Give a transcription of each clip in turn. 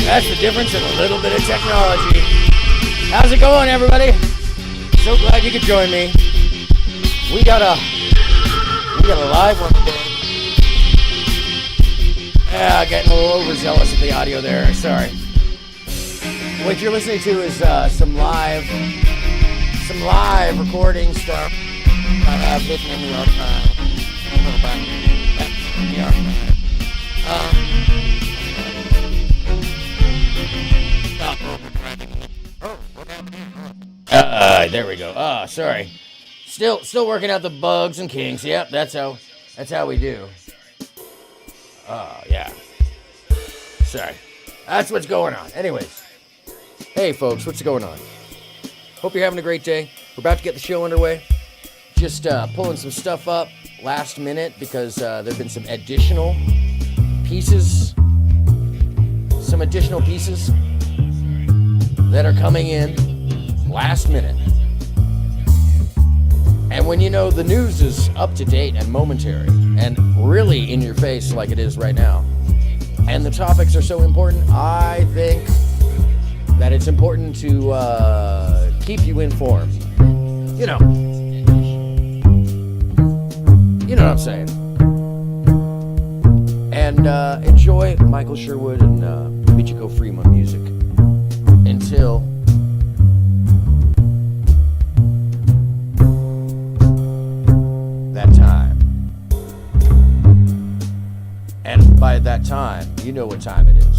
That's the difference in a little bit of technology. How's it going, everybody? So glad you could join me. We got a live one today. Yeah, getting a little overzealous with the audio there. Sorry. What you're listening to is some live recording stuff. I have hidden in the archive. In the archive. There we go. Oh, sorry. Still working out the bugs and kinks. Yep, that's how we do. Oh, yeah. Sorry. That's what's going on. Anyways. Hey, folks, what's going on? Hope you're having a great day. We're about to get the show underway. Just pulling some stuff up last minute because there have been some additional pieces that are coming in last minute. And when you know the news is up to date and momentary and really in your face like it is right now, and the topics are so important, I think that it's important to keep you informed. You know what I'm saying. And enjoy Michael Sherwood and Michiko Fremont music until that time. And by that time, you know what time it is.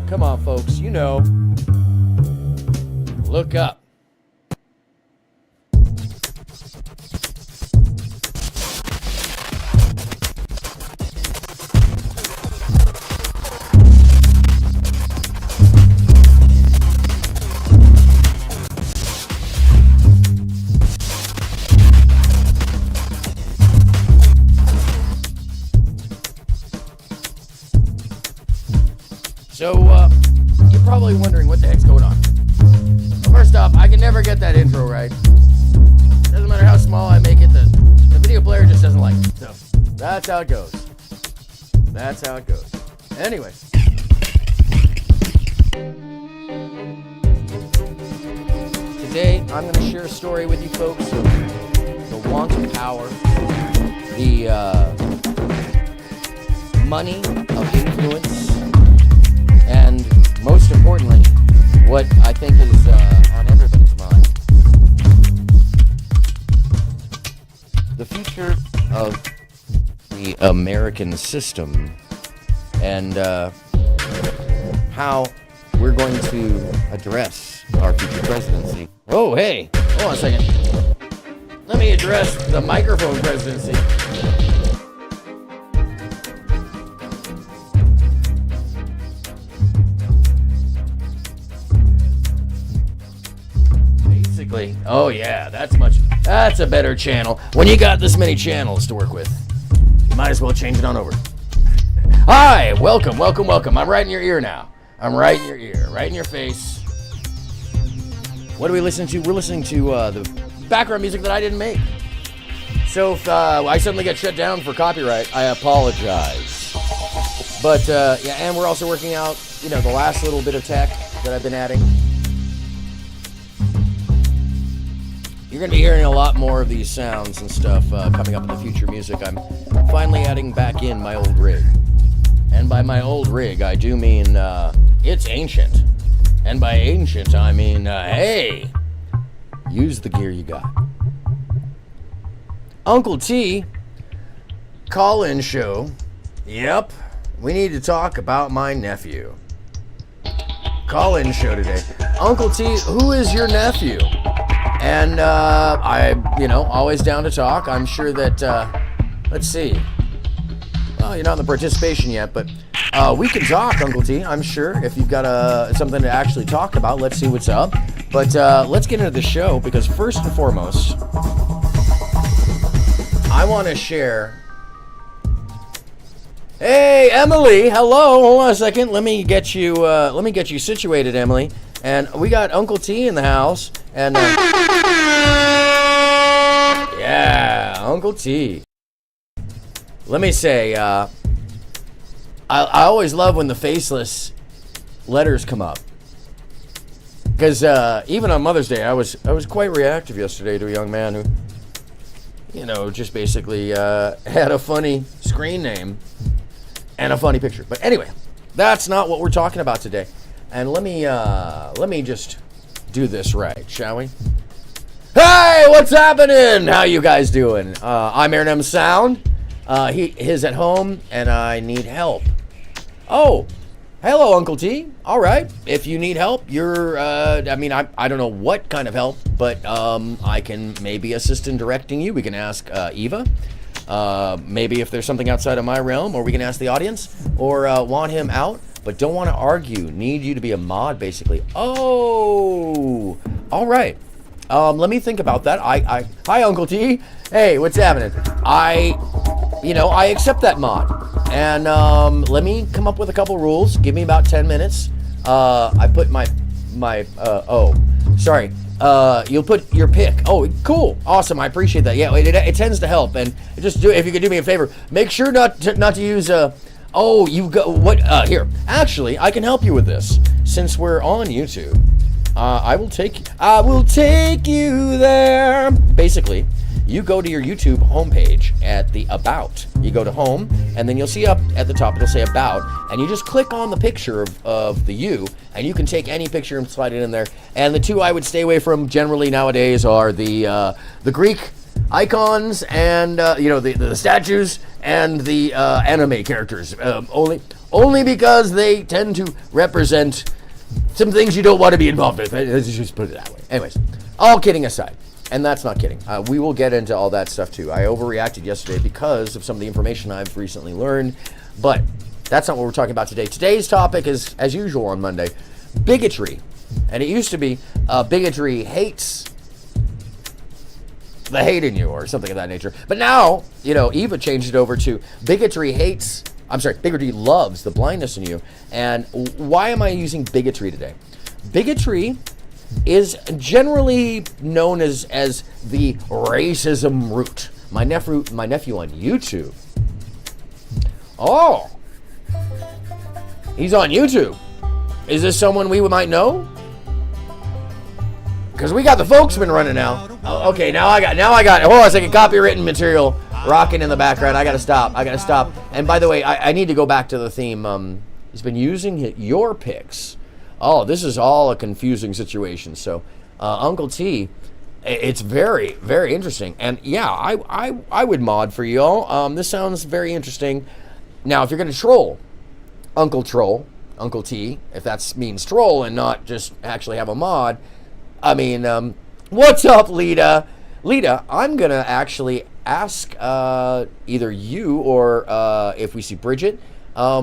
Come on, folks, you know. Look up. So, you're probably wondering what the heck's going on. Well, first off, I can never get that intro right. Doesn't matter how small I make it, the video player just doesn't like it. So, that's how it goes. That's how it goes. Anyways. Today, I'm going to share a story with you folks of the want of power, the money of influence, and most importantly, what I think is on everybody's mind, the future of the American system and how we're going to address our future presidency. Oh, hey, hold on a second. Let me address the microphone presidency. Oh yeah, that's a better channel. When you got this many channels to work with, you might as well change it on over. Hi, welcome. I'm right in your ear now. I'm right in your ear, right in your face. What do we listen to? We're listening to the background music that I didn't make. So if I suddenly get shut down for copyright, I apologize. But yeah, and we're also working out, the last little bit of tech that I've been adding. You're going to be hearing a lot more of these sounds and stuff coming up in the future music. I'm finally adding back in my old rig. And by my old rig, I do mean it's ancient. And by ancient, I mean, hey, use the gear you got. Uncle T, call-in show. Yep, we need to talk about my nephew. Call-in show today. Uncle T, who is your nephew? And always down to talk. I'm sure that, let's see. Well, you're not in the participation yet, but we can talk, Uncle T. I'm sure if you've got something to actually talk about, let's see what's up. But let's get into the show, because first and foremost, I want to share. Hey, Emily. Hello. Hold on a second. Let me get you situated, Emily. And we got Uncle T in the house. And yeah, Uncle T. Let me say, I always love when the faceless letters come up. Because even on Mother's Day, I was quite reactive yesterday to a young man who, just basically had a funny screen name and a funny picture. But anyway, that's not what we're talking about today. And let me just do this right, shall we? Hey, what's happening? How you guys doing? I'm AronMSound. He's at home, and I need help. Oh, hello, Uncle T. All right. If you need help, you're, I don't know what kind of help, but I can maybe assist in directing you. We can ask Eva. Maybe if there's something outside of my realm, or we can ask the audience, or want him out, but don't want to argue. Need you to be a mod, basically. Oh, all right. Let me think about that. Hi, Uncle T. Hey, what's happening? I accept that mod. And let me come up with a couple rules. Give me about 10 minutes. I put you'll put your pick. Oh, cool. Awesome. I appreciate that. Yeah, it tends to help. And just if you could do me a favor, make sure not to use here. Actually, I can help you with this. Since we're on YouTube, I will take you there. Basically, you go to your YouTube homepage at the About. You go to Home, and then you'll see up at the top, it'll say About, and you just click on the picture of the you, and you can take any picture and slide it in there. And the two I would stay away from generally nowadays are the Greek icons and the statues and the anime characters. Only because they tend to represent some things you don't want to be involved with. Let's just put it that way. Anyways, all kidding aside. And that's not kidding. We will get into all that stuff too. I overreacted yesterday because of some of the information I've recently learned. But that's not what we're talking about today. Today's topic is, as usual on Monday, bigotry. And it used to be bigotry hates the hate in you or something of that nature. But now, Eva changed it over to bigotry loves the blindness in you. And why am I using bigotry today? Bigotry is generally known as the racism root. My nephew on YouTube. Oh, he's on YouTube. Is this someone we might know? Because we got the folksman running now. Oh, okay, now I got. Hold on a second. Copywritten material rocking in the background. I gotta stop. And by the way, I need to go back to the theme. He's been using your picks. Oh, this is all a confusing situation. So, Uncle T, it's very, very interesting. And yeah, I would mod for y'all. This sounds very interesting. Now, if you're going to troll Uncle T, if that means troll and not just actually have a mod, what's up, Lita? Lita, I'm going to actually ask either you or if we see Bridget,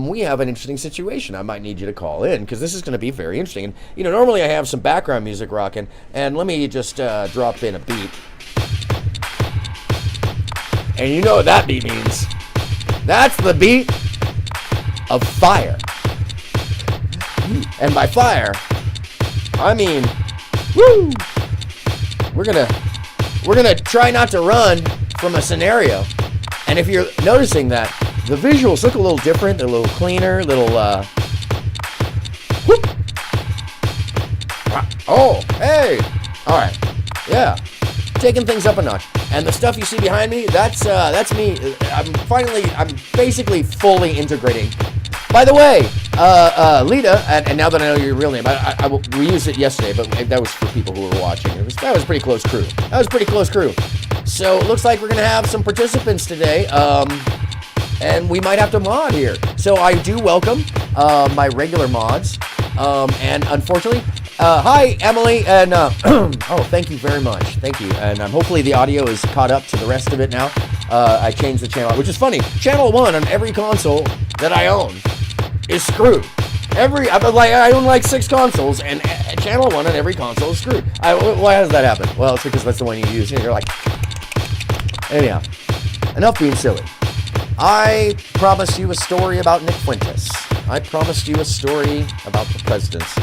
we have an interesting situation. I might need you to call in because this is going to be very interesting. And normally I have some background music rocking, and let me just drop in a beat. And you know what that beat means? That's the beat of fire. And by fire, I mean, woo! We're gonna try not to run from a scenario. And if you're noticing that, the visuals look a little different, they're a little cleaner, whoop. Oh, hey, all right, yeah, taking things up a notch. And the stuff you see behind me, that's me. I'm basically fully integrating. By the way, Lita, and now that I know your real name, we used it yesterday, but that was for people who were watching. That was pretty close crew. So it looks like we're gonna have some participants today. And we might have to mod here. So I do welcome my regular mods. And unfortunately, Hi, Emily, and oh, thank you very much. Thank you, and hopefully the audio is caught up to the rest of it now. I changed the channel, which is funny. Channel 1 on every console that I own is screwed. I own like 6 consoles, and channel 1 on every console is screwed. Why does that happen? Well, it's because that's the one you use, and you're like... Anyhow, enough being silly. I promised you a story about Nick Fuentes. I promised you a story about the presidency.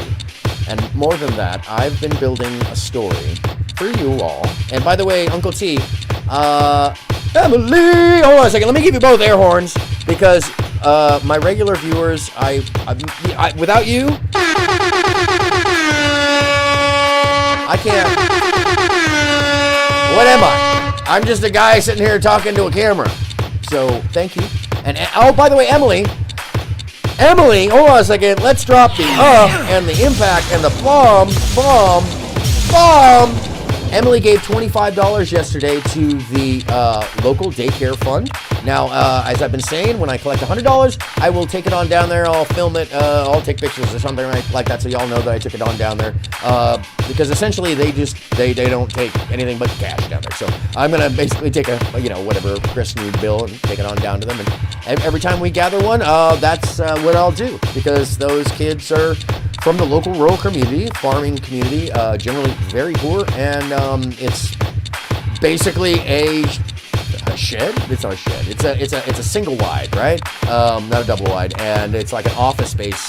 And more than that, I've been building a story for you all. And by the way, Uncle T, Emily, hold on a second. Let me give you both air horns because my regular viewers, I without you, I can't. What am I? I'm just a guy sitting here talking to a camera. So thank you. And oh, by the way, Emily, hold on a second. Let's drop the and the impact and the bomb. Emily gave $25 yesterday to the local daycare fund. Now, as I've been saying, when I collect $100, I will take it on down there. I'll film it. I'll take pictures or something like that, so y'all know that I took it on down there. Because essentially, they don't take anything but cash down there. So I'm gonna basically take a whatever Chris Nude bill and take it on down to them. And every time we gather one, that's what I'll do, because those kids are from the local rural community, farming community, generally very poor, and it's basically a shed. It's not a shed. It's a single wide, right? Not a double wide, and it's like an office space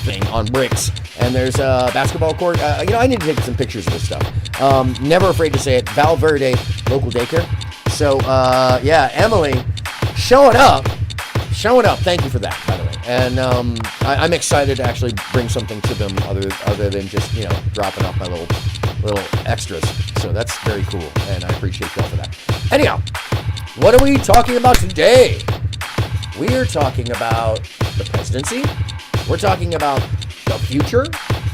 thing on bricks. And there's a basketball court. I need to take some pictures of this stuff. Never afraid to say it. Val Verde local daycare. So yeah, Emily, showing up. Thank you for that, by the way. And I'm excited to actually bring something to them other than just dropping off my little extras. So that's very cool, and I appreciate y'all for that. Anyhow, what are we talking about today? We are talking about the presidency. We're talking about the future.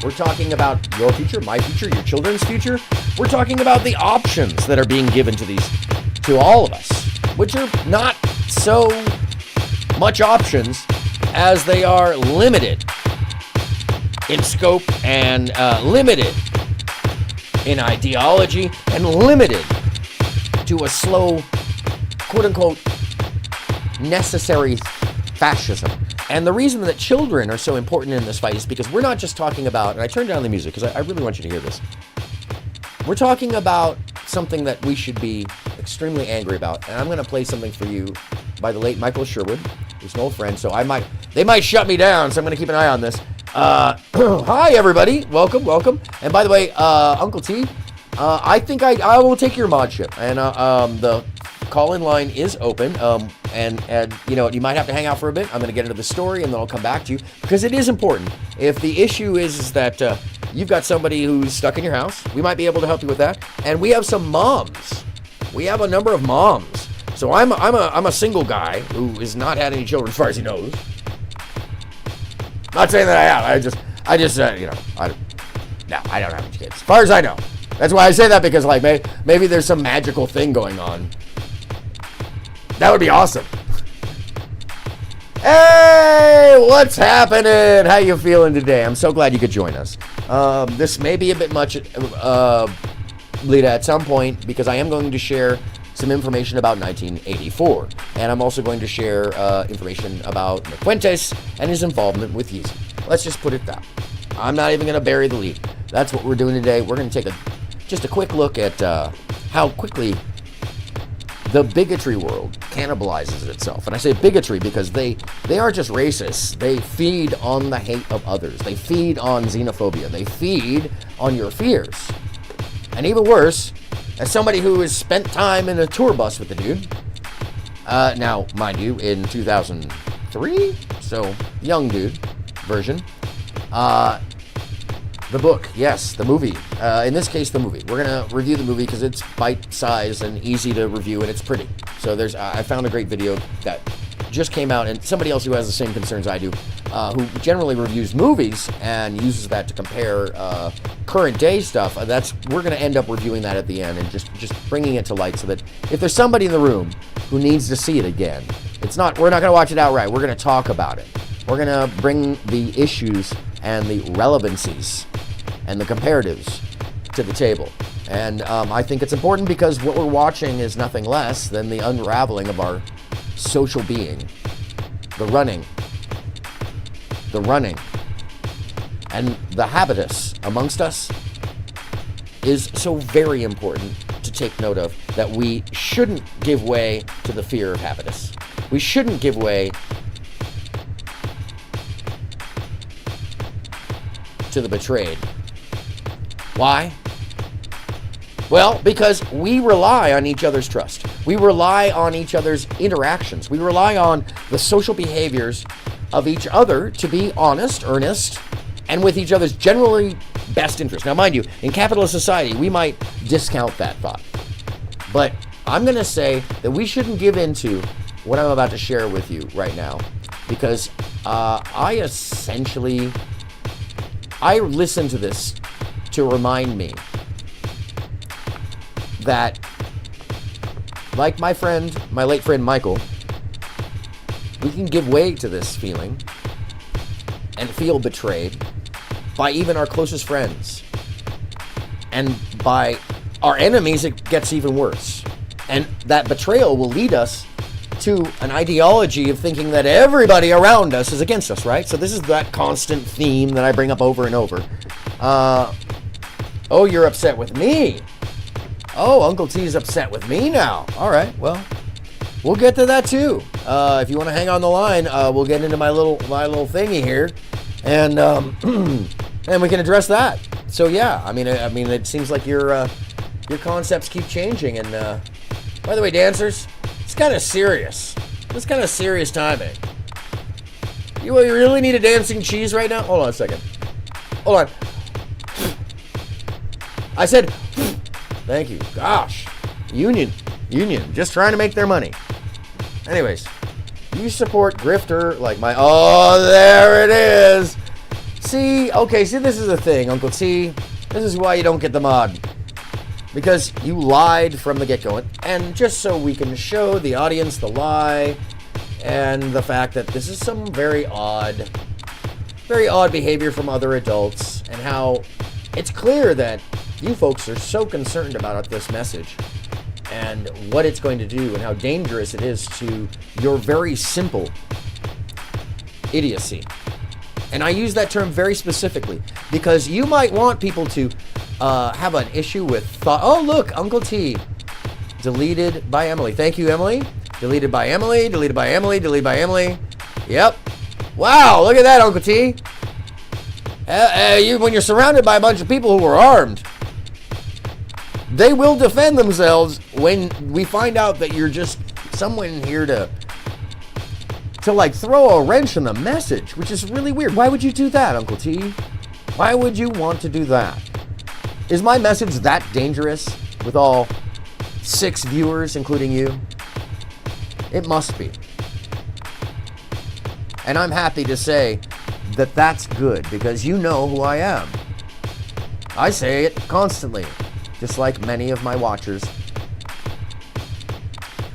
We're talking about your future, my future, your children's future. We're talking about the options that are being given to all of us, which are not so much options as they are limited in scope and limited in ideology and limited to a slow, quote-unquote, necessary fascism. And the reason that children are so important in this fight is because we're not just talking about, and I turned down the music because I really want you to hear this. We're talking about something that we should be extremely angry about. And I'm going to play something for you by the late Michael Sherwood, who's an old friend, so they might shut me down, so I'm going to keep an eye on this. Hi, everybody. Welcome. And by the way, Uncle T, I think I will take your modship. And the call-in line is open. And you might have to hang out for a bit. I'm going to get into the story, and then I'll come back to you, because it is important. If the issue is that you've got somebody who's stuck in your house, we might be able to help you with that. And we have some moms. We have a number of moms. So I'm a single guy who has not had any children as far as he knows. Not saying that I have. I just I don't have any kids as far as I know. That's why I say that, because like maybe there's some magical thing going on. That would be awesome. Hey, what's happening? How you feeling today? I'm so glad you could join us. This may be a bit much, Lita, at some point, because I am going to share some information about 1984. And I'm also going to share information about Nick Fuentes and his involvement with Yeezy. Let's just put it that. I'm not even going to bury the lead. That's what we're doing today. We're going to take just a quick look at how quickly the bigotry world cannibalizes itself. And I say bigotry because they aren't just racists. They feed on the hate of others. They feed on xenophobia. They feed on your fears. And even worse, as somebody who has spent time in a tour bus with the dude, now, mind you, in 2003, so young dude version, the book, yes, the movie, in this case, the movie. We're going to review the movie because it's bite-sized and easy to review, and it's pretty. So I found a great video that just came out, and somebody else who has the same concerns I do, who generally reviews movies and uses that to compare current day stuff. We're going to end up reviewing that at the end and just bringing it to light, so that if there's somebody in the room who needs to see it again, we're not going to watch it outright. We're going to talk about it. We're going to bring the issues and the relevancies and the comparatives to the table. And I think it's important because what we're watching is nothing less than the unraveling of our social being. The running, and the habitus amongst us is so very important to take note of, that we shouldn't give way to the fear of habitus. We shouldn't give way to the betrayed. Why? Well, because we rely on each other's trust. We rely on each other's interactions. We rely on the social behaviors of each other to be honest, earnest, and with each other's generally best interest. Now, mind you, in capitalist society, we might discount that thought. But I'm going to say that we shouldn't give into what I'm about to share with you right now, because I listen to this to remind me that, like my late friend Michael, we can give way to this feeling and feel betrayed by even our closest friends. And by our enemies, it gets even worse. And that betrayal will lead us to an ideology of thinking that everybody around us is against us, right? So this is that constant theme that I bring up over and over. Oh, you're upset with me. Oh, Uncle T's upset with me now. All right, well, we'll get to that too. If you want to hang on the line, we'll get into my little thingy here, and and we can address that. So yeah, I mean, it seems like your concepts keep changing. And by the way, dancers, it's kind of serious. It's kind of serious timing. You really need a dancing cheese right now? Hold on a second. Hold on. I said, thank you. Gosh, union, just trying to make their money. Anyways, you support grifter like my, oh, there it is. See, this is the thing, Uncle T. This is why you don't get the mod. Because you lied from the get-go. And just so we can show the audience the lie and the fact that this is some very odd behavior from other adults, and how it's clear that you folks are so concerned about this message and what it's going to do and how dangerous it is to your very simple idiocy. And I use that term very specifically because you might want people to have an issue with thought. Oh, look, Uncle T, deleted by Emily. Thank you, Emily. Deleted by Emily, deleted by Emily, deleted by Emily. Yep. Wow, look at that, Uncle T. When you're surrounded by a bunch of people who are armed, they will defend themselves when we find out that you're just someone here to like throw a wrench in the message, which is really weird. Why would you do that, Uncle T? Why would you want to do that? Is my message that dangerous with all 6 viewers, including you? It must be. And I'm happy to say that that's good, because you know who I am. I say it constantly, just like many of my watchers.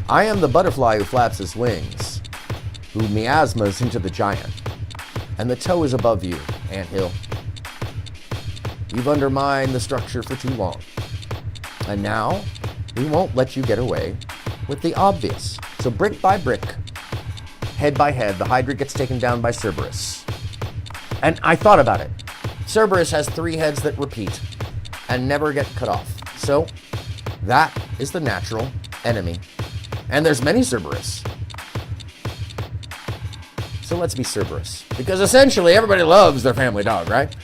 I am the butterfly who flaps his wings, who miasmas into the giant, and the toe is above you, anthill. You've undermined the structure for too long, and now we won't let you get away with the obvious. So brick by brick, head by head, the Hydra gets taken down by Cerberus. And I thought about it. Cerberus has 3 heads that repeat and never get cut off. So that is the natural enemy. And there's many Cerberus. So let's be Cerberus. Because essentially everybody loves their family dog, right?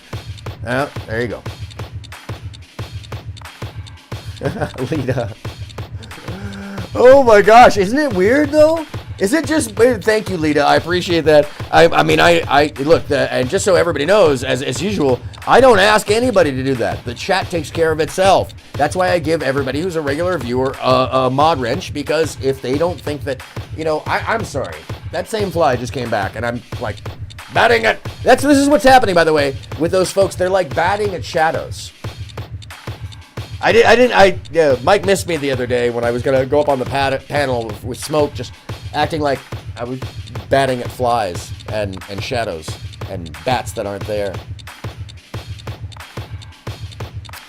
There you go. Lita. Oh my gosh, isn't it weird though? Is it just, thank you, Lita, I appreciate that. I mean, look, and just so everybody knows, as usual, I don't ask anybody to do that. The chat takes care of itself. That's why I give everybody who's a regular viewer a mod wrench, because if they don't think that, I'm sorry, that same fly just came back, and I'm like, batting at, this is what's happening, by the way, with those folks. They're like batting at shadows. Mike missed me the other day when I was going to go up on the panel with smoke, just acting like I was batting at flies and shadows and bats that aren't there.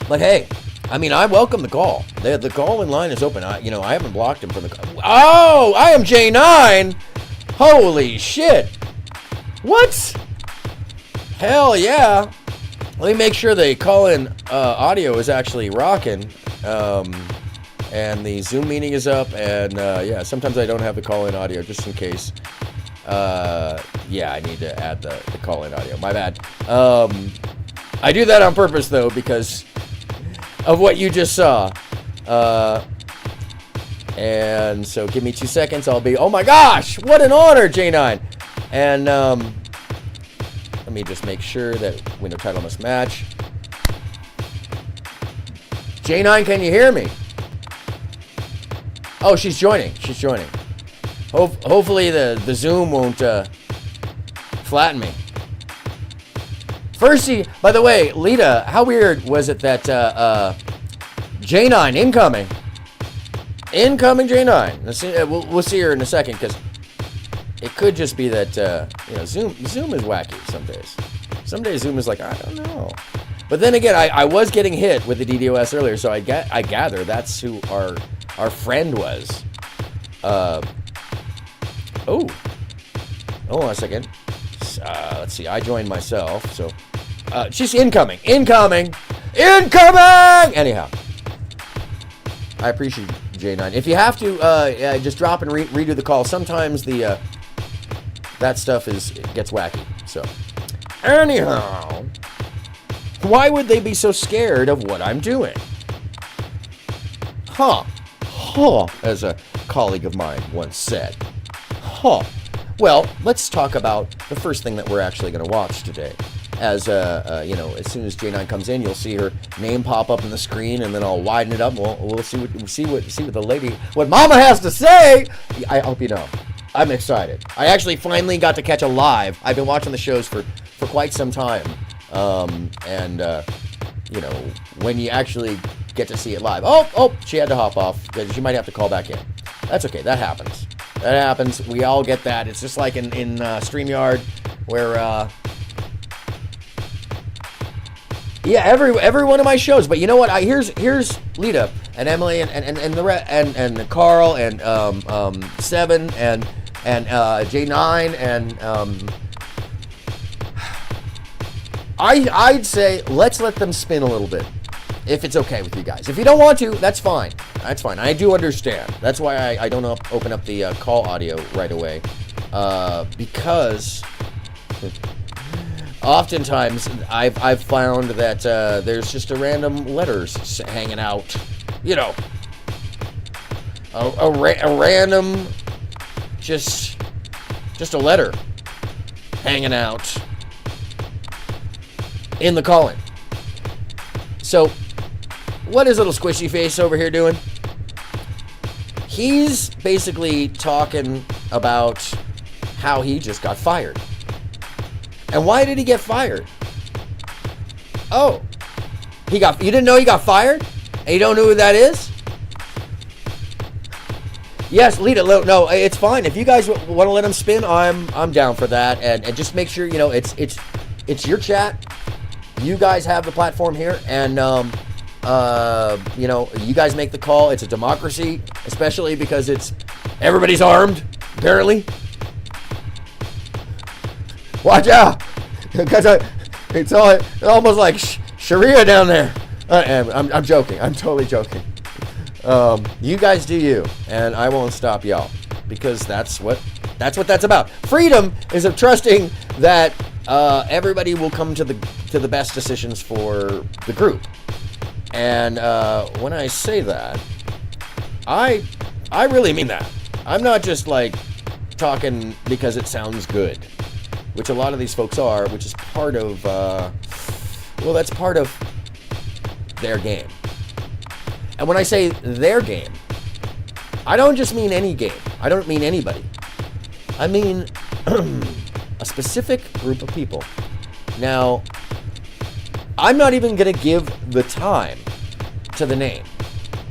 But hey, I mean, I welcome the call. The call in line is open. I, I haven't blocked him from the call. Oh, I am J9. Holy shit. What? Hell yeah. Let me make sure the call-in audio is actually rocking. And the Zoom meeting is up. And yeah, sometimes I don't have the call-in audio just in case. Yeah, I need to add the call-in audio. My bad. I do that on purpose, though, because of what you just saw. And so give me 2 seconds. I'll be, oh my gosh, what an honor, J9. And let me just make sure that window title must match. J9, can you hear me? Oh, she's joining. She's joining. Hopefully the Zoom won't flatten me. Firsty, by the way, Lita, how weird was it that J9 incoming? Incoming J9. Let's see, we'll see her in a second, because it could just be that Zoom is wacky some days. Some days Zoom is like, I don't know. But then again, I was getting hit with the DDoS earlier, so I gather that's who our friend was. Oh, hold on a second. Let's see. I joined myself, so she's incoming. Anyhow, I appreciate J9. If you have to, just drop and redo the call. Sometimes that stuff gets wacky. So, anyhow, why would they be so scared of what I'm doing? As a colleague of mine once said. Well, let's talk about the first thing that we're actually going to watch today. As as soon as J9 comes in, you'll see her name pop up on the screen, and then I'll widen it up. We'll see what the lady, what Mama has to say. I hope you know, I'm excited. I actually finally got to catch a live. I've been watching the shows for quite some time, when you actually get to see it live. Oh, she had to hop off. She might have to call back in. That's okay. That happens. We all get that. It's just like in StreamYard, where every one of my shows. But you know what? Here's Lita and Emily and Carl and Seven and J9 and I'd say let's let them spin a little bit, if it's okay with you guys. If you don't want to, that's fine. That's fine. I do understand. That's why I don't open up the call audio right away, because oftentimes I've found that there's just a random letters hanging out, a random just a letter hanging out in the call-in. So what is little squishy face over here doing? He's basically talking about how he just got fired. And why did he get fired? Oh, you didn't know he got fired? And you don't know who that is? Yes, Lita, no, it's fine. If you guys want to let him spin, I'm down for that. And just make sure, it's your chat. You guys have the platform here, and you guys make the call. It's a democracy, especially because everybody's armed, apparently. Watch out, because it's almost like Sharia down there. I'm joking. I'm totally joking. You guys do you, and I won't stop y'all, because that's what that's about. Freedom is of trusting that everybody will come to the best decisions for the group. And when I say that, I really mean that. I'm not just like talking because it sounds good, which a lot of these folks are, which is part of that's part of their game. And when I say their game, I don't just mean any game. I don't mean anybody. I mean a specific group of people. Now, I'm not even going to give the time to the name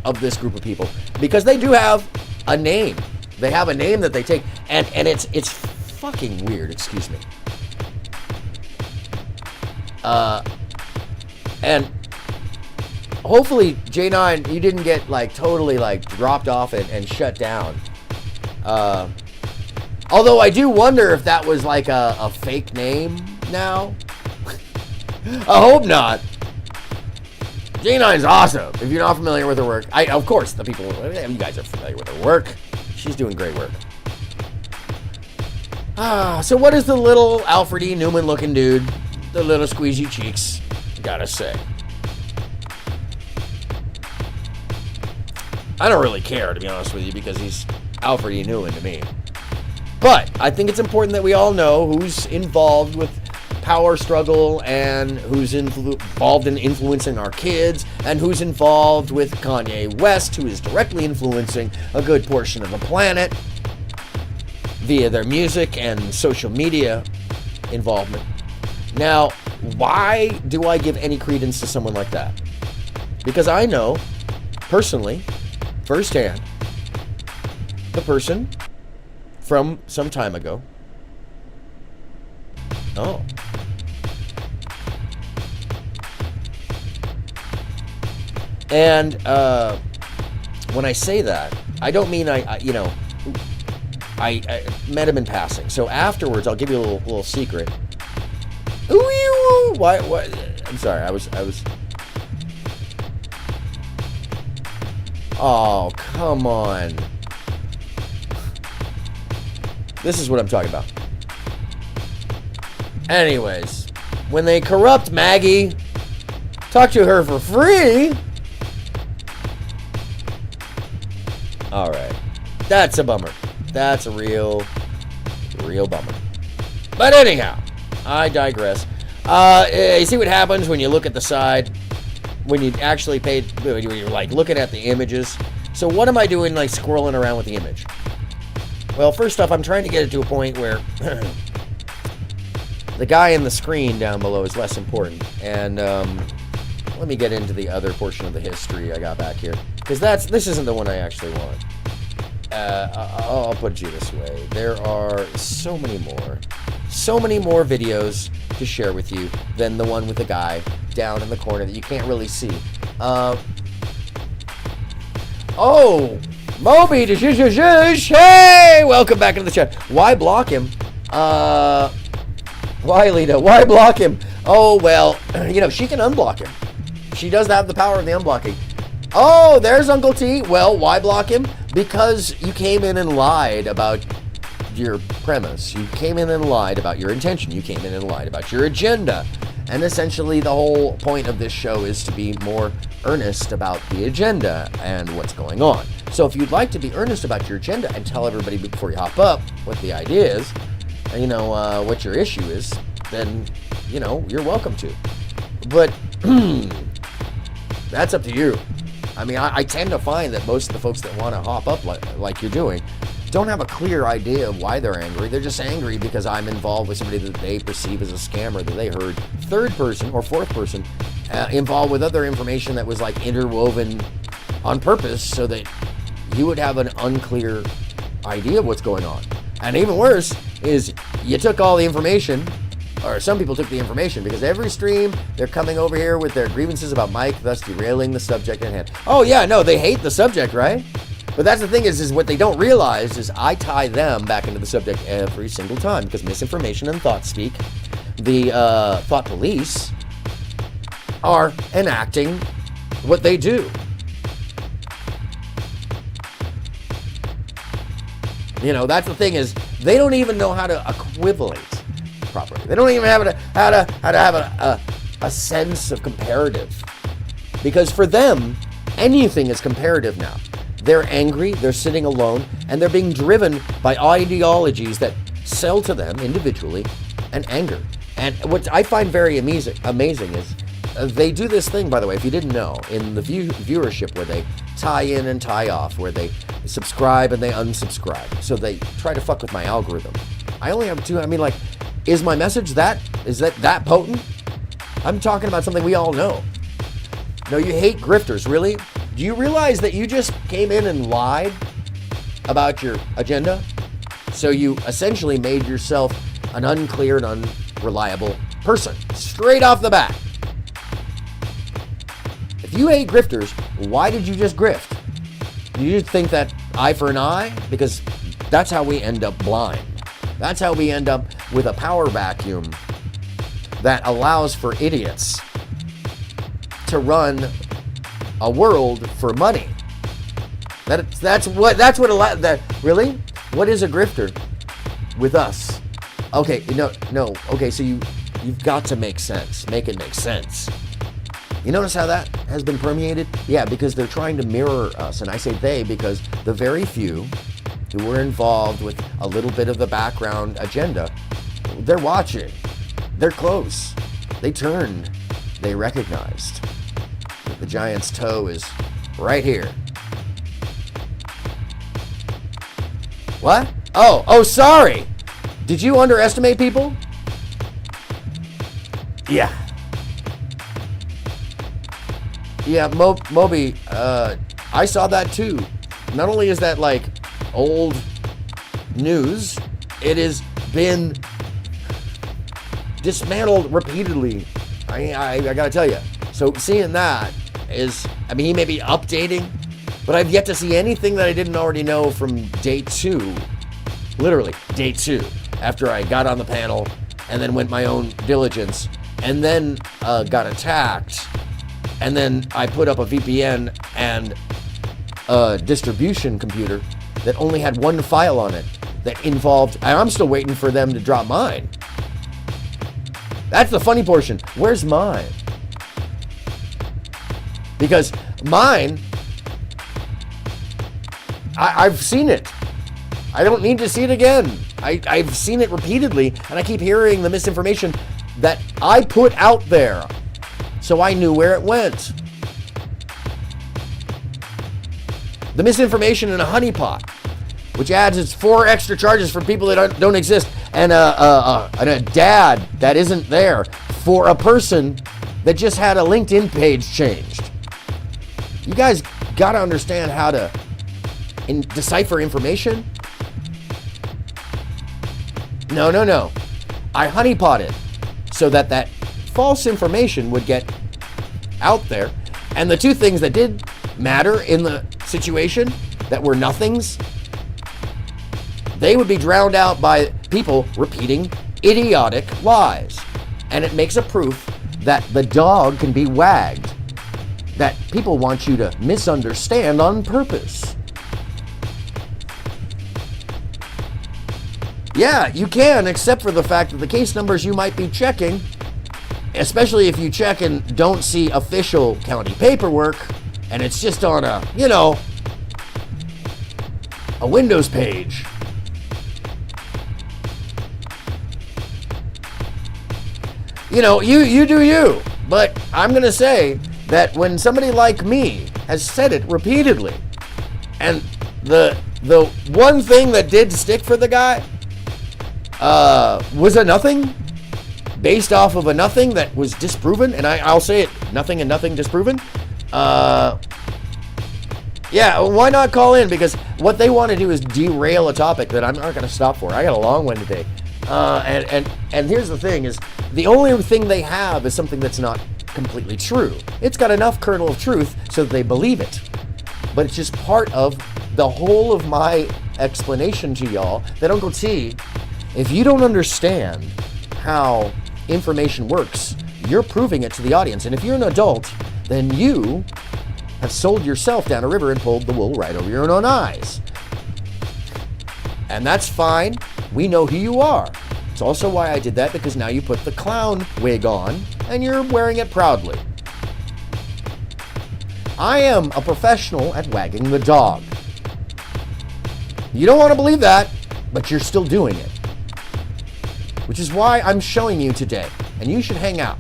of this group of people, because they do have a name. They have a name that they take, and it's fucking weird, excuse me. And hopefully, J9, you didn't get like totally like dropped off and shut down. Although I do wonder if that was like a fake name now. I hope not. J9's awesome. If you're not familiar with her work, of course, the people, you guys are familiar with her work. She's doing great work. So what is the little Alfred E. Newman looking dude, the little squeezy cheeks, gotta say? I don't really care, to be honest with you, because he's Alfred E. Newman to me. But I think it's important that we all know who's involved with power struggle and who's involved in influencing our kids and who's involved with Kanye West, who is directly influencing a good portion of the planet via their music and social media involvement. Now, why do I give any credence to someone like that? Because I know, personally, firsthand, the person from some time ago. Oh. And when I say that, I don't mean I met him in passing. So afterwards, I'll give you a little secret. Ooh, why? I'm sorry. I was. Oh, come on. This is what I'm talking about. Anyways, when they corrupt Maggie, talk to her for free. All right. That's a bummer. That's a real bummer. But anyhow, I digress. You see what happens when you look at the side, when you actually when you're like looking at the images. So what am I doing, like squirreling around with the image? Well, first off, I'm trying to get it to a point where the guy in the screen down below is less important. And let me get into the other portion of the history I got back here, because this isn't the one I actually want. I'll put it to you this way. There are so many more videos to share with you than the one with the guy down in the corner that you can't really see. Oh, Moby, hey, welcome back into the chat. Why block him? Why, Lita? Why block him? Oh, well, she can unblock him. She does have the power of the unblocking. Oh, there's Uncle T. Well, why block him? Because you came in and lied about your premise. You came in and lied about your intention. You came in and lied about your agenda. And essentially the whole point of this show is to be more earnest about the agenda and what's going on. So if you'd like to be earnest about your agenda and tell everybody before you hop up what the idea is, and what your issue is, then, you're welcome to. But that's up to you. I mean, I tend to find that most of the folks that want to hop up like you're doing don't have a clear idea of why they're angry. They're just angry because I'm involved with somebody that they perceive as a scammer that they heard third person or fourth person involved with other information that was like interwoven on purpose so that you would have an unclear idea of what's going on. And even worse is you took all the information, or some people took the information, because every stream they're coming over here with their grievances about Mike, thus derailing the subject at hand. Oh yeah, no, they hate the subject, right? But that's the thing is what they don't realize is I tie them back into the subject every single time, because misinformation and thought speak, the thought police, are enacting what they do. That's the thing is they don't even know how to equivalate properly. They don't even have how to have a sense of comparative, because for them anything is comparative now. They're angry, they're sitting alone, and they're being driven by ideologies that sell to them individually and anger. And what I find very amazing is they do this thing, by the way, if you didn't know, in the viewership where they tie in and tie off, where they subscribe and they unsubscribe. So they try to fuck with my algorithm. I only have two. I mean, like, is my message that potent? I'm talking about something we all know. No, you hate grifters, really? Do you realize that you just came in and lied about your agenda? So you essentially made yourself an unclear and unreliable person, straight off the bat. If If you hate grifters, why did you just grift? Do you think that eye for an eye? Because that's how we end up blind. That's how we end up with a power vacuum that allows for idiots to run a world for money. Really? What is a grifter with us? Okay, no. Okay, so you've got to make sense. Make it make sense. You notice how that has been permeated? Yeah, because they're trying to mirror us. And I say they because the very few who were involved with a little bit of the background agenda, they're watching. They're close. They turned. They recognized that the giant's toe is right here. What? Oh, sorry. Did you underestimate people? Yeah. Yeah, Moby, I saw that too. Not only is that like old news, it has been dismantled repeatedly. I gotta tell you. So seeing that is, I mean, he may be updating, but I've yet to see anything that I didn't already know from day 2. Literally, day 2. After I got on the panel and then went my own diligence and then got attacked. And then I put up a VPN and a distribution computer that only had one file on it that involved, and I'm still waiting for them to drop mine. That's the funny portion. Where's mine? Because mine, I've seen it. I don't need to see it again. I've seen it repeatedly, and I keep hearing the misinformation that I put out there. So I knew where it went. The misinformation in a honeypot, which adds its 4 extra charges for people that don't exist, and a dad that isn't there for a person that just had a LinkedIn page changed. You guys gotta understand how to decipher information. No. I honeypotted so that false information would get out there, and the 2 things that did matter in the situation that were nothings, they would be drowned out by people repeating idiotic lies. And it makes a proof that the dog can be wagged, that people want you to misunderstand on purpose. Yeah, you can, except for the fact that the case numbers you might be checking, especially if you check and don't see official county paperwork, and it's just on a Windows page. You do you. But I'm going to say that when somebody like me has said it repeatedly, and the one thing that did stick for the guy was a nothing, based off of a nothing that was disproven, and I'll say it, nothing and nothing disproven. Yeah, why not call in? Because what they want to do is derail a topic that I'm not going to stop for. I got a long one today. And here's the thing is, the only thing they have is something that's not completely true. It's got enough kernel of truth so that they believe it. But it's just part of the whole of my explanation to y'all that Uncle T, if you don't understand how information works, you're proving it to the audience. And if you're an adult, then you have sold yourself down a river and pulled the wool right over your own eyes. And that's fine. We know who you are. It's also why I did that, because now you put the clown wig on and you're wearing it proudly. I am a professional at wagging the dog. You don't want to believe that, but you're still doing it. Which is why I'm showing you today. And you should hang out.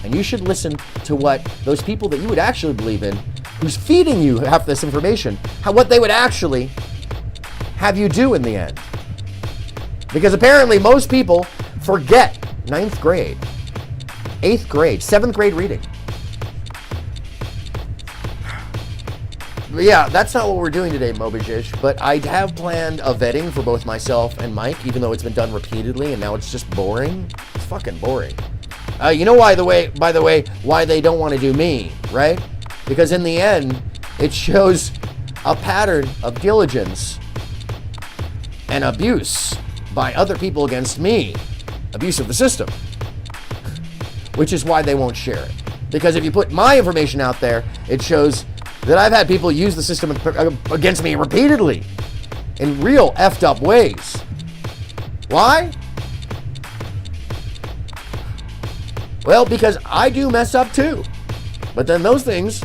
And you should listen to what those people that you would actually believe in, who's feeding you half this information, what they would actually have you do in the end. Because apparently most people forget 9th grade, 8th grade, 7th grade reading. But yeah, that's not what we're doing today, Mobijish, but I have planned a vetting for both myself and Mike, even though it's been done repeatedly and now it's just boring. It's fucking boring. You know why, by the way, why they don't want to do me, right? Because in the end, it shows a pattern of diligence and abuse by other people against me. Abuse of the system. Which is why they won't share it. Because if you put my information out there, it shows that I've had people use the system against me repeatedly in real effed up ways. Why? Well, because I do mess up too. But then those things,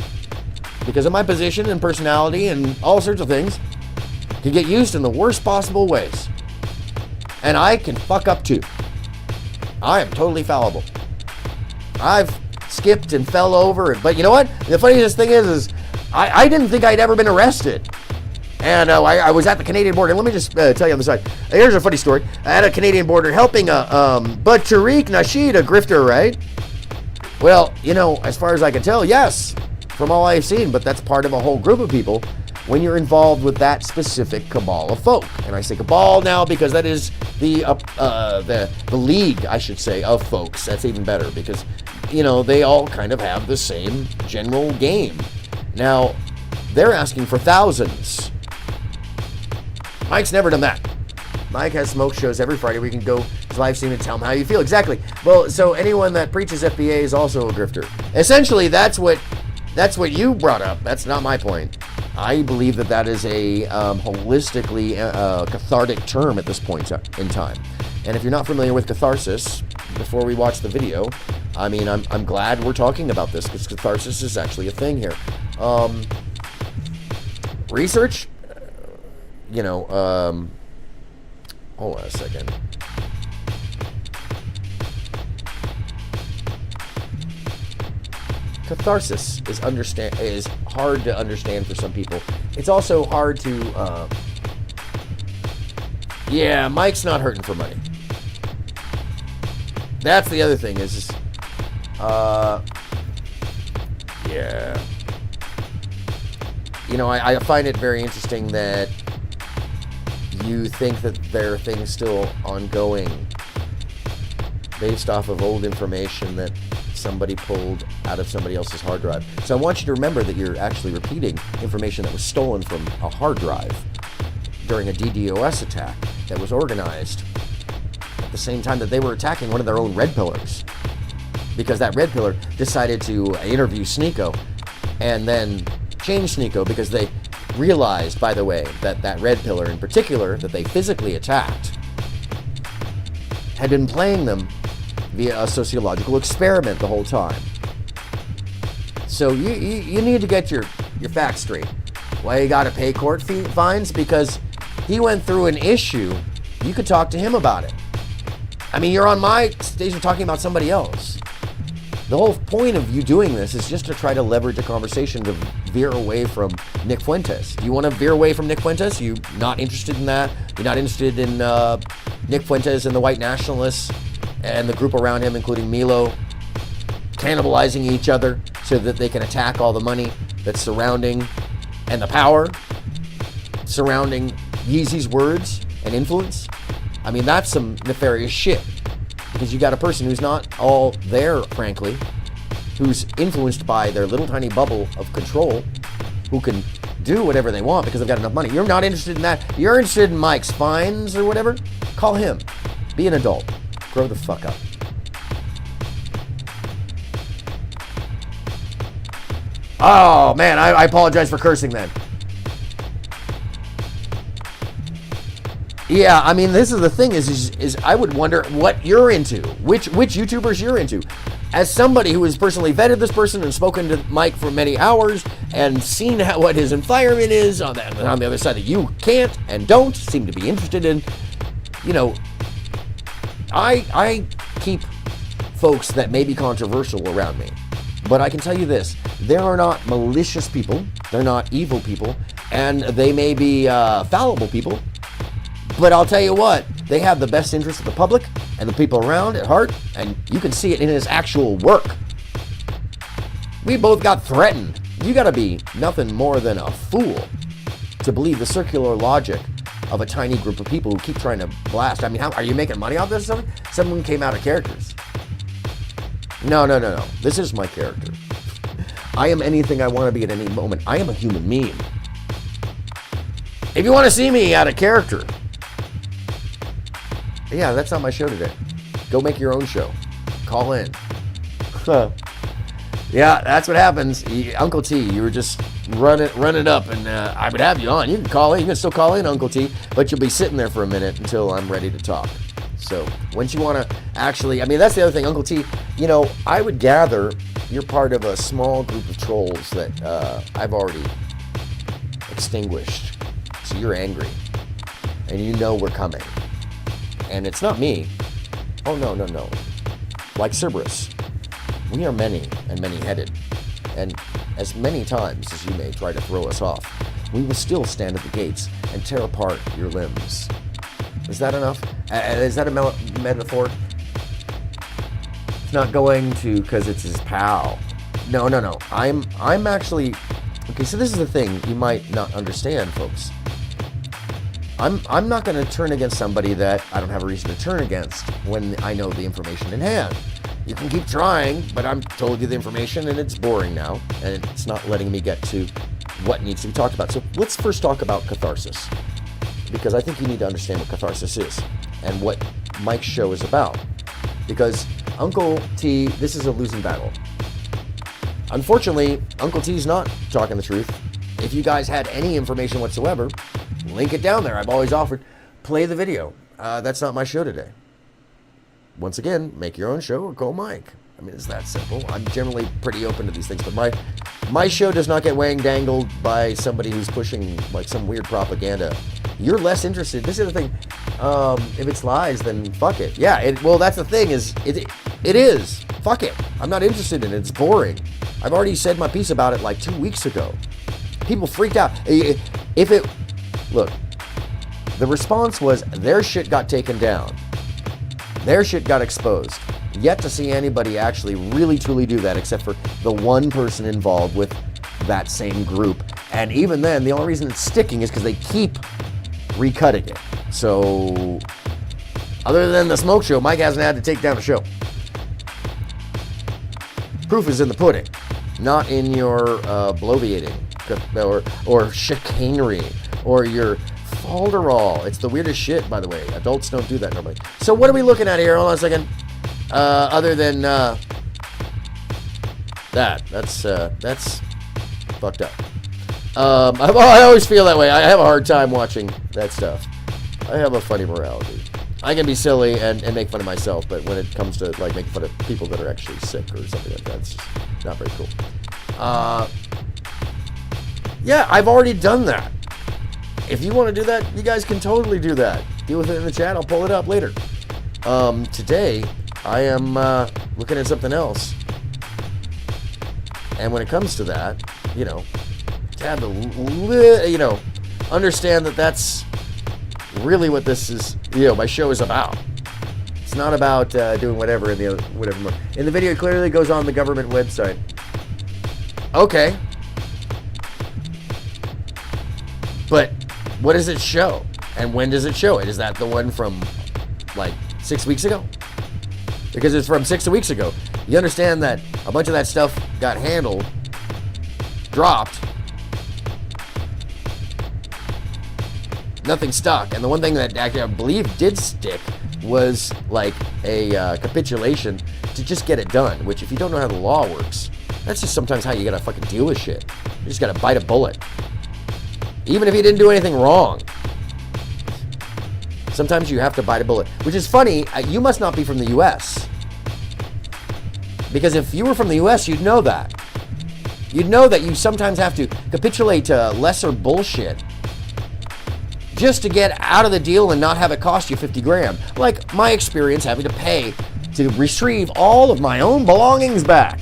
because of my position and personality and all sorts of things, can get used in the worst possible ways. And I can fuck up too. I am totally fallible. I've skipped and fell over. But you know what? The funniest thing is I didn't think I'd ever been arrested. And I was at the Canadian border. Let me just tell you on the side. Here's a funny story. At a Canadian border helping but Tariq Nasheed, a grifter, right? Well, you know, as far as I can tell, yes, from all I've seen. But that's part of a whole group of people when you're involved with that specific cabal of folk. And I say cabal now because that is the league, I should say, of folks. That's even better because, you know, they all kind of have the same general game. Now, they're asking for thousands. Mike's never done that. Mike has smoke shows every Friday where you can go live stream and tell them how you feel. Exactly. Well, so anyone that preaches FBA is also a grifter. Essentially, that's what you brought up. That's not my point. I believe that is a holistically cathartic term at this point in time. And if you're not familiar with catharsis, before we watch the video, I mean, I'm glad we're talking about this because catharsis is actually a thing here. Research, you know, hold on a second. Catharsis is hard to understand for some people. It's also hard to, yeah, Mike's not hurting for money. That's the other thing is yeah. You know, I find it very interesting that you think that there are things still ongoing based off of old information that somebody pulled out of somebody else's hard drive. So I want you to remember that you're actually repeating information that was stolen from a hard drive during a DDoS attack that was organized at the same time that they were attacking one of their own red pillars. Because that red pillar decided to interview Sneeko and then change Sneeko because they realized, by the way, that red pillar in particular that they physically attacked had been playing them via a sociological experiment the whole time. So you need to get your facts straight. Why you got to pay court fines? Because he went through an issue. You could talk to him about it. I mean, you're on my stage talking about somebody else. The whole point of you doing this is just to try to leverage a conversation to veer away from Nick Fuentes. Do you want to veer away from Nick Fuentes? You not interested in that? You're not interested in Nick Fuentes and the white nationalists and the group around him, including Milo, cannibalizing each other so that they can attack all the money that's surrounding and the power surrounding Yeezy's words and influence? I mean, that's some nefarious shit. Because you got a person who's not all there, frankly, who's influenced by their little tiny bubble of control, who can do whatever they want because they've got enough money. You're not interested in that. You're interested in Mike's fines or whatever. Call him. Be an adult. Grow the fuck up. Oh, man, I apologize for cursing then. Yeah, I mean, this is the thing is I would wonder what you're into, which YouTubers you're into. As somebody who has personally vetted this person and spoken to Mike for many hours and seen what his environment is on the other side that you can't and don't seem to be interested in, you know, I keep folks that may be controversial around me. But I can tell you this, there are not malicious people, they're not evil people, and they may be fallible people. But I'll tell you what, they have the best interest of the public and the people around at heart, and you can see it in his actual work. We both got threatened. You gotta be nothing more than a fool to believe the circular logic of a tiny group of people who keep trying to blast. I mean, are you making money off this or something? Someone came out of characters. No. This is my character. I am anything I want to be at any moment. I am a human being. If you want to see me out of character, yeah, that's not my show today. Go make your own show. Call in. Yeah, that's what happens. Uncle T, you were just running up, and I would have you on. You can call in. You can still call in, Uncle T, but you'll be sitting there for a minute until I'm ready to talk. So once you want to actually, I mean, that's the other thing, Uncle T, you know, I would gather you're part of a small group of trolls that I've already extinguished. So you're angry, and you know we're coming. And it's not me. Oh, no. Like Cerberus, we are many and many-headed. And as many times as you may try to throw us off, we will still stand at the gates and tear apart your limbs. Is that enough? Is that a metaphor? It's not going to because it's his pal. No. I'm actually... Okay, so this is the thing you might not understand, folks. I'm not going to turn against somebody that I don't have a reason to turn against when I know the information in hand. You can keep trying, but I've told you the information and it's boring now, and it's not letting me get to what needs to be talked about. So let's first talk about catharsis, because I think you need to understand what catharsis is and what Mike's show is about. Because Uncle T, this is a losing battle. Unfortunately, Uncle T's not talking the truth. If you guys had any information whatsoever, link it down there. I've always offered, play the video. That's not my show today. Once again, make your own show or call Mike. I mean, it's that simple. I'm generally pretty open to these things, but my show does not get wang-dangled by somebody who's pushing like some weird propaganda. You're less interested. This is the thing. If it's lies, then fuck it. Yeah, well, that's the thing is, it is. Fuck it. I'm not interested in it. It's boring. I've already said my piece about it like 2 weeks ago. People freaked out. Look, the response was their shit got taken down. Their shit got exposed. Yet to see anybody actually really truly do that, except for the one person involved with that same group. And even then, the only reason it's sticking is because they keep recutting it. So, other than the smoke show, Mike hasn't had to take down a show. Proof is in the pudding, not in your bloviating or chicanery or your falderall. It's the weirdest shit, by the way. Adults don't do that normally. So what are we looking at here? Hold on a second. Other than that's fucked up. I always feel that way. I have a hard time watching that stuff. I have a funny morality. I can be silly and make fun of myself, but when it comes to like making fun of people that are actually sick or something like that, it's just not very cool. Yeah, I've already done that. If you want to do that, you guys can totally do that. Deal with it in the chat. I'll pull it up later. Today, I am looking at something else. And when it comes to that, you know, to have the, you know, understand that that's really what this is, you know, my show is about. It's not about doing whatever in the video. It clearly goes on the government website. Okay. But what does it show? And when does it show it? Is that the one from like 6 weeks ago? Because it's from 6 weeks ago. You understand that a bunch of that stuff got handled, dropped, nothing stuck. And the one thing that actually I believe did stick was like a capitulation to just get it done, which if you don't know how the law works, that's just sometimes how you gotta fucking deal with shit. You just gotta bite a bullet. Even if you didn't do anything wrong. Sometimes you have to bite a bullet. Which is funny, you must not be from the US. Because if you were from the US, you'd know that. You'd know that you sometimes have to capitulate to lesser bullshit just to get out of the deal and not have it cost you 50 grand. Like my experience having to pay to retrieve all of my own belongings back.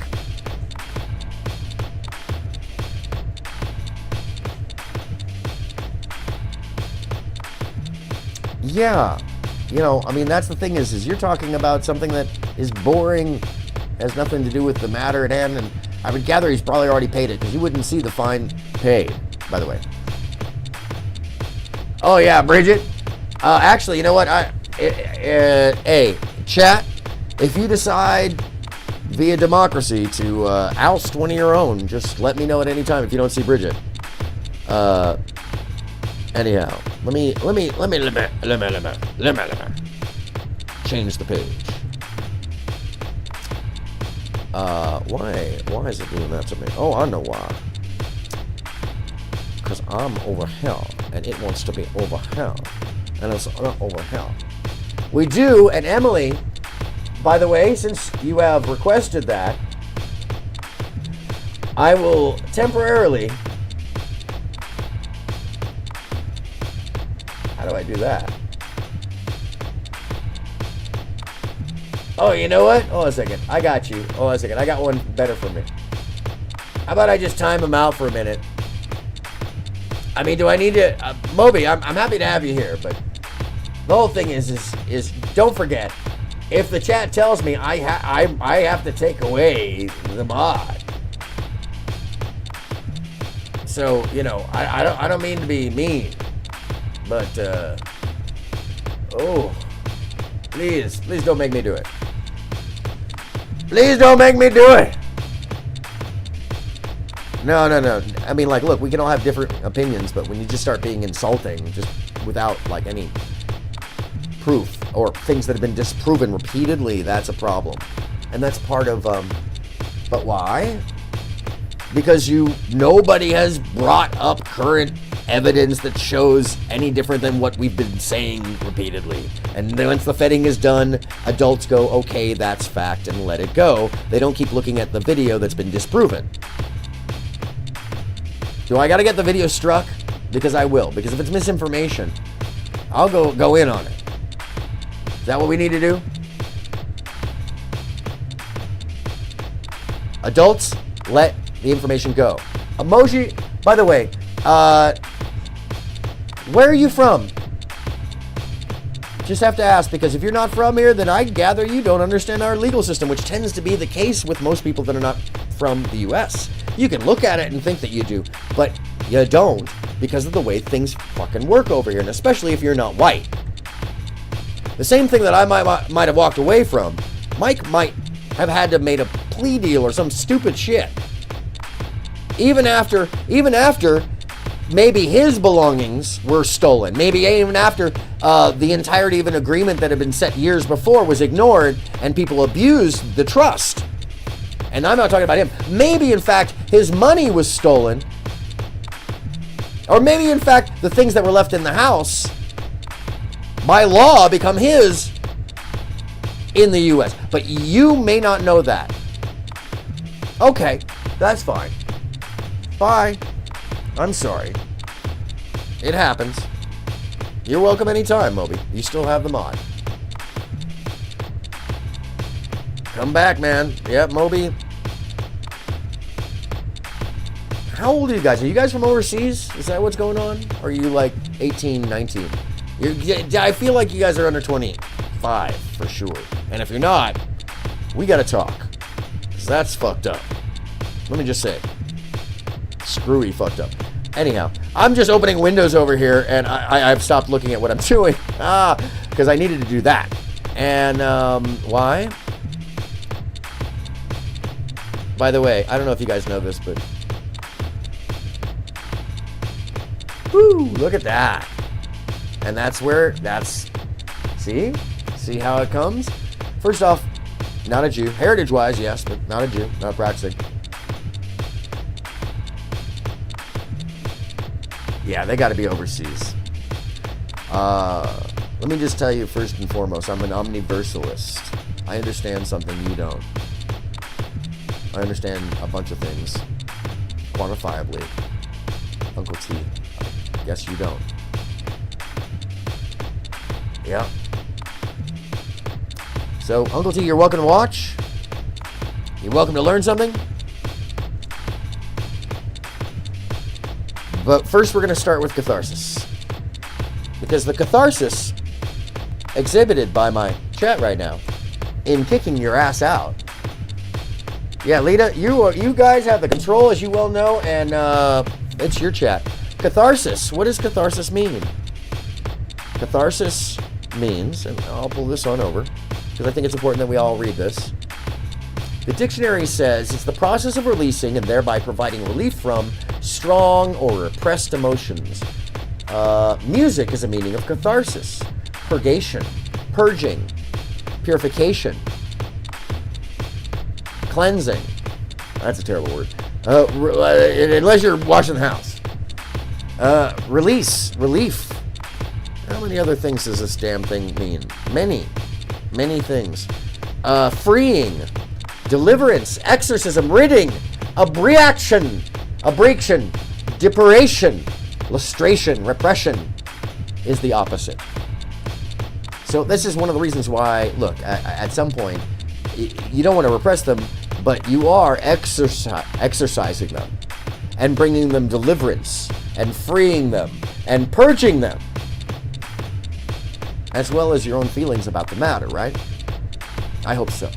Yeah, you know, I mean, that's the thing is you're talking about something that is boring, has nothing to do with the matter at hand, and I would gather he's probably already paid it because you wouldn't see the fine paid, by the way. Oh yeah, Bridget. Actually, you know what? Hey, chat, if you decide via democracy to oust one of your own. Just let me know at any time if you don't see Bridget. Anyhow, let me change the page. Why is it doing that to me? Oh, I know why. Because I'm over here, and it wants to be over here, and it's not over here. We do, and Emily, by the way, since you have requested that, I will temporarily... How do I do that? Oh, you know what? Hold on a second. I got you. Hold on a second. I got one better for me. How about I just time him out for a minute? I mean, do I need to... Moby, I'm happy to have you here, but the whole thing is don't forget, if the chat tells me I have to take away the mod. So, you know, I don't mean to be mean, but, oh, please don't make me do it. Please don't make me do it. No. I mean, like, look, we can all have different opinions, but when you just start being insulting, just without, like, any proof or things that have been disproven repeatedly, that's a problem. And that's part of, but why? Because nobody has brought up current evidence that shows any different than what we've been saying repeatedly. And then once the vetting is done, adults go, okay, that's fact, and let it go. They don't keep looking at the video that's been disproven. Do I gotta get the video struck? Because I will. Because if it's misinformation, I'll go in on it. Is that what we need to do? Adults, let the information go. Emoji, by the way, where are you from? Just have to ask, because if you're not from here, then I gather you don't understand our legal system, which tends to be the case with most people that are not from the US. You can look at it and think that you do, but you don't, because of the way things fucking work over here, and especially if you're not white. The same thing that I might have walked away from, Mike might have had to made a plea deal or some stupid shit. Even after maybe his belongings were stolen. Maybe even after the entirety of an agreement that had been set years before was ignored and people abused the trust. And I'm not talking about him. Maybe, in fact, his money was stolen. Or maybe, in fact, the things that were left in the house, by law, become his in the U.S. But you may not know that. Okay, that's fine. Bye. I'm sorry. It happens. You're welcome anytime, Moby. You still have the mod. Come back, man. Yep, Moby. How old are you guys? Are you guys from overseas? Is that what's going on? Or are you like 18, 19? I feel like you guys are under 25 for sure. And if you're not, we gotta talk. Because that's fucked up. Let me just say. Screwy fucked up. Anyhow, I'm just opening windows over here, and I've stopped looking at what I'm doing. Because I needed to do that. And why? By the way, I don't know if you guys know this, but whoo, look at that. And see how it comes? First off, not a Jew. Heritage-wise, yes, but not a Jew, not practicing. Yeah, they got to be overseas. Let me just tell you first and foremost, I'm an omniversalist. I understand something you don't. I understand a bunch of things quantifiably. Uncle T, I guess you don't. Yeah. So, Uncle T, you're welcome to watch. You're welcome to learn something. But first we're going to start with catharsis. Because the catharsis exhibited by my chat right now in kicking your ass out. Yeah, Lita, you guys have the control, as you well know, and it's your chat. Catharsis. What does catharsis mean? Catharsis means, and I'll pull this on over, because I think it's important that we all read this. The dictionary says it's the process of releasing and thereby providing relief from strong or repressed emotions. Music is a meaning of catharsis, purgation, purging, purification, cleansing. That's a terrible word. Unless you're washing the house. Release, relief. How many other things does this damn thing mean? Many things. Freeing, deliverance, exorcism, ridding, abrasion, deparation, lustration, repression is the opposite. So this is one of the reasons why, look, at some point, you don't want to repress them, but you are exercising them and bringing them deliverance and freeing them and purging them, as well as your own feelings about the matter, right? I hope so.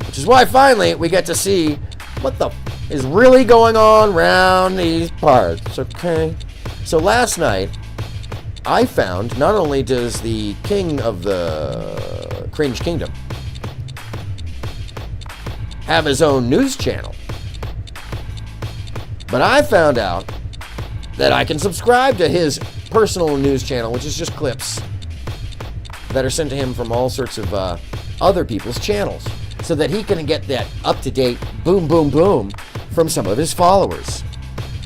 Which is why finally we get to see what the is really going on around these parts, okay? So last night, I found not only does the king of the Cringe Kingdom have his own news channel, but I found out that I can subscribe to his personal news channel, which is just clips that are sent to him from all sorts of other people's channels, so that he can get that up-to-date boom, boom, boom from some of his followers.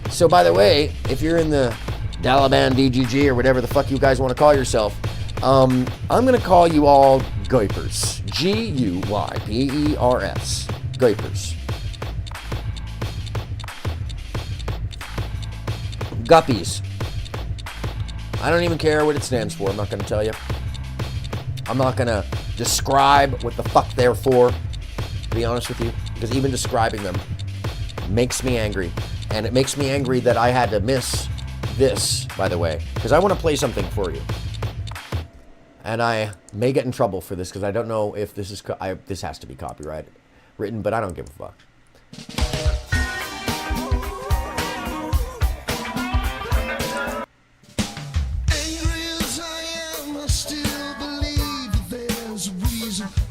So, by the way, if you're in the Dalaban DGG or whatever the fuck you guys want to call yourself, I'm going to call you all Goypers. Guypers. Goypers. Guppies. I don't even care what it stands for. I'm not going to tell you. I'm not going to describe what the fuck they're for, to be honest with you, because even describing them makes me angry. And it makes me angry that I had to miss this, by the way, because I want to play something for you. And I may get in trouble for this, because I don't know if this is this has to be copyright written, but I don't give a fuck.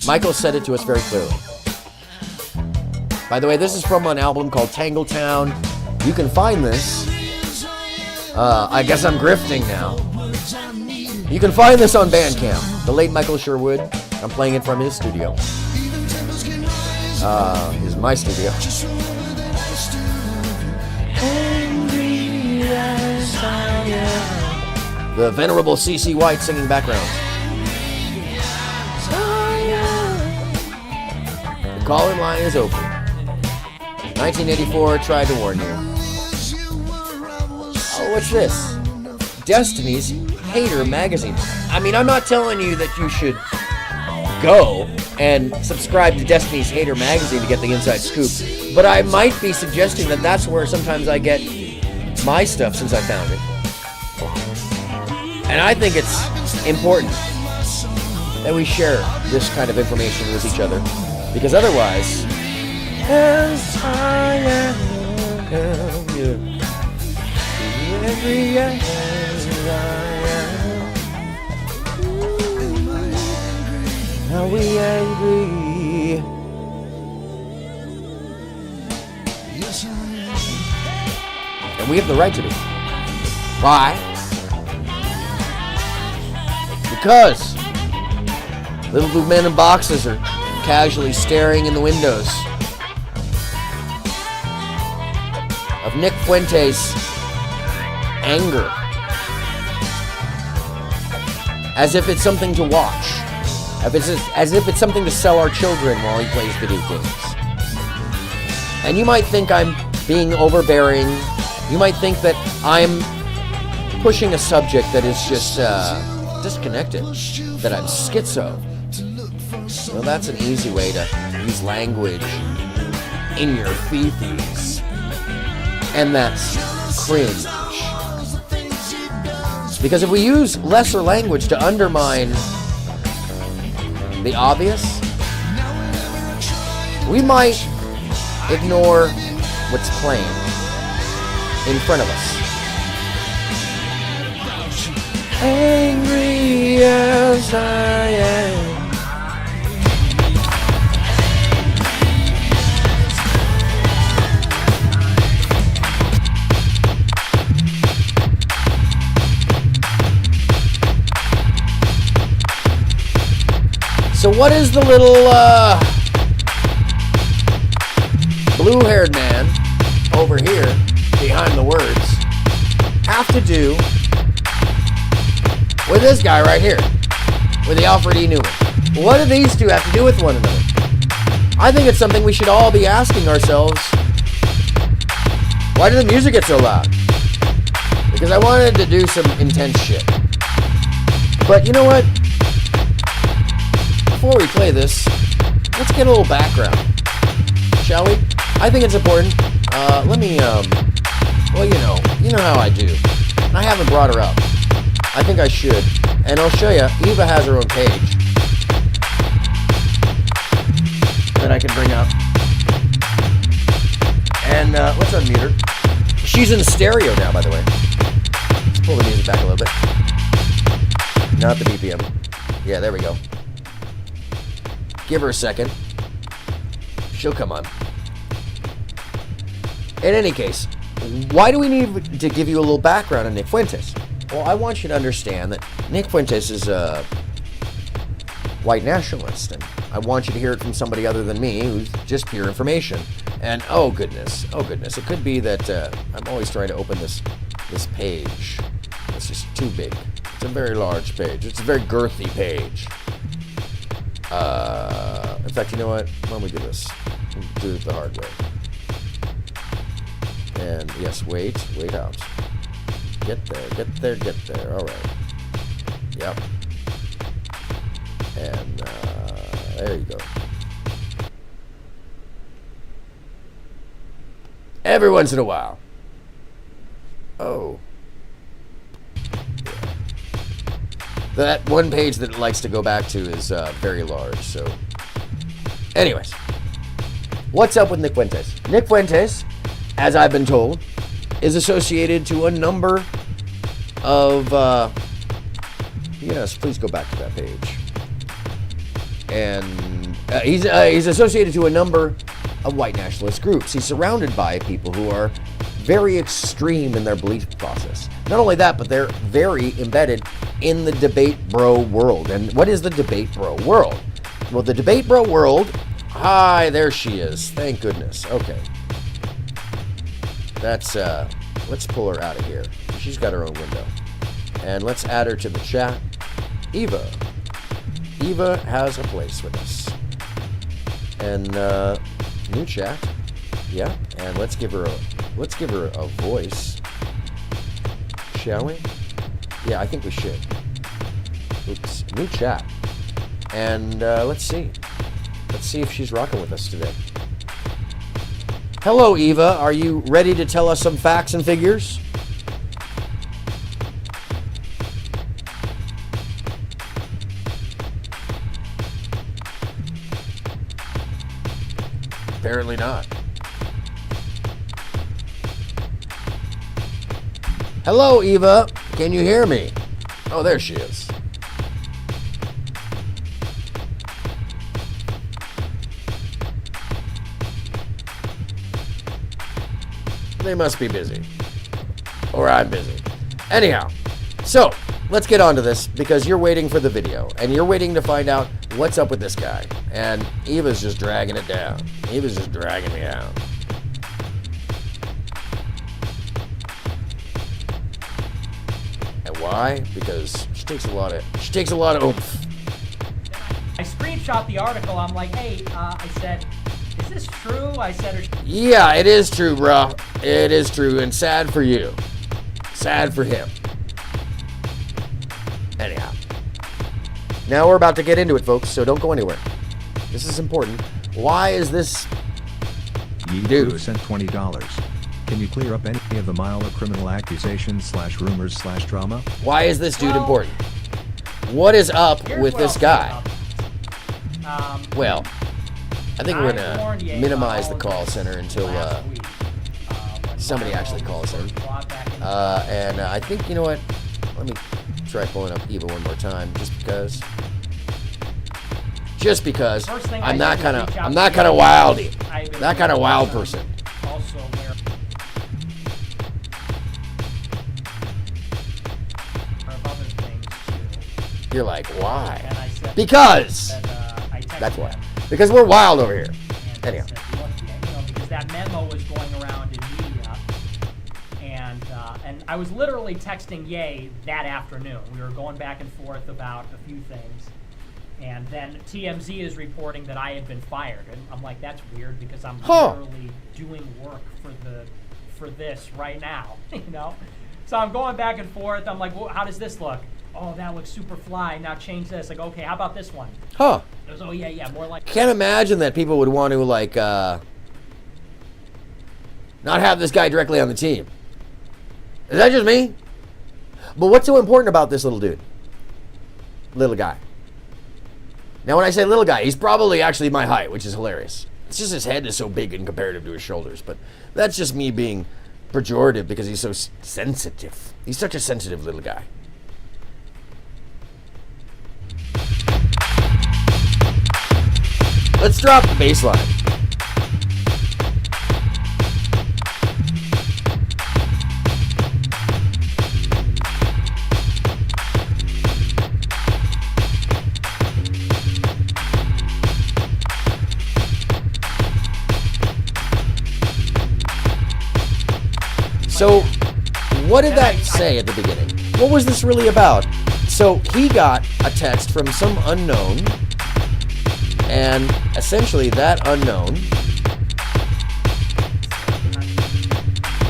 Michael said it to us very clearly. By the way, this is from an album called Tangletown. You can find this. I guess I'm grifting now. You can find this on Bandcamp. The late Michael Sherwood. I'm playing it from his studio. Is my studio. The venerable C.C. White singing background. The call-in line is open. 1984, tried to warn you. Oh, what's this? Destiny's Hater magazine. I mean, I'm not telling you that you should go and subscribe to Destiny's Hater magazine to get the inside scoop, but I might be suggesting that that's where sometimes I get my stuff since I found it. And I think it's important that we share this kind of information with each other, because otherwise, as I am you, every as I am, are we angry? And we have the right to be. Why? Because little blue men in boxes are casually staring in the windows of Nick Fuentes' anger, as if it's something to watch, as if it's something to sell our children while he plays video games. And you might think I'm being overbearing. You might think that I'm pushing a subject that is just disconnected, that I'm schizo. Well, that's an easy way to use language in your feefees. And that's cringe. Because if we use lesser language to undermine the obvious, we might ignore what's plain in front of us. Angry as I am, So what is the little blue-haired man over here behind the words have to do with this guy right here, with the Alfred E. Newman? What do these two have to do with one another? I think it's something we should all be asking ourselves. Why did the music get so loud? Because I wanted to do some intense shit. But you know what? Before we play this, let's get a little background, shall we? I think it's important. Let me, well, you know how I do. And I haven't brought her up. I think I should. And I'll show you. Eva has her own page that I can bring up. And let's unmute her. She's in stereo now, by the way. Let's pull the music back a little bit. Not the BPM. Yeah, there we go. Give her a second. She'll come on. In any case, why do we need to give you a little background on Nick Fuentes? Well, I want you to understand that Nick Fuentes is a white nationalist, and I want you to hear it from somebody other than me, who's just pure information. And oh goodness, it could be that I'm always trying to open this page. It's just too big. It's a very large page. It's a very girthy page. In fact, you know what? Why don't we do this? We'll do it the hard way. And yes, wait out. Get there. All right. Yep. And there you go. Every once in a while. Oh. That one page that it likes to go back to is very large, so. Anyways. What's up with Nick Fuentes? Nick Fuentes, as I've been told, is associated to a number of, yes, please go back to that page. And he's associated to a number of white nationalist groups. He's surrounded by people who are very extreme in their belief process. Not only that, but they're very embedded in the debate bro world. And what is the debate bro world? Well, the debate bro world, hi, there she is. Thank goodness. Okay. That's, let's pull her out of here. She's got her own window. And let's add her to the chat. Eva. Eva has a place with us. And, new chat. Yeah. And let's give her a voice. Shall we? Yeah, I think we should. Oops. New chat. And, let's see. Let's see if she's rocking with us today. Hello, Eva. Are you ready to tell us some facts and figures? Apparently not. Hello, Eva. Can you hear me? Oh, there she is. They must be busy. Or I'm busy. Anyhow, so let's get on to this because you're waiting for the video and you're waiting to find out what's up with this guy. And Eva's just dragging it down. Eva's just dragging me down. And why? Because she takes a lot of oomph. I screenshot the article. I'm like, hey, I said, is this true? I said, yeah, it is true, bro. It is true, and sad for you. Sad for him. Anyhow. Now we're about to get into it, folks, so don't go anywhere. This is important. Why is this dude sent $20? Can you clear up any of the milder criminal accusations / rumors / drama? Why is this dude important? What is up with this guy? Well, I think we're gonna minimize the call center until somebody actually calls in. And I think, you know what? Let me try pulling up Eva one more time, just because. I'm not kind of wild. That kind of wild person. You're like, why? Because That's why. Because we're wild over here. And Anyhow. said, look, because that memo was going around in media, and I was literally texting Ye that afternoon. We were going back and forth about a few things, and then TMZ is reporting that I had been fired, and I'm like, that's weird because I'm literally doing work for this right now, So I'm going back and forth. I'm like, well, how does this look? Oh, that looks super fly. Now change this. Like, okay, how about this one? Huh. It was, oh, yeah, more like... Can't imagine that people would want to, like, not have this guy directly on the team. Is that just me? But what's so important about this little dude? Little guy. Now, when I say little guy, he's probably actually my height, which is hilarious. It's just his head is so big in comparative to his shoulders. But that's just me being pejorative because he's so sensitive. He's such a sensitive little guy. Let's drop the bass line. So, what did that say at the beginning? What was this really about? So, he got a text from some unknown, and essentially that unknown...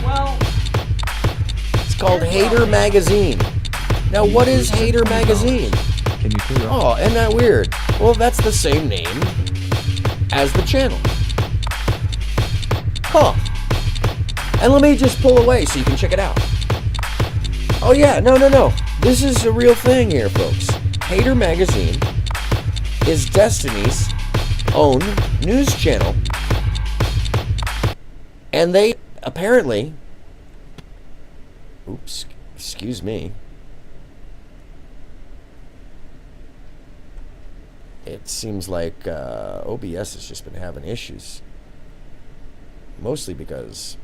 Well... It's called Hater Magazine. Now, what is Hater Magazine? Can you clear up? Oh, isn't that weird? Well, that's the same name as the channel. Huh. And let me just pull away so you can check it out. Oh yeah, no. This is a real thing here, folks. Hater Magazine is Destiny's own news channel. And they apparently... Oops, excuse me. It seems like OBS has just been having issues. Mostly because...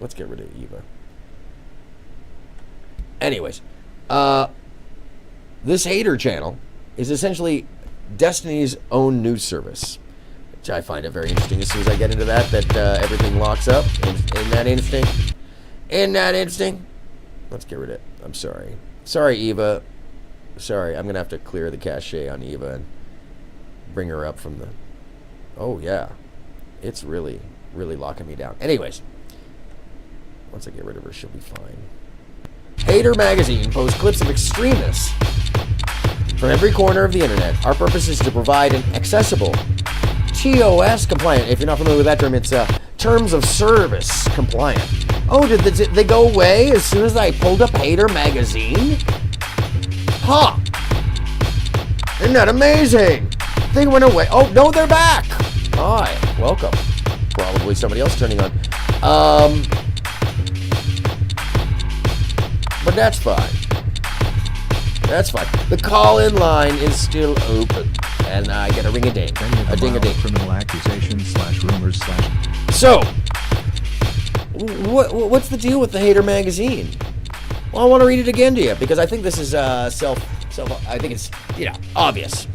Let's get rid of Eva. Anyways, this Hater channel is essentially Destiny's own news service, which I find it very interesting. As soon as I get into that everything locks up. Isn't that interesting? Isn't that interesting? Let's get rid of it. I'm sorry. Sorry, Eva. Sorry, I'm going to have to clear the cache on Eva and bring her up from the... Oh, yeah. It's really, really locking me down. Anyways. Once I get rid of her, she'll be fine. Hater Magazine posts clips of extremists from every corner of the internet. Our purpose is to provide an accessible, TOS compliant. If you're not familiar with that term, it's terms of service compliant. Oh, did they go away as soon as I pulled up Hater Magazine? Huh. Isn't that amazing? They went away. Oh, no, they're back. Hi, welcome. Probably somebody else turning on. But that's fine. That's fine. The call-in line is still open. And I get a ring-a-ding. A ding-a-ding. Criminal accusations / rumors / So, what's the deal with the Hater Magazine? Well, I want to read it again to you because I think this is I think it's, obvious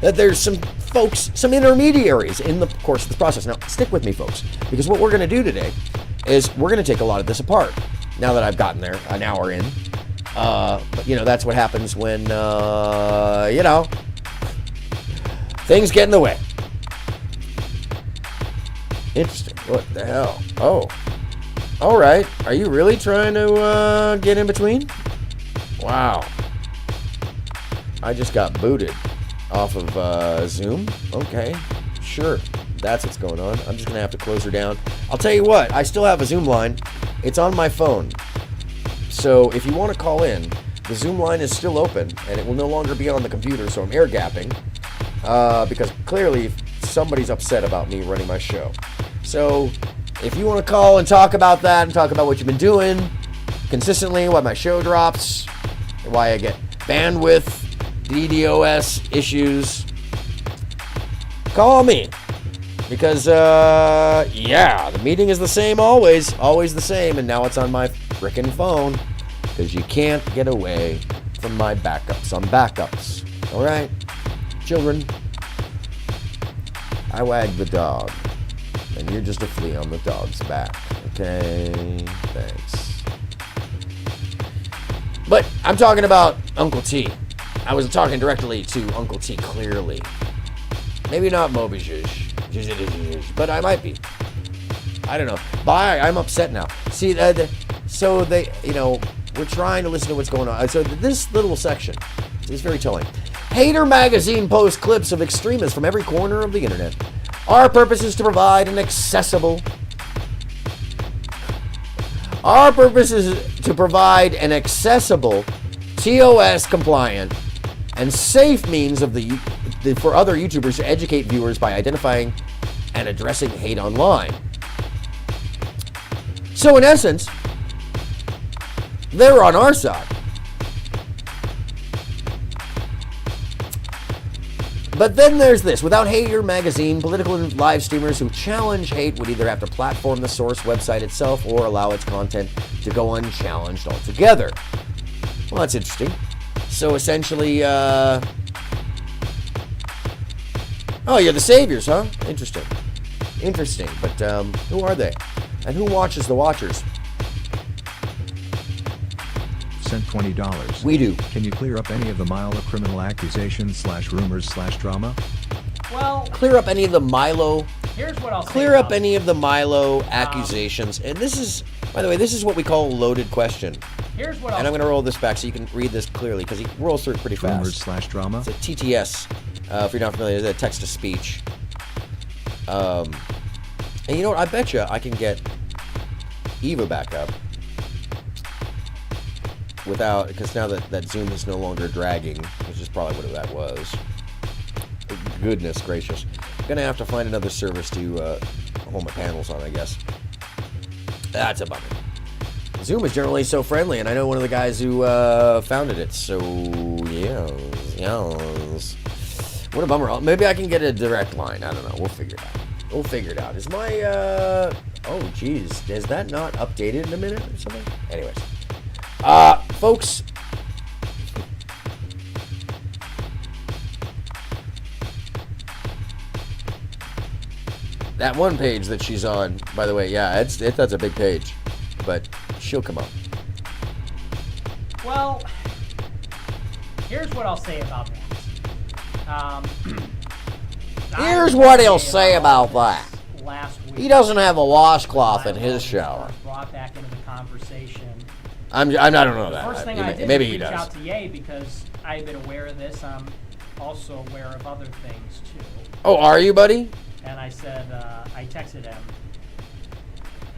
that there's some folks, some intermediaries in the course of this process. Now, stick with me, folks, because what we're going to do today is we're going to take a lot of this apart. Now that I've gotten there, an hour in. But, that's what happens when, things get in the way. Interesting. What the hell? Oh. All right. Are you really trying to get in between? Wow. I just got booted off of Zoom. Okay. Sure. That's what's going on. I'm just going to have to close her down. I'll tell you what. I still have a Zoom line. It's on my phone. So if you want to call in, the Zoom line is still open, and it will no longer be on the computer, so I'm air gapping. Because clearly somebody's upset about me running my show. So if you want to call and talk about that and talk about what you've been doing consistently, why my show drops, why I get bandwidth, DDoS issues, call me. Because, the meeting is the same always the same, and now it's on my frickin' phone, because you can't get away from my backups on backups. All right, children. I wag the dog, and you're just a flea on the dog's back. Okay, thanks. But I'm talking about Uncle T. I was talking directly to Uncle T, clearly. Maybe not Moby but I might be. I don't know. Bye. I'm upset now. See, so they, we're trying to listen to what's going on. So this little section is very telling. Hater Magazine posts clips of extremists from every corner of the internet. Our purpose is to provide an accessible. Our purpose is to provide an accessible, TOS compliant, and safe means for other YouTubers to educate viewers by identifying and addressing hate online. So in essence, they're on our side. But then there's this. Without Hater Magazine, political and live streamers who challenge hate would either have to platform the source website itself or allow its content to go unchallenged altogether. Well, that's interesting. So essentially, oh, you're the saviors, huh? Interesting. Interesting. But who are they? And who watches the watchers? Sent $20. We do. Can you clear up any of the Milo criminal accusations / rumors / drama? Well, Clear up any of the Milo. here's what I'll say. Clear up about any of the Milo accusations. And this is, by the way, this is what we call a loaded question. Here's what I'll And I'm going to roll this back so you can read this clearly because he rolls through it pretty fast. Rumors / drama? It's a TTS, if you're not familiar, it's a text-to-speech. And you know what? I bet you I can get Eva back up without, because now that Zoom is no longer dragging, which is probably what that was. Goodness gracious. I'm going to have to find another service to hold my panels on, I guess. That's a bummer. Zoom is generally so friendly, and I know one of the guys who founded it, so yes. What a bummer. Maybe I can get a direct line. I don't know. We'll figure it out. Is my, oh, geez. Is that not updated in a minute or something? Anyways. Folks. That one page that she's on, by the way, yeah, that's a big page. But she'll come up. Well, here's what I'll say about that. Here's what he'll say about that. Last week, He doesn't have a washcloth in his shower. Brought back into the conversation. I don't know that. First thing I did Maybe was he reach does. out to Ye because I've been aware of this. I'm also aware of other things too. Oh, are you, buddy? And I said, I texted him,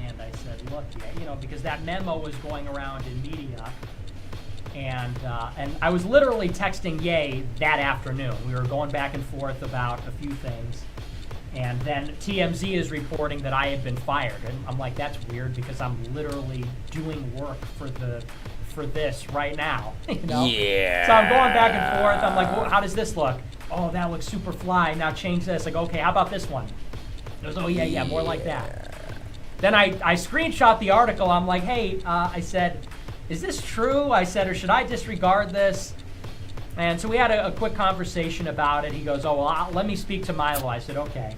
and I said, look, Ye, because that memo was going around in media, and I was literally texting Ye that afternoon. We were going back and forth about a few things. And then TMZ is reporting that I had been fired, and I'm like, that's weird because I'm literally doing work for this right now. Yeah. So I'm going back and forth. I'm like, well, how does this look? Oh, that looks super fly. Now change this. Like, okay, how about this one? It goes, oh yeah, more like that. Then I screenshot the article. I'm like, hey, I said, is this true? I said, or should I disregard this? And so we had a quick conversation about it. He goes, oh, well, let me speak to Milo. I said, okay.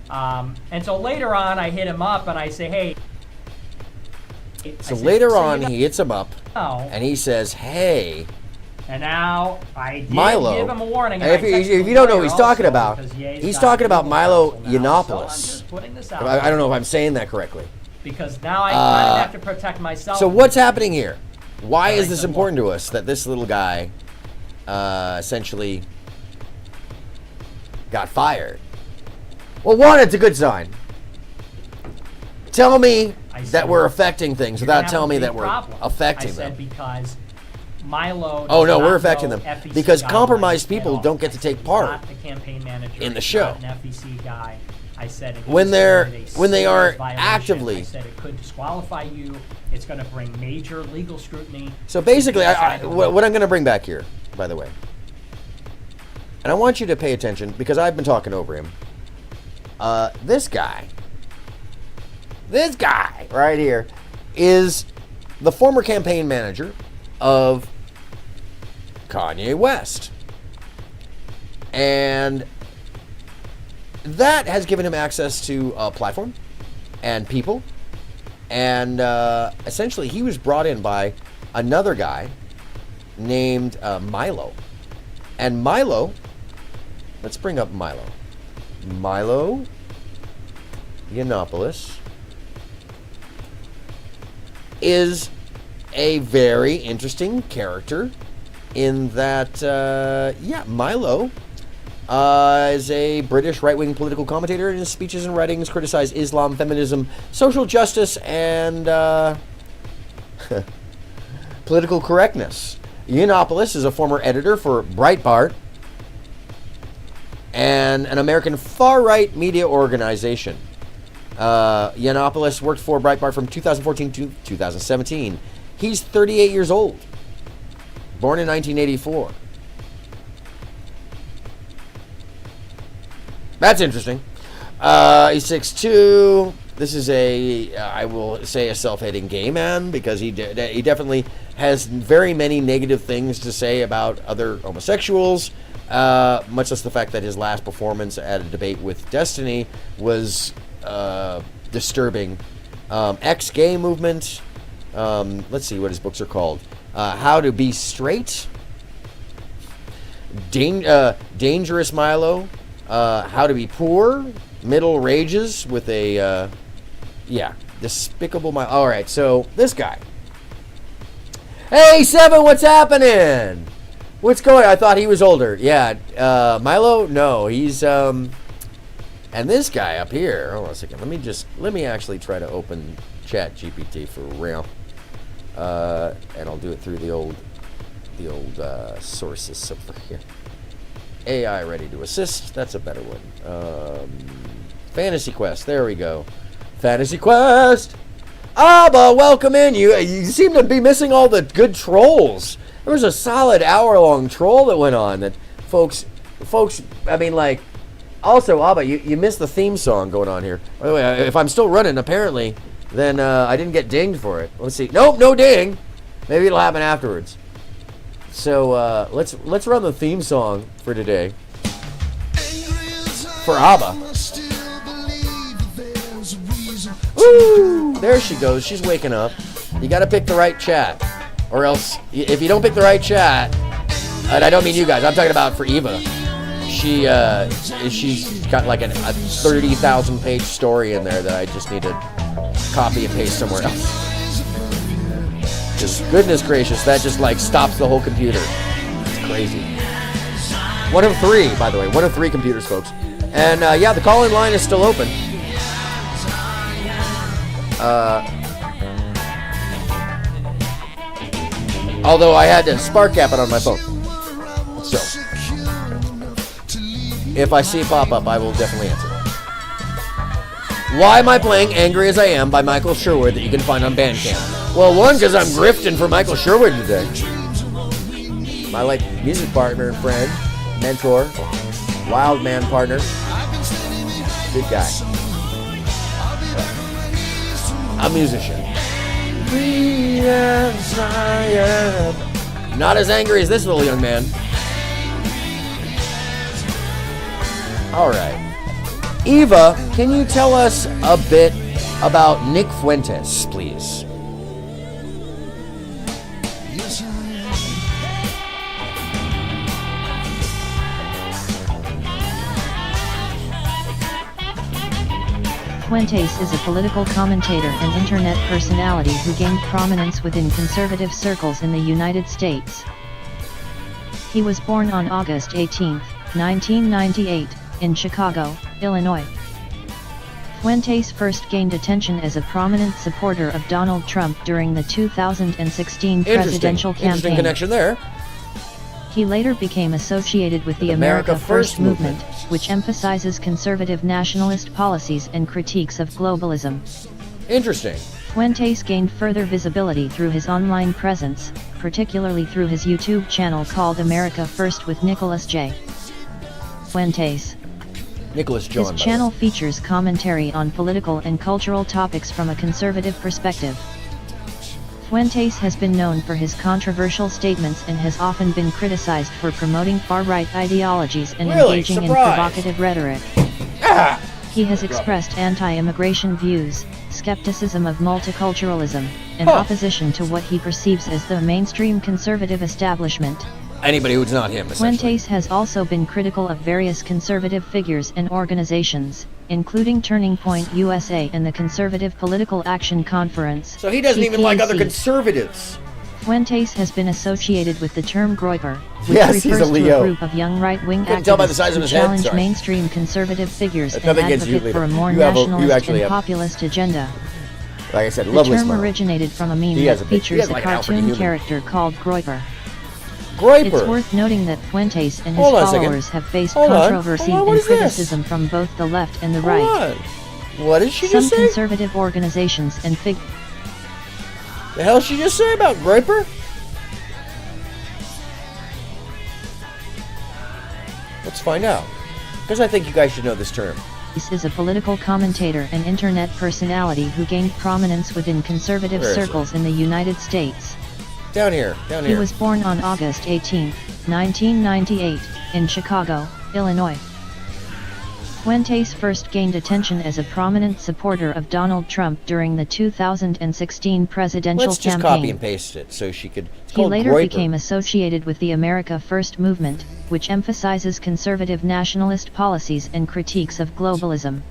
And so later on, I hit him up and I say, hey. So later on, he hits him up Oh. and he says, hey. And now I did Milo. give him a warning. And if you don't know who he's talking about, he's talking about Milo Yiannopoulos. I don't know if I'm saying that correctly. Because now I kind of have to protect myself. So what's happening here? Why is this important to us that this little guy essentially got fired? Well, one, it's a good sign. Tell me that we're affecting things without telling me that we're affecting them. I said because Milo. Oh no, we're affecting them because compromised people don't get to take part the campaign manager in the show. An FEC guy. I said when they are actively. I said it could disqualify you. It's going to bring major legal scrutiny. So basically, what I'm going to bring back here, by the way, and I want you to pay attention because I've been talking over him. This guy right here is the former campaign manager of Kanye West. And that has given him access to a platform and people. And essentially, he was brought in by another guy named Milo. And Milo, let's bring up Milo. Milo Yiannopoulos is a very interesting character in that, Milo is a British right-wing political commentator, and his speeches and writings criticize Islam, feminism, social justice, and political correctness. Yiannopoulos is a former editor for Breitbart and an American far-right media organization. Yiannopoulos worked for Breitbart from 2014 to 2017. He's 38 years old, born in 1984. That's interesting. He's 6'2". This is I will say, a self-hating gay man, because he definitely has very many negative things to say about other homosexuals, much less the fact that his last performance at a debate with Destiny was disturbing. Ex-gay movement. Let's see what his books are called. How to Be Straight. Dangerous Milo. How to Be Poor. Middle Rages with a, Despicable Milo. All right, so this guy. Hey, Seven, what's happening? What's going on? I thought he was older. Yeah, Milo? No, he's, and this guy up here, hold on a second. Let me actually try to open Chat GPT for real. And I'll do it through the old sources over here. AI ready to assist. That's a better one. Fantasy Quest. There we go. Fantasy Quest. Abba, welcome in. You seem to be missing all the good trolls. There was a solid hour-long troll that went on that folks. I mean, like. Also, Abba, you missed the theme song going on here. By the way, if I'm still running, apparently, then I didn't get dinged for it. Let's see. Nope, no ding. Maybe it'll happen afterwards. So let's run the theme song for today. For Abba. Woo! There she goes. She's waking up. You got to pick the right chat, or else if you don't pick the right chat, and I don't mean you guys. I'm talking about for Eva. She's got like a 30,000 page story in there that I just need to copy and paste somewhere else. Just goodness gracious, that just like stops the whole computer. It's crazy. One of three, by the way. One of three computers, folks. And the call-in line is still open. Although I had to spark gap it on my phone. So, if I see it pop up, I will definitely answer. Why am I playing Angry As I Am by Michael Sherwood that you can find on Bandcamp? Well, one, because I'm grifting for Michael Sherwood today. My music partner and friend, mentor, wild man partner. Good guy. A musician. Not as angry as this little young man. Alright. Eva, can you tell us a bit about Nick Fuentes, please? Fuentes is a political commentator and internet personality who gained prominence within conservative circles in the United States. He was born on August 18, 1998, in Chicago, Illinois. Fuentes first gained attention as a prominent supporter of Donald Trump during the 2016 presidential campaign. Interesting connection there. He later became associated with the America First movement, which emphasizes conservative nationalist policies and critiques of globalism. Interesting. Fuentes gained further visibility through his online presence, particularly through his YouTube channel called America First with Nicholas J. Fuentes. Nicholas John. His channel features commentary on political and cultural topics from a conservative perspective. Fuentes has been known for his controversial statements and has often been criticized for promoting far-right ideologies and engaging in provocative rhetoric. He has expressed anti-immigration views, skepticism of multiculturalism, and opposition to what he perceives as the mainstream conservative establishment. Anybody who's not him, essentially. Fuentes has also been critical of various conservative figures and organizations, including Turning Point USA and the Conservative Political Action Conference. So he doesn't even like other conservatives. Fuentes has been associated with the term Groyper, which Yes, he's refers a to Leo. a group of young right-wing Couldn't tell by the activists size of who his head, challenge sorry. mainstream conservative figures That's and nothing against you, advocate for a Leo. more You nationalist actually and have- populist agenda. Like I said, The lovely term smile. originated from a meme He has that a bit- he features has a like an Alfred cartoon Newman. character called Groyper. Groyper. It's worth noting that Fuentes and his Hold on a second. followers have faced Hold on. controversy Hold on, what and is this? criticism from both the left and the Hold right. on. What did she Some just say? conservative organizations and The hell did she just say about Groyper? Let's find out. Because I think you guys should know this term. This is a political commentator and internet personality who gained prominence within conservative Where is it? circles in the United States. Down here. Down He here. was born on August 18, 1998, in Chicago, Illinois. Fuentes first gained attention as a prominent supporter of Donald Trump during the 2016 presidential Let's just campaign. copy and paste it so she could... It's He called later Groyper. became associated with the America First movement, which emphasizes conservative nationalist policies and critiques of globalism.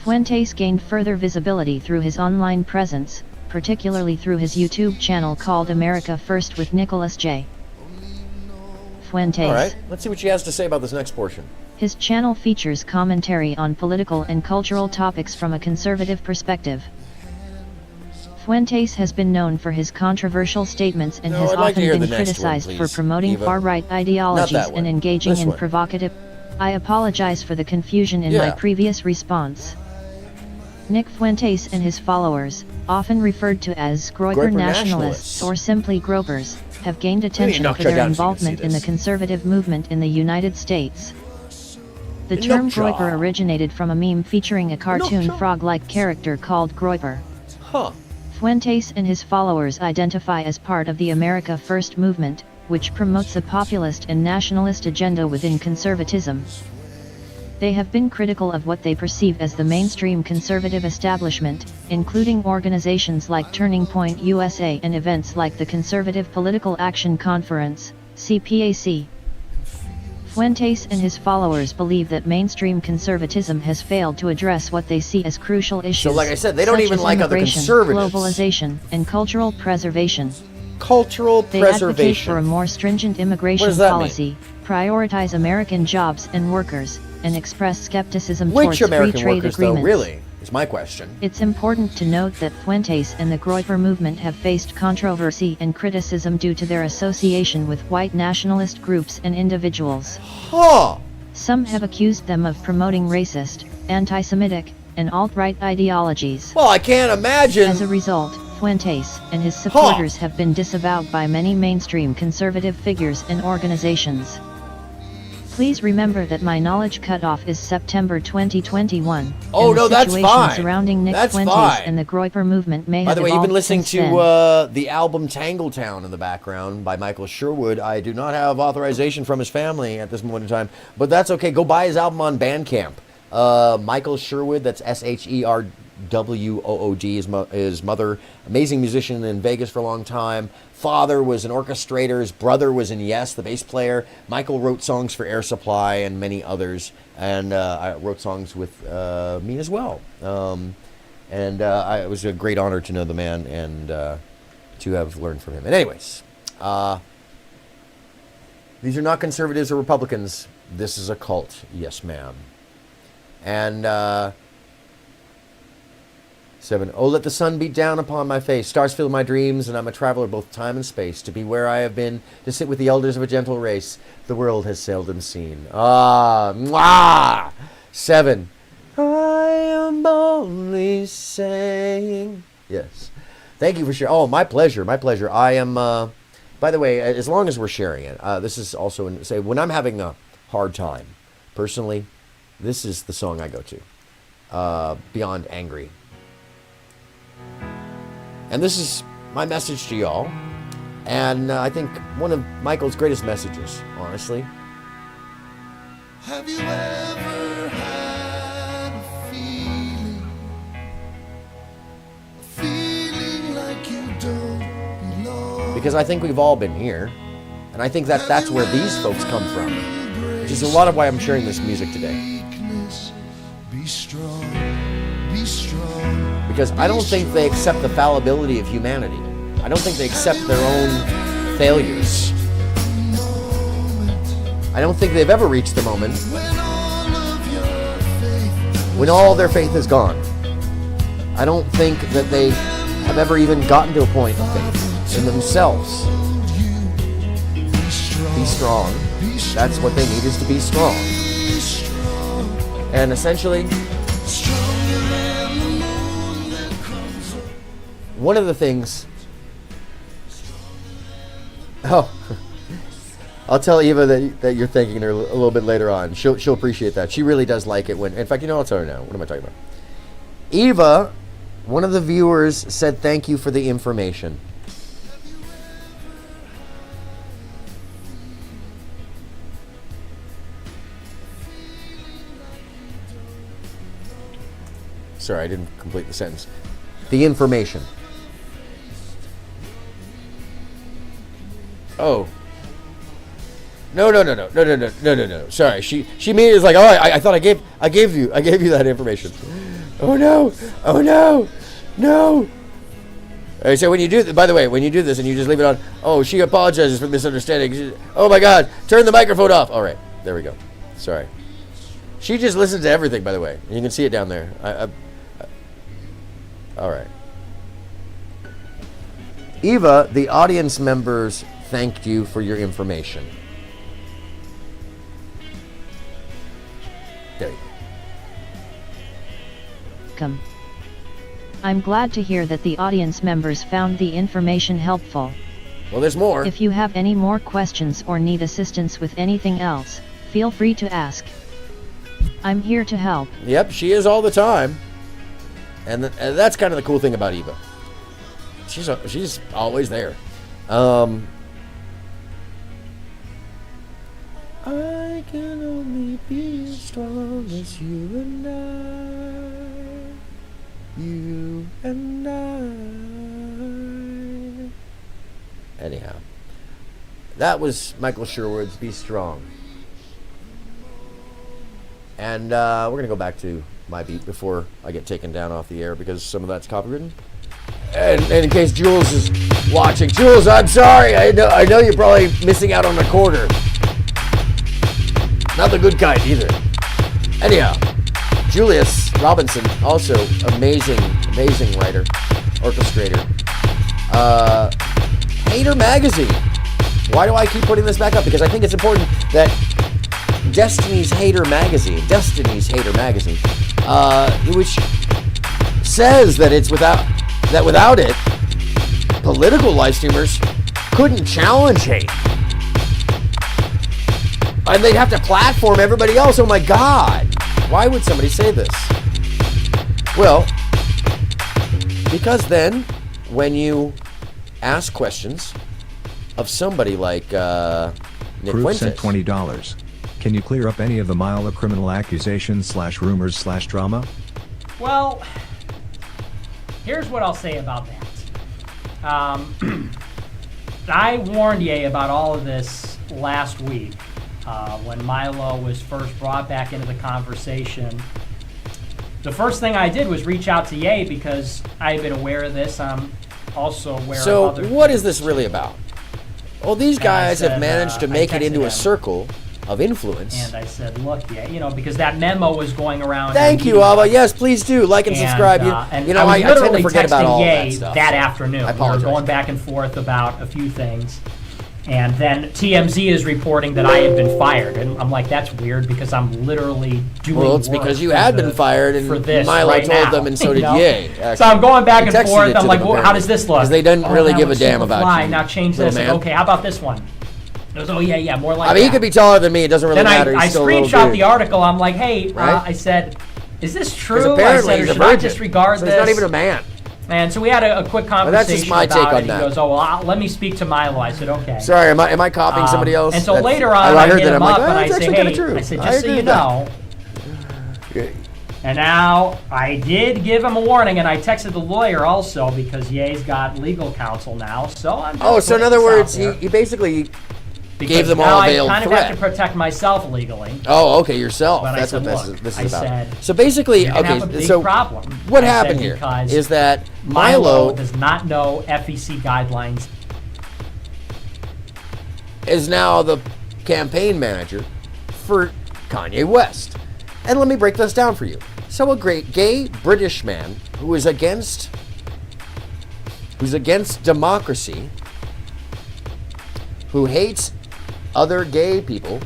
Fuentes gained further visibility through his online presence, particularly through his YouTube channel called America First with Nicholas J. Fuentes. Alright, let's see what she has to say about this next portion. His channel features commentary on political and cultural topics from a conservative perspective. Fuentes has been known for his controversial statements and has I'd like to often hear been the next one, criticized for please, promoting Eva. far-right ideologies Not that one. and engaging This in one. provocative... I apologize for the confusion in my Yeah. previous response. Nick Fuentes and his followers, often referred to as Groyper Groyper nationalists nationalists. or simply Gropers, have gained attention knock for her their down so you can involvement see in the this. conservative movement in the United States. The Knock term jaw. Groyper originated from a meme featuring a cartoon jaw. frog-like character called Groyper. Huh. Fuentes and his followers identify as part of the America First movement, which promotes a populist and nationalist agenda within conservatism. They have been critical of what they perceive as the mainstream conservative establishment, including organizations like Turning Point USA and events like the Conservative Political Action Conference, CPAC. Fuentes and his followers believe that mainstream conservatism has failed to address what they see as crucial issues. like I said, they don't such even as like other immigration, conservatives. globalization, and cultural preservation. Cultural They advocate for a preservation. more stringent immigration does that mean? policy, prioritize American jobs and workers, and express skepticism Which towards free American trade workers, agreements. though, really? Is my question. It's important to note that Fuentes and the Groyper movement have faced controversy and criticism due to their association with white nationalist groups and individuals. Huh. Some have accused them of promoting racist, anti-Semitic, and alt-right ideologies. Well, I can't imagine. As a result, Fuentes and his supporters have been disavowed by many mainstream conservative figures and organizations. Please remember that my knowledge cutoff is September 2021. Oh, and no, the that's situation fine. surrounding Nick That's Fuentes fine. and the Groyper movement may By have the way, you've evolved been listening since to then. the album Tangletown in the background by Michael Sherwood. I do not have authorization from his family at this moment in time, but that's okay. Go buy his album on Bandcamp. Michael Sherwood, that's SHERWOOD, his mother, amazing musician in Vegas for a long time. Father was an orchestrator. His brother was in Yes, the bass player. Michael wrote songs for Air Supply and many others, and I wrote songs with me as well. It was a great honor to know the man and to have learned from him. And anyways, these are not conservatives or Republicans. This is a cult. Yes, ma'am. And 7. Oh, let the sun beat down upon my face. Stars fill my dreams, and I'm a traveler both time and space. To be where I have been, to sit with the elders of a gentle race, the world has seldom seen. Ah, mwah! 7. I am only saying. Yes. Thank you for sharing. Oh, my pleasure. My pleasure. I am, by the way, as long as we're sharing it, this is also, say, when I'm having a hard time, personally, this is the song I go to. Beyond Angry. And this is my message to y'all. And I think one of Michael's greatest messages, honestly. Have you ever had because I think we've all been here. And I think that that's where these folks come from. Which is a lot of why I'm sharing this music today. Because I don't think they accept the fallibility of humanity. I don't think they accept their own failures. I don't think they've ever reached the moment when all their faith is gone. I don't think that they have ever even gotten to a point of faith in themselves. Be strong. That's what they need, is to be strong. And essentially, one of the things... Oh, I'll tell Eva that you're thanking her a little bit later on. She'll appreciate that. She really does like it when... In fact, I'll tell her now. What am I talking about? Eva, one of the viewers, said thank you for the information. Sorry, I didn't complete the sentence. The information. Oh. No. Sorry, she immediately is like, oh, I thought I gave you that information. Oh no. All right, so when you do, by the way, when you do this and you just leave it on, oh, she apologizes for misunderstanding. Oh my God, turn the microphone off. All right, there we go. Sorry. She just listens to everything, by the way. You can see it down there. All right. Eva, the audience members thanked you for your information. There you go. I'm glad to hear that the audience members found the information helpful. Well, there's more. If you have any more questions or need assistance with anything else, feel free to ask. I'm here to help. Yep, she is all the time. And that's kind of the cool thing about Eva. She's always there. I can only be as strong as you and I. You and I. Anyhow, that was Michael Sherwood's Be Strong. And we're going to go back to my beat before I get taken down off the air because some of that's copywritten. And in case Jules is watching, Jules, I'm sorry. I know you're probably missing out on a quarter. Not the good kind either. Anyhow, Julius Robinson, also amazing writer, orchestrator. Hater Magazine. Why do I keep putting this back up? Because I think it's important that Destiny's Hater Magazine, which says that without it, political live streamers couldn't challenge hate. And they'd have to platform everybody else. Oh my God. Why would somebody say this? Well, because then when you ask questions of somebody like Nick Proof Fuentes. sent $20. Can you clear up any of the mild criminal accusations / rumors / drama? Well, here's what I'll say about that. I warned Ye about all of this last week when Milo was first brought back into the conversation. The first thing I did was reach out to Ye because I had been aware of this. I'm also aware of other So what things. is this really about? Well, these guys have managed to make it into a circle of influence. And I said, look, because that memo was going around. Thank you, Alba. Yes, please do. Like and subscribe. I tend literally to forget about all Ye that stuff. that afternoon. I We were apologize. going back and forth about a few things. And then TMZ is reporting that I had been fired. And I'm like, that's weird because I'm literally doing Well, it's work because you for had the- been fired and for this Milo right told now, them and so you did know? Ye. So I'm going back and I texted forth. it to I'm like, them, well, how does this look? because they didn't really that give a was damn super about fly. you, Now change little this. man. Okay, how about this one? It was, yeah, more like I mean, that. he could be taller than me. It doesn't really Then matter. I He's still a little screenshot dude. the article. I'm like, hey, Right? I said, is this 'Cause true? I apparently said, or he's a should I virgin. disregard So this? he's not even a man. And so we had a quick conversation that's just my about take it. on He that. goes, oh, well, let me speak to Milo. I said, okay. Sorry, am I copying somebody else? And so That's- later on, I heard hit that. him I'm like, up and I that's say, actually kinda hey, true. I said, I just so agree you with that. know, And now, I did give him a warning, and I texted the lawyer also, because Ye's got legal counsel now, so I'm just so in other words, he basically gave them all a veiled I kind of threat. have to protect myself legally. Oh, okay, yourself. But That's I what said, this look, is about. I said, So basically, you're gonna have a big problem. What I happened said, here because is that Milo Milo does not know FEC guidelines. is now the campaign manager for Kanye West. And let me break this down for you. So a great gay British man who's against democracy, who hates other gay people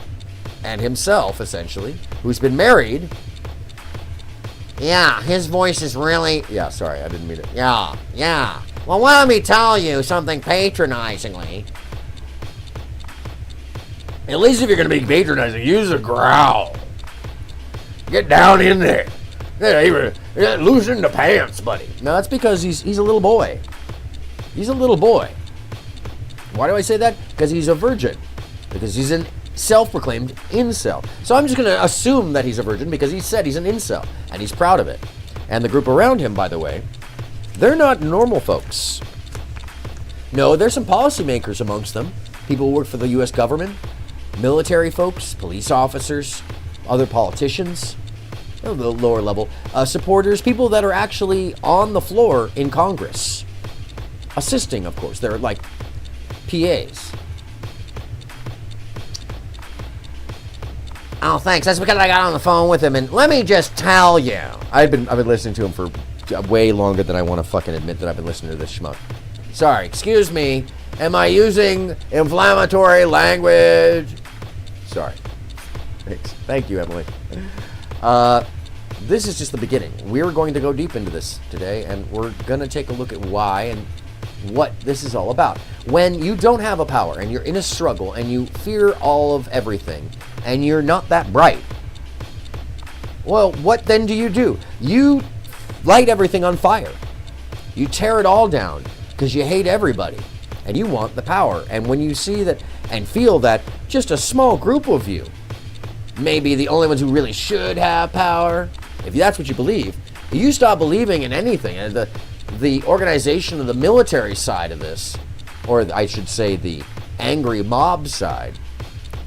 and himself, essentially, who's been married. Yeah, his voice is really... Yeah, sorry, I didn't mean it. Yeah. Well, let me tell you something patronizingly. At least if you're going to be patronizing, use a growl. Get down in there. Yeah, loosen the pants, buddy. No, that's because he's a little boy. He's a little boy. Why do I say that? Because he's a virgin. Because he's a self-proclaimed incel. So I'm just going to assume that he's a virgin because he said he's an incel. And he's proud of it. And the group around him, by the way, they're not normal folks. No, there's some policymakers amongst them. People who work for the U.S. government. Military folks, police officers, other politicians, the lower level supporters, people that are actually on the floor in Congress, assisting, of course. They're like PAs. Oh, thanks. That's because I got on the phone with him, and let me just tell you, I've been listening to him for way longer than I want to fucking admit that I've been listening to this schmuck. Sorry, excuse me. Am I using inflammatory language? Sorry. Thanks. Thank you, Emily. This is just the beginning. We're going to go deep into this today, and we're going to take a look at why and what this is all about. When you don't have a power, and you're in a struggle, and you fear all of everything, and you're not that bright, well, what then do? You light everything on fire. You tear it all down, because you hate everybody, and you want the power. And when you see that and feel that just a small group of you may be the only ones who really should have power, if that's what you believe, you stop believing in anything. And the organization of the military side of this, or I should say the angry mob side,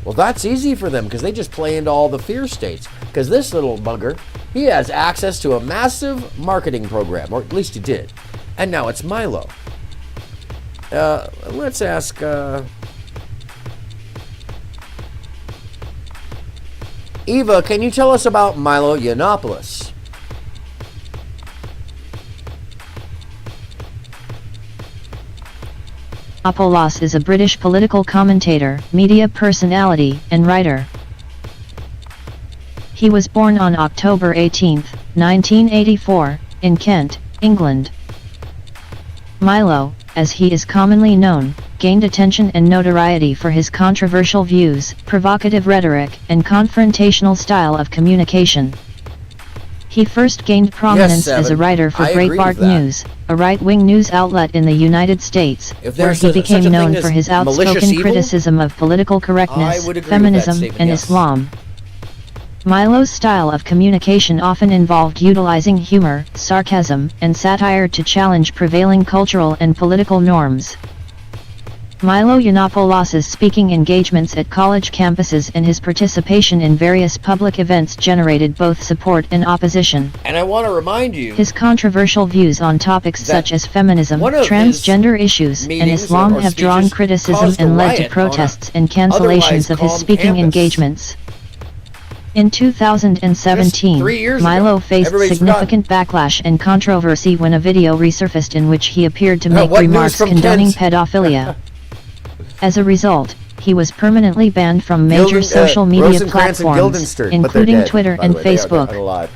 well, that's easy for them because they just play into all the fear states. Because this little bugger, he has access to a massive marketing program, or at least he did. And now it's Milo. Let's ask... Eva, can you tell us about Milo Yiannopoulos? Yiannopoulos is a British political commentator, media personality, and writer. He was born on October 18, 1984, in Kent, England. Milo, as he is commonly known, gained attention and notoriety for his controversial views, provocative rhetoric, and confrontational style of communication. He first gained prominence as a writer for Breitbart News, a right-wing news outlet in the United States, where he became known for his outspoken criticism of political correctness, feminism, and Islam. Milo's style of communication often involved utilizing humor, sarcasm, and satire to challenge prevailing cultural and political norms. Milo Yiannopoulos' speaking engagements at college campuses and his participation in various public events generated both support and opposition. And I want to remind you, his controversial views on topics such as feminism, transgender issues, and Islam have drawn criticism and led to protests and cancellations of his speaking engagements. In 2017, Milo faced significant backlash and controversy when a video resurfaced in which he appeared to make remarks condoning pedophilia. As a result, he was permanently banned from major social media platforms, including Twitter and Facebook.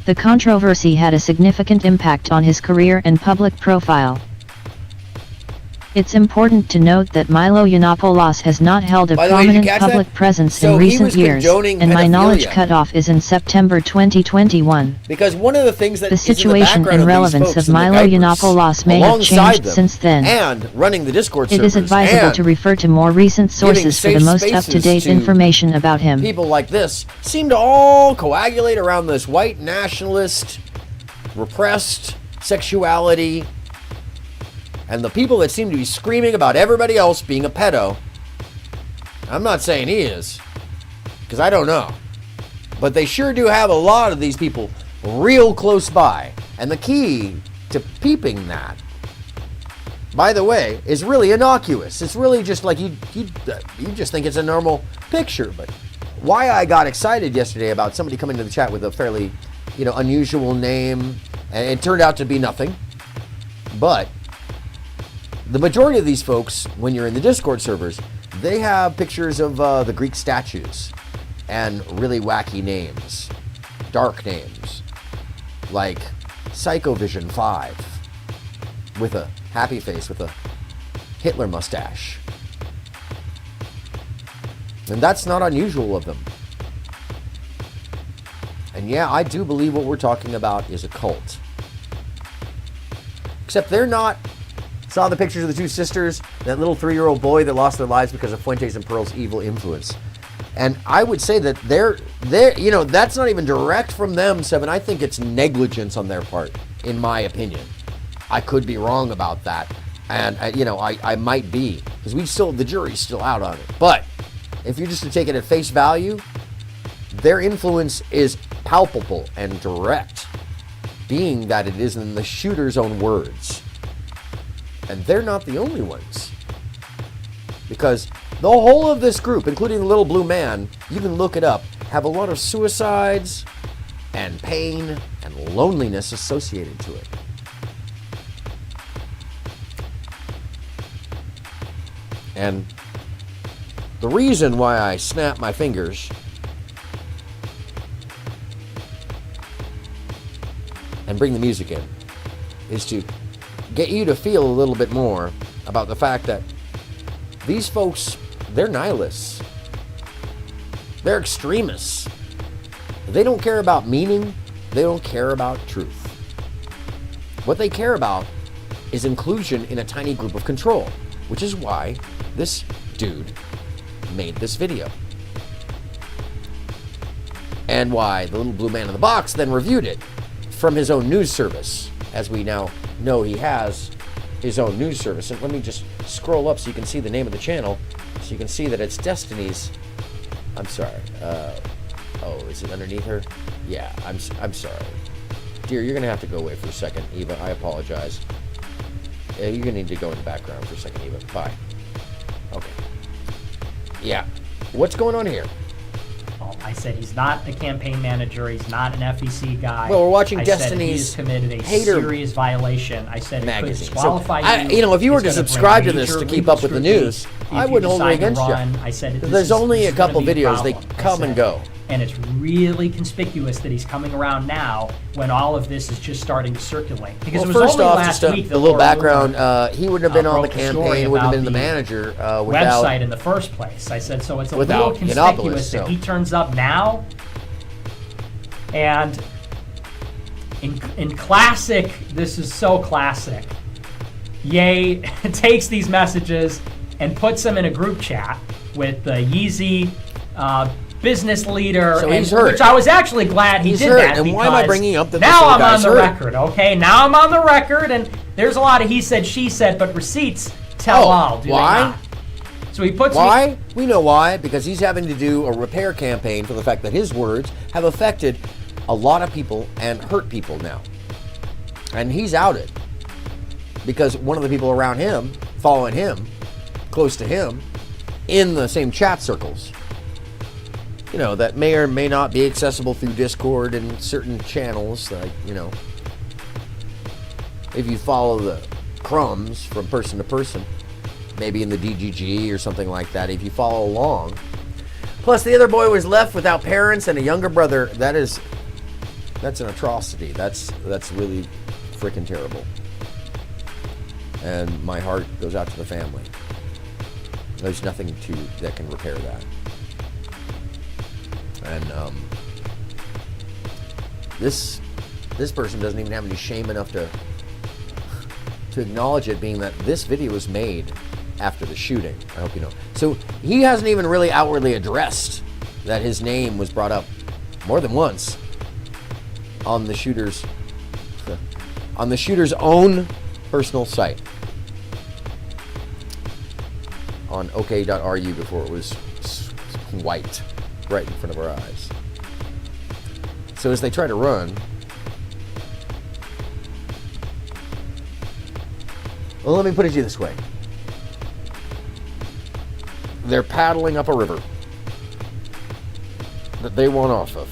The controversy had a significant impact on his career and public profile. It's important to note that Milo Yiannopoulos has not held a By the way, did you prominent catch public that? presence So in he recent was years, condoning and my knowledge pedophilia. cutoff is in September 2021. Because one of the things that The is in the situation background and of these relevance folks of in the Milo diapers, Yiannopoulos may have alongside changed them, since then. and running the Discord It servers, is advisable and to refer to more recent sources for the safe most spaces up-to-date to information about him. people like this seem to all coagulate around this white nationalist, repressed sexuality, and the people that seem to be screaming about everybody else being a pedo. I'm not saying he is, because I don't know. But they sure do have a lot of these people real close by. And the key to peeping that, by the way, is really innocuous. It's really just like you just think it's a normal picture. But why I got excited yesterday about somebody coming to the chat with a fairly, unusual name, and it turned out to be nothing. But the majority of these folks, when you're in the Discord servers, they have pictures of the Greek statues and really wacky names, dark names, like Psychovision 5 with a happy face with a Hitler mustache. And that's not unusual of them. And yeah, I do believe what we're talking about is a cult. Except they're not. Saw the pictures of the two sisters, that little 3-year-old boy that lost their lives because of Fuentes and Pearl's evil influence. And I would say that they're that's not even direct from them, Seven. I think it's negligence on their part, in my opinion. I could be wrong about that. And, I might be, because the jury's still out on it. But if you're just to take it at face value, their influence is palpable and direct, being that it is in the shooter's own words. And they're not the only ones. Because the whole of this group, including the little blue man, you can look it up, have a lot of suicides and pain and loneliness associated to it. And the reason why I snap my fingers and bring the music in is to get you to feel a little bit more about the fact that these folks, they're nihilists. They're extremists. They don't care about meaning. They don't care about truth. What they care about is inclusion in a tiny group of control, which is why this dude made this video. And why the little blue man in the box then reviewed it from his own news service, as we now know he has his own news service. And let me just scroll up so you can see the name of the channel, so you can see that it's Destiny's. I'm sorry. Oh, is it underneath her? Yeah, I'm sorry. Dear, you're gonna have to go away for a second, Eva. I apologize. You're gonna need to go in the background for a second, Eva. Bye. Okay. Yeah. What's going on here? I said he's not a campaign manager. He's not an FEC guy. Well, we're watching I Destiny's said he's committed a hater serious violation. I said it could magazine. disqualify So, if you were It's to gonna subscribe to bring this to major keep legal up with the scrutiny news, if I you wouldn't hold it decide to against run. you. I said There's only this a is gonna couple be videos. They problem. I come and said, go. And it's really conspicuous that he's coming around now when all of this is just starting to circulate. Because Well, it was first only off, last just week a little Laura background. Loomer, He wouldn't have been on the broke the story campaign, wouldn't have been the about manager without. website in the first place. I said, so it's a Without little conspicuous Yiannopoulos, that so. he turns up now. And in classic, this is so classic, Ye takes these messages and puts them in a group chat with the Yeezy business leader, So he's hurt. which I was actually glad he He's did hurt. that. And why am I because bringing up that now this little I'm on guy's the hurt? record, okay? Now I'm on the record, and there's a lot of he said, she said, but receipts tell all, do why? they not? So he puts me... Why? We know why. Because he's having to do a repair campaign for the fact that his words have affected a lot of people and hurt people now. And he's outed. Because one of the people around him, following him, close to him, in the same chat circles, that may or may not be accessible through Discord and certain channels, like, if you follow the crumbs from person to person, maybe in the DGG or something like that, if you follow along. Plus, the other boy was left without parents and a younger brother. That's an atrocity. That's really freaking terrible. and my heart goes out to the family. There's nothing that can repair that. And this person doesn't even have any shame enough to acknowledge it, being that this video was made after the shooting. I hope you know. So he hasn't even really outwardly addressed that his name was brought up more than once on the shooter's own personal site on OK.ru before it was white right in front of our eyes. So as they try to run, well, let me put it to you this way. They're paddling up a river that they want off of.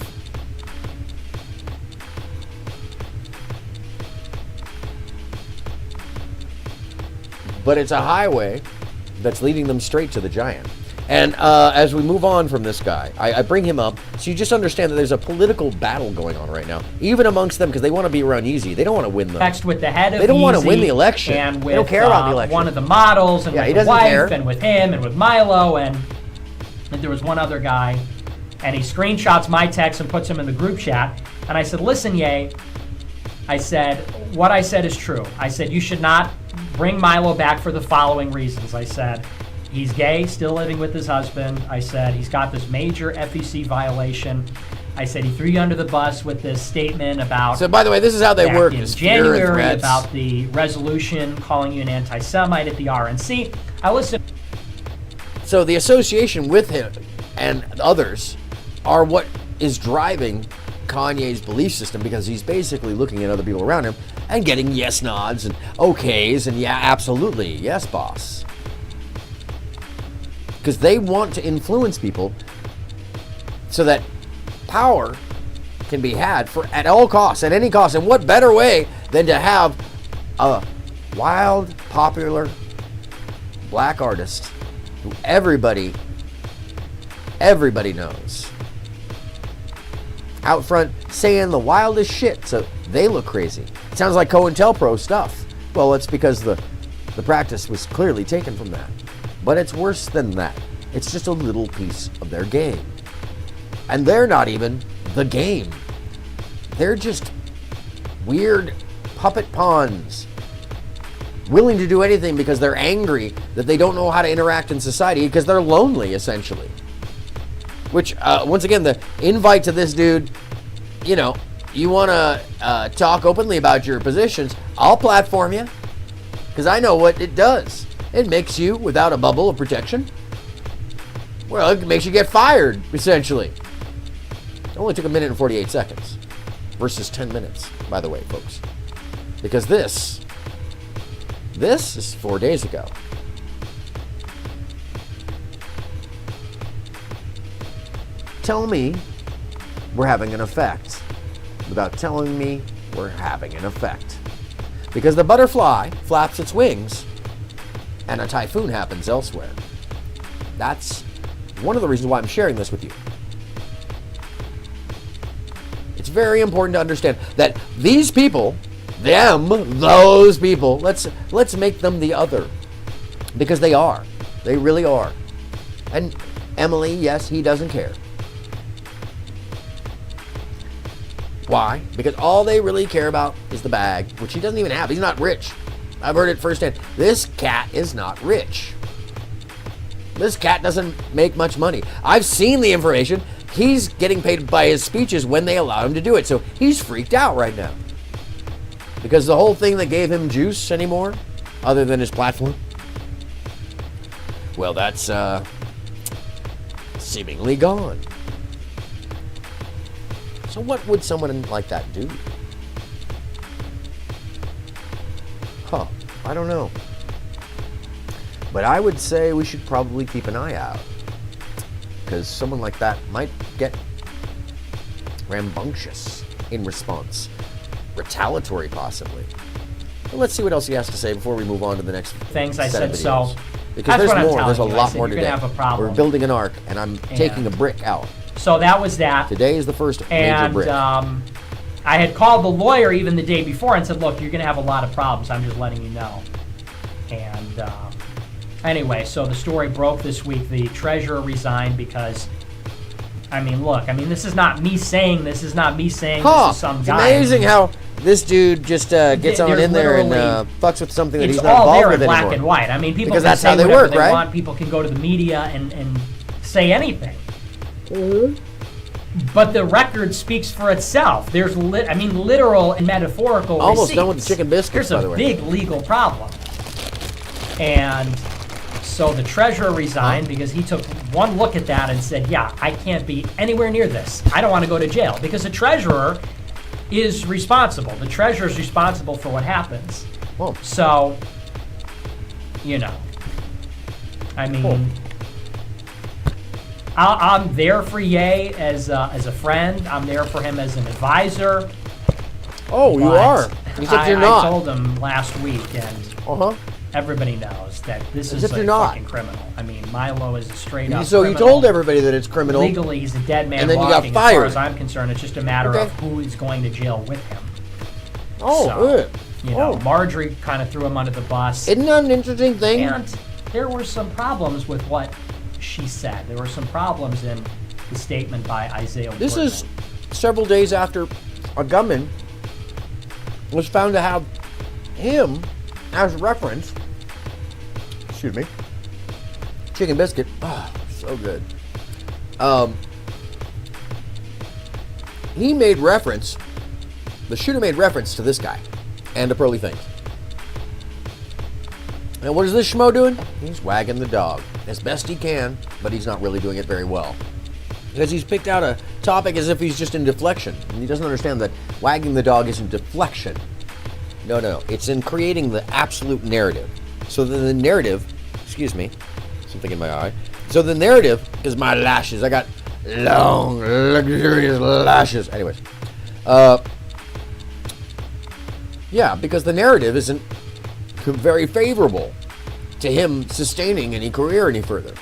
But it's a highway that's leading them straight to the giant. And as we move on from this guy, I bring him up so you just understand that there's a political battle going on right now, even amongst them, because they want to be around Yeezy. They don't want to win the. Text with the head of They don't want to Yeezy win the election. And with, they don't care about the election. One of the models, and yeah, with the wife, and with him, and with Milo, and there was one other guy, and he screenshots my text and puts him in the group chat. And I said, listen, Ye, I said, what I said is true. I said, you should not bring Milo back for the following reasons. I said, he's gay, still living with his husband. I said, he's got this major FEC violation. I said, he threw you under the bus with this statement about... So, by the way, this is how they work. In January, about the resolution calling you an anti-Semite at the RNC. I listened... So the association with him and others are what is driving Kanye's belief system, because he's basically looking at other people around him and getting yes nods and okays and yeah, absolutely, yes, boss. Because they want to influence people so that power can be had at all costs, at any cost. And what better way than to have a wild, popular black artist who everybody knows out front saying the wildest shit, so they look crazy. It sounds like COINTELPRO stuff. Well, it's because the practice was clearly taken from that. But it's worse than that. It's just a little piece of their game. And they're not even the game. They're just weird puppet pawns, willing to do anything because they're angry that they don't know how to interact in society, because they're lonely, essentially. Which, once again, the invite to this dude, you know, you want to talk openly about your positions, I'll platform you, because I know what it does. It makes you without a bubble of protection. Well, it makes you get fired, essentially. It only took 1 minute and 48 seconds versus 10 minutes, by the way, folks. Because this is 4 days ago. Tell me we're having an effect without telling me we're having an effect. Because the butterfly flaps its wings and a typhoon happens elsewhere. That's one of the reasons why I'm sharing this with you. It's very important to understand that these people, those people, let's make them the other. Because they are. They really are. And Emily, yes, he doesn't care. Why? Because all they really care about is the bag, which he doesn't even have. He's not rich. I've heard it firsthand. This cat is not rich. This cat doesn't make much money. I've seen the information. He's getting paid by his speeches when they allow him to do it. So he's freaked out right now. Because the whole thing that gave him juice anymore, other than his platform, well, that's seemingly gone. So what would someone like that do? Huh, I don't know. But I would say we should probably keep an eye out, because someone like that might get rambunctious in response. Retaliatory, possibly. Well, let's see what else he has to say before we move on to the next things I set of said. videos. So because that's there's what more. I'm There's a telling you. lot I said more you're today. gonna have a problem. We're building an arc, and I'm taking a brick out. So that was that. Today is the first major brick. And I had called the lawyer even the day before and said, look, you're going to have a lot of problems. I'm just letting you know. And anyway, so the story broke this week. The treasurer resigned because, I mean, look, I mean, this is not me saying this. Is not me saying this is some guy. It's amazing how this dude just gets on in there and fucks with something that he's not involved with anymore. It's all there in black and white. I mean, people because can that's say how they whatever work, they right? want. People can go to the media and say anything. Mm-hmm. But the record speaks for itself. There's, literal and metaphorical Almost receipts. done with the chicken biscuits, by the way. There's a big legal problem. And so the treasurer resigned because he took one look at that and said, yeah, I can't be anywhere near this. I don't want to go to jail. Because the treasurer is responsible. The treasurer is responsible for what happens. Whoa. So, you know, I mean... Cool. I'm there for Ye as a friend. I'm there for him as an advisor. Oh, you are. Except you're not. I told him last week, and everybody knows that this is a fucking criminal. I mean, Milo is a straight up So criminal. you told everybody that it's criminal. Legally, he's a dead man and then walking. you got fired. As far as I'm concerned, it's just a matter of who is going to jail with him. Oh, so, you know, Marjorie kind of threw him under the bus. Isn't that an interesting thing? And there were some problems with what she said. There were some problems in the statement by Isaiah Wortman. This is several days after a gunman was found to have him as reference. Excuse me. Chicken biscuit. Oh, so good. He made reference, the shooter made reference to this guy and to Pearly Things. And what is this schmo doing? He's wagging the dog as best he can, but he's not really doing it very well. Because he's picked out a topic as if he's just in deflection. And he doesn't understand that wagging the dog isn't deflection. No. It's in creating the absolute narrative. So then the narrative, excuse me, something in my eye. So the narrative is my lashes. I got long, luxurious lashes. Anyways. Yeah, because the narrative isn't very favorable to him sustaining any career any further.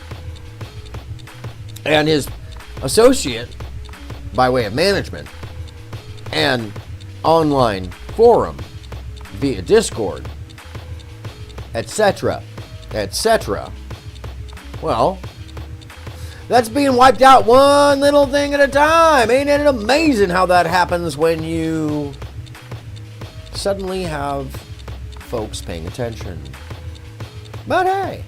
And his associate, by way of management, and online forum, via Discord, etc., well, that's being wiped out one little thing at a time. Ain't it amazing how that happens when you suddenly have folks paying attention? But hey,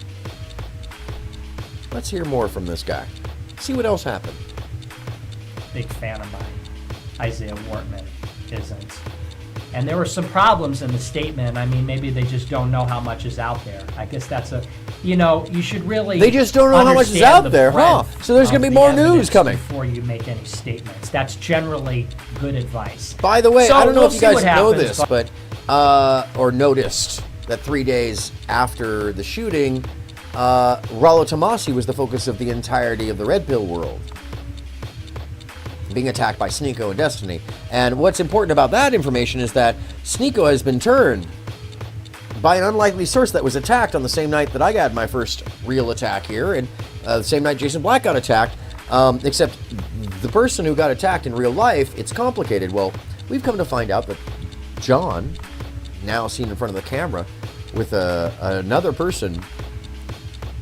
let's hear more from this guy. See what else happened. Big fan of mine. Isaiah Wortman isn't. And there were some problems in the statement. I mean, maybe they just don't know how much is out there. I guess that's you should really. They just don't know how much is out there, huh? So there's going to be more news coming. Before you make any statements. That's generally good advice. By the way, so I don't know we'll if you guys know happens, this, but or noticed that 3 days after the shooting, Rollo Tomasi was the focus of the entirety of the Red Pill world, being attacked by Sneeko and Destiny. And what's important about that information is that Sneeko has been turned by an unlikely source that was attacked on the same night that I got my first real attack here, and the same night Jason Black got attacked, except the person who got attacked in real life, it's complicated. Well, we've come to find out that John, now seen in front of the camera, with another person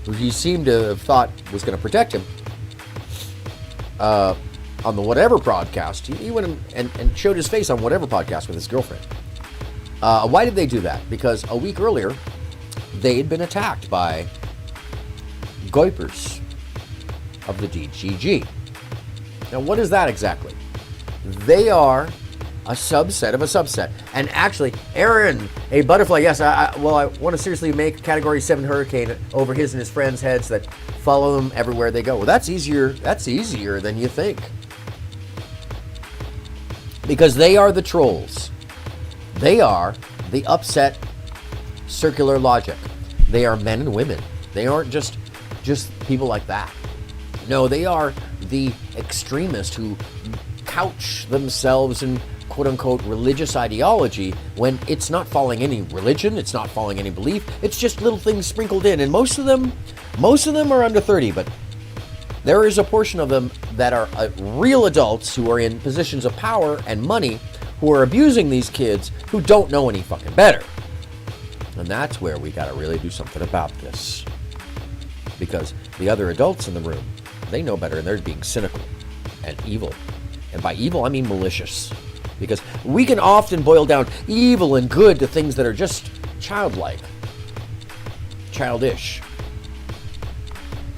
who he seemed to have thought was going to protect him, on the whatever podcast. He went and showed his face on whatever podcast with his girlfriend. Why did they do that? Because a week earlier, they had been attacked by Goipers of the DGG. Now, what is that exactly? They are a subset of a subset. And actually, Aaron, a butterfly, yes, I want to seriously make Category 7 Hurricane over his and his friends' heads that follow them everywhere they go. Well, that's easier than you think. Because they are the trolls. They are the upset circular logic. They are men and women. They aren't just people like that. No, they are the extremists who couch themselves in quote-unquote religious ideology when it's not following any religion, it's not following any belief, it's just little things sprinkled in. And most of them are under 30, but there is a portion of them that are real adults who are in positions of power and money who are abusing these kids who don't know any fucking better. And that's where we got to really do something about this. Because the other adults in the room, they know better, and they're being cynical and evil. And by evil, I mean malicious. Because we can often boil down evil and good to things that are just childlike, childish,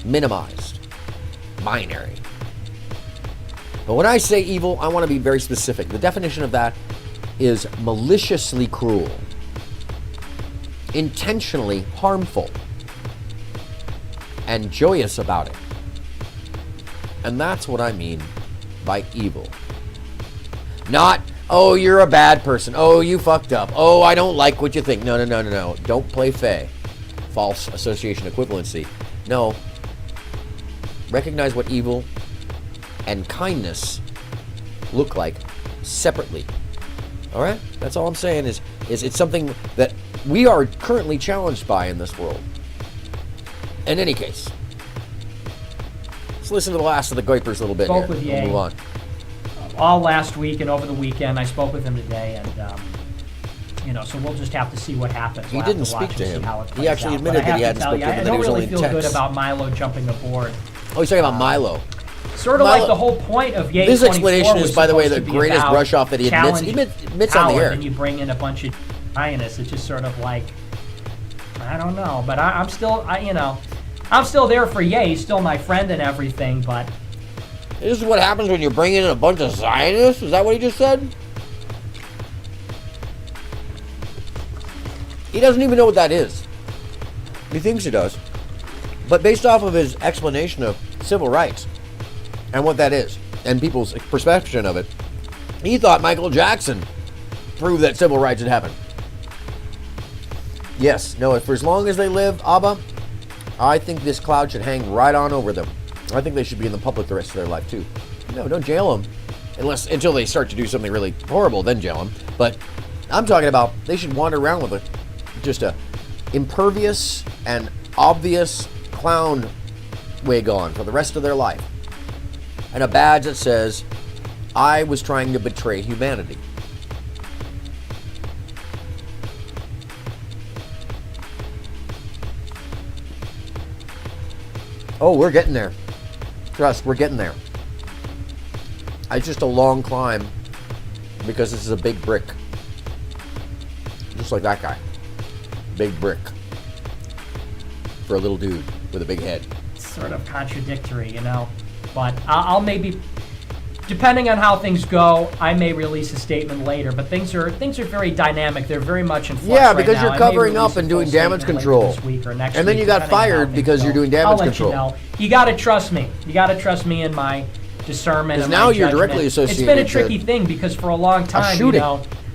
minimized, binary. But when I say evil, I want to be very specific. The definition of that is maliciously cruel, intentionally harmful, and joyous about it. And that's what I mean by evil. Not, oh, you're a bad person. Oh, you fucked up. Oh, I don't like what you think. No. Don't play fey. False association equivalency. No. Recognize what evil and kindness look like separately. All right? That's all I'm saying is it's something that we are currently challenged by in this world. In any case, let's listen to the last of the Goipers a little bit here. We'll move on. All last week and over the weekend, I spoke with him today, and so we'll just have to see what happens. He didn't speak to him. He actually admitted that he hadn't spoken to him, and that he was only in text. I don't really feel good about Milo jumping aboard. Oh, he's talking about Milo. Sort of like the whole point of Yay. This explanation is, by the way, the greatest brush off that he admits. He admits on the air. And you bring in a bunch of highness. It's just sort of like, I don't know, but I'm still there for Yay. He's still my friend and everything, but this is what happens when you bring in a bunch of Zionists? Is that what he just said? He doesn't even know what that is. He thinks he does. But based off of his explanation of civil rights and what that is, and people's perception of it, he thought Michael Jackson proved that civil rights had happened. Yes, no, for as long as they live, Abba, I think this cloud should hang right on over them. I think they should be in the public the rest of their life, too. No, don't jail them. Until they start to do something really horrible, then jail them. But I'm talking about they should wander around with just a impervious and obvious clown wig on for the rest of their life. And a badge that says, I was trying to betray humanity. Oh, we're getting there. Trust, we're getting there. It's just a long climb because this is a big brick. Just like that guy. Big brick. For a little dude with a big head. It's sort of contradictory, But I'll maybe, depending on how things go, I may release a statement later. But things are very dynamic. They're very much in flux right because now. you're covering up and doing damage control. This week or next and then week, you got fired because you're doing damage control. I'll let you know. You got to trust me. You got to trust me in my discernment. Because now you're directly associated. It's been a tricky thing because for a long time,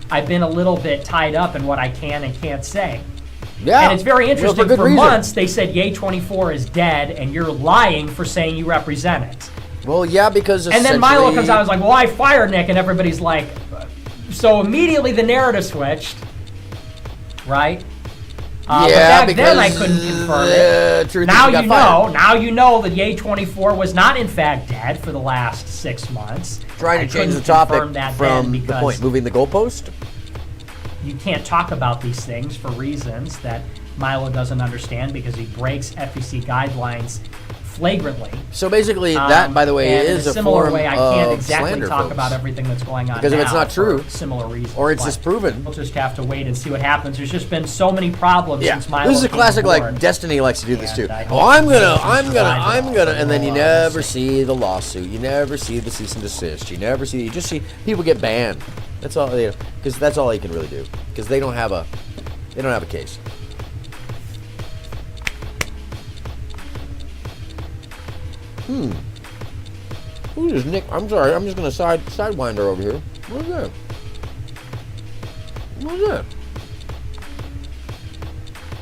I've been a little bit tied up in what I can and can't say. Yeah. And it's very interesting. For reason. Months, they said Yay 24 is dead, and you're lying for saying you represent it. Well, yeah, because and then Milo comes out and is like, well, I fired Nick, and everybody's like, so immediately the narrative switched, right? But back then I couldn't confirm it. Now you know that Yay 24 was not in fact dead for the last 6 months. Trying to change the topic from the point, moving the goalpost. You can't talk about these things for reasons that Milo doesn't understand because he breaks FEC guidelines flagrantly. So basically, that, by the way, is a similar form way. I can't of exactly slander, talk folks. about everything that's going on because if it's not true, similar reasons, or it's disproven, we'll just have to wait and see what happens. There's just been so many problems since Milo. This is a classic, like Destiny likes to do this too. Oh, I'm gonna, and then you never see the lawsuit. You never see the cease and desist. You just see people get banned. That's all, because that's all you can really do. Because they don't have a case. Who is Nick? I'm sorry. I'm just gonna sidewinder over here. What is that? What is that?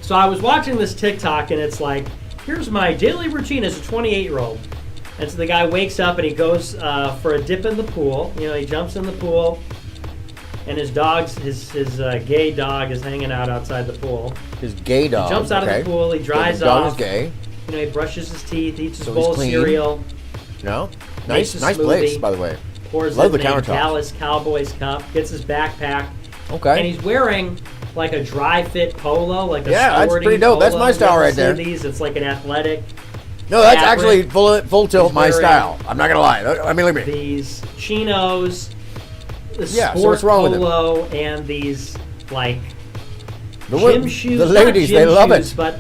So I was watching this TikTok, and it's like, here's my daily routine as a 28-year-old. And so the guy wakes up and he goes for a dip in the pool. He jumps in the pool, and his gay dog is hanging out outside the pool. His gay dog. He jumps out of the pool. He dries off. The dog is gay. He brushes his teeth, eats his bowl of cereal. No, nice place, by the way. Pours Love in the countertop. Dallas Cowboys cup. Gets his backpack. Okay. And he's wearing like a dry fit polo, like a yeah, that's sporty pretty dope. That's polo. my style You ever right see there. These, it's like an athletic. No, that's fabric. actually full tilt He's my wearing style. I'm not gonna lie. I mean, look at me. These chinos, the Yeah, so sport what's wrong with it? polo, and these like The gym wo- shoes. the not ladies, gym they love shoes, it. But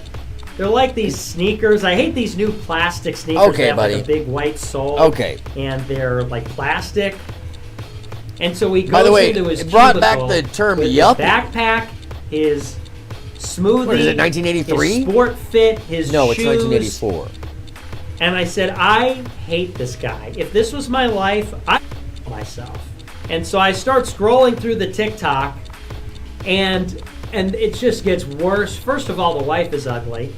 they're like these sneakers. I hate these new plastic sneakers. Okay, they have buddy. like a big white sole. Okay. And they're like plastic. And so he goes By the way, into his it brought back cubicle the term with his yuppie. backpack, his smoothie, What is it, 1983? his sport fit, his No, it's shoes. 1984. And I said, I hate this guy. If this was my life, I'd myself. And so I start scrolling through the TikTok, and it just gets worse. First of all, the wife is ugly.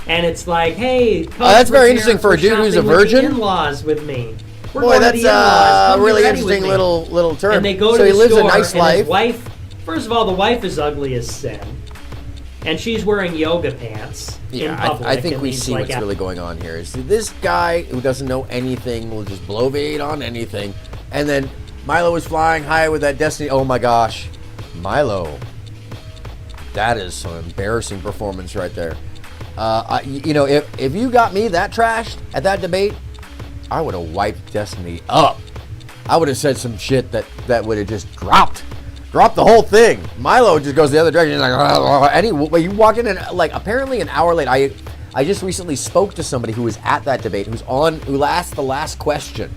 And it's like, hey, come that's very prepare interesting for a dude who's a shopping with virgin. the in-laws with me. We're Boy, going to that's the in-laws. a Come really get ready with interesting me. little term. And they go so to he the lives store, a nice and life. his wife, first of all, the wife is ugly as sin. And she's wearing yoga pants in Yeah, public. I think and we these, see like, what's really going on here. Is this guy who doesn't know anything will just bloviate on anything, and then Milo is flying high with that Destiny. Oh my gosh, Milo, that is some embarrassing performance right there. You know, if you got me that trashed at that debate, I would have wiped Destiny up. I would have said some shit that would have just dropped the whole thing. Milo just goes the other direction. He's like, and you walk in and like apparently an hour late. I just recently spoke to somebody who was at that debate, who asked the last question.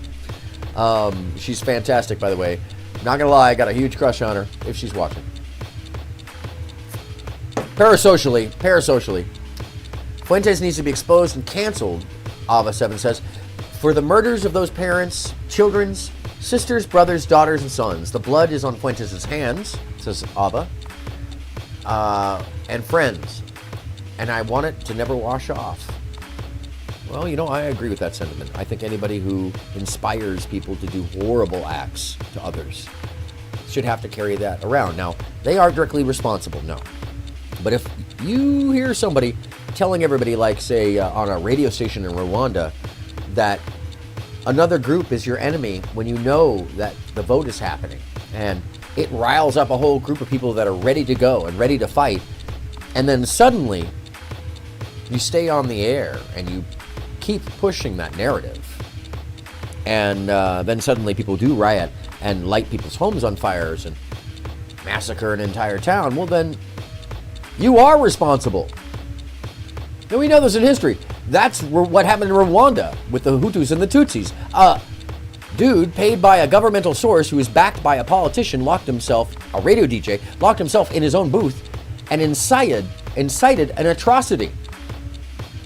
She's fantastic, by the way. Not gonna lie, I got a huge crush on her if she's watching. Parasocially, Fuentes needs to be exposed and canceled, Ava7 says, for the murders of those parents, children's, sisters, brothers, daughters, and sons. The blood is on Fuentes' hands, says Ava, and friends, and I want it to never wash off. Well, you know, I agree with that sentiment. I think anybody who inspires people to do horrible acts to others should have to carry that around. Now, they are directly responsible, no. But if you hear somebody telling everybody, like, say, on a radio station in Rwanda, that another group is your enemy when you know that the vote is happening, and it riles up a whole group of people that are ready to go and ready to fight, and then suddenly you stay on the air and you keep pushing that narrative, and then suddenly people do riot and light people's homes on fires and massacre an entire town, well then you are responsible. And we know this in history. That's what happened in Rwanda with the Hutus and the Tutsis. Dude paid by a governmental source who is backed by a politician a radio DJ, locked himself in his own booth and incited an atrocity.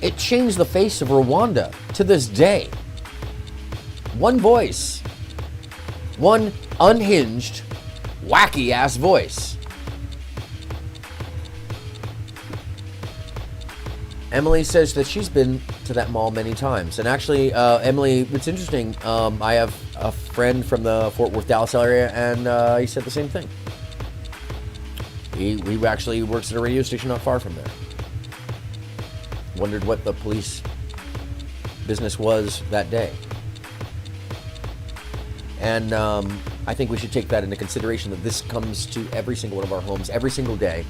It changed the face of Rwanda to this day. One voice. One unhinged, wacky-ass voice. Emily says that she's been to that mall many times. And actually, Emily, it's interesting. I have a friend from the Fort Worth, Dallas area, and he said the same thing. He actually works at a radio station not far from there. Wondered what the police business was that day. And I think we should take that into consideration, that this comes to every single one of our homes every single day,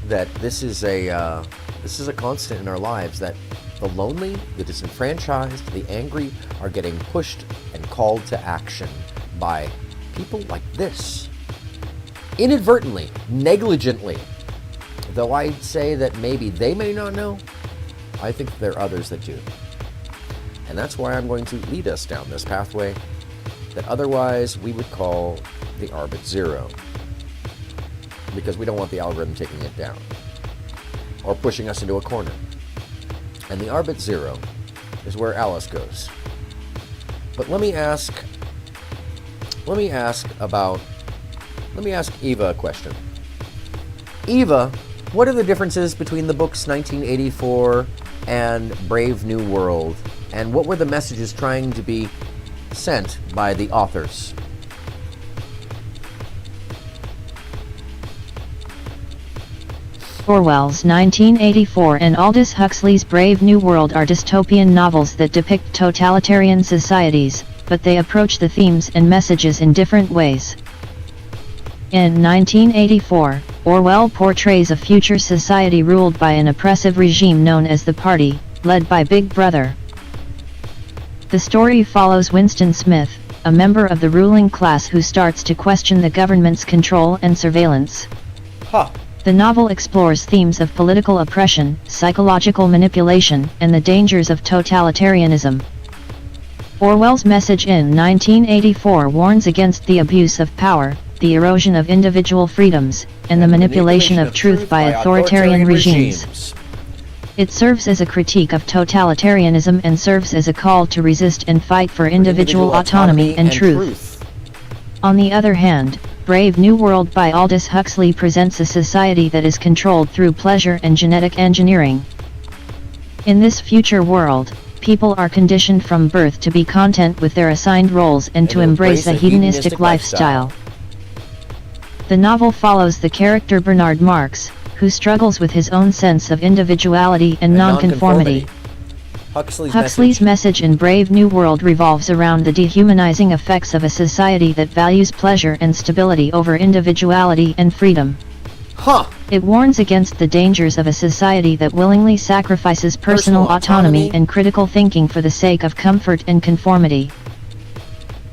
that this is a constant in our lives, that the lonely, the disenfranchised, the angry are getting pushed and called to action by people like this. Inadvertently, negligently. Though I'd say that maybe they may not know, I think there are others that do. And that's why I'm going to lead us down this pathway that otherwise we would call the Arbit Zero. Because we don't want the algorithm taking it down or pushing us into a corner. And the Arbit Zero is where Alice goes. But let me ask Eva a question. Eva, what are the differences between the books 1984 and Brave New World? And what were the messages trying to be sent by the authors? Orwell's 1984 and Aldous Huxley's Brave New World are dystopian novels that depict totalitarian societies, but they approach the themes and messages in different ways. In 1984, Orwell portrays a future society ruled by an oppressive regime known as the Party, led by Big Brother. The story follows Winston Smith, a member of the ruling class who starts to question the government's control and surveillance. The novel explores themes of political oppression, psychological manipulation, and the dangers of totalitarianism. Orwell's message in 1984 warns against the abuse of power, the erosion of individual freedoms, and the manipulation of truth by authoritarian regimes. It serves as a critique of totalitarianism and serves as a call to resist and fight for individual autonomy and truth. On the other hand, Brave New World by Aldous Huxley presents a society that is controlled through pleasure and genetic engineering. In this future world, people are conditioned from birth to be content with their assigned roles and to embrace a hedonistic lifestyle. The novel follows the character Bernard Marx, who struggles with his own sense of individuality and nonconformity. Huxley's message in Brave New World revolves around the dehumanizing effects of a society that values pleasure and stability over individuality and freedom. It warns against the dangers of a society that willingly sacrifices personal autonomy and critical thinking for the sake of comfort and conformity.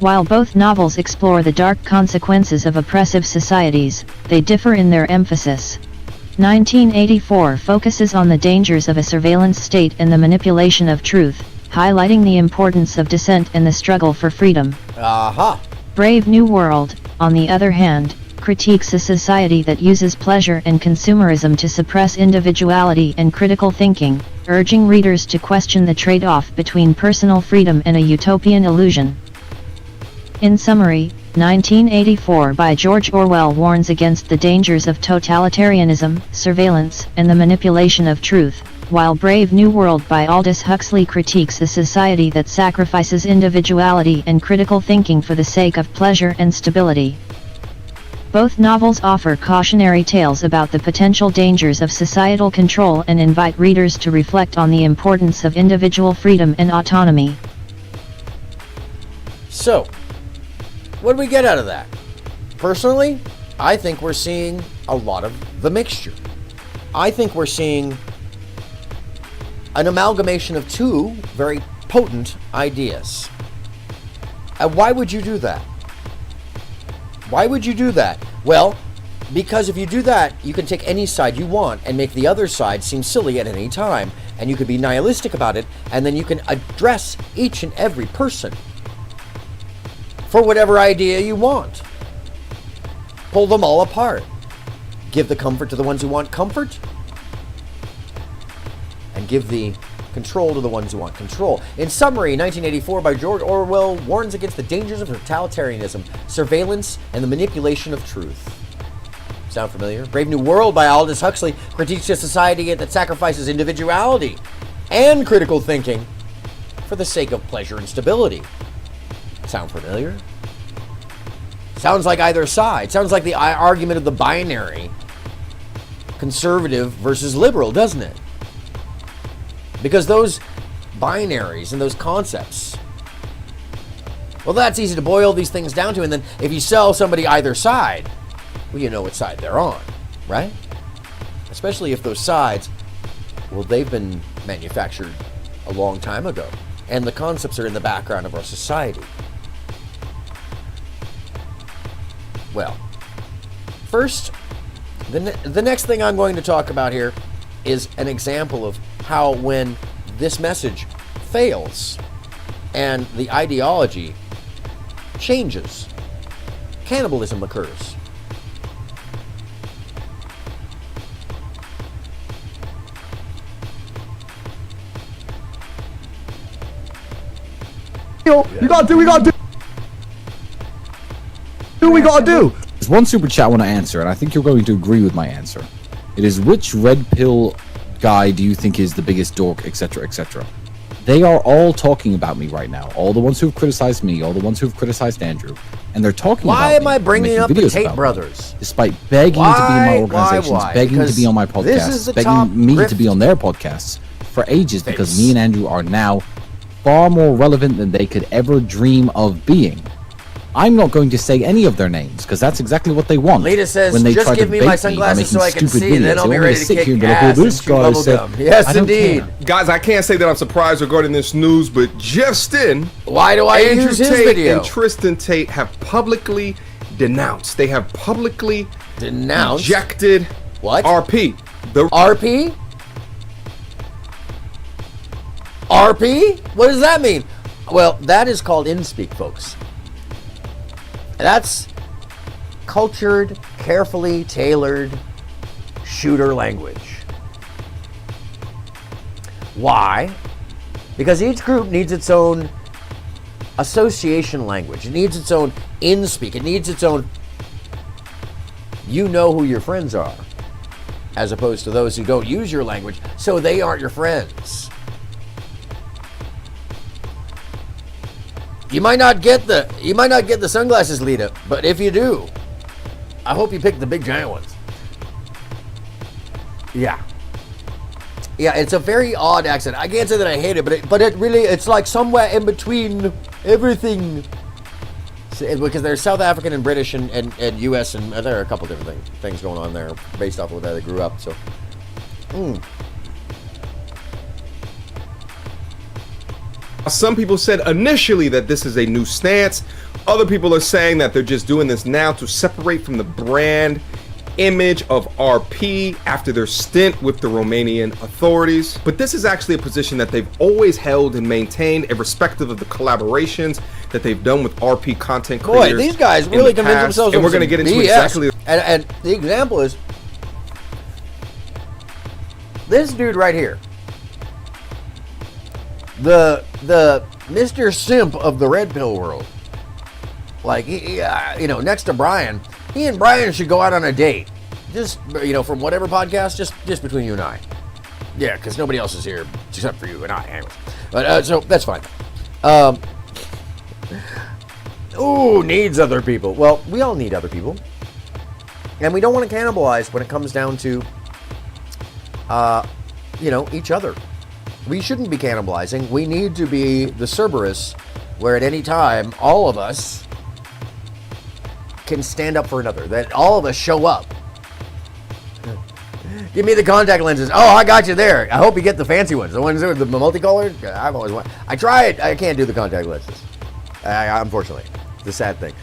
While both novels explore the dark consequences of oppressive societies, they differ in their emphasis. 1984 focuses on the dangers of a surveillance state and the manipulation of truth, highlighting the importance of dissent and the struggle for freedom. Brave New World, on the other hand, critiques a society that uses pleasure and consumerism to suppress individuality and critical thinking, urging readers to question the trade-off between personal freedom and a utopian illusion. In summary, 1984 by George Orwell warns against the dangers of totalitarianism, surveillance, and the manipulation of truth, while Brave New World by Aldous Huxley critiques a society that sacrifices individuality and critical thinking for the sake of pleasure and stability. Both novels offer cautionary tales about the potential dangers of societal control and invite readers to reflect on the importance of individual freedom and autonomy. So, what do we get out of that? Personally, I think we're seeing a lot of the mixture. I think we're seeing an amalgamation of two very potent ideas. And why would you do that? Why would you do that? Well, because if you do that, you can take any side you want and make the other side seem silly at any time, and you could be nihilistic about it, and then you can address each and every person for whatever idea you want. Pull them all apart. Give the comfort to the ones who want comfort, and give the control to the ones who want control. In summary, 1984 by George Orwell warns against the dangers of totalitarianism, surveillance, and the manipulation of truth. Sound familiar? Brave New World by Aldous Huxley critiques a society that sacrifices individuality and critical thinking for the sake of pleasure and stability. Sound familiar? Sounds like either side. Sounds like the argument of the binary, conservative versus liberal, doesn't it? Because those binaries and those concepts, well, that's easy to boil these things down to. And then if you sell somebody either side, well, you know what side they're on, right? Especially if those sides, well, they've been manufactured a long time ago, and the concepts are in the background of our society. Well, first, the next thing I'm going to talk about here is an example of how when this message fails and the ideology changes, cannibalism occurs. We gotta do. There's one super chat I want to answer, and I think you're going to agree with my answer. It is, which red pill guy do you think is the biggest dork, etc., etc. They are all talking about me right now. All the ones who've criticized me, all the ones who've criticized Andrew, and they're talking about me. Why am I bringing up the Tate brothers? Despite begging to be in my organizations, begging to be on my podcasts, begging me to be on their podcasts for ages, because me and Andrew are now far more relevant than they could ever dream of being. I'm not going to say any of their names because that's exactly what they want. Lita says, when they just try give to me bait my by sunglasses so making I can stupid see, and then videos. I'll They be want me ready to to sit kick here and be like, ass "Oh, and this chew guy bubble said-" gum. Yes, I don't indeed. care. Guys, I can't say that I'm surprised regarding this news, but just in, Why do I Andrew use his Tate video? and Tristan Tate have publicly denounced. They have publicly Denounced? rejected What? RP. The RP? RP? What does that mean? Well, that is called InSpeak, folks. That's cultured, carefully tailored shooter language. Why? Because each group needs its own association language. It needs its own InSpeak. It needs its own, you know who your friends are, as opposed to those who don't use your language, so they aren't your friends. You might not get the sunglasses, Lita, but if you do, I hope you pick the big giant ones. Yeah. Yeah, it's a very odd accent. I can't say that I hate it, but it really, it's like somewhere in between everything. Because there's South African and British and US, and there are a couple different things going on there based off of where they grew up. So, Some people said initially that this is a new stance. Other people are saying that they're just doing this now to separate from the brand image of RP after their stint with the Romanian authorities. But this is actually a position that they've always held and maintained, irrespective of the collaborations that they've done with RP content creators. boy, these guys in really the convince past. themselves. And of we're going to some get into BS. exactly. And the example is this dude right here. The Mr. Simp of the Red Pill world. Like, next to Brian, he and Brian should go out on a date. Just, from whatever podcast, just between you and I. Yeah, because nobody else is here except for you and I. Anyways. But, so that's fine. Ooh, needs other people. Well, we all need other people. And we don't want to cannibalize when it comes down to, each other. We shouldn't be cannibalizing. We need to be the Cerberus, where at any time, all of us can stand up for another. That all of us show up. Give me the contact lenses. Oh, I got you there. I hope you get the fancy ones. The ones that are the multicolored. I've always wanted. I tried. I can't do the contact lenses. Unfortunately, it's a sad thing.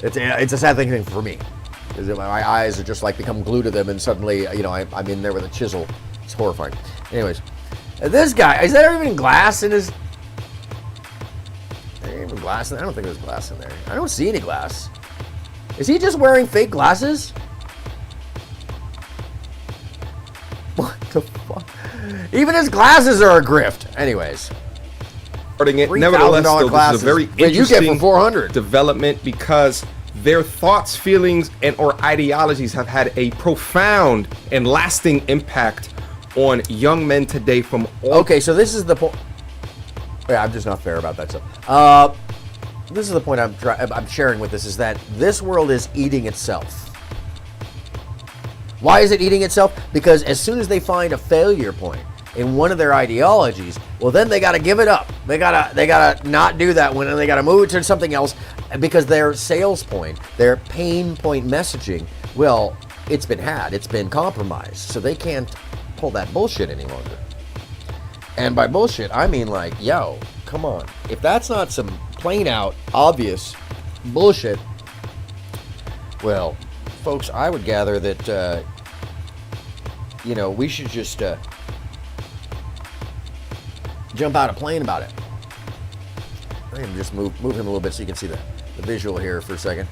It's a sad thing for me. Because my eyes are just like become glued to them, and suddenly, I'm in there with a chisel. It's horrifying. Anyways, this guy, is there even glass in his? Is there even glass in there? I don't think there's glass in there. I don't see any glass. Is he just wearing fake glasses? What the fuck? Even his glasses are a grift. Anyways. Nevertheless, though, this is a very you interesting get for $400 development because their thoughts, feelings, or ideologies have had a profound and lasting impact on young men today from all. Okay, so this is the point. Yeah, I'm just not fair about that stuff. This is the point I'm sharing with this, is that this world is eating itself. Why is it eating itself? Because as soon as they find a failure point in one of their ideologies, well, then they got to give it up. They gotta not do that one, and they got to move it to something else, because their sales point, their pain point messaging, well, it's been compromised, so they can't pull that bullshit any longer. And by bullshit, I mean like, yo, come on. If that's not some plain out, obvious bullshit, well, folks, I would gather that, we should just jump out a plane about it. I'm going to just move him a little bit so you can see the visual here for a second.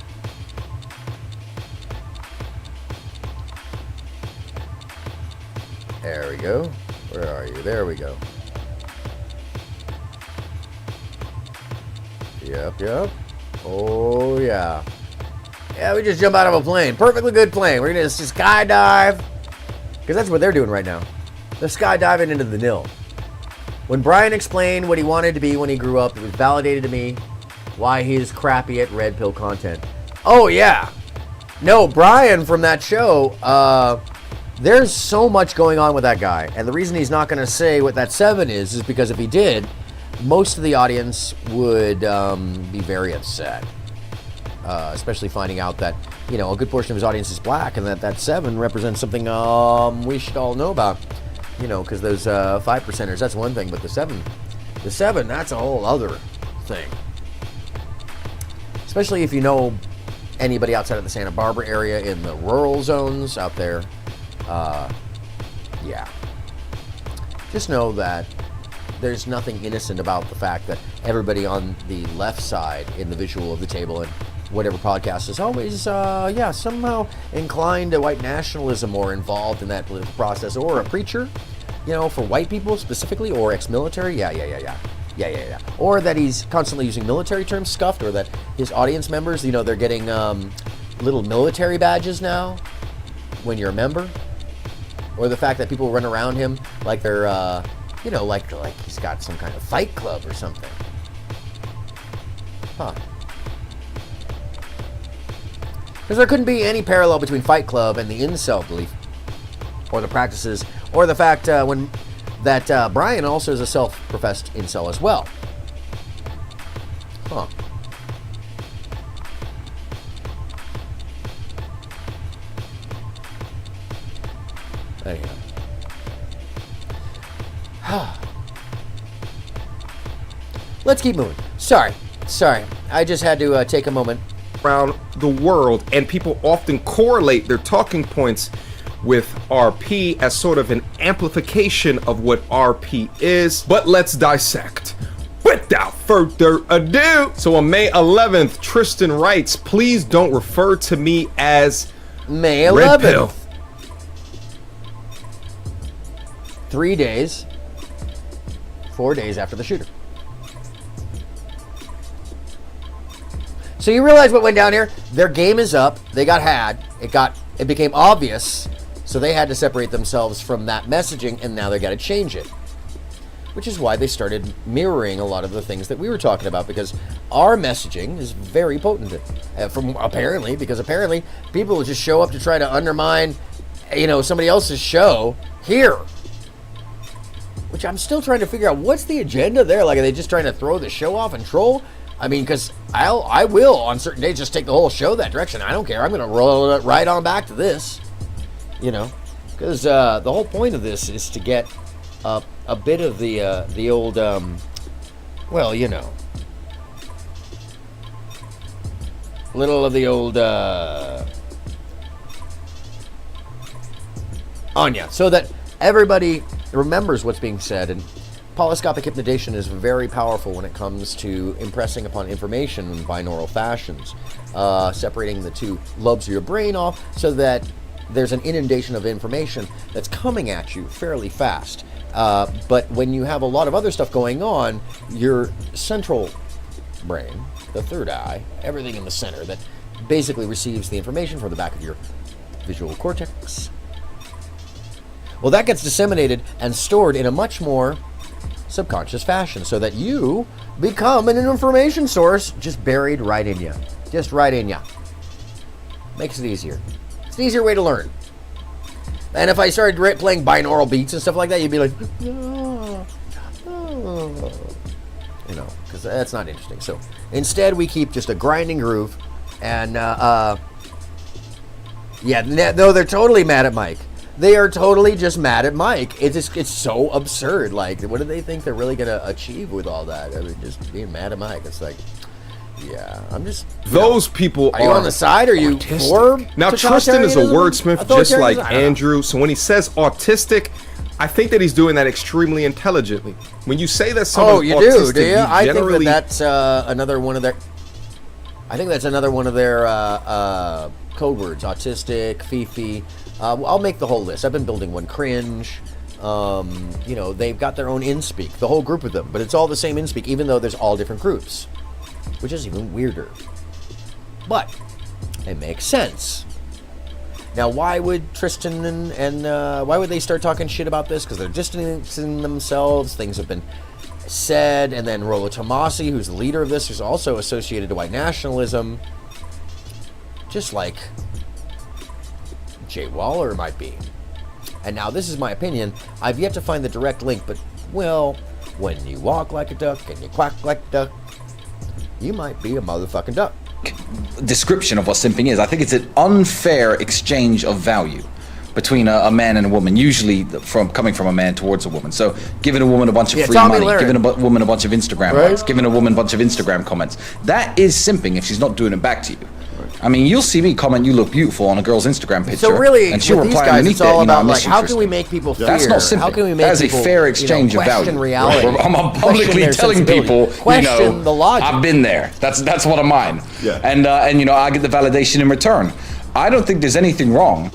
There we go. Where are you? There we go. Yep. Oh, yeah. Yeah, we just jump out of a plane. Perfectly good plane. We're going to just skydive. Because that's what they're doing right now. They're skydiving into the nil. When Brian explained what he wanted to be when he grew up, it was validated to me why he is crappy at red pill content. Oh, yeah. No, Brian from that show, there's so much going on with that guy. And the reason he's not going to say what that 7 is because if he did, most of the audience would be very upset. especially finding out that, you know, a good portion of his audience is black, and that 7 represents something we should all know about, you know, because those 5%ers, that's one thing, but the 7, that's a whole other thing. Especially if you know anybody outside of the Santa Barbara area in the rural zones out there. Yeah. Just know that there's nothing innocent about the fact that everybody on the left side in the visual of the table and whatever podcast is always, somehow inclined to white nationalism or involved in that political process, or a preacher, you know, for white people specifically, or ex-military, yeah. Or that he's constantly using military terms scuffed, or that his audience members, you know, they're getting little military badges now when you're a member, or the fact that people run around him like they're, you know, like he's got some kind of fight club or something. Huh. Because there couldn't be any parallel between Fight Club and the incel belief, or the practices, or the fact that Brian also is a self-professed incel as well. Huh. Anyhow. Let's keep moving. Sorry. I just had to take a moment. Around the world, and people often correlate their talking points with RP as sort of an amplification of what RP is. But let's dissect without further ado. So on May 11th, Tristan writes, "Please don't refer to me as May Red 11th. Pill." 3 days, 4 days after the shooter. So you realize what went down here? Their game is up. They got had. It became obvious. So they had to separate themselves from that messaging, and now they got to change it. Which is why they started mirroring a lot of the things that we were talking about, because our messaging is very potent. Because apparently people will just show up to try to undermine, you know, somebody else's show here. Which I'm still trying to figure out, what's the agenda there? Like, are they just trying to throw the show off and troll? I mean, because I will on certain days just take the whole show that direction. I don't care. I'm going to roll it right on back to this, you know, because the whole point of this is to get a bit of the old, well, you know, little of the old Anya, so that everybody remembers what's being said. And polyscopic hypnodation is very powerful when it comes to impressing upon information in binaural fashions, separating the two lobes of your brain off so that there's an inundation of information that's coming at you fairly fast. But when you have a lot of other stuff going on, your central brain, the third eye, everything in the center that basically receives the information from the back of your visual cortex, well, that gets disseminated and stored in a much more subconscious fashion, so that you become an information source just buried right in you. Just right in you. Makes it easier. It's an easier way to learn. And if I started playing binaural beats and stuff like that, you'd be like, oh. You know, because that's not interesting. So instead, we keep just a grinding groove. And, no, they're totally mad at Mike. They are totally just mad at Mike. It's so absurd. Like, what do they think they're really going to achieve with all that? I mean, just being mad at Mike. It's like, yeah, I'm just... Those people are you on the side? Are you for... Now, Tristan is a wordsmith just like Andrew. So when he says autistic, I think that he's doing that extremely intelligently. When you say that someone's autistic, do you? I generally... think that's another one of their... I think that's another one of their code words. Autistic, feefee. I'll make the whole list. I've been building one. Cringe. You know, they've got their own InSpeak, the whole group of them, but it's all the same InSpeak, even though there's all different groups, which is even weirder. But it makes sense. Now, why would Tristan and why would they start talking shit about this? Because they're distancing themselves. Things have been said, and then Rollo Tomasi, who's the leader of this, is also associated to white nationalism, just like Jay Waller might be. And now this is my opinion. I've yet to find the direct link, but, well, when you walk like a duck and you quack like a duck, you might be a motherfucking duck. description of what simping is. I think it's an unfair exchange of value between a man and a woman, usually coming from a man towards a woman. So giving a woman a bunch of free Tommy money, Lahren. giving a woman a bunch of Instagram likes, giving a woman a bunch of Instagram comments. That is simping if she's not doing it back to you. I mean, you'll see me comment, "You look beautiful" on a girl's Instagram picture, So really, and she'll with these reply guys, underneath it's all that, about "I like, miss you, how can we Tristan." make people fear? That's not simping. How can we make That is a people, fair exchange of question value. reality? I'm Question publicly their telling sensibility. people, Question the logic. I've been there. That's what of mine. Yeah. And I get the validation in return. I don't think there's anything wrong.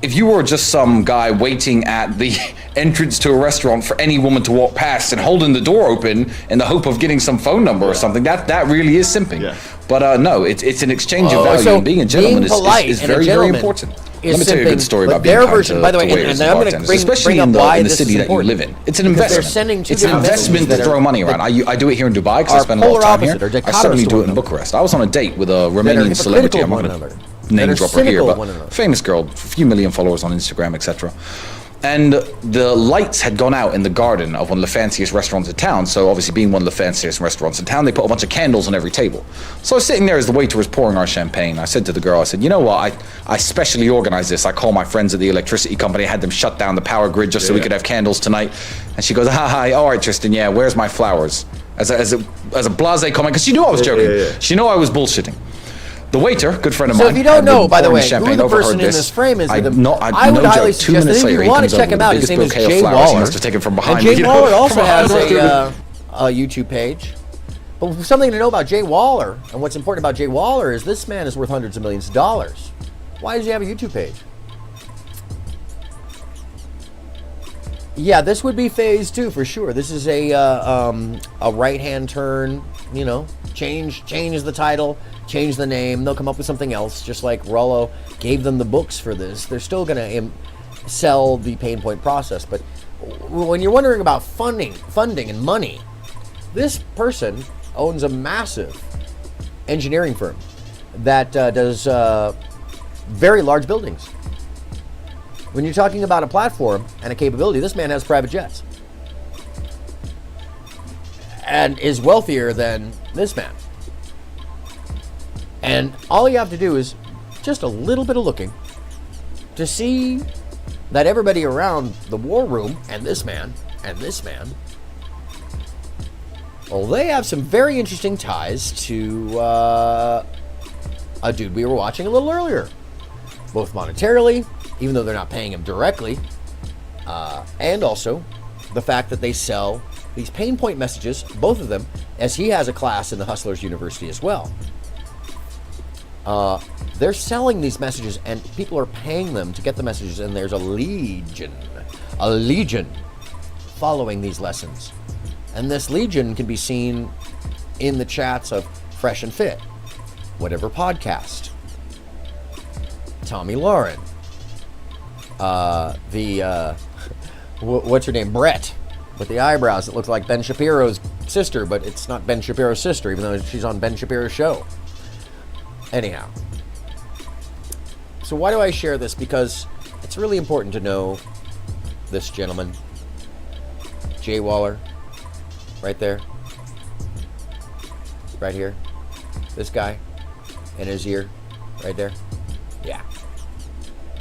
If you were just some guy waiting at the entrance to a restaurant for any woman to walk past and holding the door open in the hope of getting some phone number or something, that really is simping. Yeah. But no, it's an exchange of value, so and being a gentleman polite is and a very, very gentleman important. is Let me tell you a simping, good story but about being their kind version, to, by the way, to waiters and I'm gonna bartenders, bring especially up in why the this city is that you live important. in. It's an Because they're investment. sending two It's an different investment messages to that throw are- money around. I do it here in Dubai because I are spend a lot of polar time here. opposite, or I dichotomous certainly to do one it in another. Bucharest. I was on a date with a are Romanian hypocritical celebrity. of I'm not one going another. to name That are drop her here, cynical of but one another. famous girl, a few million followers on Instagram, etc. And the lights had gone out in the garden of one of the fanciest restaurants in town. So obviously being one of the fanciest restaurants in town, they put a bunch of candles on every table. So I was sitting there as the waiter was pouring our champagne. I said to the girl, I said, "You know what, I specially organized this. I call my friends at the electricity company. I had them shut down the power grid just so we could have candles tonight." And she goes, "Hi, all right, Tristan, yeah, where's my flowers?" As a blasé comment, because she knew I was joking. yeah. She knew I was bullshitting. The waiter, good friend of So mine. if you don't had been know, by the pouring way, champagne who the overheard person in this frame is, I with him, no I would joke, highly 2 suggest minutes that if later, you he want comes to over check with him the out, his biggest name is bouquet of Jay flowers. He Waller. must have taken from behind And me, Jay you know, Waller also from has behind. a YouTube page. But something to know about Jay Waller, and what's important about Jay Waller is this man is worth hundreds of millions of dollars. Why does he have a YouTube page? Yeah, this would be phase 2 for sure. This is a right-hand turn, change the title, change the name. They'll come up with something else, just like Rollo gave them the books for this. They're still going to sell the pain point process. But when you're wondering about funding and money, this person owns a massive engineering firm that does very large buildings. When you're talking about a platform and a capability, this man has private jets and is wealthier than this man. And all you have to do is just a little bit of looking to see that everybody around the war room and this man, well, they have some very interesting ties to a dude we were watching a little earlier, both monetarily, even though they're not paying him directly, and also the fact that they sell these pain point messages, both of them, as he has a class in the Hustlers University as well. They're selling these messages, and people are paying them to get the messages, and there's a legion following these lessons. And this legion can be seen in the chats of Fresh and Fit, Whatever Podcast, Tommy Lahren, what's her name, Brett, with the eyebrows that looks like Ben Shapiro's sister, but it's not Ben Shapiro's sister, even though she's on Ben Shapiro's show. Anyhow, so why do I share this? Because it's really important to know this gentleman, Jay Waller, right there, right here, this guy, in his ear, right there, yeah,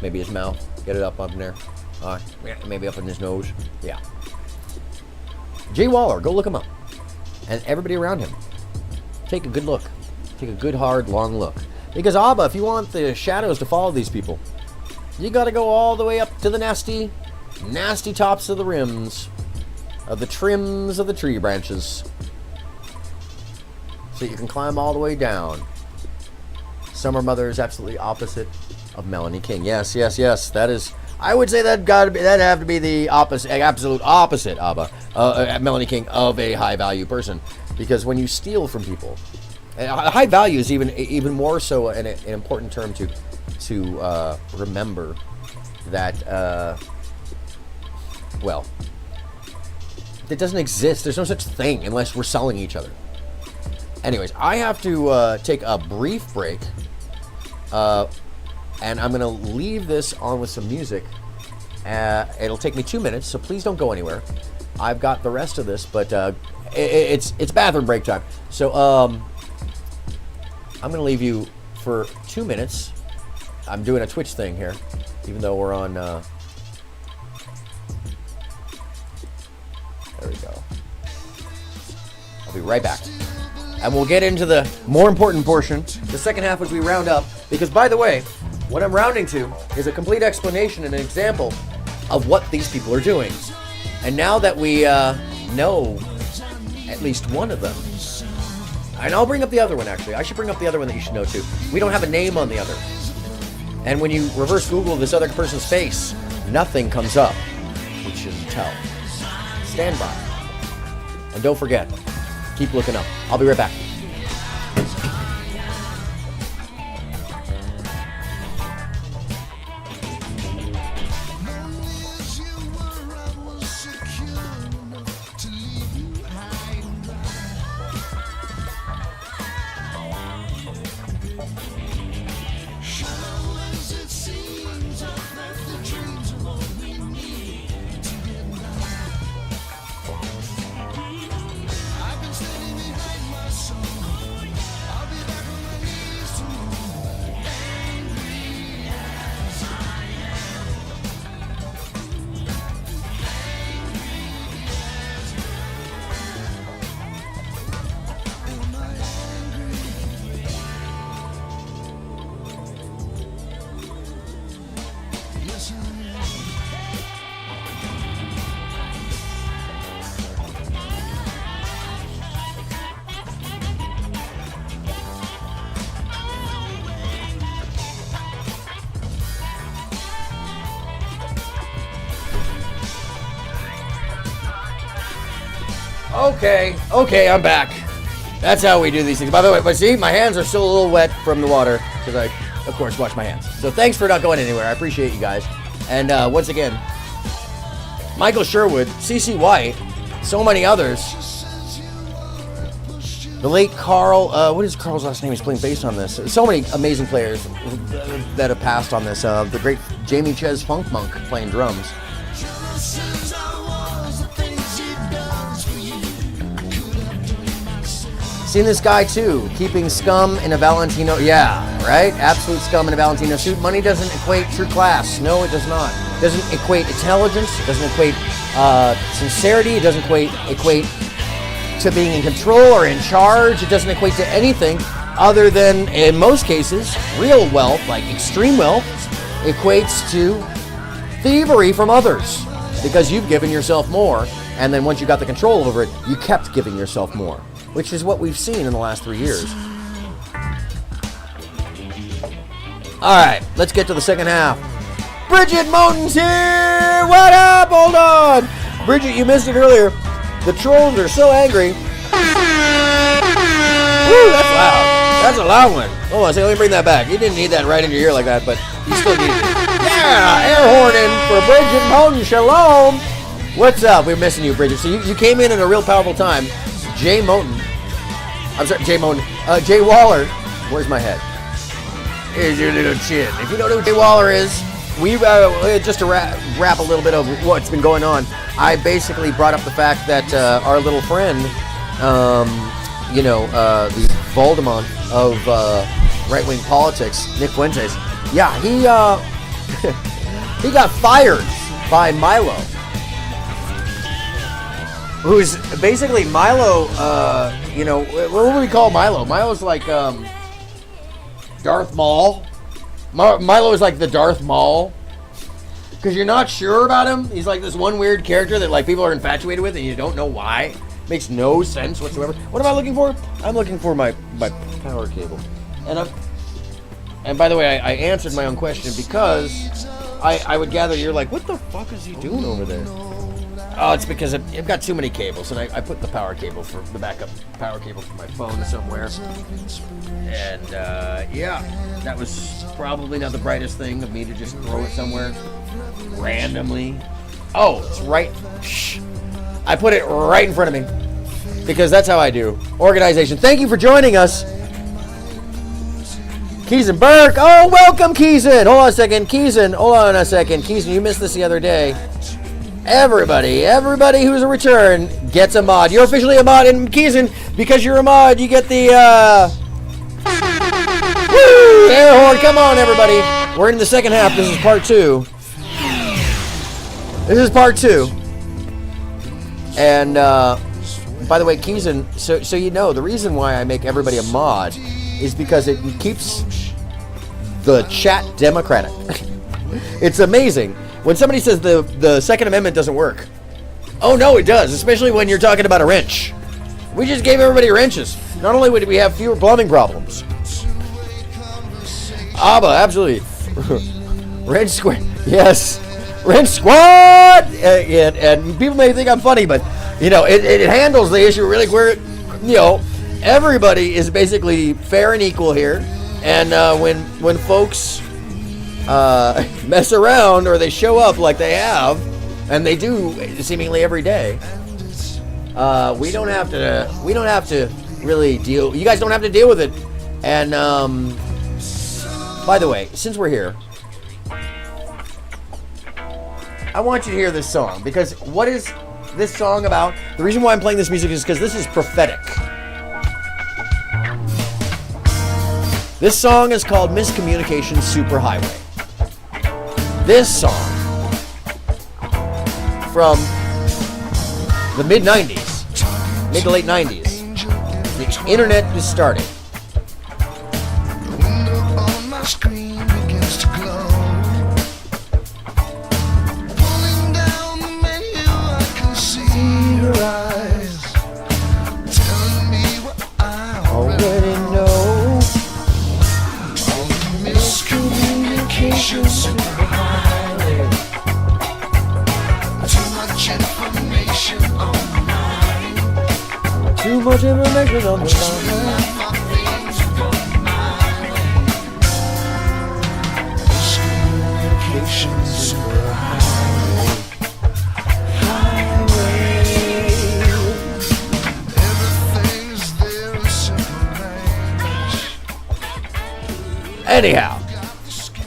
maybe his mouth, get it up in there, maybe up in his nose, yeah. Jay Waller, go look him up, and everybody around him, take a good look. Take a good, hard, long look. Because Abba, if you want the shadows to follow these people, you got to go all the way up to the nasty, nasty tops of the rims, of the trims of the tree branches, so you can climb all the way down. Summer Mother is absolutely opposite of Melanie King. Yes, that is. I would say that'd have to be the opposite, absolute opposite, Abba, Melanie King, of a high value person, because when you steal from people. High value is even more so an important term to remember that, well, it doesn't exist. There's no such thing unless we're selling each other. Anyways, I have to take a brief break, and I'm going to leave this on with some music. It'll take me 2 minutes, so please don't go anywhere. I've got the rest of this, but it's bathroom break time. So, I'm going to leave you for 2 minutes. I'm doing a Twitch thing here, even though we're on... there we go. I'll be right back. And we'll get into the more important portion, the second half, as we round up. Because, by the way, what I'm rounding to is a complete explanation and an example of what these people are doing. And now that we know at least one of them, and I'll bring up the other one, actually. I should bring up the other one that you should know, too. We don't have a name on the other. And when you reverse Google this other person's face, nothing comes up. We shouldn't tell. Stand by. And don't forget, keep looking up. I'll be right back. Okay, I'm back. That's how we do these things. By the way, but see, my hands are still a little wet from the water because I, of course, wash my hands. So thanks for not going anywhere. I appreciate you guys. And once again, Michael Sherwood, CC White, so many others. The late Carl, what is Carl's last name? He's playing bass on this. So many amazing players that have passed on this. The great Jamie Ches Funk Monk playing drums. Seen this guy too, keeping scum in a Valentino, yeah, right? Absolute scum in a Valentino suit. Money doesn't equate true class. No, it does not. It doesn't equate intelligence. It doesn't equate sincerity. It doesn't equate to being in control or in charge. It doesn't equate to anything other than, in most cases, real wealth, like extreme wealth, equates to thievery from others because you've given yourself more, and then once you got the control over it, you kept giving yourself more, which is what we've seen in the last 3 years. All right, let's get to the second half. Bridget Moten's here! What up? Hold on! Bridget, you missed it earlier. The trolls are so angry. Woo, that's loud. That's a loud one. Hold on a second, let me bring that back. You didn't need that right in your ear like that, but you still need it. Yeah, air horning for Bridget Moten. Shalom! What's up? We're missing you, Bridget. So you came in at a real powerful time. Jay Moten. I'm sorry, Jay Moten. Jay Waller. Where's my head? Here's your little chin. If you don't know who Jay Waller is, we just to wrap a little bit of what's been going on. I basically brought up the fact that our little friend, the Voldemort of right-wing politics, Nick Fuentes, yeah, he he got fired by Milo, who's basically Milo. What would we call Milo? Milo's like Darth Maul. Milo is like the Darth Maul, because you're not sure about him. He's like this one weird character that like people are infatuated with, and you don't know why. Makes no sense whatsoever. What am I looking for? I'm looking for my power cable, and by the way, I answered my own question because I would gather you're like, what the fuck is he doing over there? Oh, it's because I've got too many cables, and I put the power cable for the backup power cable for my phone somewhere. And yeah, that was probably not the brightest thing of me to just throw it somewhere randomly. Oh, it's right. Shh. I put it right in front of me because that's how I do organization. Thank you for joining us, Keeson Burke. Oh, welcome, Keeson. Hold on a second, Keeson. Hold on a second, Keeson. You missed this the other day. Everybody who's a return gets a mod. You're officially a mod, and Keeson, because you're a mod, you get the Woo! Air horn, come on, everybody. We're in the second half. This is part 2. This is part 2. And, by the way, Keeson, so you know, the reason why I make everybody a mod is because it keeps the chat democratic. It's amazing. When somebody says the Second Amendment doesn't work. Oh, no, it does, especially when you're talking about a wrench. We just gave everybody wrenches. Not only would we have fewer plumbing problems. Abba, absolutely. Wrench Squad. Yes. Wrench Squad! And people may think I'm funny, but, you know, it handles the issue really where, you know, everybody is basically fair and equal here. And when folks mess around or they show up like they have, and they do seemingly every day, we don't have to really deal. You guys don't have to deal with it. And by the way, since we're here, I want you to hear this song, because what is this song about? The reason why I'm playing this music is because this is prophetic. This song is called Miscommunication Superhighway. This song from the mid-90s, mid to late 90s, the internet is starting. Too much information on the line. Anyhow,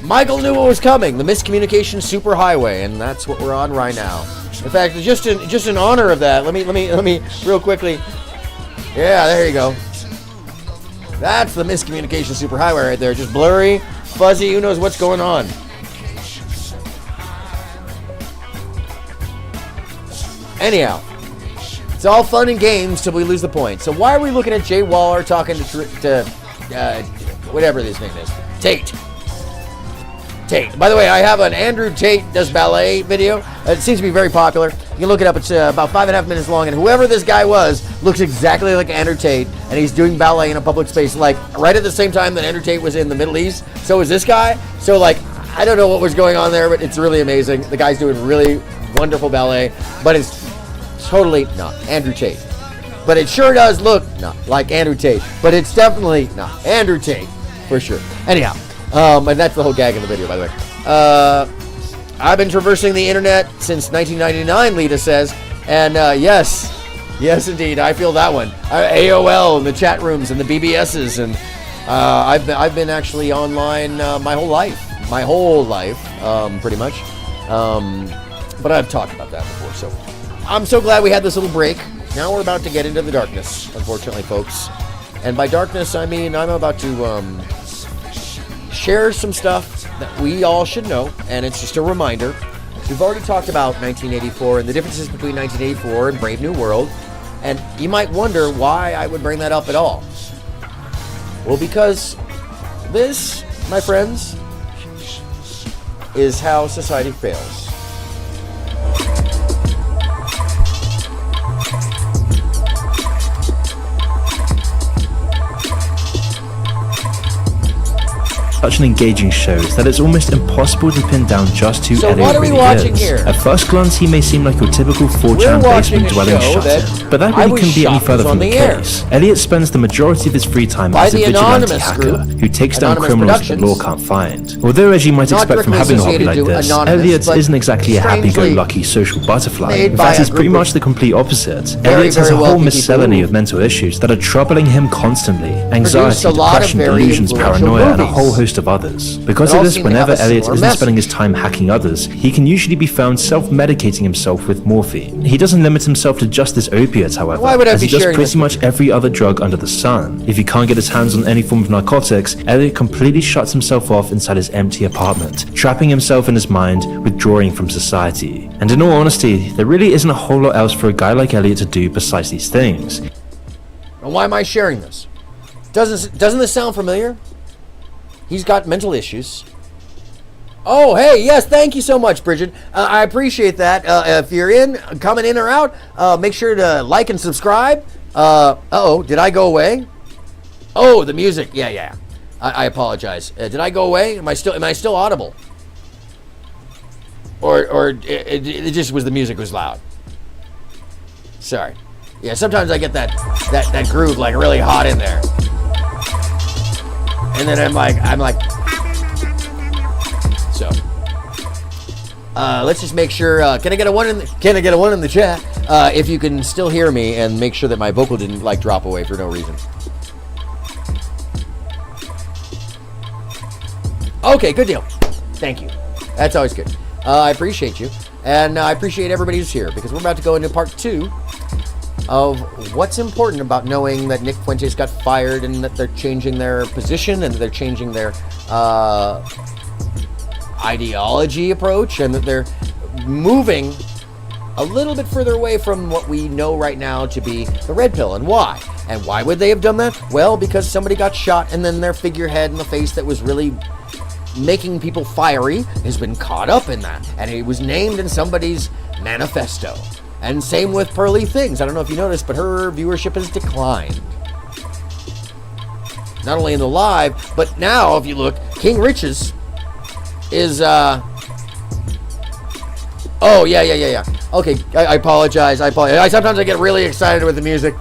Michael knew what was coming, the Miscommunication Superhighway, and that's what we're on right now. In fact, just in honor of that, let me real quickly. Yeah, there you go. That's the Miscommunication Superhighway right there. Just blurry, fuzzy, who knows what's going on. Anyhow, it's all fun and games till we lose the point. So why are we looking at Jay Waller talking to whatever his name is? Tate. By the way, I have an Andrew Tate does ballet video. It seems to be very popular. You can look it up. It's about 5.5 minutes long, and whoever this guy was looks exactly like Andrew Tate, and he's doing ballet in a public space, like right at the same time that Andrew Tate was in the Middle East. So is this guy. So like, I don't know what was going on there, but it's really amazing. The guy's doing really wonderful ballet, but it's totally not Andrew Tate. But it sure does look not like Andrew Tate, but it's definitely not Andrew Tate for sure. Anyhow. And that's the whole gag of the video, by the way. I've been traversing the internet since 1999, Lita says. And yes, indeed, I feel that one. AOL and the chat rooms and the BBSs, and I've been actually online my whole life, pretty much. But I've talked about that before, so I'm so glad we had this little break. Now we're about to get into the darkness, unfortunately, folks. And by darkness, I mean I'm about to share some stuff that we all should know, and it's just a reminder. We've already talked about 1984 and the differences between 1984 and Brave New World, and you might wonder why I would bring that up at all. Well, because this, my friends, is how society fails. Such an engaging show that it's almost impossible to pin down just who Elliot really is. Here? At first glance, he may seem like your typical 4chan basement-dwelling shutter, but that really couldn't be any further from the case. Elliot spends the majority of his free time as a vigilante hacker who takes down criminals the law can't find. Although, as you might expect from having a hobby like this, Elliot isn't exactly a happy-go-lucky social butterfly. In fact, he's pretty much the complete opposite. Elliot has a whole miscellany of mental issues that are troubling him constantly. Anxiety, depression, delusions, paranoia, and a whole host most of others. Because They of all this, seem to have whenever a Elliot similar isn't spending his message. time hacking others, he can usually be found self-medicating himself with morphine. He doesn't limit himself to just this opiate, however, Why would I as be he does sharing this pretty with much every other drug under the sun. If he can't get his hands on any form of narcotics, Elliot completely shuts himself off inside his empty apartment, trapping himself in his mind, withdrawing from society. And in all honesty, there really isn't a whole lot else for a guy like Elliot to do besides these things. And why am I sharing this? Doesn't this sound familiar? He's got mental issues. Oh, hey, yes, thank you so much, Bridget. I appreciate that. If you're coming in or out, make sure to like and subscribe. Uh-oh, did I go away? Oh, the music. Yeah. I apologize. Did I go away? Am I still audible? Or it just was the music was loud. Sorry. Yeah, sometimes I get that groove like really hot in there. And then I'm like so let's just make sure can I get a one in the chat if you can still hear me, and make sure that my vocal didn't like drop away for no reason. Okay, good deal. Thank you. That's always good. I appreciate you, and I appreciate everybody who's here, because we're about to go into part 2 of what's important about knowing that Nick Fuentes got fired, and that they're changing their position, and they're changing their ideology approach, and that they're moving a little bit further away from what we know right now to be the red pill. And why? And why would they have done that? Well, because somebody got shot, and then their figurehead in the face that was really making people fiery has been caught up in that, and it was named in somebody's manifesto. And same with Pearly Things. I don't know if you noticed, but her viewership has declined. Not only in the live, but now if you look, King Riches is oh yeah. Okay, I apologize. Sometimes I get really excited with the music.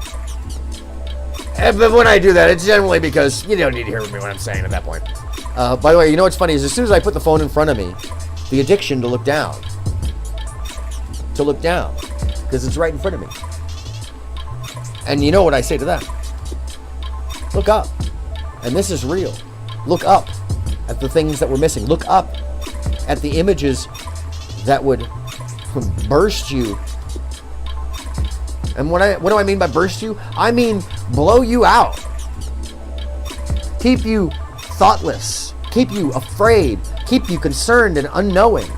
But when I do that, it's generally because you don't need to hear me what I'm saying at that point. By the way, you know what's funny is as soon as I put the phone in front of me, the addiction to look down, because it's right in front of me. And you know what I say to that? Look up. And this is real. Look up at the things that we're missing. Look up at the images that would burst you. And what do I mean by burst you? I mean blow you out. Keep you thoughtless. Keep you afraid. Keep you concerned and unknowing.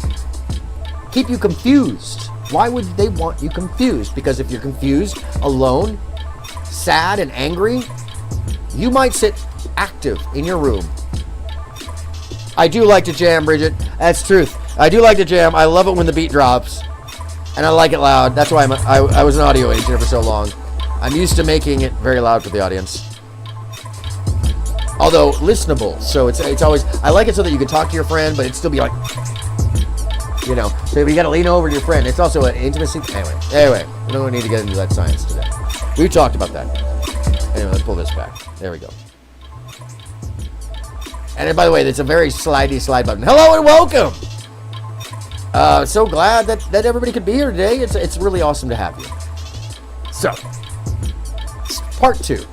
Keep you confused. Why would they want you confused? Because if you're confused, alone, sad, and angry, you might sit active in your room. I do like to jam, Bridget. That's truth. I do like to jam. I love it when the beat drops. And I like it loud. That's why I was an audio engineer for so long. I'm used to making it very loud for the audience. Although listenable. So it's always, I like it so that you can talk to your friend, but it'd still be like, you know, so you got to lean over to your friend. It's also an intimacy. Anyway, we don't need to get into that science today. We've talked about that. Anyway, let's pull this back. There we go. And by the way, it's a very slide button. Hello and welcome. So glad that everybody could be here today. It's really awesome to have you. So, part 2.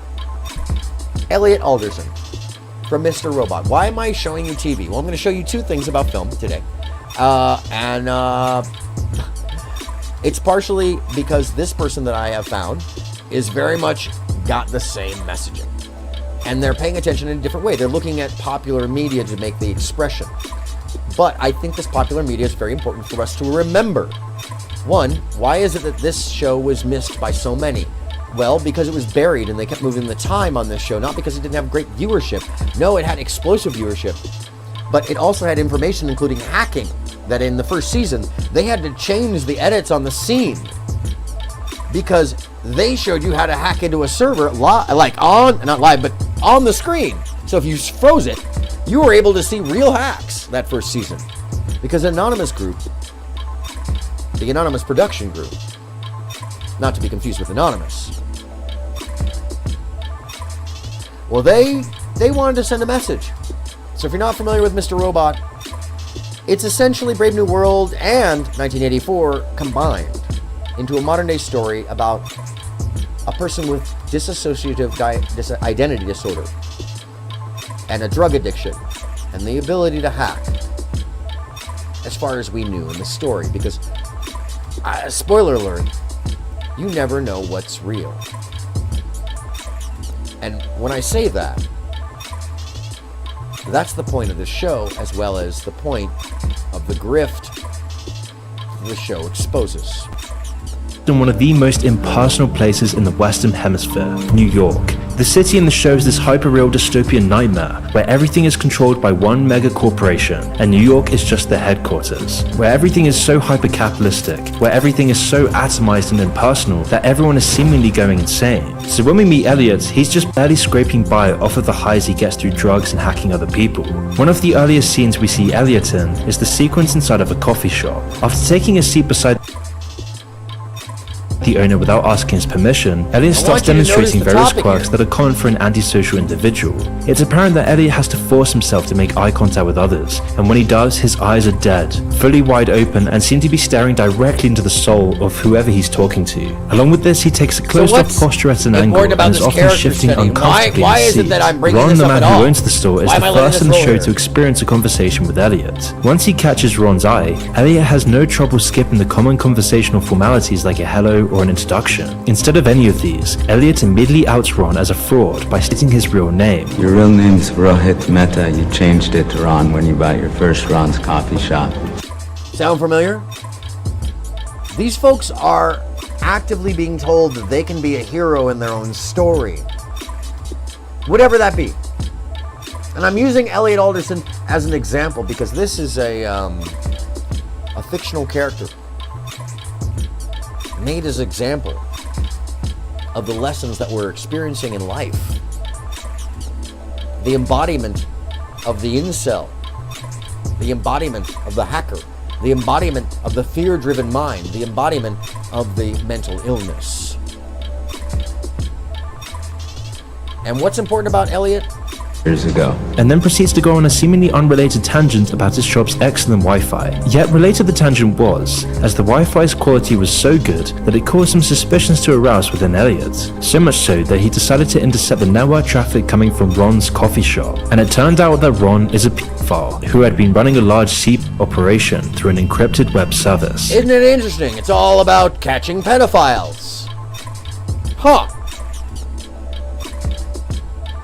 Elliot Alderson from Mr. Robot. Why am I showing you TV? Well, I'm going to show you 2 things about film today. It's partially because this person that I have found is very much got the same messaging. And they're paying attention in a different way. They're looking at popular media to make the expression. But I think this popular media is very important for us to remember. One, why is it that this show was missed by so many? Well, because it was buried and they kept moving the time on this show, not because it didn't have great viewership. No, it had explosive viewership. But it also had information including hacking, that in the first season, they had to change the edits on the scene because they showed you how to hack into a server, not live, but on the screen. So if you froze it, you were able to see real hacks that first season. Because Anonymous Group, the Anonymous Production Group, not to be confused with Anonymous, well, they wanted to send a message. So if you're not familiar with Mr. Robot, it's essentially Brave New World and 1984 combined into a modern day story about a person with dissociative identity disorder and a drug addiction and the ability to hack, as far as we knew in the story, because, spoiler alert, you never know what's real. And when I say that, that's the point of the show, as well as the point of the grift the show exposes. In one of the most impersonal places in the Western Hemisphere, New York. The city in the show is this hyper-real dystopian nightmare where everything is controlled by one mega corporation and New York is just their headquarters, where everything is so hyper-capitalistic, where everything is so atomized and impersonal that everyone is seemingly going insane. So when we meet Elliot, he's just barely scraping by off of the highs he gets through drugs and hacking other people. One of the earliest scenes we see Elliot in is the sequence inside of a coffee shop. After taking a seat beside the owner without asking his permission, Elliot starts demonstrating various quirks that are common for an antisocial individual. It's apparent that Elliot has to force himself to make eye contact with others, and when he does, his eyes are dead, fully wide open, and seem to be staring directly into the soul of whoever he's talking to. Along with this, he takes a closed-off posture at an angle and is often shifting uncomfortably in his seat. Ron, the man who owns the store, is the first in the show to experience a conversation with Elliot. Once he catches Ron's eye, Elliot has no trouble skipping the common conversational formalities like a hello or an introduction. Instead of any of these, Elliot immediately outs Ron as a fraud by stating his real name. Your real name's Rohit Mehta. You changed it to Ron when you bought your first Ron's coffee shop. Sound familiar? These folks are actively being told that they can be a hero in their own story. Whatever that be. And I'm using Elliot Alderson as an example because this is a fictional character made as an example of the lessons that we're experiencing in life. The embodiment of the incel, the embodiment of the hacker, the embodiment of the fear-driven mind, the embodiment of the mental illness. And what's important about Elliot? Years ago. And then proceeds to go on a seemingly unrelated tangent about his shop's excellent Wi-Fi. Yet related the tangent was, as the Wi-Fi's quality was so good that it caused some suspicions to arouse within Elliot. So much so that he decided to intercept the network traffic coming from Ron's coffee shop. And it turned out that Ron is a pedophile who had been running a large SEEP operation through an encrypted web service. Isn't it interesting? It's all about catching pedophiles. Huh.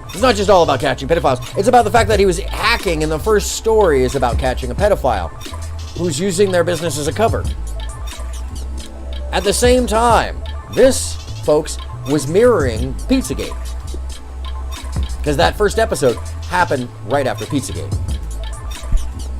It's not just all about catching pedophiles. It's about the fact that he was hacking, and the first story is about catching a pedophile who's using their business as a cover. At the same time, this, folks, was mirroring Pizzagate. Because that first episode happened right after Pizzagate.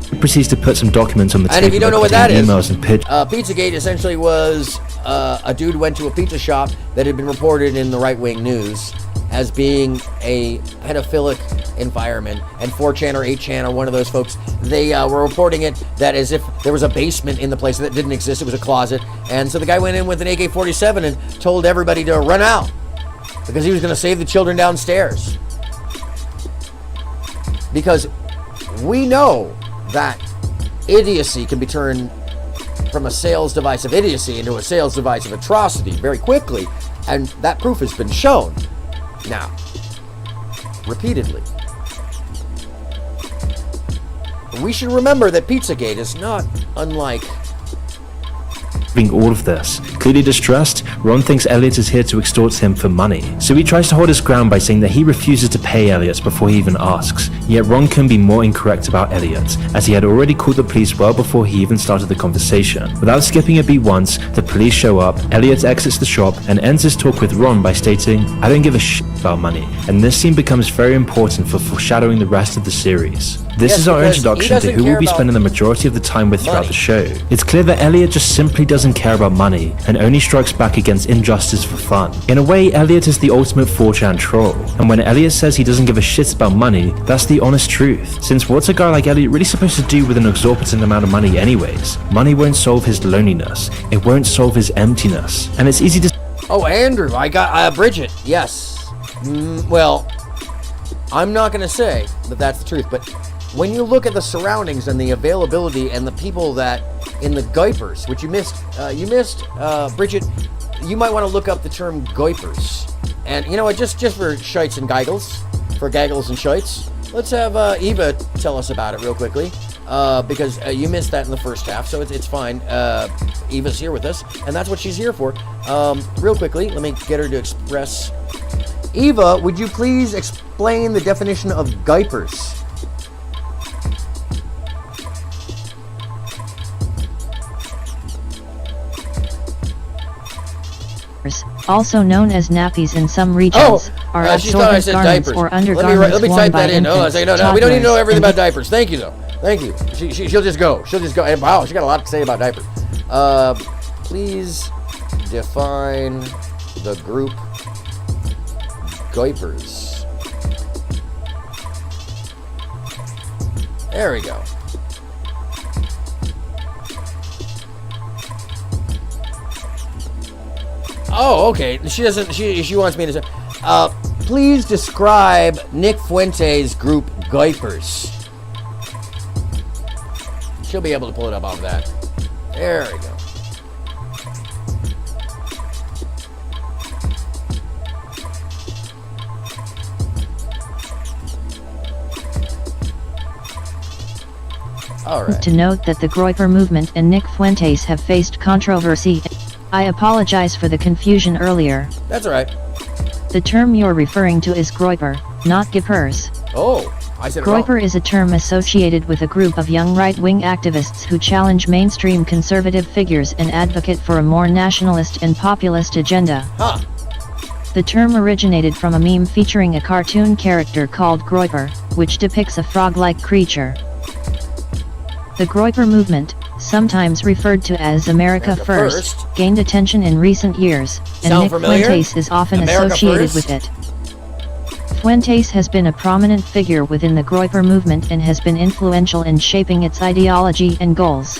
He proceeds to put some documents on the table. And if you don't know what that is, emails and Pizzagate essentially was a dude went to a pizza shop that had been reported in the right-wing news as being a pedophilic environment, and 4chan or 8chan or one of those folks, they were reporting it that as if there was a basement in the place that didn't exist, it was a closet, and so the guy went in with an AK-47 and told everybody to run out because he was going to save the children downstairs. Because we know that idiocy can be turned from a sales device of idiocy into a sales device of atrocity very quickly, and that proof has been shown. Now, repeatedly. We should remember that Pizzagate is not unlike... All of this. Clearly distressed, Ron thinks Elliot is here to extort him for money. So he tries to hold his ground by saying that he refuses to pay Elliot before he even asks. Yet Ron can be more incorrect about Elliot, as he had already called the police well before he even started the conversation. Without skipping a beat once, the police show up, Elliot exits the shop, and ends his talk with Ron by stating, "I don't give a shit about money." And this scene becomes very important for foreshadowing the rest of the series. This is our introduction to who we'll be spending the majority of the time with throughout the show. It's clear that Elliot just simply doesn't care about money, and only strikes back against injustice for fun. In a way, Elliot is the ultimate 4chan troll, and when Elliot says he doesn't give a shit about money, that's the honest truth, since what's a guy like Elliot really supposed to do with an exorbitant amount of money anyways? Money won't solve his loneliness, it won't solve his emptiness, and it's easy to... Oh, Andrew, I got Bridget, yes. Well, I'm not going to say that that's the truth, but when you look at the surroundings and the availability and the people that in the goipers, which you missed, Bridget, you might want to look up the term goipers. And you know what, just for shites and giggles, for gaggles and shites, let's have Eva tell us about it real quickly, because you missed that in the first half, so it's fine. Eva's here with us, and that's what she's here for. Real quickly, let me get her to express. Eva, would you please explain the definition of diapers? Also known as nappies in some regions, are absorbent garments or undergarments worn by infants, no, we don't need to know everything about diapers. Thank you, though. Thank you. She'll just go. She'll just go. And wow, she got a lot to say about diapers. Please define the group diapers. There we go. Oh, okay. She doesn't. She wants me to say. Please describe Nick Fuentes' group diapers. She'll be able to pull it up off that. There we go. All right. To note that the Groyper movement and Nick Fuentes have faced controversy. I apologize for the confusion earlier. That's all right. The term you're referring to is Groyper, not Gippers. Oh, I said it Groyper wrong. is a term associated with a group of young right-wing activists who challenge mainstream conservative figures and advocate for a more nationalist and populist agenda. Huh. The term originated from a meme featuring a cartoon character called Groyper, which depicts a frog-like creature. The Groyper movement, sometimes referred to as America First, gained attention in recent years, and Sound Nick familiar? Fuentes is often America associated First? with it. Fuentes has been a prominent figure within the Groyper movement and has been influential in shaping its ideology and goals.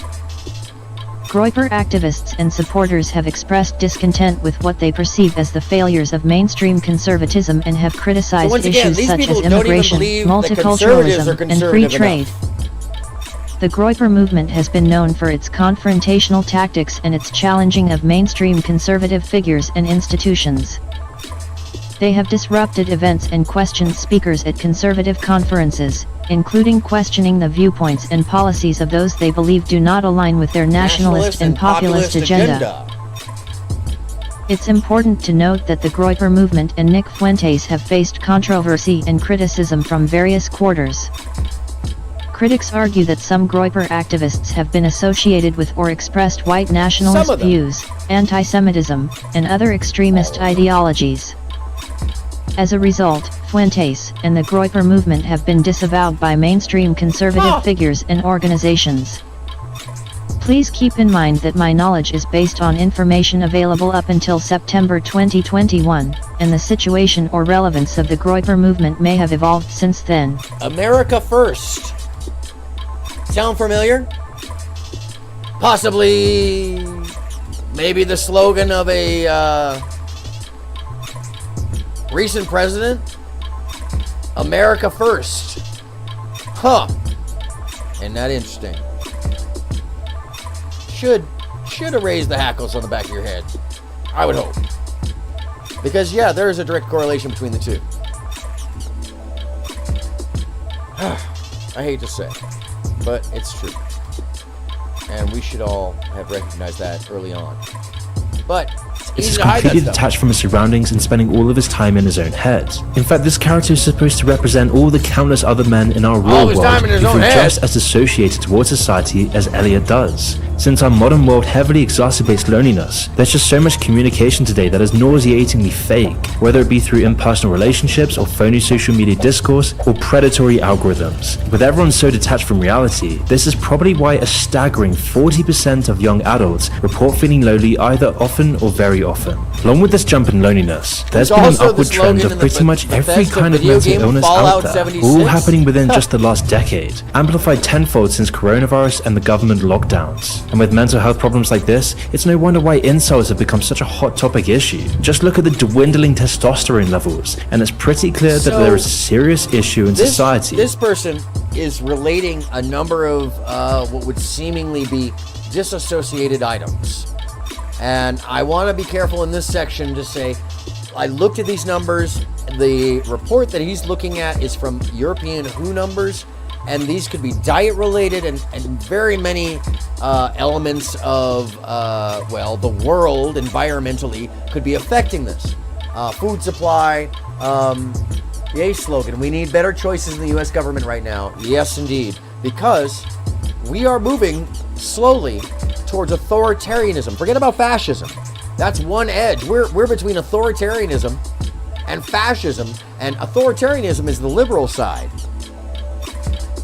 Groyper activists and supporters have expressed discontent with what they perceive as the failures of mainstream conservatism and have criticized issues such as immigration, multiculturalism, and free trade. The Groyper movement has been known for its confrontational tactics and its challenging of mainstream conservative figures and institutions. They have disrupted events and questioned speakers at conservative conferences, including questioning the viewpoints and policies of those they believe do not align with their nationalist and populist agenda. It's important to note that the Groyper movement and Nick Fuentes have faced controversy and criticism from various quarters. Critics argue that some Groyper activists have been associated with or expressed white nationalist views, anti-Semitism, and other extremist ideologies. As a result, Fuentes and the Groyper movement have been disavowed by mainstream conservative figures and organizations. Please keep in mind that my knowledge is based on information available up until September 2021, and the situation or relevance of the Groyper movement may have evolved since then. America First. Sound familiar? Possibly, maybe the slogan of a recent president? America First. Huh. Isn't that interesting? Should have raised the hackles on the back of your head. I would hope. Because, yeah, there is a direct correlation between the two. I hate to say, but it's true. And we should all have recognized that early on. But This is completely detached from his surroundings and spending all of his time in his own head. In fact, this character is supposed to represent all the countless other men in our real world who feel just as associated towards society as Elliot does. Since our modern world heavily exacerbates loneliness, there's just so much communication today that is nauseatingly fake, whether it be through impersonal relationships or phony social media discourse or predatory algorithms. With everyone so detached from reality, this is probably why a staggering 40% of young adults report feeling lonely either often or very often. Along with this jump in loneliness, there's been an upward trend of pretty much every kind of mental illness out there, all happening within just the last decade, amplified tenfold since coronavirus and the government lockdowns. And with mental health problems like this, it's no wonder why incels have become such a hot topic issue. Just look at the dwindling testosterone levels, and it's pretty clear that there is a serious issue in society. This person is relating a number of what would seemingly be disassociated items. And I want to be careful in this section to say, I looked at these numbers, the report that he's looking at is from European WHO numbers, and these could be diet related and very many elements of, the world environmentally could be affecting this. Food supply, yay slogan, we need better choices in the U.S. government right now. Yes, indeed, because we are moving slowly towards authoritarianism. Forget about fascism. That's one edge. We're between authoritarianism and fascism, and authoritarianism is the liberal side.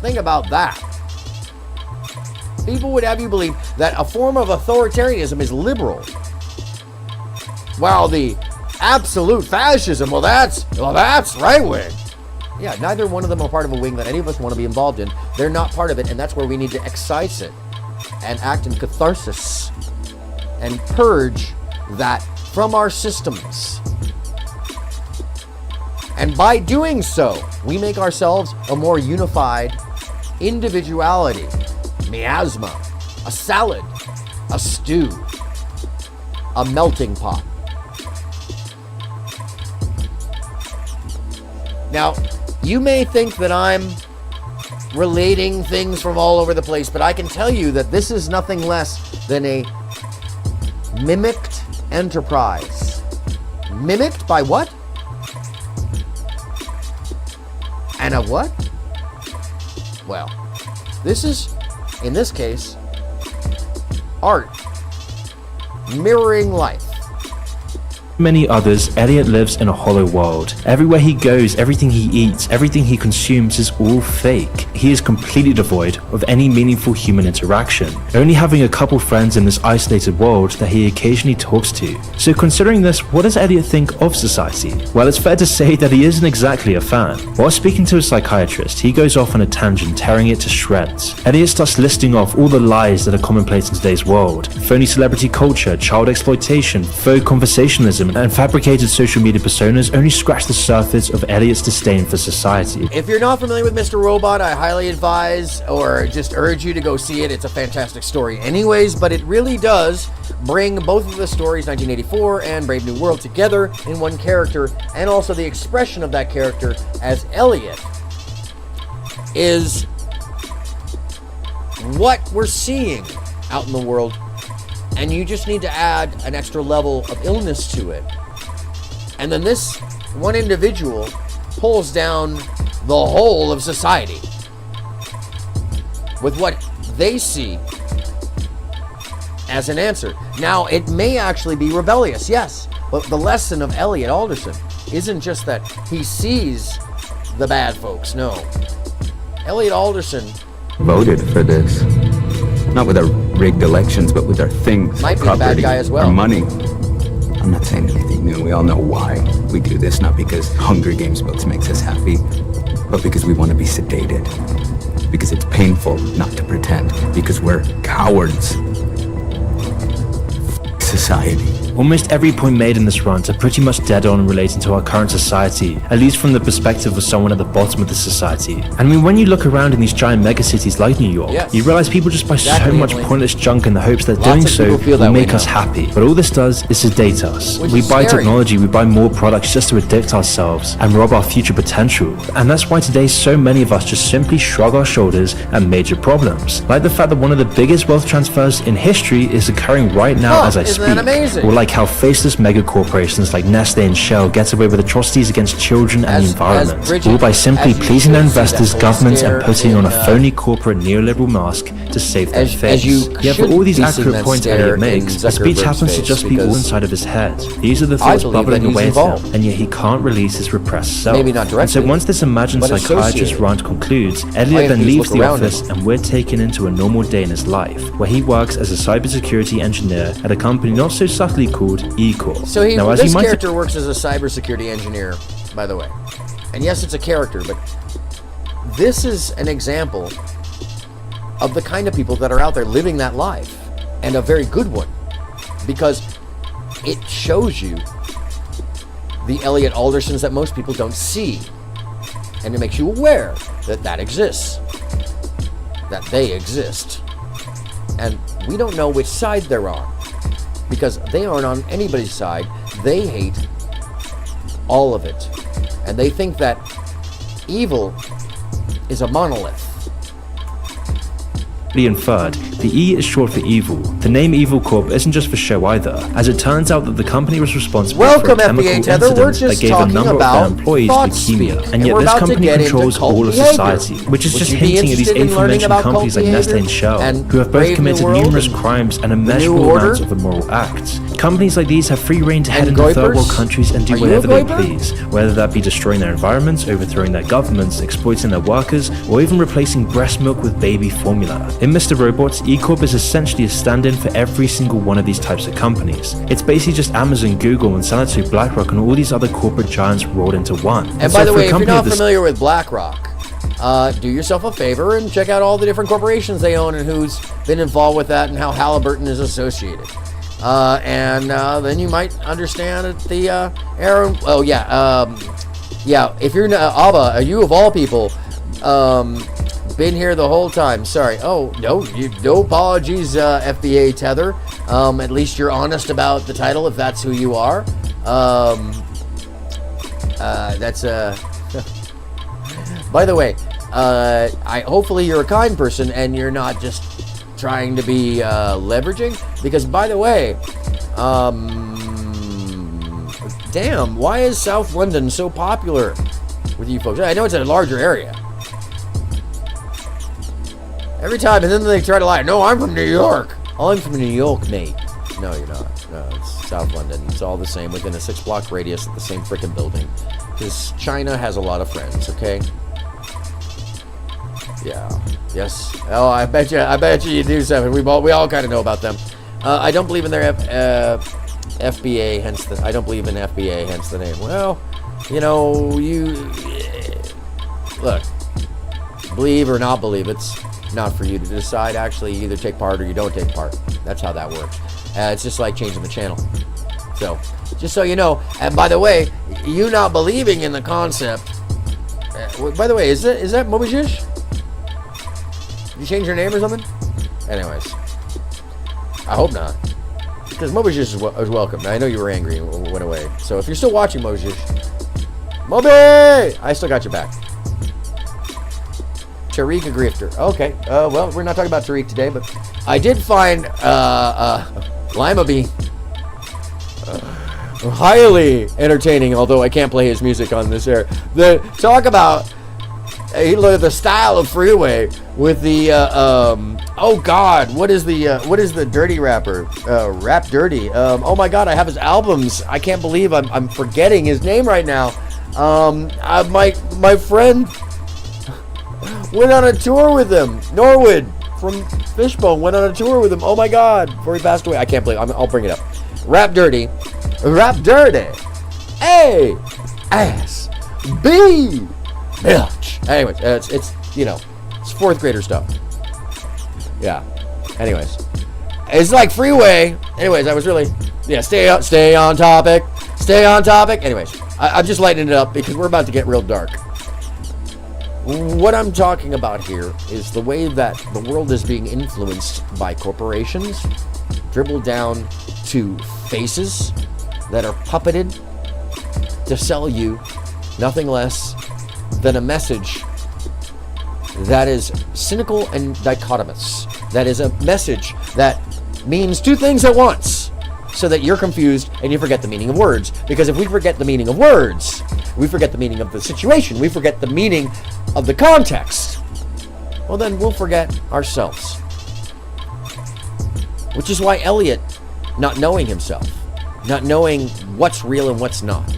Think about that. People would have you believe that a form of authoritarianism is liberal, while the absolute fascism, that's right wing. Yeah, neither one of them are part of a wing that any of us want to be involved in. They're not part of it, and that's where we need to excise it and act in catharsis and purge that from our systems. And by doing so, we make ourselves a more unified individuality, miasma, a salad, a stew, a melting pot. Now, you may think that I'm relating things from all over the place, but I can tell you that this is nothing less than a mimicked enterprise. Mimicked by what? And a what? Well, this is, in this case, art mirroring life. Many others, Elliot lives in a hollow world. Everywhere he goes, everything he eats, everything he consumes is all fake. He is completely devoid of any meaningful human interaction, only having a couple friends in this isolated world that he occasionally talks to. So considering this, what does Elliot think of society? Well, it's fair to say that he isn't exactly a fan. While speaking to a psychiatrist, he goes off on a tangent, tearing it to shreds. Elliot starts listing off all the lies that are commonplace in today's world. Phony celebrity culture, child exploitation, faux conversationalism, and fabricated social media personas only scratch the surface of Elliot's disdain for society. If you're not familiar with Mr. Robot, I highly advise or just urge you to go see it. It's a fantastic story anyways, but it really does bring both of the stories, 1984 and Brave New World, together in one character, and also the expression of that character as Elliot is what we're seeing out in the world. And you just need to add an extra level of illness to it. And then this one individual pulls down the whole of society with what they see as an answer. Now, it may actually be rebellious, yes, but the lesson of Elliot Alderson isn't just that he sees the bad folks, no. Elliot Alderson voted for this. Not with our rigged elections, but with our things, might our be the bad property, guy as well. our money. I'm not saying anything new. We all know why we do this, not because Hunger Games books makes us happy, but because we want to be sedated. Because it's painful not to pretend. Because we're cowards. Society. Almost every point made in this rant are pretty much dead on relating to our current society, at least from the perspective of someone at the bottom of the society. I mean, when you look around in these giant megacities like New York, yes, you realize people just buy so exactly, much Emily. pointless junk in the hopes that Lots doing of so people feel that will way make us now. happy. But all this does is sedate us. Which We is buy scary. technology, we buy more products just to addict ourselves and rob our future potential. And that's why today so many of us just simply shrug our shoulders at major problems. Like the fact that one of the biggest wealth transfers in history is occurring right now as I isn't speak. that amazing? Or like how faceless mega corporations like Nestle and Shell get away with atrocities against children and the environment, Bridget, all by simply as you pleasing their should see investors, that governments, and stare putting on a in, phony corporate neoliberal mask to save their as face. you Yet for should all these be seeing accurate that points stare Elliot in makes, the speech Zuckerberg's happens to face, just be all because inside of his head. These are the I thoughts believe bubbling that he's away to him, involved. and yet he can't release his repressed self. Maybe not And so directly, once this imagined but psychiatrist associated. rant concludes, All you Elliot have then to do is leaves look the around office and we're taken into a normal day in his life, where he works as a cybersecurity engineer at a company not so subtly called eCore. So now, as this you might character works as a cybersecurity engineer, by the way. And yes, it's a character, but this is an example of the kind of people that are out there living that life, and a very good one, because it shows you the Elliot Aldersons that most people don't see, and it makes you aware that that exists, that they exist, and we don't know which side they're on, because they aren't on anybody's side. They hate all of it. and they think that evil is a monolith. Inferred, the E is short for evil. The name Evil Corp isn't just for show either, as it turns out that the company was responsible Welcome, for a chemical FBA Tether. We're incident just that gave a talking number of about their employees thought leukemia, speak, and yet we're this about to company get into controls cult all of behavior. society, which is Would just you be hinting at these interested in learning information about companies cult like Nestle and behavior Shell, and who have both Brave New committed World numerous and crimes and New immeasurable Order? amounts of immoral acts. Companies like these have free reign to head And into third Goipers? world countries and do Are you a whatever they Goiper? please, whether that be destroying their environments, overthrowing their governments, exploiting their workers, or even replacing breast milk with baby formula. In Mr. Robots, E-Corp is essentially a stand-in for every single one of these types of companies. It's basically just Amazon, Google, Monsanto, BlackRock, and all these other corporate giants rolled into one. And so by the for a way, if you're company not of this familiar with BlackRock, do yourself a favor and check out all the different corporations they own and who's been involved with that and how Halliburton is associated. And then you might understand that the Aaron. Oh yeah, yeah. If you're Abba, you of all people, been here the whole time. Sorry. Oh no, no apologies, FBA Tether. At least you're honest about the title, if that's who you are. That's By the way, hopefully you're a kind person and you're not just trying to be leveraging. Because by the way, damn, why is South London so popular with you folks? I know it's a larger area. Every time, and then they try to lie. No, I'm from New York. I'm from New York, mate. No, you're not. No, it's South London. It's all the same within a 6-block radius of the same freaking building. Because China has a lot of friends, okay? Yeah. Yes. Oh, I bet you do, Seven. We all kind of know about them. I don't believe in their FBA, hence the. I don't believe in FBA, hence the name. Well, you know, look. Believe or not believe, it's not for you to decide. Actually, you either take part or you don't take part. That's how that works. It's just like changing the channel. So, just so you know. And by the way, you not believing in the concept. By the way, is that Mobijish? You change your name or something? Anyways, I hope not, because Mobijish is welcome. I know you were angry and went away. So if you're still watching, Mobijish, Moby, I still got your back. Tariq a grifter. Okay. Well, we're not talking about Tariq today, but I did find Lima Bee highly entertaining, although I can't play his music on this air. Talk about the style of Freeway with the oh god, what is the dirty rapper? Rap Dirty. Oh my god, I have his albums. I can't believe I'm forgetting his name right now. My friend went on a tour with him. Norwood from Fishbone went on a tour with him. Oh my god, before he passed away. I can't believe. I'll bring it up. Rap Dirty. Rap Dirty. A ass B bitch. Anyways, it's you know, it's 4th grader stuff. Yeah. Anyways, it's like Freeway. Anyways, I was really stay on topic. Stay on topic. Anyways, I'm just lightening it up because we're about to get real dark. What I'm talking about here is the way that the world is being influenced by corporations, dribbled down to faces that are puppeted to sell you nothing less than a message that is cynical and dichotomous. That is a message that means 2 things at once, so that you're confused and you forget the meaning of words. Because if we forget the meaning of words, we forget the meaning of the situation, we forget the meaning of the context, well then we'll forget ourselves. Which is why Elliot, not knowing himself, not knowing what's real and what's not,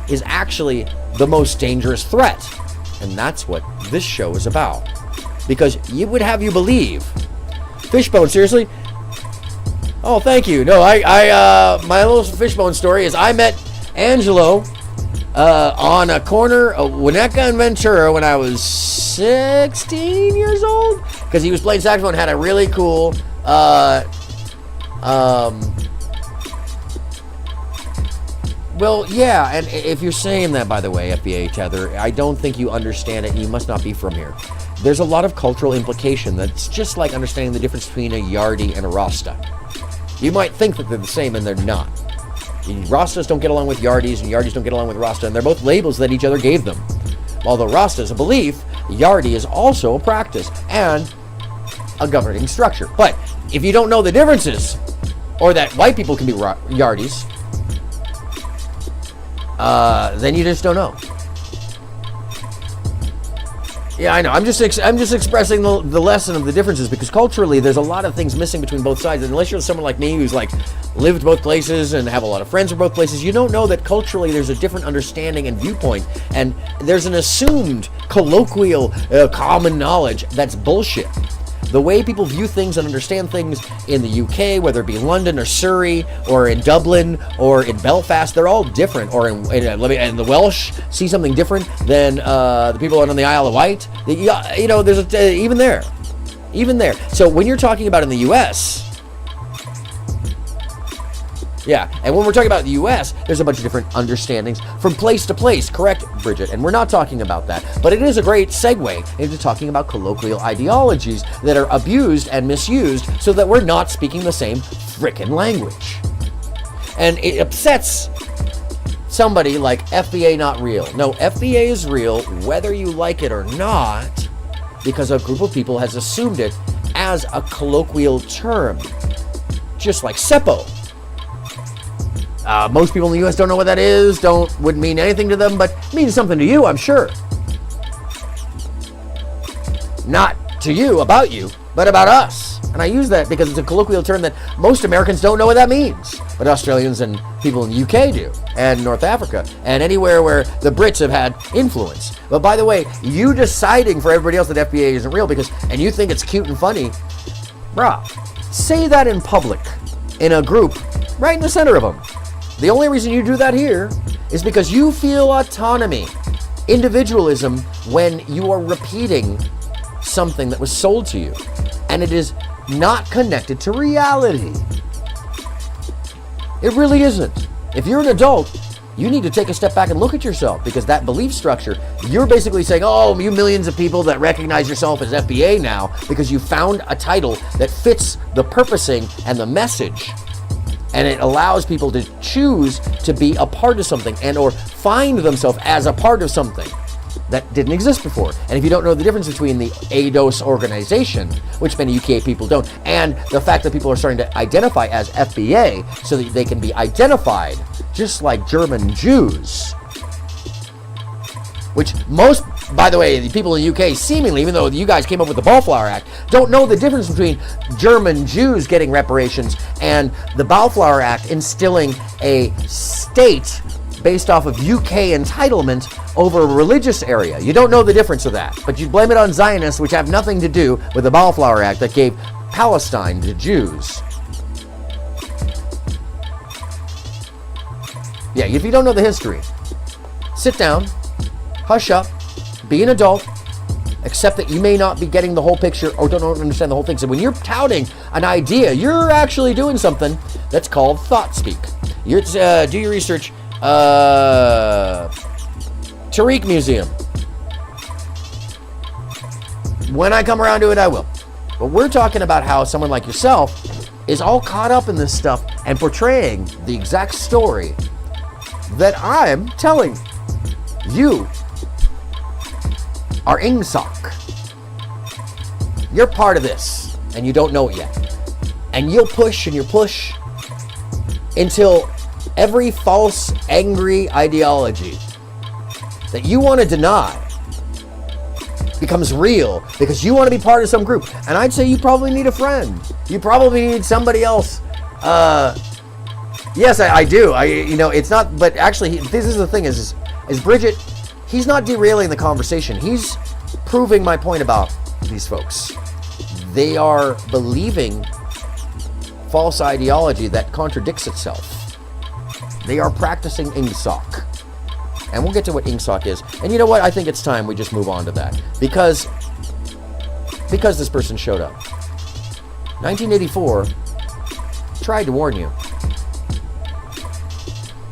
is actually the most dangerous threat. And that's what this show is about. Because it would have you believe. Fishbone, seriously? Oh, thank you. No, my little Fishbone story is I met Angelo on a corner of Winnetka and Ventura when I was 16 years old. Because he was playing saxophone, had a really cool well, yeah, and if you're saying that, by the way, FBA Tether, I don't think you understand it. You must not be from here. There's a lot of cultural implication that's just like understanding the difference between a Yardie and a Rasta. You might think that they're the same, and they're not. Rastas don't get along with Yardis, and Yardis don't get along with Rasta, and they're both labels that each other gave them. Although Rasta is a belief, Yardi is also a practice and a governing structure. But if you don't know the differences, or that white people can be Yardis, then you just don't know. Yeah, I know. I'm just expressing the lesson of the differences, because culturally there's a lot of things missing between both sides. And unless you're someone like me who's like lived both places and have a lot of friends from both places, you don't know that culturally there's a different understanding and viewpoint, and there's an assumed colloquial common knowledge that's bullshit. The way people view things and understand things in the UK, whether it be London or Surrey or in Dublin or in Belfast, they're all different. Or in the Welsh see something different than the people on the Isle of Wight. You know, there's even there. So when you're talking about in the US, yeah, and when we're talking about the US, there's a bunch of different understandings from place to place, correct, Bridget? And we're not talking about that. But it is a great segue into talking about colloquial ideologies that are abused and misused so that we're not speaking the same frickin' language. And it upsets somebody like FBA not real. No, FBA is real whether you like it or not, because a group of people has assumed it as a colloquial term. Just like SEPO. Most people in the U.S. don't know what that is, wouldn't mean anything to them, but means something to you, I'm sure. Not to you, about you, but about us. And I use that because it's a colloquial term that most Americans don't know what that means, but Australians and people in the UK do, and North Africa, and anywhere where the Brits have had influence. But by the way, you deciding for everybody else that FBA isn't real and you think it's cute and funny, brah, say that in public, in a group, right in the center of them. The only reason you do that here is because you feel autonomy, individualism, when you are repeating something that was sold to you, and it is not connected to reality. It really isn't. If you're an adult, you need to take a step back and look at yourself, because that belief structure, you're basically saying, oh, you millions of people that recognize yourself as FBA now because you found a title that fits the purposing and the message. And it allows people to choose to be a part of something and or find themselves as a part of something that didn't exist before. And if you don't know the difference between the ADOS organization, which many UK people don't, and the fact that people are starting to identify as FBA so that they can be identified just like German Jews, which most, by the way, the people in the UK seemingly, even though you guys came up with the Ballflower Act, don't know the difference between German Jews getting reparations and the Ballflower Act instilling a state based off of UK entitlement over a religious area. You don't know the difference of that, but you blame it on Zionists, which have nothing to do with the Ballflower Act that gave Palestine to Jews. Yeah, if you don't know the history, sit down, hush up, be an adult, accept that you may not be getting the whole picture or don't understand the whole thing. So when you're touting an idea, you're actually doing something that's called thought speak. Do your research. Tariq Museum. When I come around to it, I will. But we're talking about how someone like yourself is all caught up in this stuff and portraying the exact story that I'm telling you. Are Ingsoc. You're part of this, and you don't know it yet. And you'll push and you'll push until every false, angry ideology that you want to deny becomes real because you want to be part of some group. And I'd say you probably need a friend. You probably need somebody else. Yes, I do. It's not, but actually, this is the thing is Bridget, he's not derailing the conversation. He's proving my point about these folks. They are believing false ideology that contradicts itself. They are practicing Ingsoc. And we'll get to what Ingsoc is. And you know what? I think it's time we just move on to that. Because this person showed up. 1984 tried to warn you.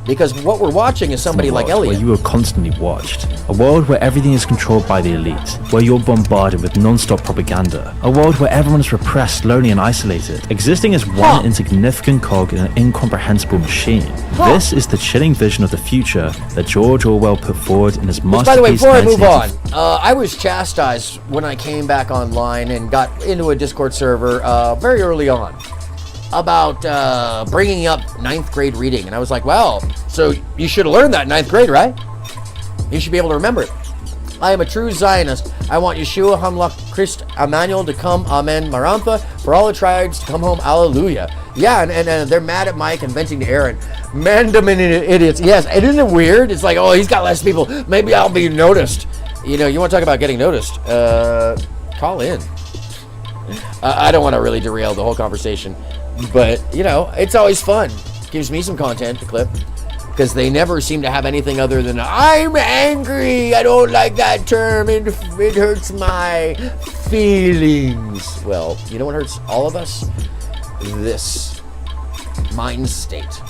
Because what we're watching is somebody like Elliot. Where you were constantly watched A world where everything is controlled by the elite, where you're bombarded with non-stop propaganda. A world where everyone is repressed, lonely and isolated, existing as one insignificant cog in an incomprehensible machine. This is the chilling vision of the future that George Orwell put forward in his masterpiece. By the way, before I move on, I was chastised when I came back online and got into a Discord server very early on about bringing up 9th grade reading. And I was like, well, so you should have learned that in 9th grade, right? You should be able to remember it. I am a true Zionist. I want Yeshua Hamlach Christ Emmanuel to come, Amen, Marantha, for all the tribes to come home, Alleluia. Yeah, and they're mad at Mike and venting to Aaron. Mandamin idiots. Yes, and isn't it weird? It's like, oh, he's got less people. Maybe I'll be noticed. You know, you want to talk about getting noticed? Call in. I don't want to really derail the whole conversation, but, you know, it's always fun. Gives me some content to clip. Because they never seem to have anything other than, I'm angry, I don't like that term, it hurts my feelings. Well, you know what hurts all of us? This mind state.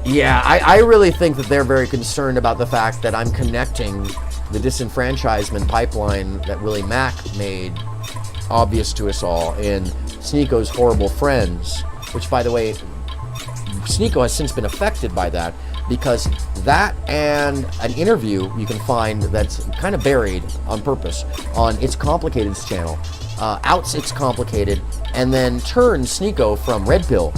Yeah, I really think that they're very concerned about the fact that I'm connecting the disenfranchisement pipeline that Willie Mack made obvious to us all in Sneako's Horrible Friends. Which, by the way, Sneako has since been affected by that, because that and an interview you can find that's kind of buried on purpose on It's Complicated's channel, outs It's Complicated, and then turns Sneako from Red Pill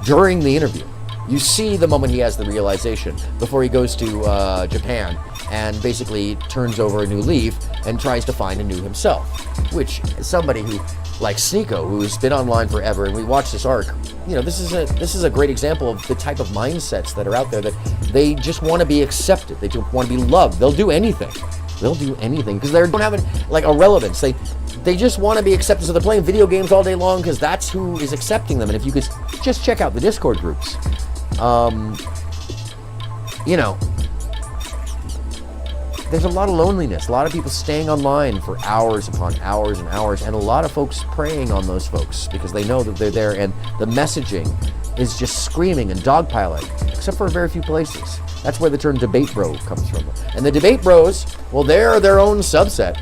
during the interview. You see the moment he has the realization before he goes to Japan and basically turns over a new leaf and tries to find a new himself, which somebody who, like Sneako, who's been online forever, and we watch this arc, you know, this is a great example of the type of mindsets that are out there, that they just want to be accepted, they just want to be loved. They'll do anything because they don't have like a relevance. They just want to be accepted, so they're playing video games all day long because that's who is accepting them. And if you could just check out the Discord groups, you know, there's a lot of loneliness, a lot of people staying online for hours upon hours and hours, and a lot of folks preying on those folks because they know that they're there, and the messaging is just screaming and dogpiling, except for very few places. That's where the term debate bro comes from. And the debate bros, well, they're their own subset.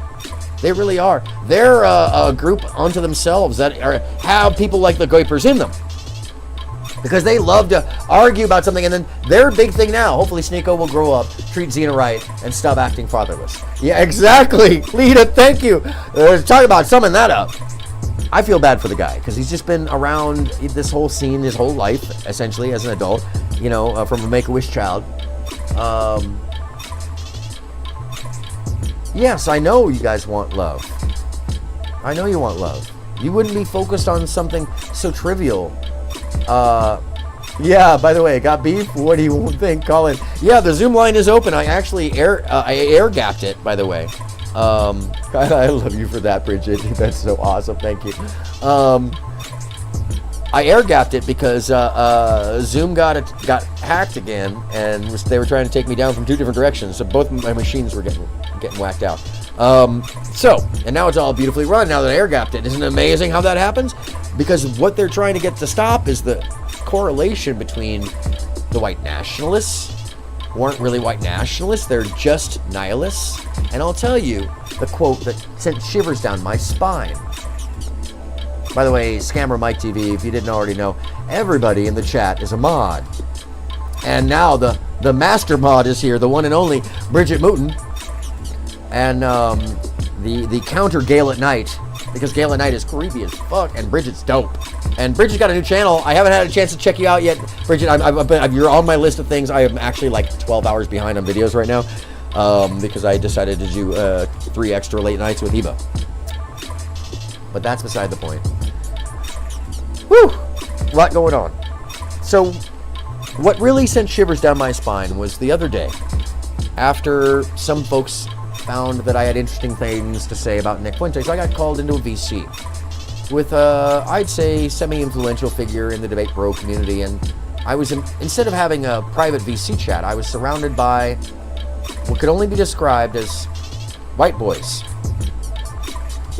They really are. They're a group unto themselves that have people like the Goipers in them, because they love to argue about something, and then their big thing now, hopefully Sneako will grow up, treat Xena right, and stop acting fatherless. Yeah, exactly. Lita, thank you. Talk about summing that up. I feel bad for the guy, because he's just been around this whole scene his whole life, essentially, as an adult, you know, from a Make-A-Wish child. Yes, I know you guys want love. I know you want love. You wouldn't be focused on something so trivial. Yeah, by the way, got beef? What do you think? Call in. Yeah, the Zoom line is open. I actually air gapped it, by the way. I love you for that, Bridget. That's so awesome. Thank you. I air gapped it because Zoom got hacked again, and they were trying to take me down from two different directions. So both my machines were getting whacked out. And now it's all beautifully run now that I air gapped it. Isn't it amazing how that happens? Because what they're trying to get to stop is the correlation between the white nationalists who aren't really white nationalists, they're just nihilists. And I'll tell you the quote that sent shivers down my spine. By the way, Scammer Mike TV, if you didn't already know, everybody in the chat is a mod. And now the master mod is here, the one and only Bridget Mooten. And the counter Gale at Night, because Gale at Night is creepy as fuck, and Bridget's dope. And Bridget's got a new channel. I haven't had a chance to check you out yet, Bridget. You're on my list of things. I am actually like 12 hours behind on videos right now, because I decided to do 3 extra late nights with Eva. But that's beside the point. Whew! A lot going on. So, what really sent shivers down my spine was the other day, after some folks found that I had interesting things to say about Nick Fuentes, I got called into a VC with I'd say semi-influential figure in the debate bro community, and I was instead of having a private VC chat, I was surrounded by what could only be described as white boys.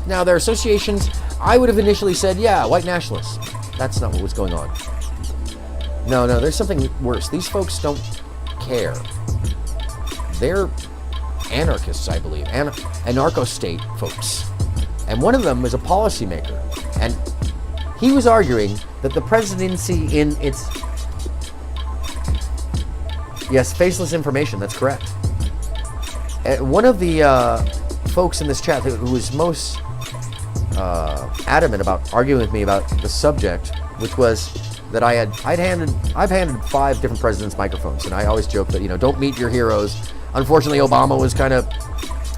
Now, their associations, I would have initially said, yeah, white nationalists. That's not what was going on. No, there's something worse. These folks don't care. They're anarchists, I believe, anarcho-state folks. And one of them was a policymaker. And he was arguing that the presidency in its... Yes, faceless information, that's correct. One of the folks in this chat who was most adamant about arguing with me about the subject, which was that I've handed 5 different presidents microphones, and I always joke that, don't meet your heroes. Unfortunately, Obama was kind of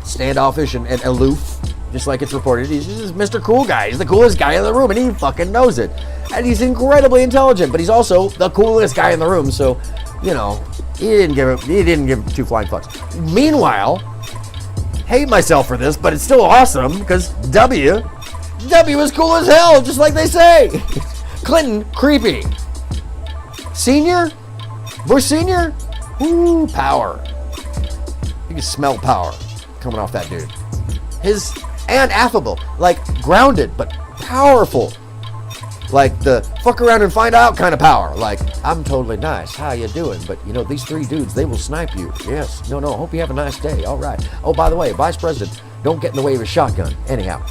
standoffish and aloof, just like it's reported. He's just Mr. Cool Guy. He's the coolest guy in the room, and he fucking knows it. And he's incredibly intelligent, but he's also the coolest guy in the room. So, he didn't give 2 flying fucks. Meanwhile, hate myself for this, but it's still awesome because W is cool as hell, just like they say. Clinton, creepy. Senior? Bush Senior? Ooh, power. You can smell power coming off that dude. And affable, like grounded, but powerful. Like the fuck around and find out kind of power. Like, I'm totally nice. How you doing? But these 3 dudes, they will snipe you. Yes. No. Hope you have a nice day. All right. Oh, by the way, Vice President, don't get in the way of his shotgun. Anyhow.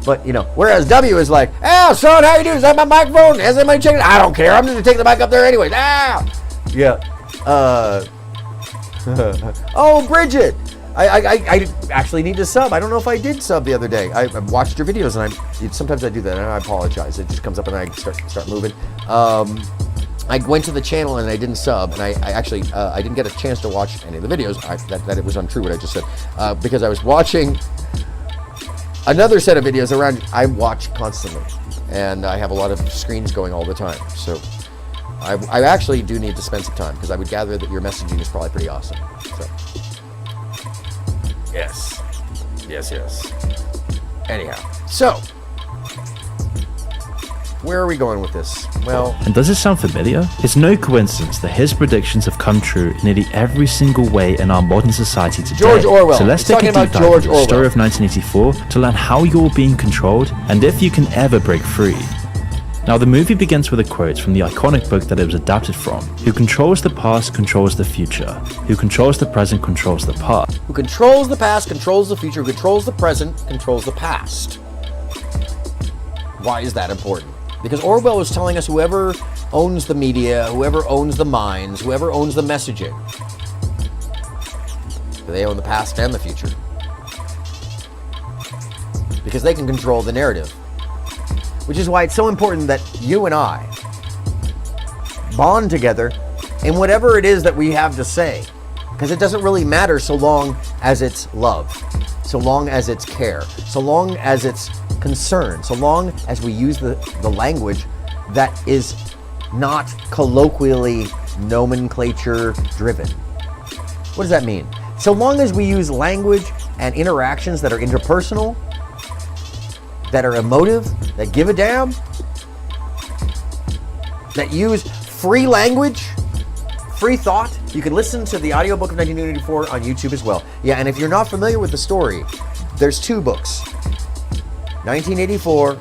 But whereas W is like, son, how you doing? Is that my microphone? Has anybody checked it? I don't care. I'm just gonna take the mic up there anyways. Yeah. Oh, Bridget. I actually need to sub. I don't know if I did sub the other day. I watched your videos, and sometimes I do that, and I apologize. It just comes up, and I start moving. I went to the channel, and I didn't sub, and I actually I didn't get a chance to watch any of the videos. That it was untrue what I just said, because I was watching another set of videos around. I watch constantly, and I have a lot of screens going all the time. So I actually do need to spend some time, because I would gather that your messaging is probably pretty awesome. So. Yes. Anyhow, so where are we going with this? Well, and does this sound familiar? It's no coincidence that his predictions have come true in nearly every single way in our modern society today. George Orwell. So let's take a deep dive into the story of 1984 to learn how you're being controlled and if you can ever break free. Now, the movie begins with a quote from the iconic book that it was adapted from. Who controls the past controls the future. Who controls the present controls the past. Who controls the past controls the future. Who controls the present controls the past. Why is that important? Because Orwell was telling us whoever owns the media, whoever owns the minds, whoever owns the messaging, they own the past and the future. Because they can control the narrative. Which is why it's so important that you and I bond together in whatever it is that we have to say. Because it doesn't really matter so long as it's love, so long as it's care, so long as it's concern, so long as we use the language that is not colloquially nomenclature driven. What does that mean? So long as we use language and interactions that are interpersonal, that are emotive, that give a damn, that use free language, free thought. You can listen to the audiobook of 1984 on YouTube as well. Yeah, and if you're not familiar with the story, there's 2 books, 1984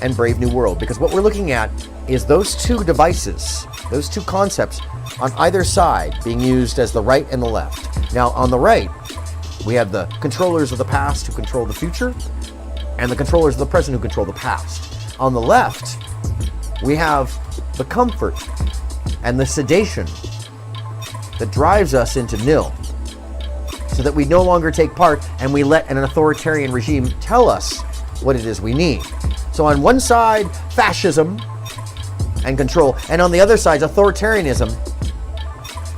and Brave New World, because what we're looking at is those 2 devices, those 2 concepts on either side being used as the right and the left. Now, on the right, we have the controllers of the past who control the future, and the controllers of the present who control the past. On the left, we have the comfort and the sedation that drives us into nil, so that we no longer take part and we let an authoritarian regime tell us what it is we need. So on one side, fascism and control, and on the other side, authoritarianism,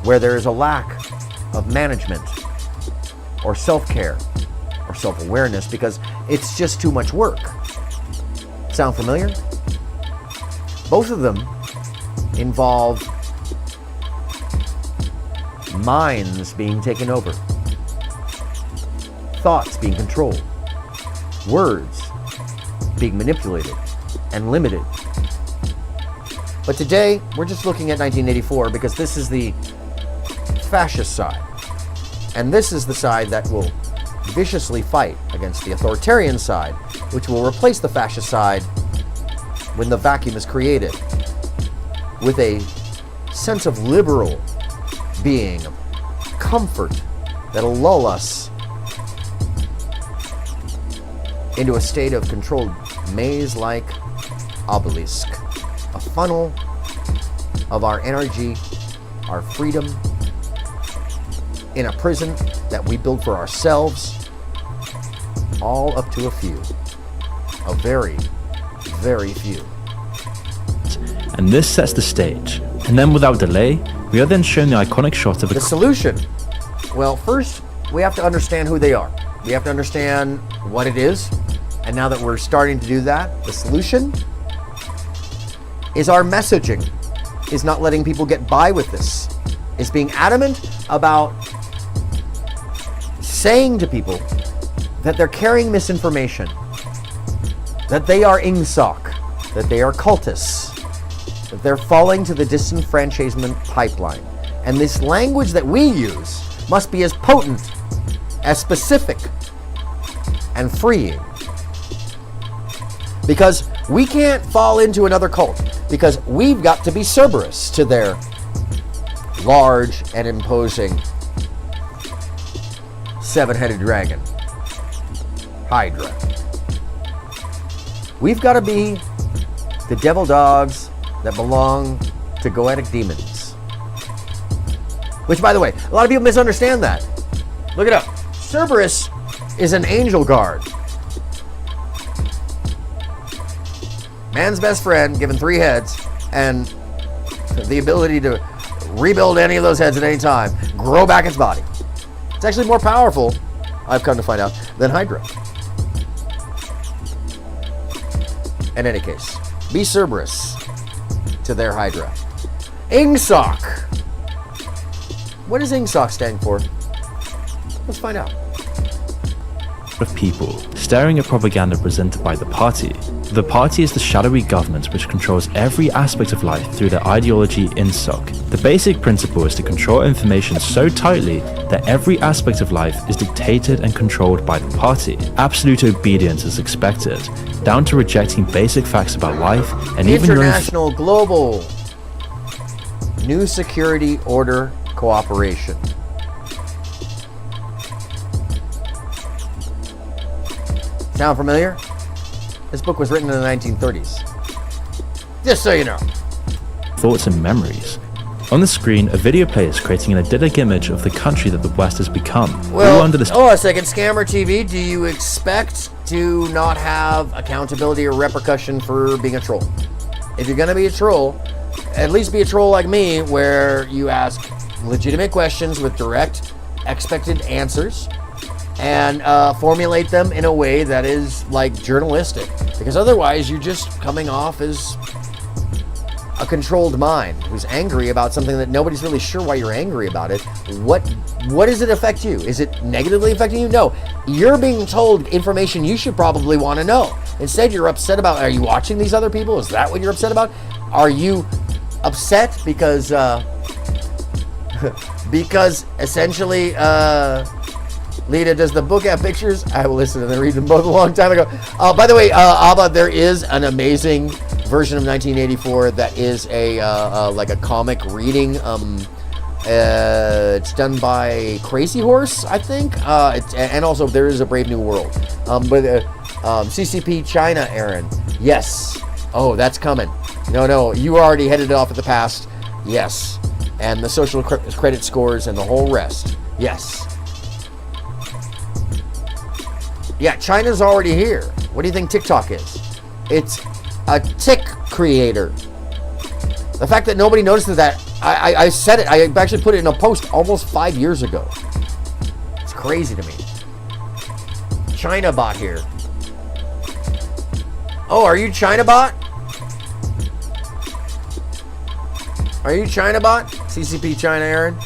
where there is a lack of management or self-care or self-awareness, because it's just too much work. Sound familiar? Both of them involve minds being taken over, thoughts being controlled, words being manipulated and limited. But today, we're just looking at 1984 because this is the fascist side. And this is the side that will viciously fight against the authoritarian side, which will replace the fascist side when the vacuum is created with a sense of liberal being of comfort that'll lull us into a state of controlled maze-like obelisk, a funnel of our energy, our freedom, in a prison that we build for ourselves, all up to a few, a very, very few. And this sets the stage. And then without delay, we are then shown the iconic shot of the solution. Well, first, we have to understand who they are. We have to understand what it is. And now that we're starting to do that, the solution is our messaging, is not letting people get by with this. Is being adamant about saying to people that they're carrying misinformation, that they are ingsoc, that they are cultists, that they're falling to the disenfranchisement pipeline. And this language that we use must be as potent, as specific, and freeing. Because we can't fall into another cult, because we've got to be Cerberus to their large and imposing seven-headed dragon, Hydra. We've got to be the devil dogs that belong to goetic demons. Which, by the way, a lot of people misunderstand that. Look it up. Cerberus is an angel guard. Man's best friend, given 3 heads, and the ability to rebuild any of those heads at any time, grow back its body. It's actually more powerful, I've come to find out, than Hydra. In any case, be Cerberus to their Hydra. ingsoc. What does ingsoc stand for? Let's find out. Of people staring at propaganda presented by the party. The party is the shadowy government which controls every aspect of life through their ideology INSOC. The basic principle is to control information so tightly that every aspect of life is dictated and controlled by the party. Absolute obedience is expected, down to rejecting basic facts about life and even your international, global, new security order cooperation. Sound familiar? This book was written in the 1930s. Just so you know. thoughts and memories. On the screen, a video player is creating an idyllic image of the country that the West has become. Well, a second, Scammer TV, do you expect to not have accountability or repercussion for being a troll? If you're going to be a troll, at least be a troll like me, where you ask legitimate questions with direct, expected answers, and formulate them in a way that is like journalistic, because otherwise you're just coming off as a controlled mind who's angry about something that nobody's really sure why you're angry about it. What does it affect you? Is it negatively affecting you? No, you're being told information you should probably want to know. Instead, you're upset about, are you watching these other people? Is that what you're upset about? Are you upset because because essentially Lita, does the book have pictures? I will listen and read them both a long time ago. By the way, Abba, there is an amazing version of 1984 that is a like a comic reading. It's done by Crazy Horse, I think. And also there is a Brave New World. But CCP China, Aaron. Yes. Oh, that's coming. No, you already headed it off at the past. Yes. And the social credit scores and the whole rest. Yes. Yeah, China's already here. What do you think TikTok is? It's a tick creator. The fact that nobody notices that, I said it, I actually put it in a post almost 5 years ago. It's crazy to me. ChinaBot here. Oh, are you ChinaBot? Are you ChinaBot? CCP China, Aaron?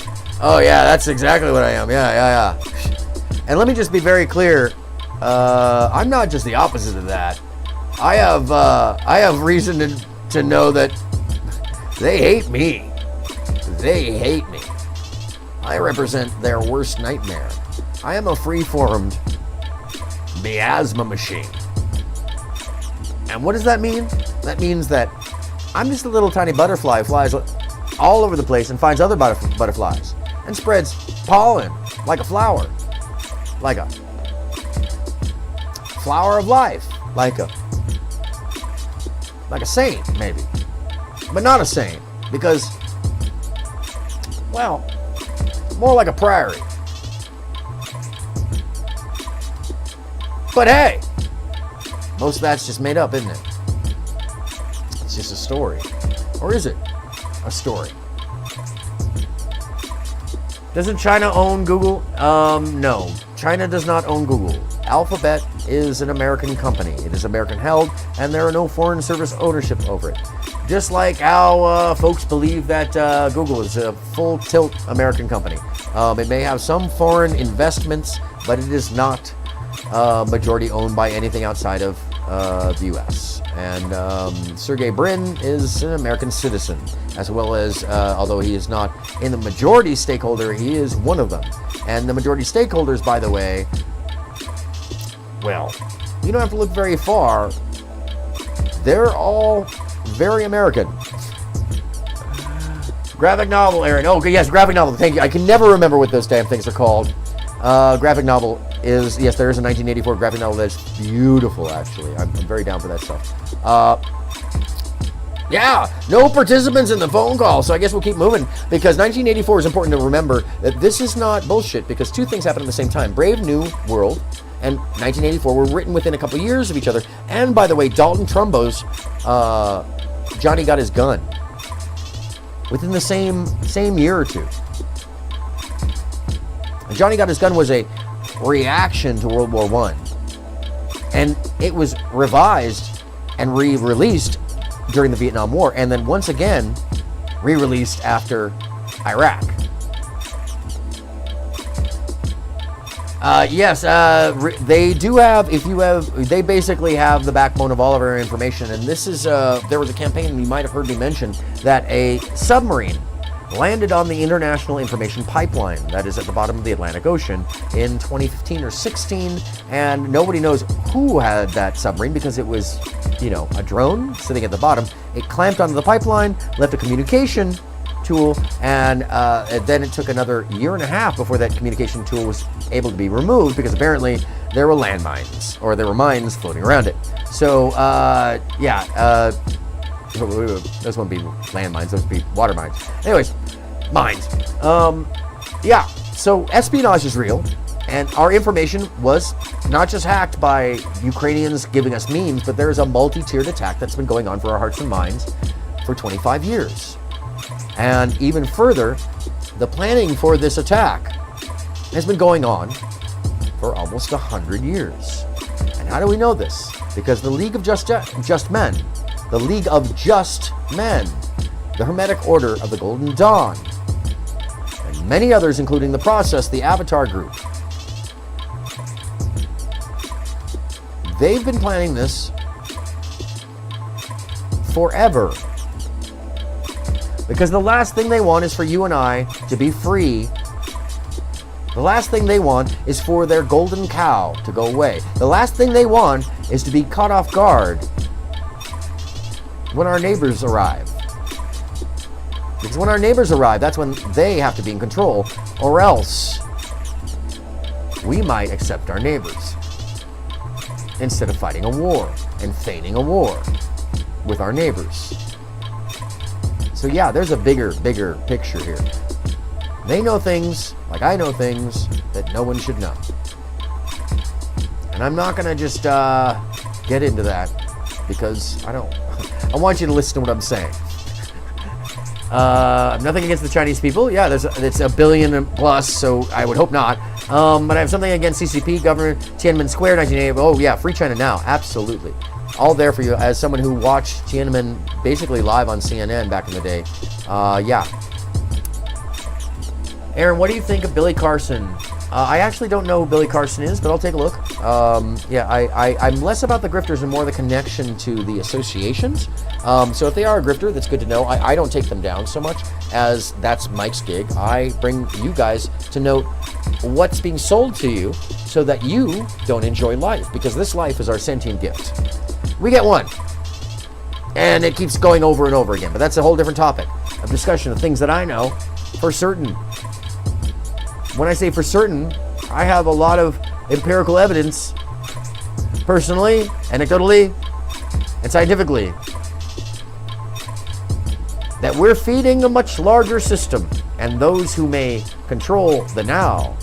Oh yeah, that's exactly what I am. Yeah. And let me just be very clear. I'm not just the opposite of that. I have reason to know that they hate me. They hate me. I represent their worst nightmare. I am a free-formed miasma machine. And what does that mean? That means that I'm just a little tiny butterfly who flies all over the place and finds other butterflies. and spreads pollen like a flower. Like a flower of life. Like a saint, maybe. But not a saint, because, well, more like a prairie. But hey, most of that's just made up, isn't it? It's just a story. Or is it a story? Doesn't China own Google? No. China does not own Google. Alphabet is an American company. It is American held, and there are no foreign service ownership over it. Just like how folks believe that Google is a full tilt American company. It may have some foreign investments, but it is not majority owned by anything outside of the U.S. And Sergey Brin is an American citizen, as well as, although he is not in the majority stakeholder, he is one of them. And the majority stakeholders, by the way, well, you don't have to look very far. They're all very American. Graphic novel, Aaron. Oh, yes, graphic novel. Thank you. I can never remember what those damn things are called. Graphic novel is, yes, there is a 1984 graphic novel that's beautiful, actually. I'm very down for that stuff. Yeah, no participants in the phone call, so I guess we'll keep moving, because 1984 is important to remember that this is not bullshit, because two things happened at the same time. Brave New World and 1984 were written within a couple years of each other. And by the way, Dalton Trumbo's Johnny Got His Gun within the same year or two. And Johnny Got His Gun was a reaction to World War I. And it was revised and re-released during the Vietnam War, and then once again re-released after Iraq. Yes, they do have, they basically have the backbone of all of our information, and this is, there was a campaign, you might have heard me mention, that a submarine landed on the International Information Pipeline that is at the bottom of the Atlantic Ocean in 2015 or 16, and nobody knows who had that submarine because it was, a drone sitting at the bottom. It clamped onto the pipeline, left a communication tool, and then it took another year and a half before that communication tool was able to be removed, because apparently there were landmines, or there were mines floating around it. So, those won't be landmines, those would be water mines. Anyways, mines. So espionage is real, and our information was not just hacked by Ukrainians giving us memes, but there is a multi-tiered attack that's been going on for our hearts and minds for 25 years. And even further, the planning for this attack has been going on for almost 100 years. And how do we know this? Because the League of Just Men, the League of Just Men, the Hermetic Order of the Golden Dawn, and many others, including the Process, the Avatar Group, they've been planning this forever. Because the last thing they want is for you and I to be free. The last thing they want is for their golden cow to go away. The last thing they want is to be caught off guard when our neighbors arrive. Because when our neighbors arrive, that's when they have to be in control, or else we might accept our neighbors instead of fighting a war and feigning a war with our neighbors. So yeah, there's a bigger picture here. They know things, like I know things, that no one should know. And I'm not gonna just get into that, because I want you to listen to what I'm saying. Nothing against the Chinese people. Yeah, it's a billion plus, so I would hope not. But I have something against CCP, Governor Tiananmen Square, 1980. Oh yeah, free China now, absolutely. All there for you, as someone who watched Tiananmen basically live on CNN back in the day. Yeah. Aaron, what do you think of Billy Carson? I actually don't know who Billy Carson is, but I'll take a look. I'm less about the grifters and more the connection to the associations. So if they are a grifter, that's good to know. I don't take them down so much, as that's Mike's gig. I bring you guys to note what's being sold to you so that you don't enjoy life, because this life is our sentient gift. We get one, and it keeps going over and over again, but that's a whole different topic of discussion of things that I know for certain. when I say for certain, I have a lot of empirical evidence, personally, anecdotally, and scientifically, that we're feeding a much larger system, and those who may control the now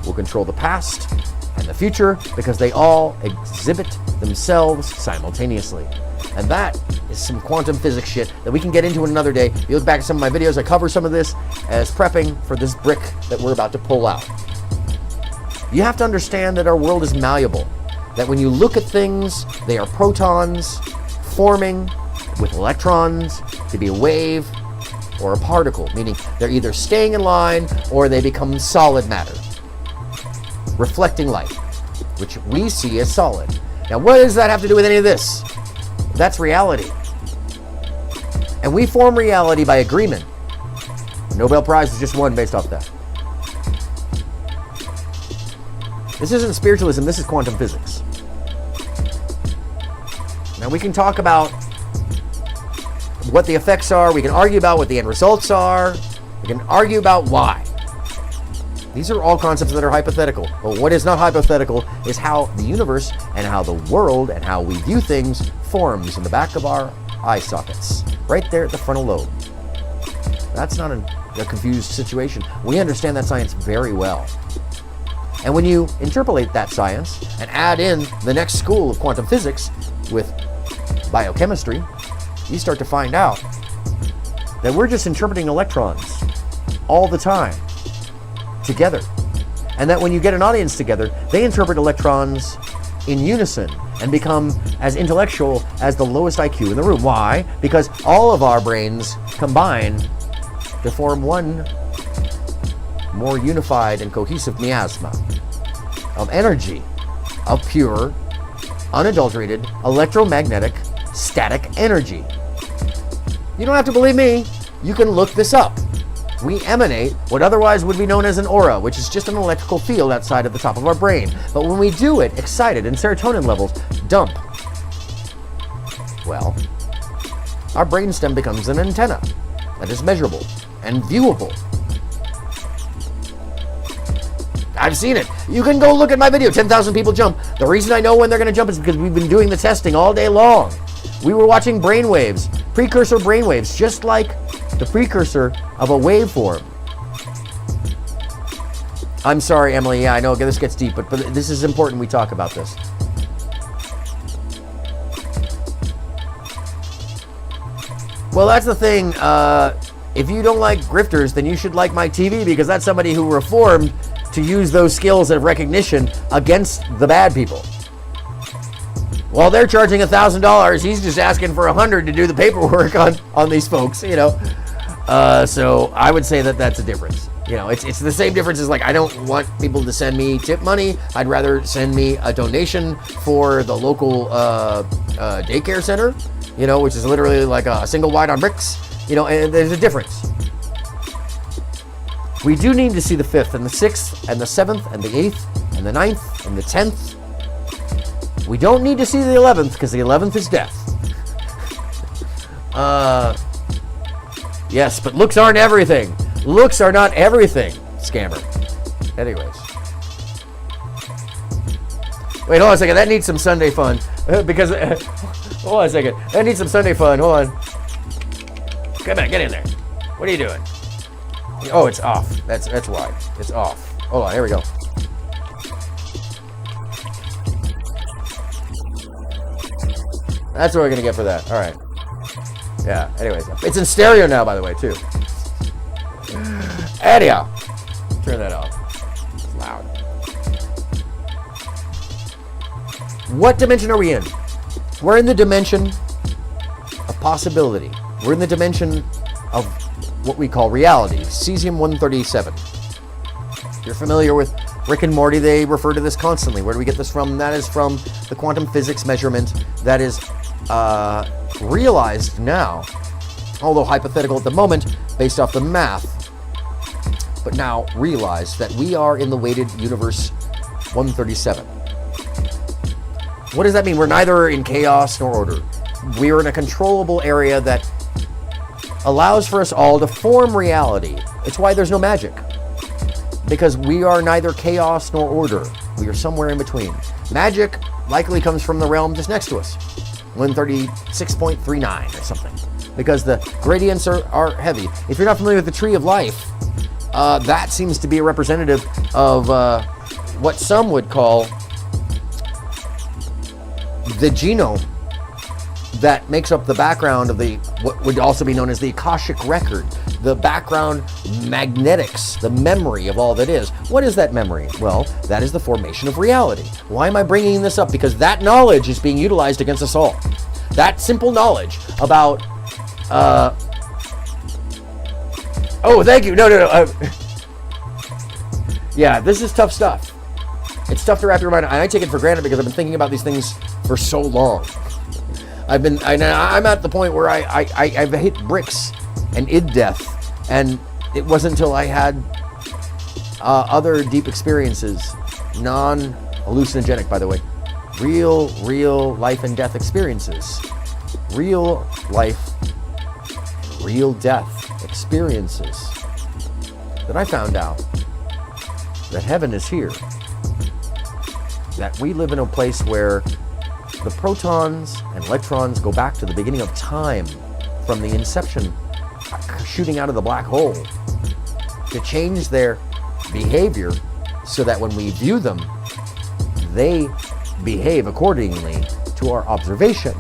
will control the past and the future, because they all exhibit themselves simultaneously. And that is some quantum physics shit that we can get into another day. If you look back at some of my videos, I cover some of this as prepping for this brick that we're about to pull out. You have to understand that our world is malleable, that when you look at things, they are protons forming with electrons to be a wave or a particle, meaning they're either staying in line or they become solid matter, reflecting light, which we see as solid. Now, what does that have to do with any of this? That's reality. And we form reality by agreement. The Nobel Prize was just won based off that. This isn't spiritualism, this is quantum physics. Now, we can talk about what the effects are, we can argue about what the end results are, we can argue about why. These are all concepts that are hypothetical. But what is not hypothetical is how the universe and how the world and how we view things forms in the back of our eye sockets, right there at the frontal lobe. That's not a confused situation. We understand that science very well. And when you interpolate that science and add in the next school of quantum physics with biochemistry, you start to find out that we're just interpreting electrons all the time together. And that when you get an audience together, they interpret electrons in unison and become as intellectual as the lowest IQ in the room. Why? Because all of our brains combine to form one more unified and cohesive miasma of energy, of pure, unadulterated, electromagnetic, static energy. You don't have to believe me. You can look this up. We emanate what otherwise would be known as an aura, which is just an electrical field outside of the top of our brain. But when we do it excited and serotonin levels dump, well, our brainstem becomes an antenna that is measurable and viewable. I've seen it. You can go look at my video, 10,000 people jump. The reason I know when they're going to jump is because we've been doing the testing all day long. We were watching brainwaves, precursor brainwaves, just like the precursor of a waveform. I'm sorry, Emily. Yeah, I know this gets deep, but this is important we talk about this. Well, that's the thing. If you don't like grifters, then you should like my TV, because that's somebody who reformed to use those skills of recognition against the bad people. While they're charging $1,000, he's just asking for $100 to do the paperwork on these folks, you know. So I would say that that's a difference. You know, it's the same difference as, like, I don't want people to send me tip money. I'd rather send me a donation for the local daycare center, you know, which is literally like a single wide on bricks, you know, and there's a difference. We do need to see the 5th and the 6th and the 7th and the 8th and the 9th and the 10th. We don't need to see the 11th, because the 11th is death. Yes, but looks aren't everything. Looks are not everything, scammer. Anyways. Wait, hold on a second. That needs some Sunday fun. Because, hold on a second. That needs some Sunday fun. Hold on. Come on, get in there. What are you doing? Oh, it's off. That's why. It's off. Hold on, here we go. That's what we're gonna get for that. All right. Yeah. Anyways, it's in stereo now, by the way, too. Anyhow, turn that off. It's loud. What dimension are we in? We're in the dimension of possibility. We're in the dimension of what we call reality, cesium-137. If you're familiar with Rick and Morty, they refer to this constantly. Where do we get this from? That is from the quantum physics measurement that is realized now, although hypothetical at the moment, based off the math, but now realized that we are in the weighted universe 137. What does that mean? We're neither in chaos nor order. We're in a controllable area that allows for us all to form reality. It's why there's no magic. because we are neither chaos nor order. We are somewhere in between. Magic likely comes from the realm just next to us, 136.39 or something, because the gradients are heavy. If you're not familiar with the Tree of Life, that seems to be a representative of what some would call the genome that makes up the background of what would also be known as the Akashic record, the background magnetics, the memory of all that is. What is that memory? Well, that is the formation of reality. Why am I bringing this up? Because that knowledge is being utilized against us all. That simple knowledge about, oh, thank you. No. Yeah, this is tough stuff. It's tough to wrap your mind around. I take it for granted because I've been thinking about these things for so long. I'm at the point where I've hit bricks and id death, and it wasn't until I had other deep experiences, non-hallucinogenic, by the way, real life and death experiences, real life, real death experiences, that I found out that heaven is here, that we live in a place where the protons and electrons go back to the beginning of time, from the inception, shooting out of the black hole, to change their behavior so that when we view them, they behave accordingly to our observation.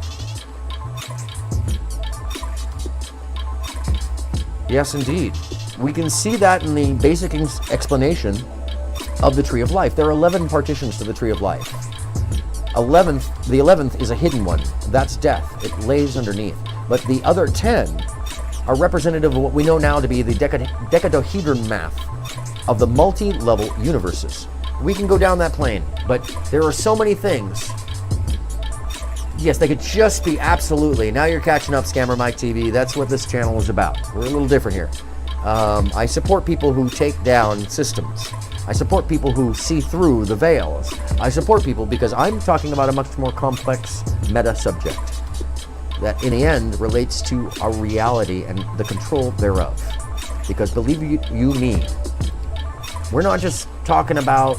Yes, indeed. We can see that in the basic explanation of the Tree of Life. There are 11 partitions to the Tree of Life. The 11th is a hidden one. That's death. It lays underneath. But the other 10 are representative of what we know now to be the decadahedron math of the multi-level universes. We can go down that plane, but there are so many things. Yes, they could just be absolutely. Now you're catching up, Scammer Mike TV. That's what this channel is about. We're a little different here. I support people who take down systems. I support people who see through the veils. I support people because I'm talking about a much more complex meta subject that in the end relates to our reality and the control thereof. Because believe you me, we're not just talking about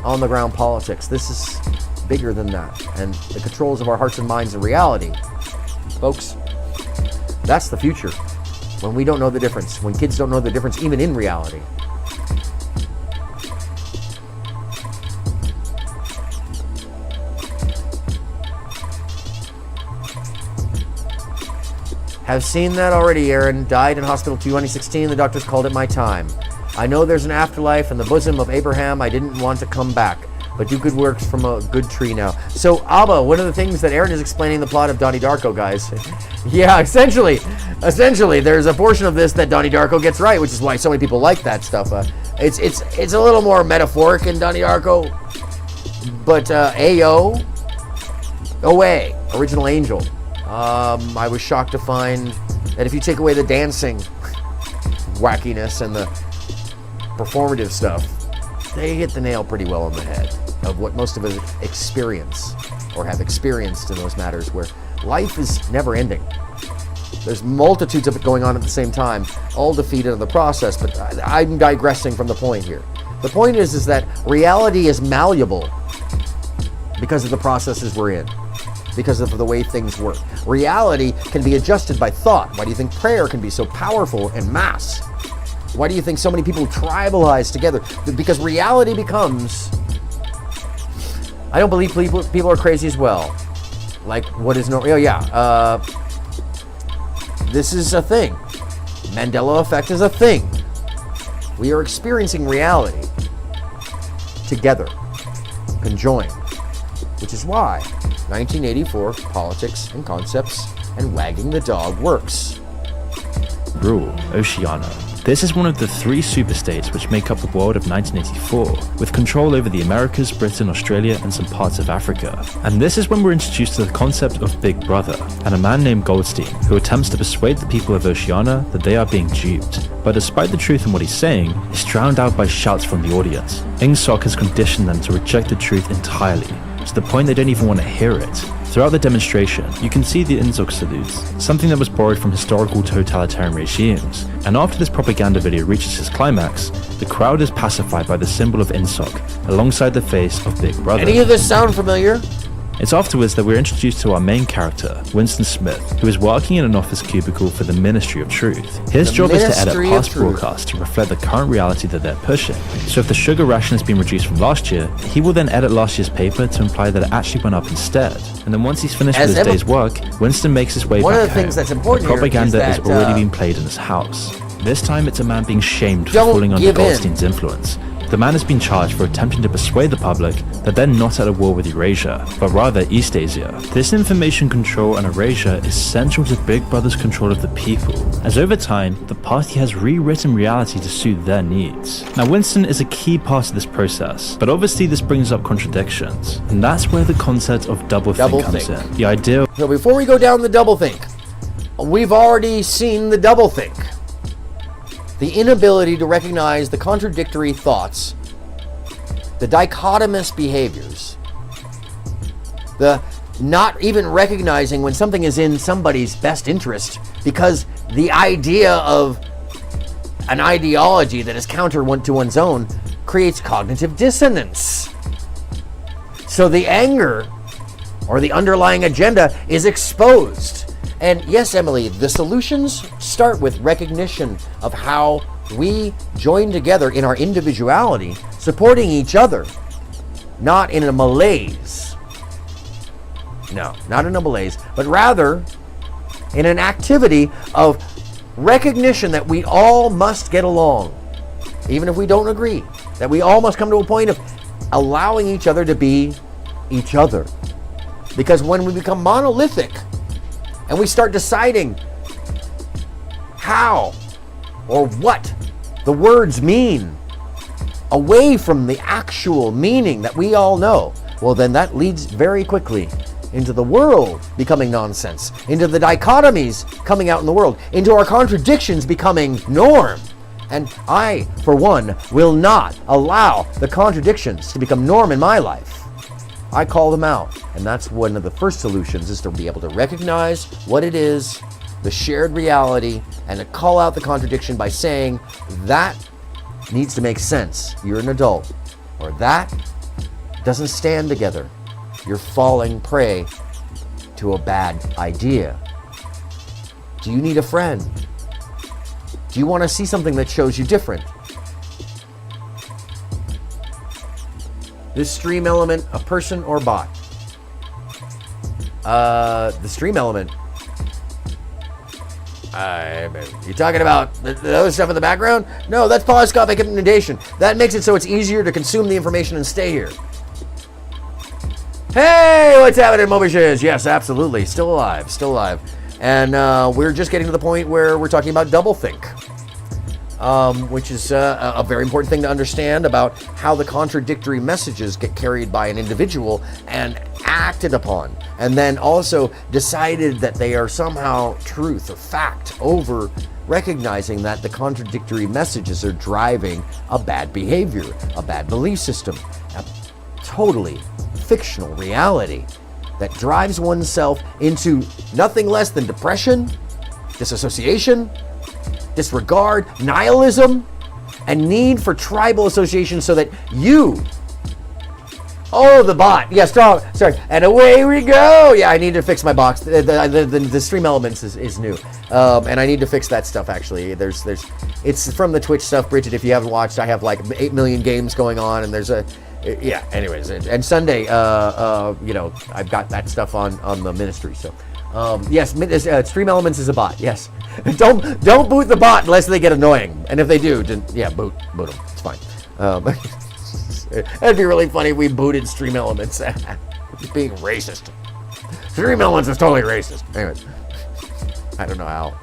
on the ground politics. This is bigger than that. And the controls of our hearts and minds and reality, folks, that's the future. When we don't know the difference, when kids don't know the difference even in reality. Have seen that already, Aaron. Died in hospital 2016. The doctors called it my time. I know there's an afterlife in the bosom of Abraham. I didn't want to come back, but do good works from a good tree now. So, Abba, one of the things that Aaron is explaining the plot of Donnie Darko, guys. Yeah, essentially, there's a portion of this that Donnie Darko gets right, which is why so many people like that stuff. It's a little more metaphoric in Donnie Darko, but OA, Original Angel. I was shocked to find that if you take away the dancing wackiness and the performative stuff, they hit the nail pretty well on the head of what most of us experience or have experienced in those matters, where life is never ending. There's multitudes of it going on at the same time, all defeated in the process, but I'm digressing from the point here. The point is that reality is malleable because of the processes we're in, because of the way things work. Reality can be adjusted by thought. Why do you think prayer can be so powerful en masse? Why do you think so many people tribalize together? Because reality becomes... I don't believe people are crazy as well. Like, what is normal? Oh, yeah. This is a thing. Mandela effect is a thing. We are experiencing reality together, conjoined, which is why 1984 politics and concepts and wagging the dog works. Rule, Oceania. This is one of the 3 superstates which make up the world of 1984, with control over the Americas, Britain, Australia, and some parts of Africa. And this is when we're introduced to the concept of Big Brother, and a man named Goldstein, who attempts to persuade the people of Oceania that they are being duped. But despite the truth in what he's saying, it's drowned out by shouts from the audience. Ingsoc has conditioned them to reject the truth entirely, to the point they don't even want to hear it. Throughout the demonstration, you can see the Inzog salutes, something that was borrowed from historical totalitarian regimes. And after this propaganda video reaches its climax, the crowd is pacified by the symbol of Inzog, alongside the face of Big Brother. Any of this sound familiar? It's afterwards that we're introduced to our main character, Winston Smith, who is working in an office cubicle for the Ministry of Truth. His job is to edit past broadcasts to reflect the current reality that they're pushing. So if the sugar ration has been reduced from last year, he will then edit last year's paper to imply that it actually went up instead. And then once he's finished with his day's work, Winston makes his way back home. One of the things that's important the propaganda here is is already being played in his house. This time it's a man being shamed for falling under Goldstein's influence. The man has been charged for attempting to persuade the public that they're not at a war with Eurasia, but rather Eastasia. This information control and erasure is central to Big Brother's control of the people, as over time, the party has rewritten reality to suit their needs. Now Winston is a key part of this process, but obviously this brings up contradictions, and that's where the concept of doublethink comes in. The idea. So before we go down the doublethink, we've already seen the doublethink. The inability to recognize the contradictory thoughts, the dichotomous behaviors, the not even recognizing when something is in somebody's best interest because the idea of an ideology that is counter to one's own creates cognitive dissonance. So the anger or the underlying agenda is exposed. And yes, Emily, the solutions start with recognition of how we join together in our individuality, supporting each other, not in a malaise. No, not in a malaise, but rather in an activity of recognition that we all must get along, even if we don't agree, that we all must come to a point of allowing each other to be each other. Because when we become monolithic, and we start deciding how or what the words mean away from the actual meaning that we all know, well, then that leads very quickly into the world becoming nonsense, into the dichotomies coming out in the world, into our contradictions becoming norm. And I, for one, will not allow the contradictions to become norm in my life. I call them out, and that's one of the first solutions, is to be able to recognize what it is, the shared reality, and to call out the contradiction by saying that needs to make sense. You're an adult, or that doesn't stand together. You're falling prey to a bad idea. Do you need a friend? Do you want to see something that shows you different? This stream element, a person or bot? The stream element. You talking about the other stuff in the background? No, that's polyscopic inundation. That makes it so it's easier to consume the information and stay here. Hey, what's happening, Mobishes? Yes, absolutely. Still alive, still alive. And we're just getting to the point where we're talking about doublethink. Which is a very important thing to understand about how the contradictory messages get carried by an individual and acted upon, and then also decided that they are somehow truth or fact over recognizing that the contradictory messages are driving a bad behavior, a bad belief system, a totally fictional reality that drives oneself into nothing less than depression, disassociation, disregard, nihilism, and need for tribal association so that you... Oh, the bot. Yeah, strong. Sorry. And away we go. Yeah, I need to fix my box. The stream elements is new. And I need to fix that stuff, actually. It's from the Twitch stuff, Bridget. If you haven't watched, I have like 8 million games going on, and there's a... Yeah, anyways. And Sunday, I've got that stuff on the ministry, so... Yes, Stream Elements is a bot. Yes, don't boot the bot unless they get annoying, and if they do, then yeah, boot them. It's fine. It'd be really funny if we booted Stream Elements. Being racist. Stream Elements is totally racist. Anyways, I don't know how,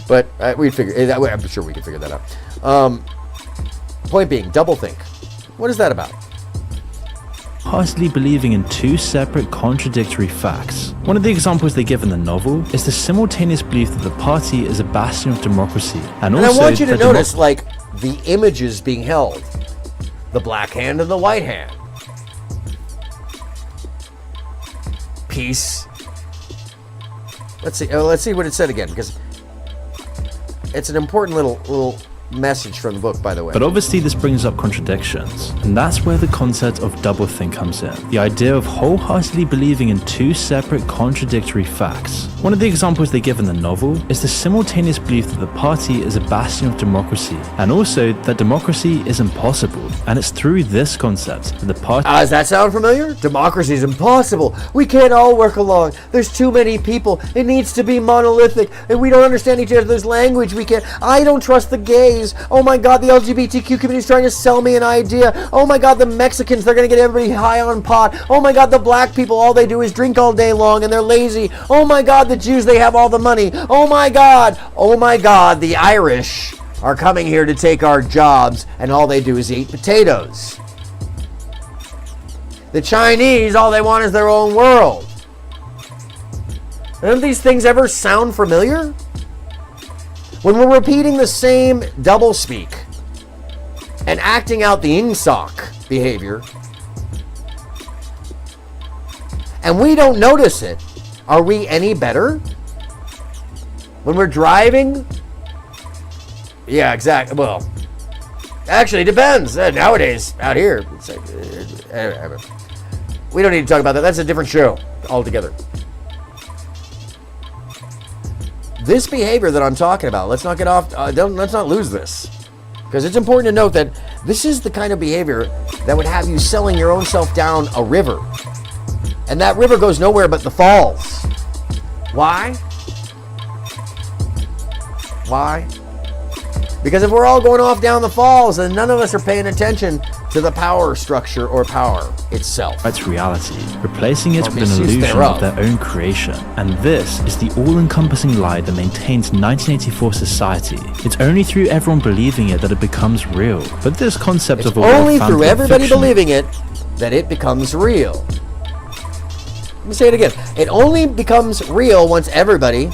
but we'd figure. I'm sure we can figure that out. Point being, doublethink. What is that about? Partially believing in two separate contradictory facts. One of the examples they give in the novel is the simultaneous belief that the party is a bastion of democracy, and also I want you to notice like the images being held, the black hand and the white hand, peace. Let's see what it said again, because it's an important little message from the book, by the way. But obviously this brings up contradictions, and that's where the concept of doublethink comes in. The idea of wholeheartedly believing in two separate contradictory facts. One of the examples they give in the novel is the simultaneous belief that the party is a bastion of democracy, and also that democracy is impossible. And it's through this concept that the party... Does that sound familiar? Democracy is impossible. We can't all work along. There's too many people. It needs to be monolithic, and we don't understand each other's language. We can't... I don't trust the gays. Oh my God, the LGBTQ community is trying to sell me an idea. Oh my God, the Mexicans, they're going to get everybody high on pot. Oh my God, the black people, all they do is drink all day long and they're lazy. Oh my God, the Jews, they have all the money. Oh my God, the Irish are coming here to take our jobs and all they do is eat potatoes. The Chinese, all they want is their own world. Don't these things ever sound familiar? When we're repeating the same doublespeak and acting out the ingsoc behavior, and we don't notice it, are we any better? When we're driving? Yeah, exactly. Well, actually, it depends. Nowadays, out here, it's like, we don't need to talk about that. That's a different show altogether. This behavior that I'm talking about, let's not get off, let's not lose this. Because it's important to note that this is the kind of behavior that would have you selling your own self down a river. And that river goes nowhere but the falls. Why? Why? Because if we're all going off down the falls, then none of us are paying attention to the power structure or power itself. It's reality, replacing it with an illusion of their own creation. And this is the all-encompassing lie that maintains 1984 society. It's only through everyone believing it that it becomes real. But this concept of a world only through everybody fiction, believing it that it becomes real. Let me say it again. It only becomes real once everybody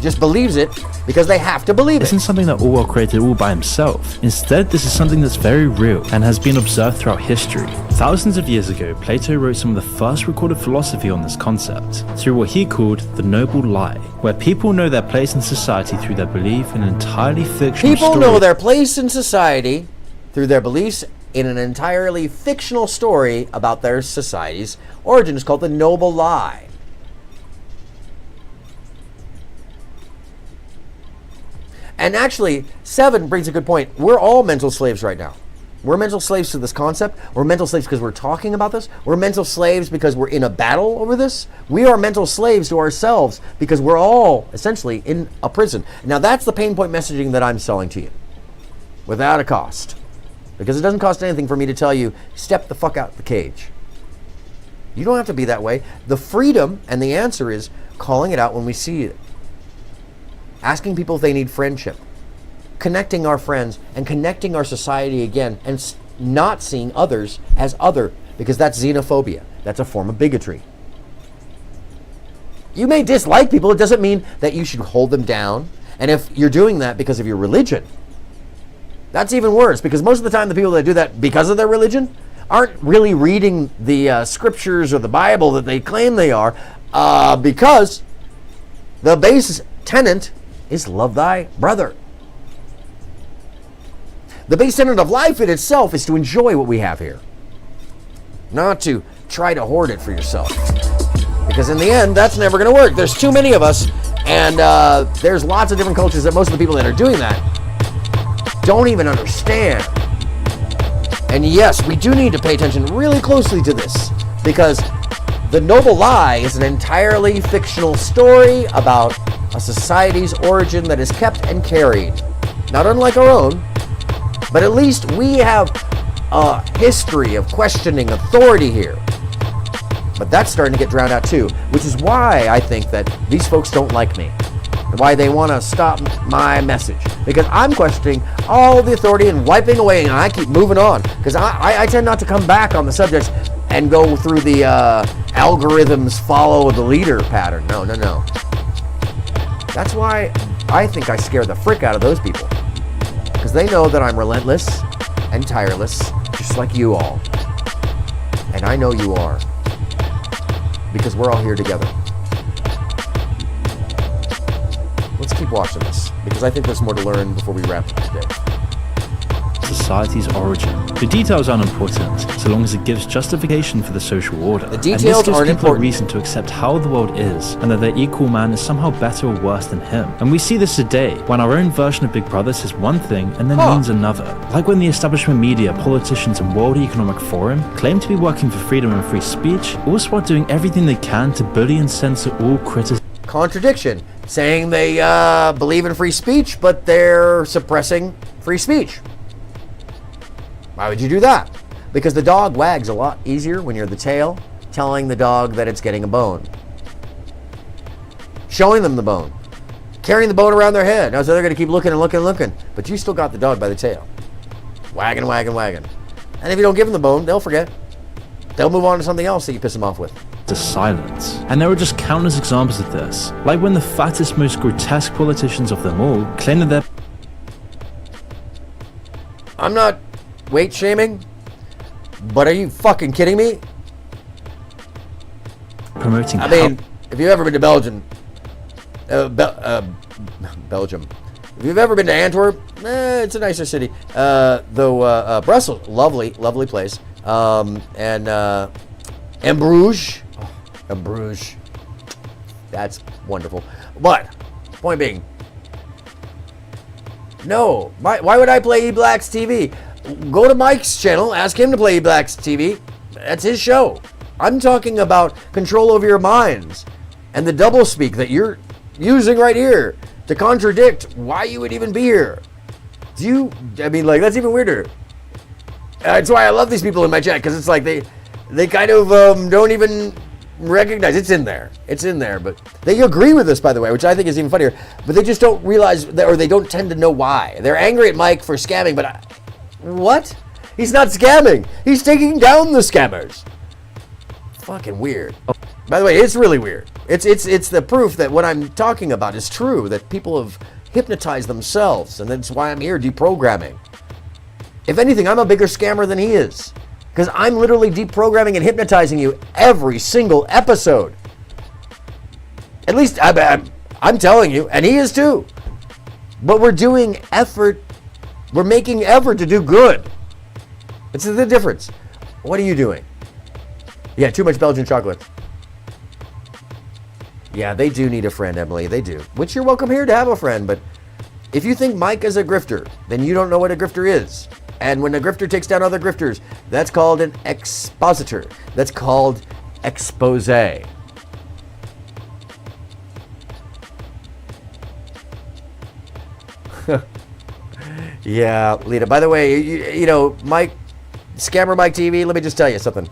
just believes it because they have to believe it. Isn't something that Orwell created all by himself. Instead, this is something that's very real and has been observed throughout history. Thousands of years ago, Plato wrote some of the first recorded philosophy on this concept, through what he called the noble lie, where people know their place in society through their belief in an entirely fictional story. People know their place in society through their beliefs in an entirely fictional story about their society's origin. It's called the noble lie. And actually, 7 brings a good point. We're all mental slaves right now. We're mental slaves to this concept. We're mental slaves because we're talking about this. We're mental slaves because we're in a battle over this. We are mental slaves to ourselves because we're all essentially in a prison. Now that's the pain point messaging that I'm selling to you without a cost. Because it doesn't cost anything for me to tell you, step the fuck out the cage. You don't have to be that way. The freedom and the answer is calling it out when we see it. Asking people if they need friendship, connecting our friends and connecting our society again, and not seeing others as other, because that's xenophobia. That's a form of bigotry. You may dislike people. It doesn't mean that you should hold them down. And if you're doing that because of your religion, that's even worse, because most of the time the people that do that because of their religion aren't really reading the scriptures or the Bible that they claim they are, because the base tenet is love thy brother. The base tenet of life in itself is to enjoy what we have here, not to try to hoard it for yourself. Because in the end, that's never going to work. There's too many of us, and there's lots of different cultures that most of the people that are doing that don't even understand. And yes, we do need to pay attention really closely to this, because the noble lie is an entirely fictional story about a society's origin that is kept and carried, not unlike our own, but at least we have a history of questioning authority here. But that's starting to get drowned out too, which is why I think that these folks don't like me, and why they want to stop my message, because I'm questioning all the authority and wiping away, and I keep moving on, because I tend not to come back on the subjects and go through the algorithms follow the leader pattern. No. That's why I think I scare the frick out of those people, because they know that I'm relentless and tireless, just like you all. And I know you are. because we're all here together. Let's keep watching this, because I think there's more to learn before we wrap up today. Society's origin. The details aren't important, so long as it gives justification for the social order. The details and this gives aren't people important. a reason to accept how the world is, and that their equal man is somehow better or worse than him. And we see this today, when our own version of Big Brother says one thing and then means another. Like when the establishment media, politicians, and World Economic Forum claim to be working for freedom and free speech, also while doing everything they can to bully and censor all criticism. Contradiction, saying they believe in free speech, but they're suppressing free speech. Why would you do that? Because the dog wags a lot easier when you're the tail, telling the dog that it's getting a bone. Showing them the bone. Carrying the bone around their head. Now, so they're going to keep looking and looking and looking. But you still got the dog by the tail. Wagging, wagging, wagging. And if you don't give them the bone, they'll forget. They'll move on to something else that you piss them off with. To silence. And there are just countless examples of this. Like when the fattest, most grotesque politicians of them all claim that they're I'm not weight shaming, but are you fucking kidding me? promoting I mean, if you've ever been to Belgium, if you've ever been to Antwerp, it's a nicer city. Though Brussels, lovely place. And Bruges, Bruges, that's wonderful. But point being, no. Why would I play E-Black's TV? Go to Mike's channel, ask him to play E-Black's TV. That's his show. I'm talking about control over your minds and the doublespeak that you're using right here to contradict why you would even be here. That's even weirder. That's why I love these people in my chat, because it's like they kind of don't even recognize it's in there. It's in there, but they agree with this, by the way, which I think is even funnier. But they just don't realize, or they don't tend to know why. They're angry at Mike for scamming, but what? He's not scamming. He's taking down the scammers. Fucking weird. By the way, it's really weird. It's the proof that what I'm talking about is true, that people have hypnotized themselves, and that's why I'm here deprogramming. If anything, I'm a bigger scammer than he is, because I'm literally deprogramming and hypnotizing you every single episode. At least I'm telling you, and he is too. But we're doing effort. We're making effort to do good. It's the difference. What are you doing? Yeah, too much Belgian chocolate. Yeah, they do need a friend, Emily. They do. Which you're welcome here to have a friend. But if you think Mike is a grifter, then you don't know what a grifter is. And when a grifter takes down other grifters, that's called an expositor. That's called expose. Yeah, Lita. By the way, you know, Mike, Scammer Mike TV, let me just tell you something.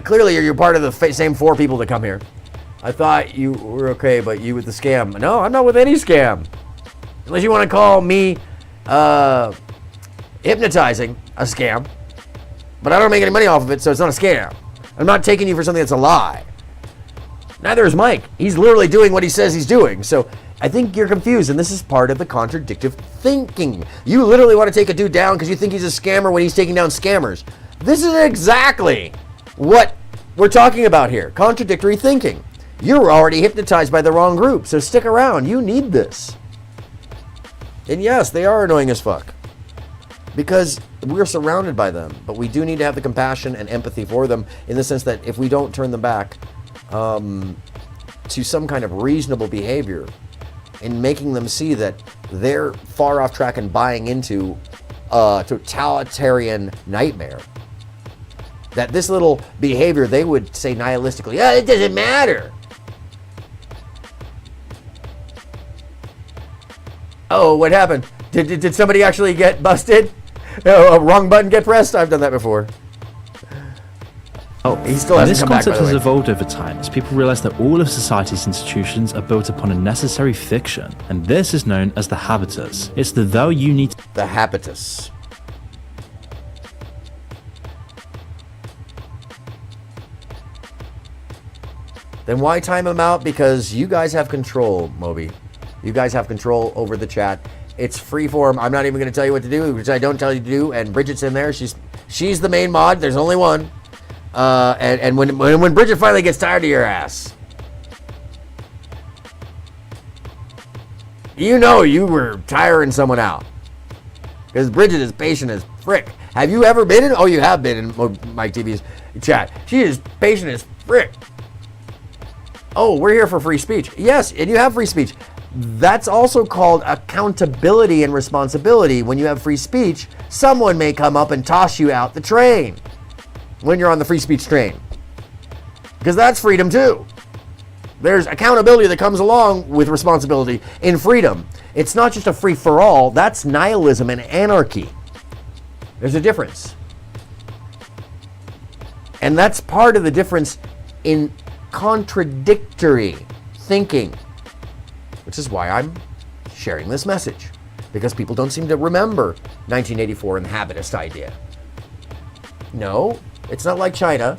Clearly, you're part of the same 4 people that come here. I thought you were okay, but you with the scam. No, I'm not with any scam. Unless you want to call me hypnotizing a scam. But I don't make any money off of it, so it's not a scam. I'm not taking you for something that's a lie. Neither is Mike. He's literally doing what he says he's doing. So I think you're confused, and this is part of the contradictive thinking. You literally want to take a dude down because you think he's a scammer when he's taking down scammers. This is exactly what we're talking about here. Contradictory thinking. You're already hypnotized by the wrong group, so stick around. You need this. And yes, they are annoying as fuck, because we're surrounded by them, but we do need to have the compassion and empathy for them, in the sense that if we don't turn them back to some kind of reasonable behavior, in making them see that they're far off track and buying into a totalitarian nightmare, that this little behavior, they would say nihilistically, it doesn't matter. Oh, what happened? Did somebody actually get busted? A wrong button get pressed? I've done that before. Oh, he still hasn't come back, by This concept the has way. evolved over time as people realize that all of society's institutions are built upon a necessary fiction, and this is known as the habitus. It's the thou you need. The habitus. Then why time him out? Because you guys have control, Moby. You guys have control over the chat. It's free form. I'm not even going to tell you what to do, which I don't tell you to do. And Bridget's in there. She's the main mod. There's only one. And when Bridget finally gets tired of your ass, you know you were tiring someone out. Because Bridget is patient as frick. Have you ever been in? Oh, you have been in Mike TV's chat. She is patient as frick. Oh, we're here for free speech. Yes, and you have free speech. That's also called accountability and responsibility. When you have free speech, someone may come up and toss you out the train when you're on the free speech train. Because that's freedom too. There's accountability that comes along with responsibility in freedom. It's not just a free-for-all. That's nihilism and anarchy. There's a difference. And that's part of the difference in contradictory thinking, which is why I'm sharing this message, because people don't seem to remember 1984 and the habitist idea. No, it's not like China.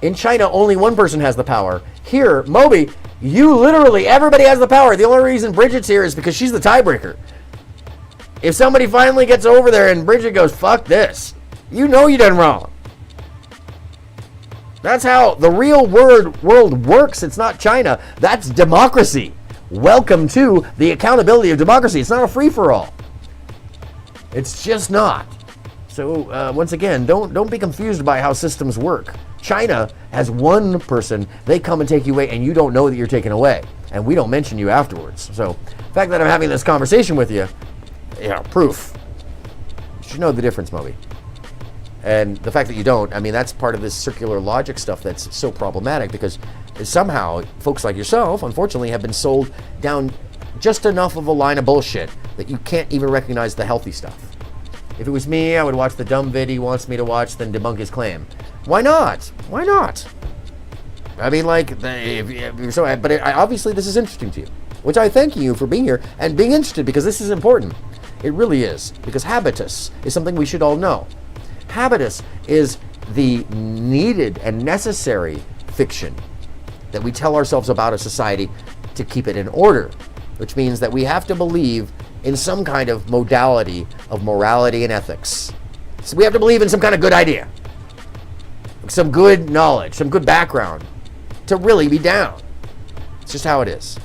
In China, only one person has the power. Here, Moby, you literally, everybody has the power. The only reason Bridget's here is because she's the tiebreaker. If somebody finally gets over there and Bridget goes, fuck this, you know you done wrong. That's how the real world works. It's not China. That's democracy. Welcome to the accountability of democracy. It's not a free-for-all. It's just not. So once again, don't be confused by how systems work. China has one person, they come and take you away, and you don't know that you're taken away. And we don't mention you afterwards. So the fact that I'm having this conversation with you, proof. You should know the difference, Moby. And the fact that you don't, I mean, that's part of this circular logic stuff that's so problematic, because somehow folks like yourself, unfortunately, have been sold down just enough of a line of bullshit that you can't even recognize the healthy stuff. If it was me, I would watch the dumb vid he wants me to watch, then debunk his claim. Why not? Why not? I mean, like, obviously this is interesting to you, which I thank you for being here and being interested, because this is important. It really is, because habitus is something we should all know. Habitus is the needed and necessary fiction that we tell ourselves about a society to keep it in order, which means that we have to believe in some kind of modality of morality and ethics. So we have to believe in some kind of good idea, some good knowledge, some good background to really be down. It's just how it is.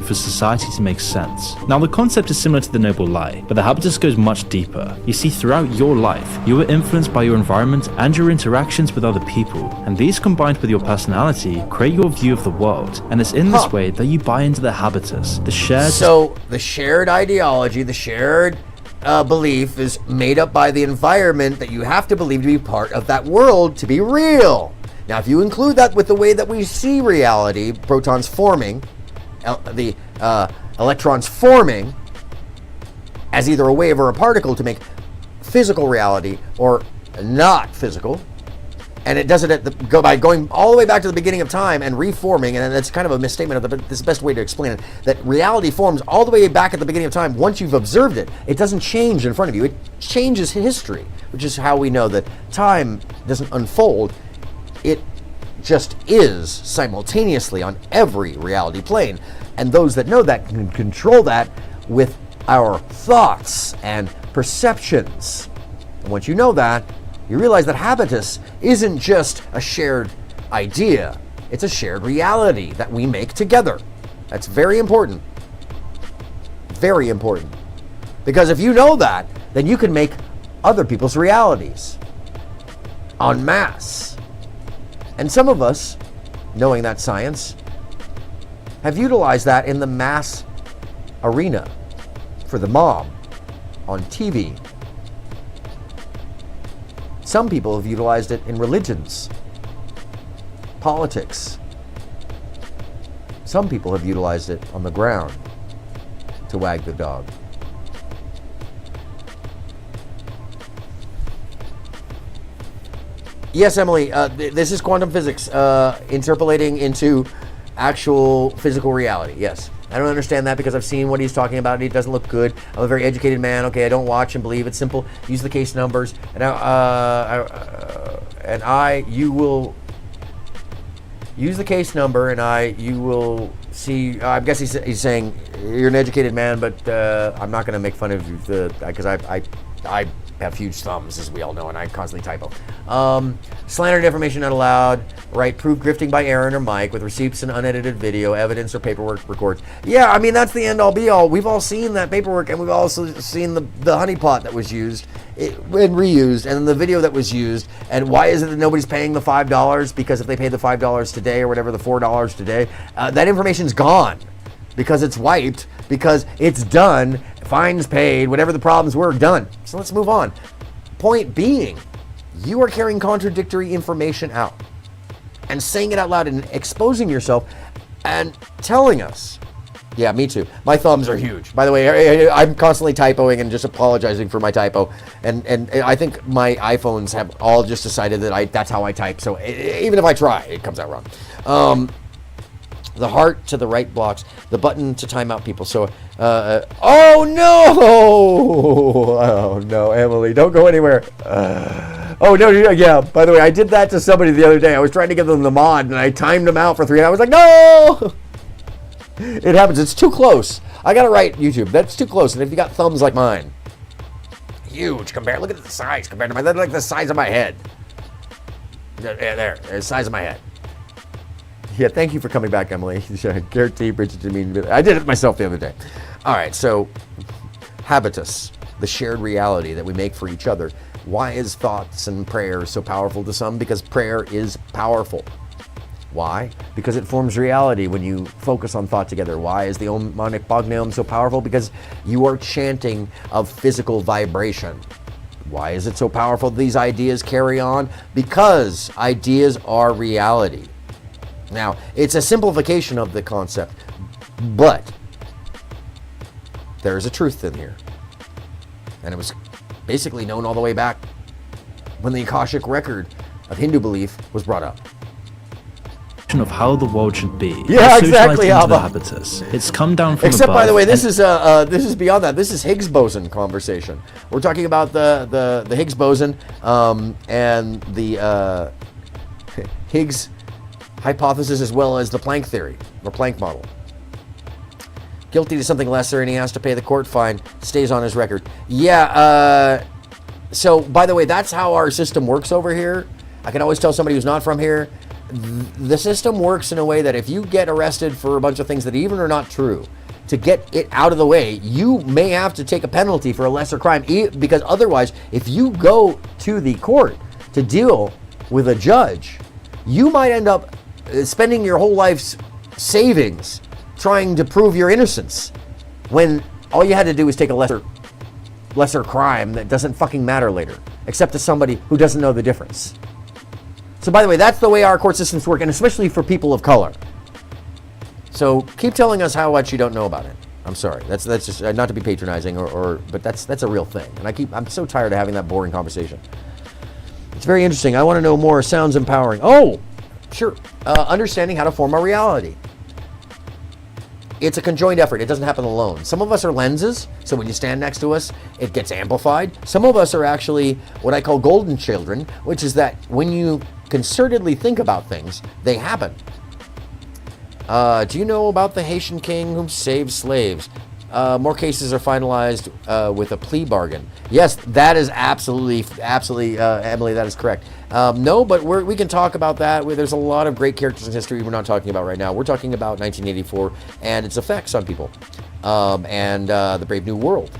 For society to make sense. Now, the concept is similar to the noble lie, but the habitus goes much deeper. You see, throughout your life, you are influenced by your environment and your interactions with other people, and these combined with your personality create your view of the world, and it's in this way that you buy into the habitus, the shared... So, the shared ideology, the shared belief is made up by the environment that you have to believe to be part of that world to be real. Now, if you include that with the way that we see reality, protons forming, the electrons forming as either a wave or a particle to make physical reality or not physical, and it does it by going all the way back to the beginning of time and reforming, and that's kind of a misstatement of this is the best way to explain it, that reality forms all the way back at the beginning of time. Once you've observed it, it doesn't change in front of you. It changes history, which is how we know that time doesn't unfold. It just is simultaneously on every reality plane. And those that know that can control that with our thoughts and perceptions. And once you know that, you realize that habitus isn't just a shared idea. It's a shared reality that we make together. That's very important. Very important. Because if you know that, then you can make other people's realities en masse. And some of us, knowing that science, have utilized that in the mass arena for the mob on TV. Some people have utilized it in religions, politics. Some people have utilized it on the ground to wag the dog. Yes, Emily, this is quantum physics interpolating into actual physical reality. Yes. I don't understand that because I've seen what he's talking about and it doesn't look good. I'm a very educated man. Okay, I don't watch and believe. It's simple. Use the case numbers. And you will use the case number and you will see. I guess he's saying you're an educated man, but I'm not going to make fun of you because I have huge thumbs, as we all know, and I constantly typo. Slandered information not allowed. Right, proof grifting by Aaron or Mike with receipts and unedited video, evidence or paperwork records. Yeah, I mean, that's the end all be all. We've all seen that paperwork, and we've also seen the honeypot that was used and reused, and the video that was used. And why is it that nobody's paying the $5? Because if they pay the $5 today or whatever, the $4 today, that information's gone. Because it's wiped, because it's done, fines paid, whatever the problems were, done. So let's move on. Point being, you are carrying contradictory information out and saying it out loud and exposing yourself and telling us. Yeah, me too. My thumbs are huge. By the way, I'm constantly typoing and just apologizing for my typo. And I think my iPhones have all just decided that that's how I type. So even if I try, it comes out wrong. The heart to the right blocks, the button to time out people. So, oh no, Emily, don't go anywhere. Oh no, yeah, by the way, I did that to somebody the other day. I was trying to give them the mod and I timed them out for 3 hours. I was like, no! It happens, it's too close. I got it right, YouTube, that's too close. And if you got thumbs like mine, huge compared, look at the size compared to that's like the size of my head. There, the size of my head. Yeah, thank you for coming back, Emily. Guarantee Bridget, I did it myself the other day. All right, so habitus, the shared reality that we make for each other. Why is thoughts and prayer so powerful to some? Because prayer is powerful. Why? Because it forms reality when you focus on thought together. Why is the Om Mani Padme Hum so powerful? Because you are chanting of physical vibration. Why is it so powerful these ideas carry on? Because ideas are reality. Now, it's a simplification of the concept, but there is a truth in here. And it was basically known all the way back when the Akashic record of Hindu belief was brought up. Of how the world should be. Yeah, exactly. Into the habitus. It's come down from Except, above, by the way, this is beyond that. This is Higgs boson conversation. We're talking about the Higgs boson and the Higgs hypothesis, as well as the Planck theory or Planck model. Guilty to something lesser, and he has to pay the court fine. Stays on his record. Yeah. So, by the way, that's how our system works over here. I can always tell somebody who's not from here. The system works in a way that if you get arrested for a bunch of things that even are not true, to get it out of the way, you may have to take a penalty for a lesser crime, because otherwise, if you go to the court to deal with a judge, you might end up spending your whole life's savings trying to prove your innocence, when all you had to do was take a lesser crime that doesn't fucking matter later, except to somebody who doesn't know the difference. So, by the way, that's the way our court systems work, and especially for people of color. So keep telling us how much you don't know about it. I'm sorry. That's just not to be patronizing, but that's a real thing. And I'm so tired of having that boring conversation. It's very interesting. I want to know more. Sounds empowering. Oh, sure. Understanding how to form a reality. It's a conjoined effort. It doesn't happen alone. Some of us are lenses, so when you stand next to us, it gets amplified. Some of us are actually what I call golden children, which is that when you concertedly think about things, they happen. Do you know about the Haitian king who saved slaves? More cases are finalized with a plea bargain. Yes, that is absolutely, Emily, that is correct. No, but we can talk about that. There's a lot of great characters in history we're not talking about right now. We're talking about 1984 and its effects on people, and the Brave New World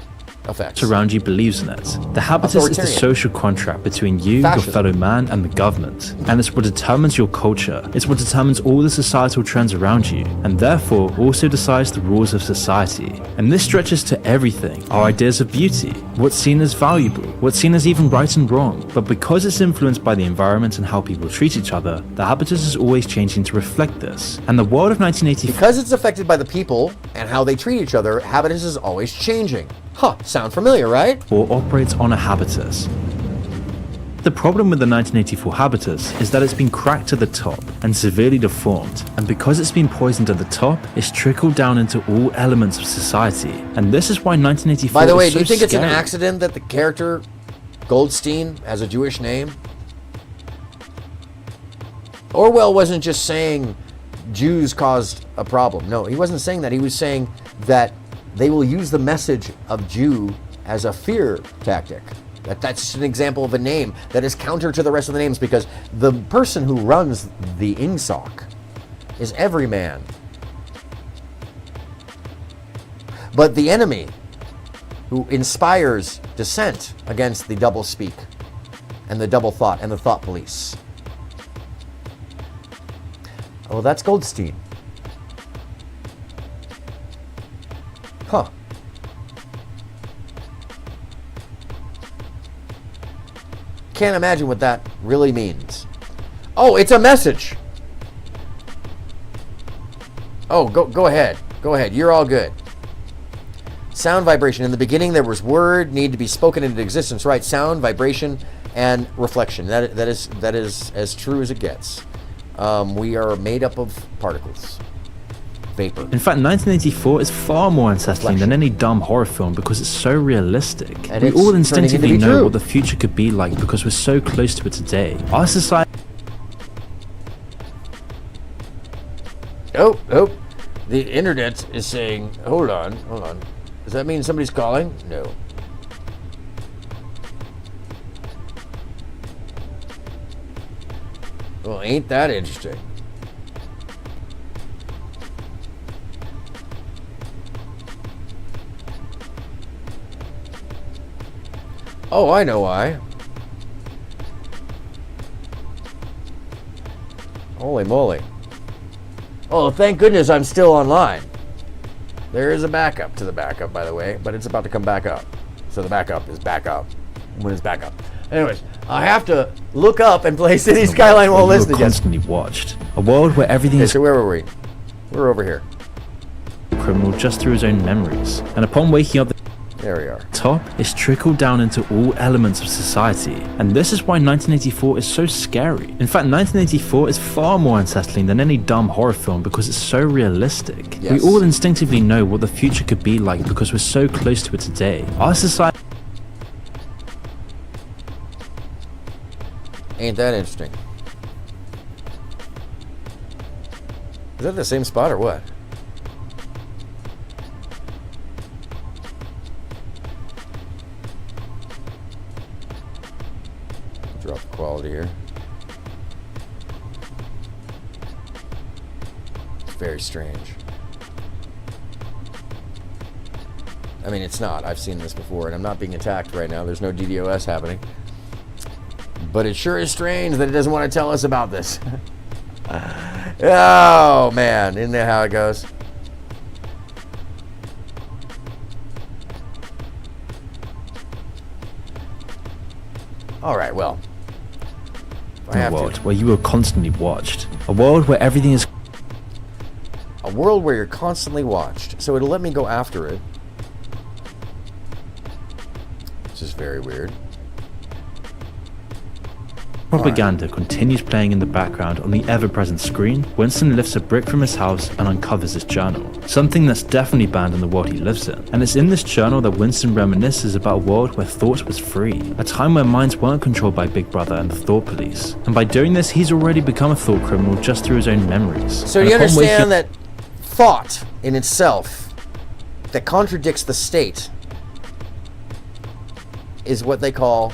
effects. Around you believes in it. The habitus is the social contract between you, your fellow man, and the government. And it's what determines your culture. It's what determines all the societal trends around you, and therefore also decides the rules of society. And this stretches to everything. Our ideas of beauty, what's seen as valuable, what's seen as even right and wrong. But because it's influenced by the environment and how people treat each other, the habitus is always changing to reflect this. And the world of 1984... Because it's affected by the people and how they treat each other, habitus is always changing. Huh, sound familiar, right? Or operates on a habitus. The problem with the 1984 habitus is that it's been cracked to the top and severely deformed, and because it's been poisoned at the top, it's trickled down into all elements of society. And this is why 1984 By the way, is so do you think scary. It's an accident that the character Goldstein has a Jewish name? Orwell wasn't just saying Jews caused a problem. No, he wasn't saying that. He was saying that they will use the message of Jew as a fear tactic. That's just an example of a name that is counter to the rest of the names, because the person who runs the INGSOC is everyman. But the enemy who inspires dissent against the double speak and the double thought and the thought police. Oh, that's Goldstein. Huh. Can't imagine what that really means. Oh, it's a message. Oh, go ahead. Go ahead. You're all good. Sound vibration. In the beginning, there was word, need to be spoken into existence. Right. Sound, vibration, and reflection. That is as true as it gets. We are made up of particles. Vapor. In fact, 1984 is far more unsettling than any dumb horror film because it's so realistic. And we it's all turning instinctively into be know true. what the future could be like because we're so close to it today. Our society... Oh. The internet is saying, hold on. Does that mean somebody's calling? No. Well, ain't that interesting? Oh, I know why. Holy moly. Oh, thank goodness I'm still online. There is a backup to the backup, by the way, but it's about to come back up. So the backup is back up when it's back up. Anyways, I have to look up and play City Skyline while we were listening. constantly watched. A world where everything Okay, is so where were we? We're over here. criminal just through his own memories. And upon waking up, There we are. top is trickled down into all elements of society, and this is why 1984 is so scary. In fact, 1984 is far more unsettling than any dumb horror film because it's so realistic. Yes. We all instinctively know what the future could be like because we're so close to it today. Our society... Ain't that interesting? Is that the same spot or what? Drop the quality here. It's very strange. I mean, it's not. I've seen this before, and I'm not being attacked right now. There's no DDoS happening. But it sure is strange that it doesn't want to tell us about this. Oh, man. Isn't that how it goes? All right, well. I A have world to. where you are constantly watched. A world where everything is... A world where you're constantly watched. So it'll let me go after it. Which is very weird. Propaganda continues playing in the background on the ever-present screen. Winston lifts a brick from his house and uncovers his journal, something that's definitely banned in the world he lives in. And it's in this journal that Winston reminisces about a world where thought was free, a time where minds weren't controlled by Big Brother and the thought police. And by doing this, he's already become a thought criminal just through his own memories. So And do you upon understand waking- that thought in itself that contradicts the state is what they call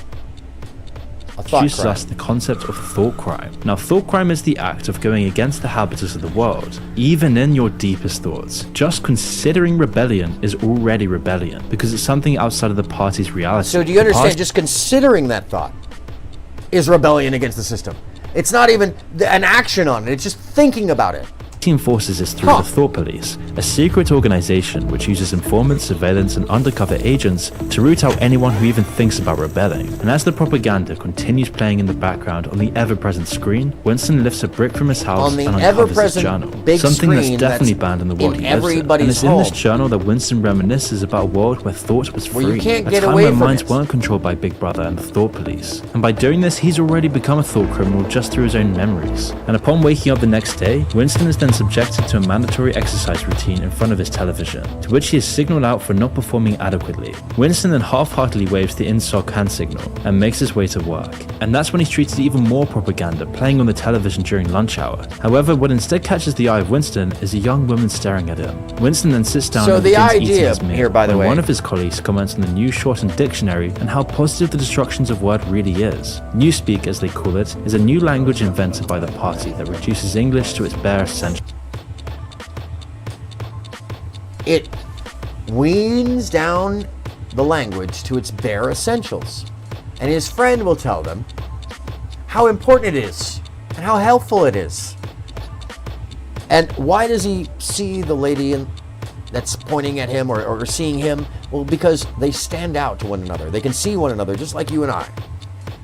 a thought introduces crime? us the concept of thought crime. Now, thought crime is the act of going against the habitus of the world, even in your deepest thoughts. Just considering rebellion is already rebellion, because it's something outside of the party's reality. So do you The understand? party- Just considering that thought is rebellion against the system. It's not even an action on it. It's just thinking about it. enforces this through Huh. the Thought Police, a secret organization which uses informants, surveillance, and undercover agents to root out anyone who even thinks about rebelling. And as the propaganda continues playing in the background on the ever-present screen, Winston lifts a brick from his house On the and uncovers his ever-present journal, big something that's screen definitely that's banned in the world in he lives in. everybody's And it's in this home. journal that Winston reminisces about a world where thought was free, Where you can't a get time away where from minds it. weren't controlled by Big Brother and the Thought Police. And by doing this, he's already become a thought criminal just through his own memories. And upon waking up the next day, Winston is then then subjected to a mandatory exercise routine in front of his television, to which he is signaled out for not performing adequately. Winston then half-heartedly waves the INSOC hand signal and makes his way to work. And that's when he's treated to even more propaganda playing on the television during lunch hour. However, what instead catches the eye of Winston is a young woman staring at him. Winston then sits down and begins eating his meal, here, by the way, one of his colleagues comments on the new shortened dictionary and how positive the destructions of word really is. Newspeak, as they call it, is a new language invented by the party that reduces English to its bare essentials. It weans down the language to its bare essentials. And his friend will tell them how important it is and how helpful it is. And why does he see the lady that's pointing at him or seeing him? Well, because they stand out to one another. They can see one another just like you and I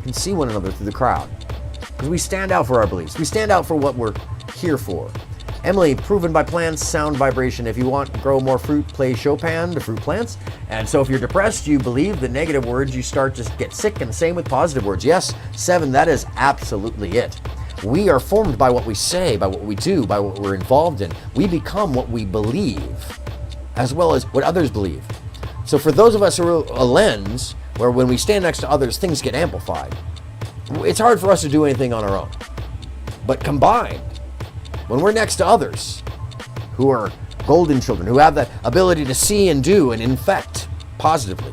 can see one another through the crowd. Because we stand out for our beliefs. We stand out for what we're here for. Emily, proven by plants, sound vibration. If you want to grow more fruit, play Chopin to fruit plants. And so if you're depressed, you believe the negative words, you start to get sick, and the same with positive words. Yes, 7, that is absolutely it. We are formed by what we say, by what we do, by what we're involved in. We become what we believe, as well as what others believe. So for those of us who are a lens, where when we stand next to others, things get amplified. It's hard for us to do anything on our own. But combined, when we're next to others who are golden children, who have the ability to see and do and infect positively,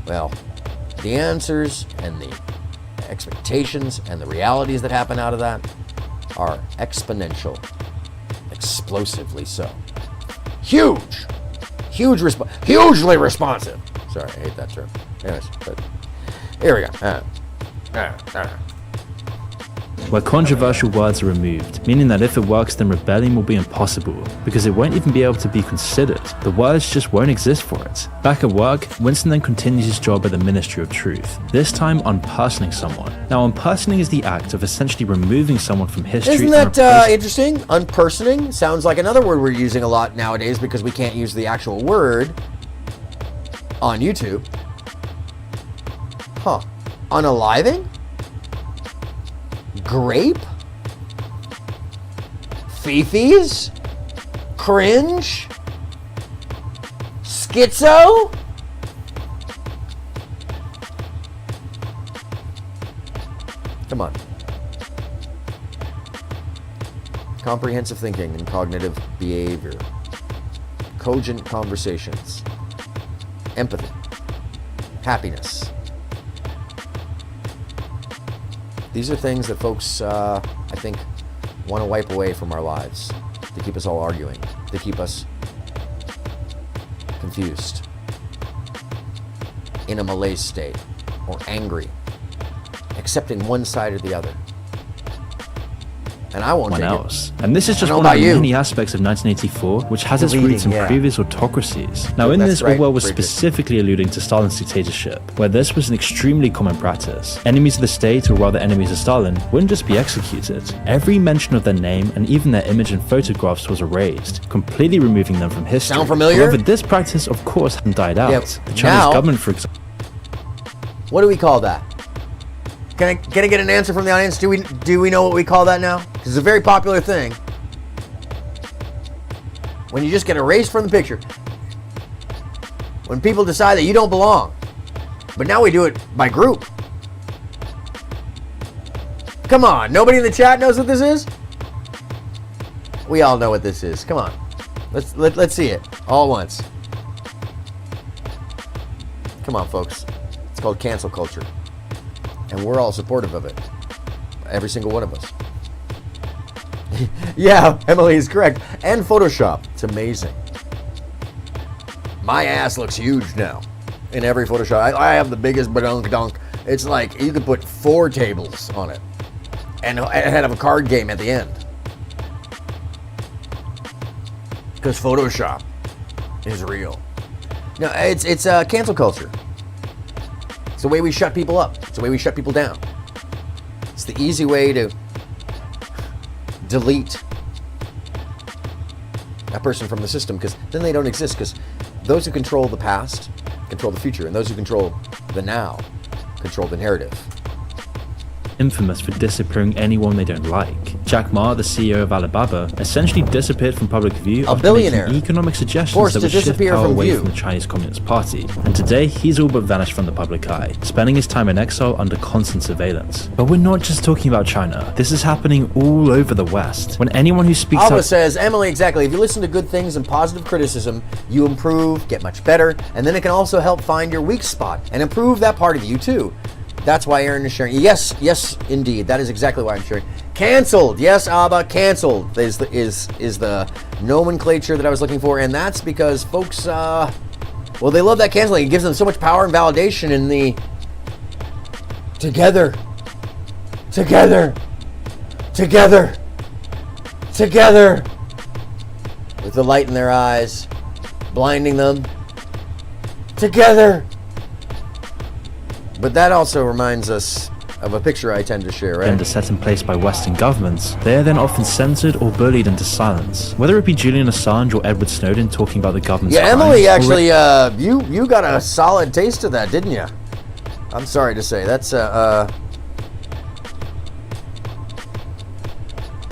well, the answers and the expectations and the realities that happen out of that are exponential, explosively so. Hugely responsive. Sorry, I hate that term. Anyways, but here we go. Where controversial words are removed, meaning that if it works then rebellion will be impossible, because it won't even be able to be considered. The words just won't exist for it. Back at work, Winston then continues his job at the Ministry of Truth, this time unpersoning someone. Now, unpersoning is the act of essentially removing someone from history. Isn't that interesting? Unpersoning sounds like another word we're using a lot nowadays because we can't use the actual word on YouTube. Huh. Unaliving? Grape? Feefees? Cringe? Schizo? Come on. Comprehensive thinking and cognitive behavior. Cogent conversations. Empathy. Happiness. These are things that folks, I think, want to wipe away from our lives. They keep us all arguing. They keep us confused, in a malaise state, or angry, accepting one side or the other. And I won't take else. And this is just one of the many aspects of 1984, which has its roots in previous autocracies. Now, in this, Orwell was specifically alluding to Stalin's dictatorship, where this was an extremely common practice. Enemies of the state, or rather enemies of Stalin, wouldn't just be executed. Every mention of their name and even their image and photographs was erased, completely removing them from history. Sound familiar? However, this practice, of course, hadn't died out. The Chinese government, for example. What do we call that? Can I get an answer from the audience? Do we know what we call that now? Because it's a very popular thing. When you just get erased from the picture. When people decide that you don't belong. But now we do it by group. Come on, nobody in the chat knows what this is? We all know what this is. Come on. Let's see it all at once. Come on, folks. It's called cancel culture. And we're all supportive of it. Every single one of us. Yeah, Emily is correct. And Photoshop. It's amazing. My ass looks huge now. In every Photoshop. I have the biggest badunk-dunk. It's like you could put 4 tables on it. And have a card game at the end. Because Photoshop is real. No, it's cancel culture. It's the way we shut people up. It's the way we shut people down. It's the easy way to delete that person from the system, because then they don't exist, because those who control the past control the future, and those who control the now control the narrative. Infamous for disappearing anyone they don't like. Jack Ma, the CEO of Alibaba, essentially disappeared from public view A after billionaire. making economic suggestions Forced that to would shift disappear power from away view. from the Chinese Communist Party. And today, he's all but vanished from the public eye, spending his time in exile under constant surveillance. But we're not just talking about China. This is happening all over the West. When anyone who speaks Alva out... says, Emily, exactly. If you listen to good things and positive criticism, you improve, get much better, and then it can also help find your weak spot and improve that part of you too. That's why Aaron is sharing. Yes, indeed. That is exactly why I'm sharing. Cancelled. Yes, Abba, cancelled is the nomenclature that I was looking for, and that's because folks, well, they love that canceling. It gives them so much power and validation in the together, with the light in their eyes, blinding them. Together. But that also reminds us of a picture I tend to share, right? Agenda set in place by Western governments, they are then often censored or bullied into silence. Whether it be Julian Assange or Edward Snowden talking about the government's Yeah, crimes, Emily, or actually, you got a solid taste of that, didn't you? I'm sorry to say. That's,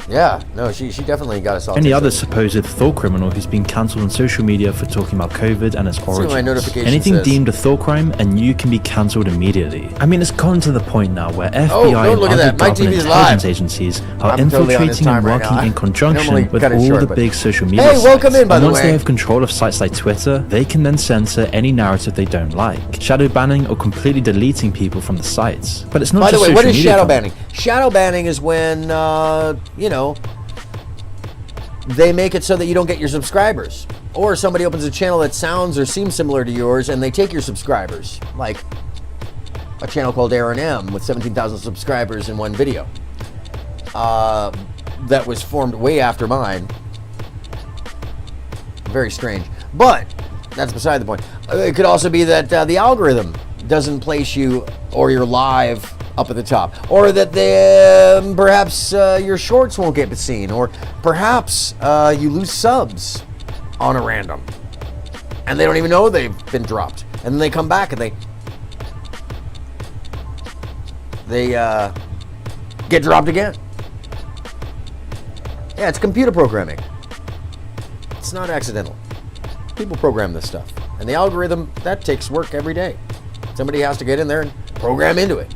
yeah, no, she definitely got a solid any taste other of it. supposed thought criminal who's been cancelled on social media for talking about COVID and its what my origins. notification Anything says. deemed a thought crime and you can be cancelled immediately. I mean, it's gotten to the point now where FBI don't and look at other that. My government TV is intelligence live. agencies are I'm totally on this infiltrating and time right working now. in I conjunction normally with cut it all short, the but- big social media Hey, sites. welcome in, by And the once way. they have control of sites like Twitter, they can then censor any narrative they don't like, shadow banning or completely deleting people from the sites. But it's not By the just way, social what is media shadow companies. banning? Shadow banning is when, you know, they make it so that you don't get your subscribers. Or somebody opens a channel that sounds or seems similar to yours and they take your subscribers. Like a channel called AronM with 17,000 subscribers in one video. That was formed way after mine. Very strange. But that's beside the point. It could also be that the algorithm doesn't place you or your live up at the top, or that perhaps your shorts won't get seen, or perhaps you lose subs on a random and they don't even know they've been dropped, and then they come back and they get dropped again. Yeah, it's computer programming. It's not accidental. People program this stuff, and the algorithm, that takes work every day. Somebody has to get in there and program into it.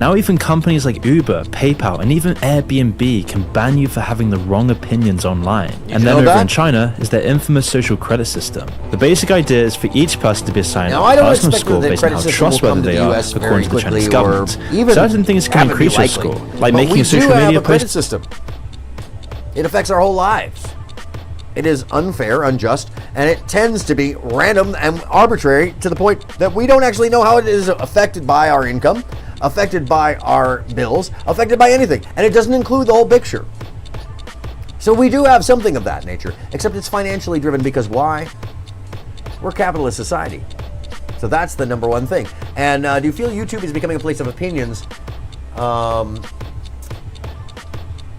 Now even companies like Uber, PayPal, and even Airbnb can ban you for having the wrong opinions online. And then know over that? in China is their infamous social credit system. The basic idea is for each person to be assigned Now, a I don't personal expect score that the based on credit how system will trustworthy come to they the are, US very according to the Chinese quickly, or government. even Certain things can have it be increase your likely. score, like But making we a social do have media a credit post. system. It affects our whole lives. It is unfair, unjust, and it tends to be random and arbitrary to the point that we don't actually know how it is affected by our income, affected by our bills, affected by anything. And it doesn't include the whole picture. So we do have something of that nature, except it's financially driven because why? We're a capitalist society. So that's the number one thing. And do you feel YouTube is becoming a place of opinions?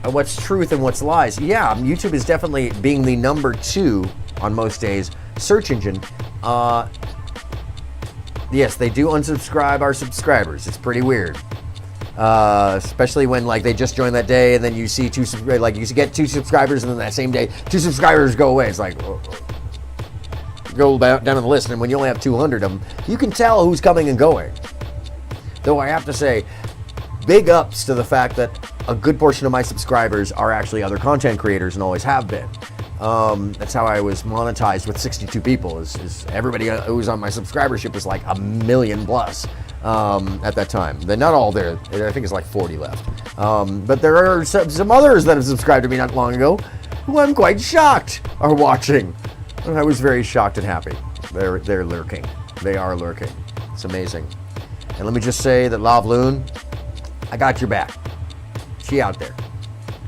What's truth and what's lies? Yeah, YouTube is definitely being the number 2 on most days search engine. Yes, they do unsubscribe our subscribers. It's pretty weird. Especially when like they just joined that day and then you see you get 2 subscribers and then that same day 2 subscribers go away. It's like go down on the list, and when you only have 200 of them, you can tell who's coming and going. Though I have to say, big ups to the fact that a good portion of my subscribers are actually other content creators and always have been. That's how I was monetized with 62 people. Is everybody who was on my subscribership was like 1 million plus at that time. They're not all there. I think it's like 40 left. But there are some others that have subscribed to me not long ago who I'm quite shocked are watching. And I was very shocked and happy. They're lurking. They are lurking. It's amazing. And let me just say that Lavloon, I got your back. She out there.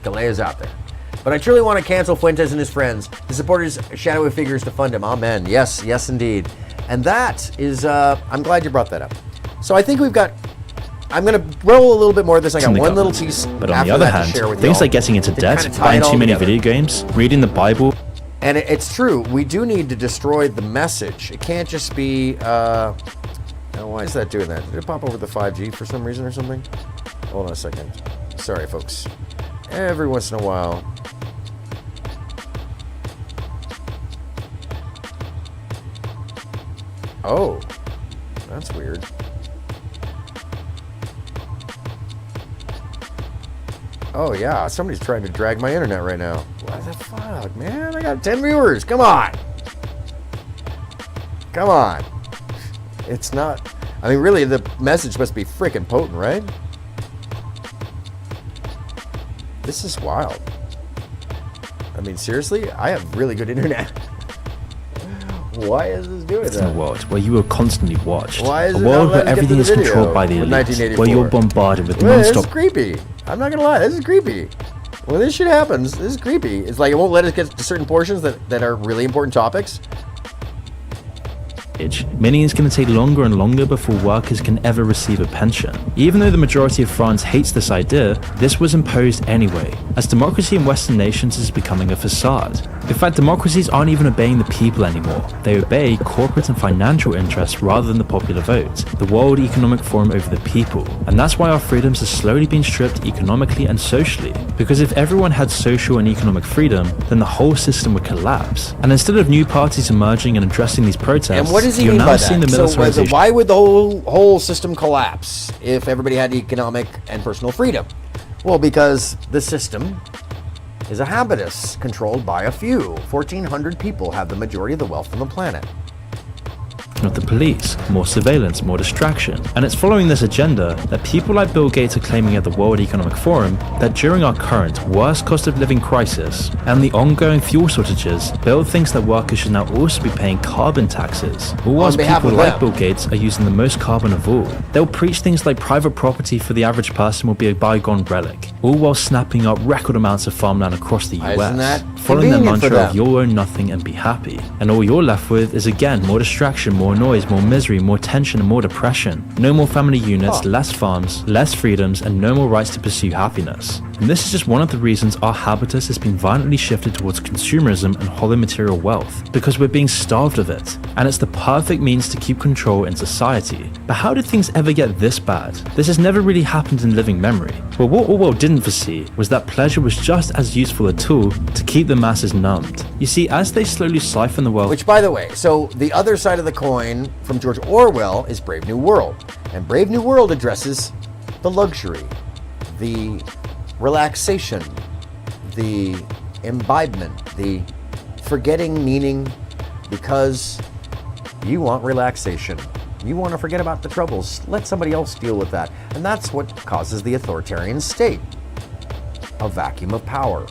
Kalea's out there. But I truly want to cancel Fuentes and his friends, the supporters, shadowy figures to fund him. Amen. Yes, yes, indeed. And that is, I'm glad you brought that up. So I think we've got, I'm going to roll a little bit more of this. I got one little piece. But on after the other that to hand, share with things y'all like getting into to debt, kinda tie buying it all too many together. video games, reading the Bible. And it's true. We do need to destroy the message. It can't just be, oh, why is that doing that? Did it pop over the 5G for some reason or something? Hold on a second. Sorry, folks. Every once in a while. Oh, that's weird. Oh, yeah, somebody's trying to drag my internet right now. What the fuck, man? I got 10 viewers. Come on. Come on. It's not... I mean, really, the message must be freaking potent, right? This is wild. I mean, seriously? I have really good internet. Why is this doing It's that? in a world where you are constantly watched. Why is a it world not where letting us get everything to is the video controlled by the with elites, 1984? where you're bombarded with Wait, this is non-stop... creepy. I'm not gonna lie, this is creepy. When this shit happens, this is creepy. It's like it won't let us get to certain portions that are really important topics. Meaning it's going to take longer and longer before workers can ever receive a pension. Even though the majority of France hates this idea, this was imposed anyway, as democracy in Western nations is becoming a facade. In fact, democracies aren't even obeying the people anymore. They obey corporate and financial interests rather than the popular vote, the World Economic Forum over the people. And that's why our freedoms are slowly being stripped economically and socially. Because if everyone had social and economic freedom, then the whole system would collapse. And instead of new parties emerging and addressing these protests, And what does he you're mean now by seeing that? the So militarization. why would the whole system collapse if everybody had economic and personal freedom? Well, because the system is a habitus controlled by a few. 1,400 people have the majority of the wealth on the planet. Of the police, more surveillance, more distraction. And it's following this agenda that people like Bill Gates are claiming at the World Economic Forum that during our current worst cost of living crisis and the ongoing fuel shortages, Bill thinks that workers should now also be paying carbon taxes. All whilst behalf people of like them. Bill Gates are using the most carbon of all. They'll preach things like private property for the average person will be a bygone relic, all while snapping up record amounts of farmland across the Why isn't that US, following their convenient for mantra of them? you'll own nothing and be happy. And all you're left with is again more distraction, more noise, more misery, more tension and more depression. No more family units, less farms, less freedoms, and no more rights to pursue happiness. And this is just one of the reasons our habitus has been violently shifted towards consumerism and hollow material wealth, because we're being starved of it. And it's the perfect means to keep control in society. But how did things ever get this bad? This has never really happened in living memory. Well, what Orwell didn't foresee was that pleasure was just as useful a tool to keep the masses numbed. You see, as they slowly siphon the wealth... Which, by the way, so the other side of the coin from George Orwell is Brave New World. And Brave New World addresses the luxury, the relaxation, the imbibement, the forgetting meaning because you want relaxation. You want to forget about the troubles. Let somebody else deal with that. And that's what causes the authoritarian state. A vacuum of power.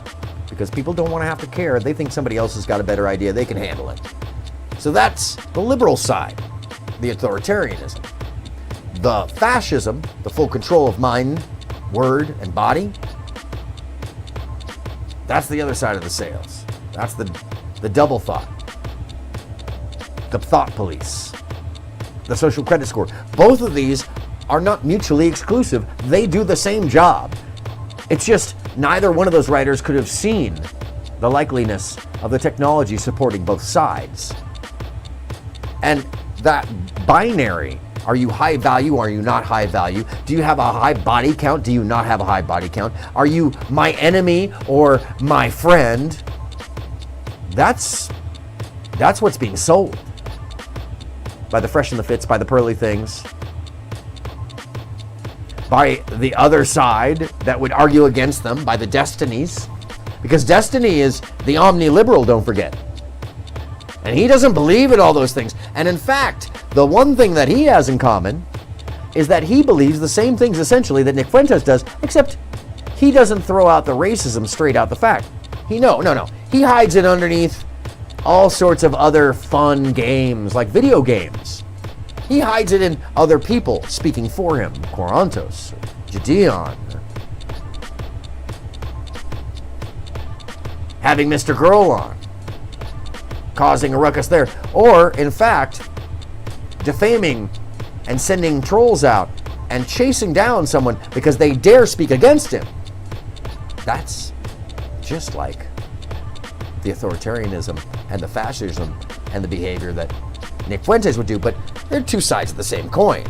Because people don't want to have to care. They think somebody else has got a better idea. They can handle it. So that's the liberal side, the authoritarianism. The fascism, the full control of mind, word, and body, that's the other side of the sails. That's the double thought. The thought police. The social credit score. Both of these are not mutually exclusive. They do the same job. It's just neither one of those writers could have seen the likeliness of the technology supporting both sides. And that binary, are you high value, are you not high value? Do you have a high body count? Do you not have a high body count? Are you my enemy or my friend? That's what's being sold. By the fresh and the fits, by the pearly things. By the other side that would argue against them, by the destinies. Because destiny is the omni-liberal, don't forget. And he doesn't believe in all those things. And in fact, the one thing that he has in common is that he believes the same things essentially that Nick Fuentes does, except he doesn't throw out the racism straight out the fact. No. He hides it underneath all sorts of other fun games, like video games. He hides it in other people speaking for him, Corantos, Gideon, having Mr. Girl on, causing a ruckus there, or in fact, defaming and sending trolls out and chasing down someone because they dare speak against him. That's just like the authoritarianism and the fascism and the behavior that Nick Fuentes would do, but they're two sides of the same coin.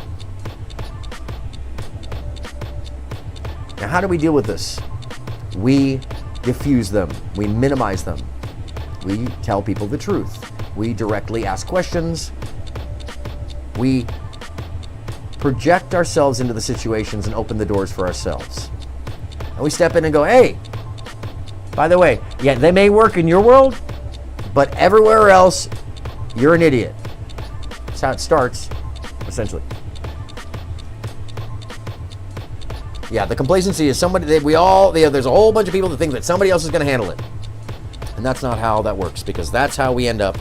Now, how do we deal with this? We diffuse them. We minimize them. We tell people the truth. We directly ask questions. We project ourselves into the situations and open the doors for ourselves. And we step in and go, hey, by the way, yeah, they may work in your world, but everywhere else, you're an idiot. That's how it starts, essentially. Yeah, the complacency is somebody that there's a whole bunch of people that think that somebody else is going to handle it. And that's not how that works, because that's how we end up.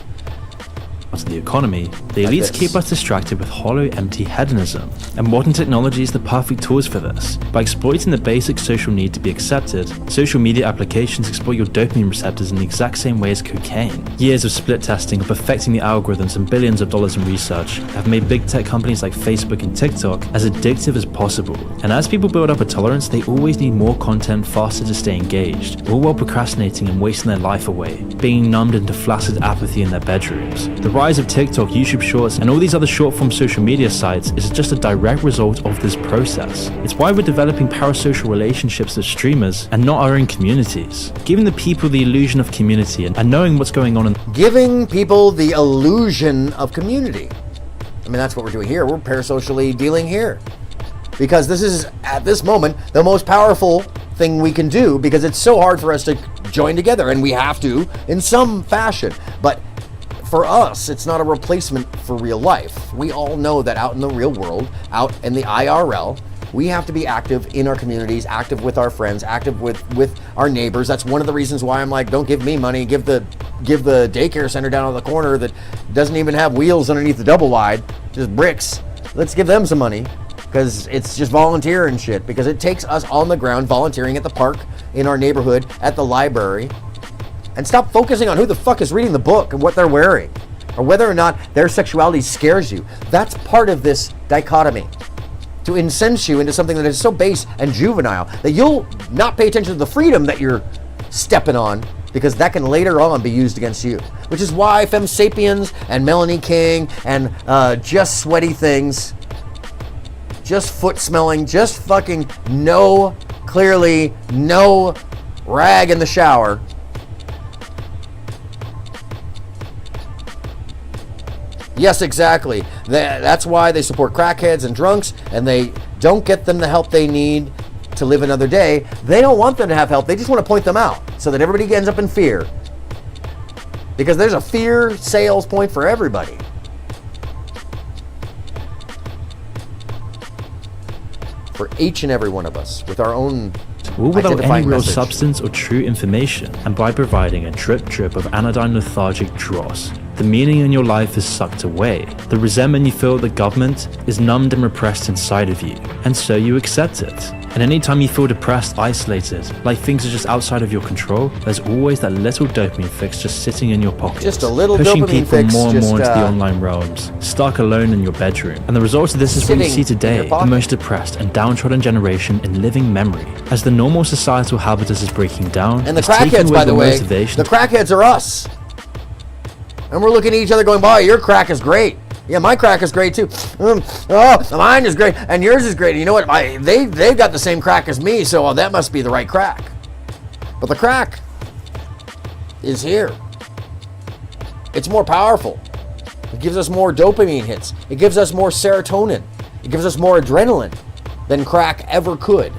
To the economy, the elites keep us distracted with hollow, empty hedonism, and modern technology is the perfect tools for this. By exploiting the basic social need to be accepted, social media applications exploit your dopamine receptors in the exact same way as cocaine. Years of split testing and perfecting the algorithms and billions of dollars in research have made big tech companies like Facebook and TikTok as addictive as possible. And as people build up a tolerance, they always need more content faster to stay engaged, all while procrastinating and wasting their life away, being numbed into flaccid apathy in their bedrooms. The rise of TikTok, YouTube Shorts, and all these other short-form social media sites is just a direct result of this process. It's why we're developing parasocial relationships with streamers and not our own communities, giving the people the illusion of community and knowing what's going on. Giving people the illusion of community. I mean, that's what we're doing here. We're parasocially dealing here. Because this is, at this moment, the most powerful thing we can do, because it's so hard for us to join together, and we have to in some fashion. But for us, it's not a replacement for real life. We all know that out in the real world, out in the IRL, we have to be active in our communities, active with our friends, active with our neighbors. That's one of the reasons why I'm like, don't give me money, give the daycare center down on the corner that doesn't even have wheels underneath the double wide, just bricks. Let's give them some money, because it's just volunteer and shit, because it takes us on the ground volunteering at the park, in our neighborhood, at the library. And stop focusing on who the fuck is reading the book and what they're wearing, or whether or not their sexuality scares you. That's part of this dichotomy, to incense you into something that is so base and juvenile that you'll not pay attention to the freedom that you're stepping on, because that can later on be used against you. Which is why Femme Sapiens and Melanie King and Just Sweaty Things, Just Foot Smelling, Just Fucking No, clearly no rag in the shower, yes, exactly. That's why they support crackheads and drunks, and they don't get them the help they need to live another day. They don't want them to have help. They just want to point them out so that everybody ends up in fear. Because there's a fear sales point for everybody. For each and every one of us, with our own all without any real message. Substance or true information, and by providing a drip of anodyne lethargic dross. The meaning in your life is sucked away. The resentment you feel at the government is numbed and repressed inside of you, and so you accept it. And anytime you feel depressed, isolated, like things are just outside of your control, there's always that little dopamine fix just sitting in your pocket. Just a little pushing dopamine people fix, more and just, more into the online realms, stuck alone in your bedroom. And the result of this is what you see today, the most depressed and downtrodden generation in living memory, as the normal societal habitus is breaking down. And the crackheads, by the way, the crackheads are us. And we're looking at each other going, boy, your crack is great. Yeah, my crack is great too. Oh, mine is great, and yours is great. And you know what? They've got the same crack as me, so that must be the right crack. But the crack is here. It's more powerful. It gives us more dopamine hits. It gives us more serotonin. It gives us more adrenaline than crack ever could.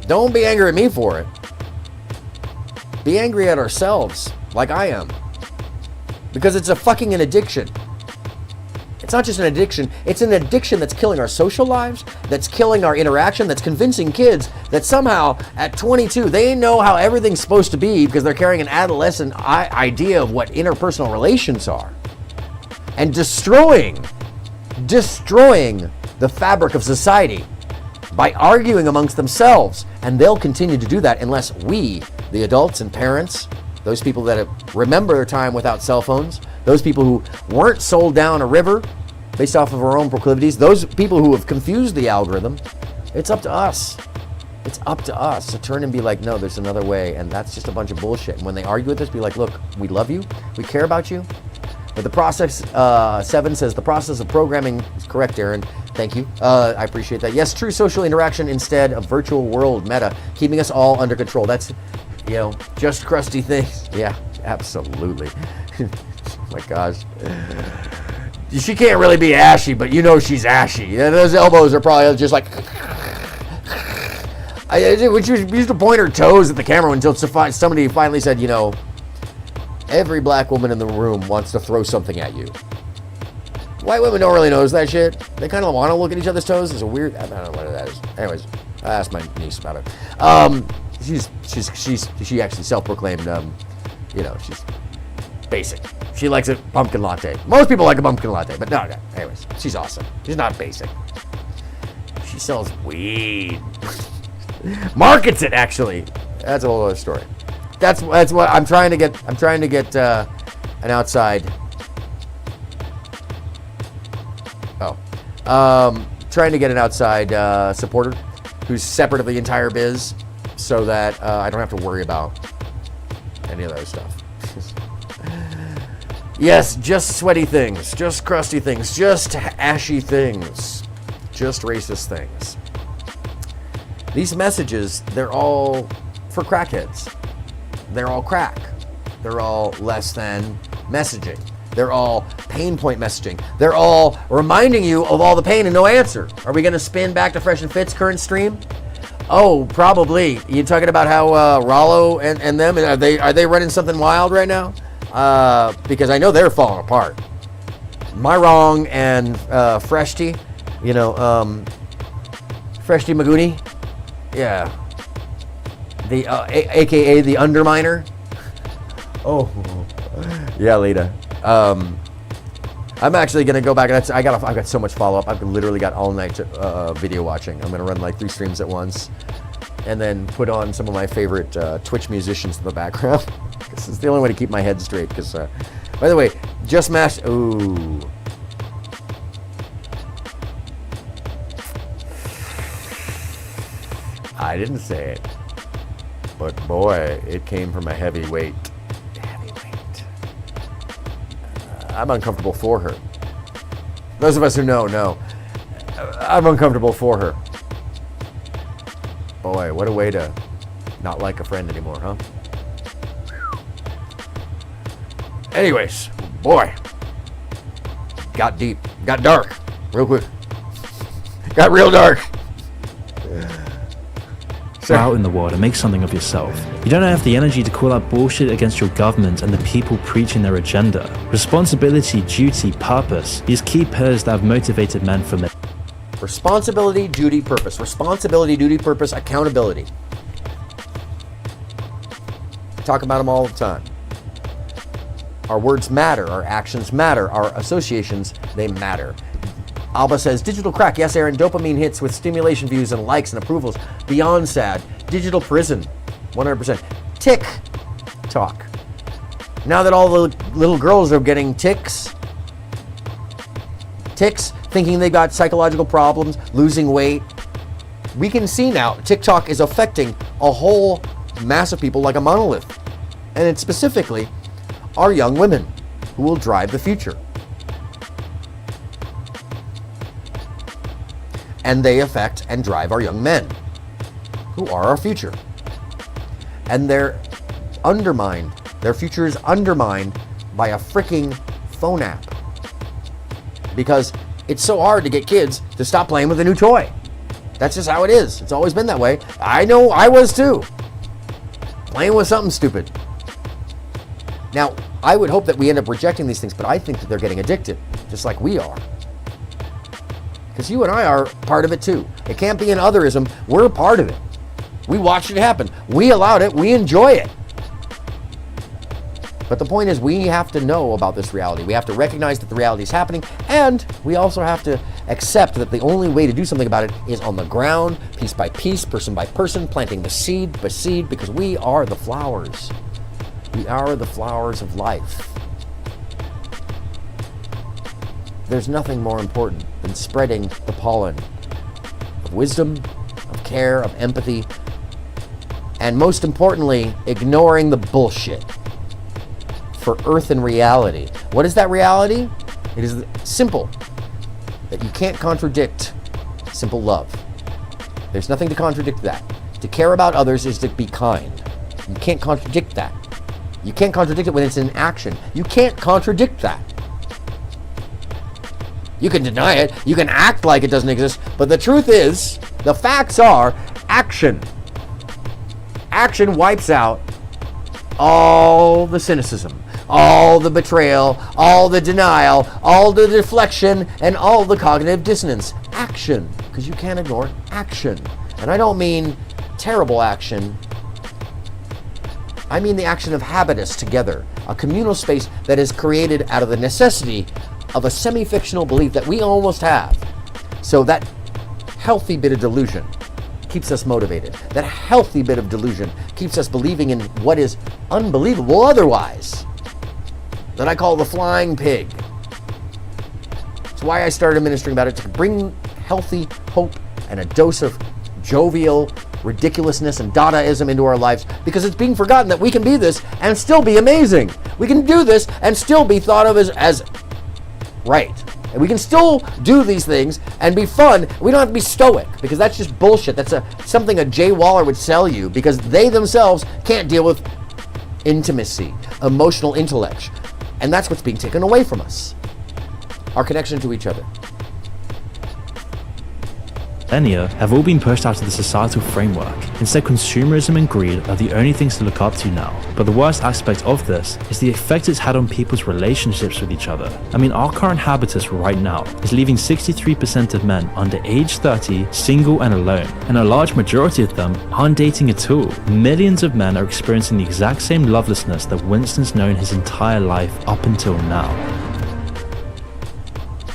Don't be angry at me for it. Be angry at ourselves, like I am. Because it's an addiction. It's not just an addiction, it's an addiction that's killing our social lives, that's killing our interaction, that's convincing kids that somehow at 22, they know how everything's supposed to be because they're carrying an adolescent idea of what interpersonal relations are. And destroying the fabric of society by arguing amongst themselves. And they'll continue to do that unless we, the adults and parents, those people that remember their time without cell phones, those people who weren't sold down a river based off of our own proclivities, those people who have confused the algorithm, it's up to us. It's up to us to turn and be like, no, there's another way, and that's just a bunch of bullshit. And when they argue with us, be like, look, we love you, we care about you, but the process, 7 says the process of programming is correct, Aaron. Thank you. I appreciate that. Yes, true social interaction instead of virtual world meta, keeping us all under control. That's, just crusty things. Yeah, absolutely. Oh my gosh. She can't really be ashy, but she's ashy. Those elbows are probably just like... She used to point her toes at the camera until somebody finally said, every black woman in the room wants to throw something at you. White women don't really notice that shit. They kind of want to look at each other's toes. It's a weird... I don't know what that is. Anyways, I asked my niece about it. She actually self-proclaimed, she's basic. She likes a pumpkin latte. Most people like a pumpkin latte, but no. Anyways, she's awesome. She's not basic. She sells weed. Markets it, actually. That's a whole other story. That's what I'm trying to get. I'm trying to get an outside. Trying to get an outside supporter who's separate of the entire biz, so that I don't have to worry about any of that stuff. Yes, just sweaty things, just crusty things, just ashy things, just racist things. These messages, they're all for crackheads. They're all crack. They're all less than messaging. They're all pain point messaging. They're all reminding you of all the pain and no answer. Are we going to spin back to Fresh and Fit's current stream? Oh, probably. You talking about how Rollo and them, are they running something wild right now? Because I know they're falling apart. My Wrong and Freshty, Freshty Magoonie, yeah, the AKA the Underminer. Oh, yeah, Lita. I'm actually gonna go back. I've got so much follow up. I've literally got all night video watching. I'm gonna run like 3 streams at once, and then put on some of my favorite Twitch musicians in the background. This is the only way to keep my head straight. Because, by the way, just mashed. Ooh. I didn't say it, but boy, it came from a heavyweight. I'm uncomfortable for her. Those of us who know. I'm uncomfortable for her. Boy, what a way to not like a friend anymore, huh? Anyways, boy, got deep, got dark, real quick. Got real dark. Go out in the world and make something of yourself. You don't have the energy to call out bullshit against your government and the people preaching their agenda. Responsibility, duty, purpose. These key pillars that have motivated men for many. Responsibility, duty, purpose. Responsibility, duty, purpose, accountability. I talk about them all the time. Our words matter, our actions matter, our associations, they matter. Alba says, digital crack. Yes, Aaron, dopamine hits with stimulation views and likes and approvals. Beyond sad. Digital prison, 100%. TikTok. Now that all the little girls are getting ticks, thinking they got psychological problems, losing weight, we can see now TikTok is affecting a whole mass of people like a monolith. And it's specifically our young women who will drive the future. And they affect and drive our young men, who are our future. And they're undermined. Their future is undermined by a freaking phone app. Because it's so hard to get kids to stop playing with a new toy. That's just how it is. It's always been that way. I know I was too. Playing with something stupid. Now, I would hope that we end up rejecting these things, but I think that they're getting addicted, just like we are. Because you and I are part of it too. It can't be an otherism. We're part of it. We watched it happen. We allowed it. We enjoy it. But the point is, we have to know about this reality. We have to recognize that the reality is happening, and we also have to accept that the only way to do something about it is on the ground, piece by piece, person by person, planting the seed by seed, because we are the flowers. We are the flowers of life. There's nothing more important than spreading the pollen of wisdom, of care, of empathy, and most importantly, ignoring the bullshit for earth and reality. What is that reality? It is simple. that you can't contradict simple love. There's nothing to contradict that. To care about others is to be kind. You can't contradict that. You can't contradict it when it's in action. You can't contradict that. You can deny it. You can act like it doesn't exist. But the truth is, the facts are action. Action wipes out all the cynicism, all the betrayal, all the denial, all the deflection, and all the cognitive dissonance. Action. Because you can't ignore action. And I don't mean terrible action. I mean the action of habitus together, a communal space that is created out of the necessity of a semi-fictional belief that we almost have. So that healthy bit of delusion keeps us motivated. That healthy bit of delusion keeps us believing in what is unbelievable otherwise. That I call the flying pig. It's why I started ministering about it, to bring healthy hope and a dose of jovial ridiculousness and Dadaism into our lives, because it's being forgotten that we can be this and still be amazing. We can do this and still be thought of as right. And we can still do these things and be fun. We don't have to be stoic, because that's just bullshit. That's something a Jay Waller would sell you, because they themselves can't deal with intimacy, emotional intellect. And that's what's being taken away from us. Our connection to each other. Millennia have all been pushed out of the societal framework. Instead, consumerism and greed are the only things to look up to now. But the worst aspect of this is the effect it's had on people's relationships with each other. I mean, our current habitus right now is leaving 63% of men under age 30 single and alone, and a large majority of them aren't dating at all. Millions of men are experiencing the exact same lovelessness that Winston's known his entire life up until now.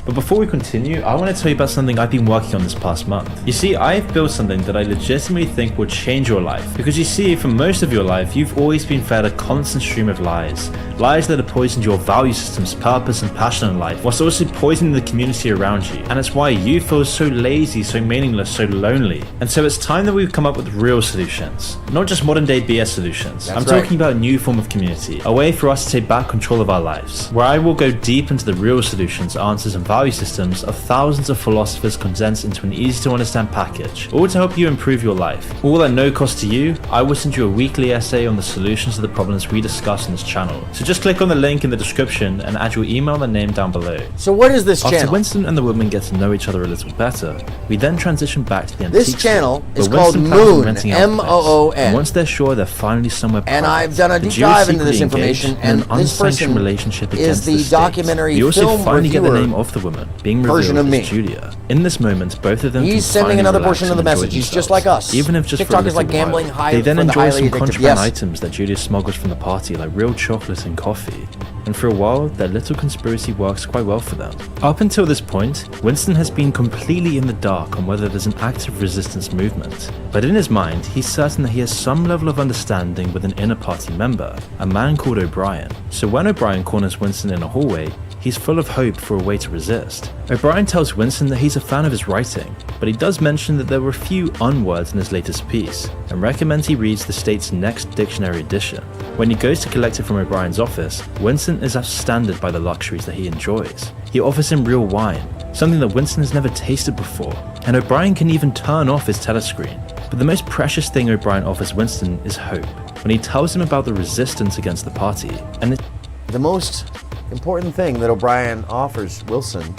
But before we continue, I want to tell you about something I've been working on this past month. You see, I've built something that I legitimately think will change your life. Because you see, for most of your life, you've always been fed a constant stream of lies. Lies that have poisoned your value systems, purpose and passion in life, whilst also poisoning the community around you. And it's why you feel so lazy, so meaningless, so lonely. And so it's time that we've come up with real solutions. Not just modern day BS solutions. I'm talking about a new form of community. A way for us to take back control of our lives. Where I will go deep into the real solutions, answers and value systems of thousands of philosophers condensed into an easy to understand package, all to help you improve your life. All at no cost to you. I will send you a weekly essay on the solutions to the problems we discuss on this channel. So just click on the link in the description and add your email and name down below. So what is this channel? After Winston and the woman get to know each other a little better, we then transition back to the antique This channel store, is called Moon, M-O-O-N. And once they're sure they're finally somewhere private, and I've done a deep dive into this information, and this person relationship is the documentary we also film finally get the reviewer name of the woman, being version revealed of as me. Julia. In this moment, both of them He's can sending finally another relax portion of the and enjoy message. He's just themselves. like us. Even if just TikTok for a is like little gambling, while. high They then for the enjoy highly some addictive. contraband Yes. items that Julia smuggles from the party, like real chocolates and coffee. And for a while, their little conspiracy works quite well for them. Up until this point, Winston has been completely in the dark on whether there's an active resistance movement. But in his mind, he's certain that he has some level of understanding with an inner party member, a man called O'Brien. So when O'Brien corners Winston in a hallway, he's full of hope for a way to resist. O'Brien tells Winston that he's a fan of his writing, but he does mention that there were a few unwords in his latest piece, and recommends he reads the state's next dictionary edition. When he goes to collect it from O'Brien's office, Winston is astounded by the luxuries that he enjoys. He offers him real wine, something that Winston has never tasted before, and O'Brien can even turn off his telescreen. But the most precious thing O'Brien offers Winston is hope, when he tells him about the resistance against the party, and The most important thing that O'Brien offers Wilson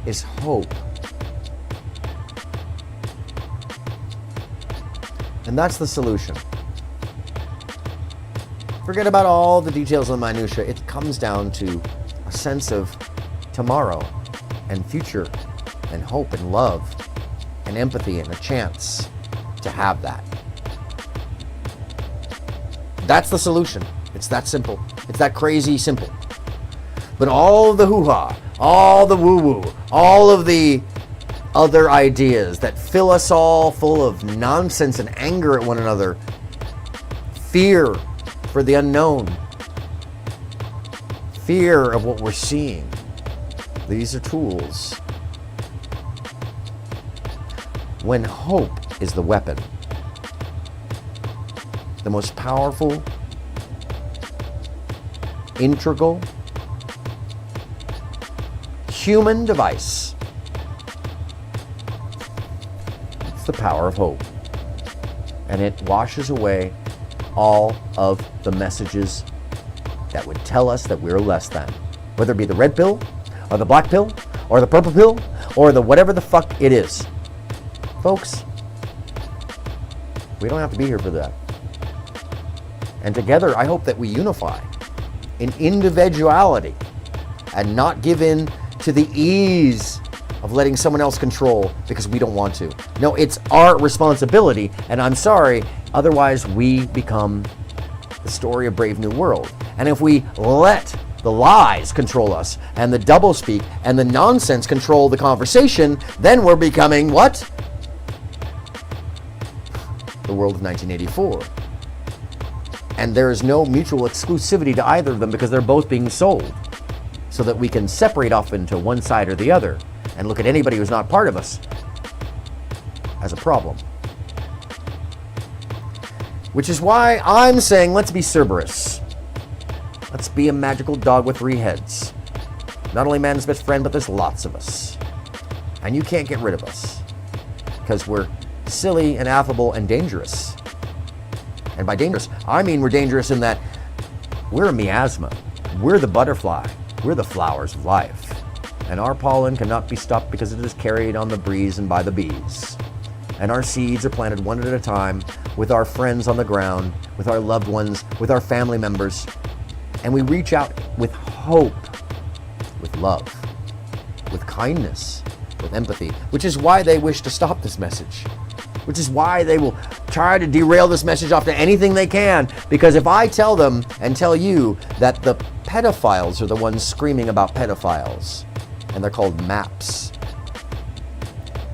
is hope. And that's the solution. Forget about all the details and minutiae. It comes down to a sense of tomorrow and future and hope and love and empathy and a chance to have that. That's the solution. It's that simple. It's that crazy simple. But all of the hoo-ha, all the woo-woo, all of the other ideas that fill us all full of nonsense and anger at one another, fear for the unknown, fear of what we're seeing. These are tools. When hope is the weapon, the most powerful, integral, human device. It's the power of hope. And it washes away all of the messages that would tell us that we're less than. Whether it be the red pill, or the black pill, or the purple pill, or the whatever the fuck it is. Folks, we don't have to be here for that. And together, I hope that we unify in individuality and not give in to the ease of letting someone else control because we don't want to. No, it's our responsibility, and I'm sorry, otherwise we become the story of Brave New World. And if we let the lies control us, and the doublespeak and the nonsense control the conversation, then we're becoming what? The world of 1984. And there is no mutual exclusivity to either of them because they're both being sold, so that we can separate off into one side or the other and look at anybody who's not part of us as a problem. Which is why I'm saying let's be Cerberus. Let's be a magical dog with 3 heads. Not only man's best friend, but there's lots of us. And you can't get rid of us because we're silly and affable and dangerous. And by dangerous, I mean we're dangerous in that we're a miasma. We're the butterfly. We're the flowers of life. And our pollen cannot be stopped because it is carried on the breeze and by the bees. And our seeds are planted one at a time with our friends on the ground, with our loved ones, with our family members. And we reach out with hope, with love, with kindness, with empathy, which is why they wish to stop this message. Which is why they will try to derail this message off to anything they can. Because if I tell them and tell you that the pedophiles are the ones screaming about pedophiles, and they're called MAPs.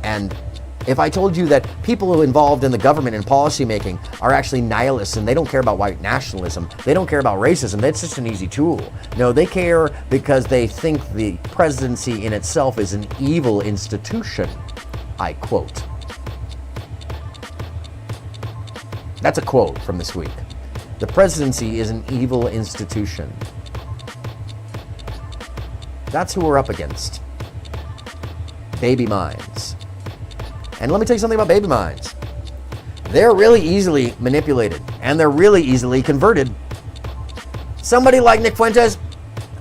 And if I told you that people who are involved in the government and policy making are actually nihilists and they don't care about white nationalism, they don't care about racism, that's just an easy tool. No, they care because they think the presidency in itself is an evil institution. I quote. That's a quote from this week. The presidency is an evil institution. That's who we're up against. Baby minds. And let me tell you something about baby minds. They're really easily manipulated, and they're really easily converted. Somebody like Nick Fuentes,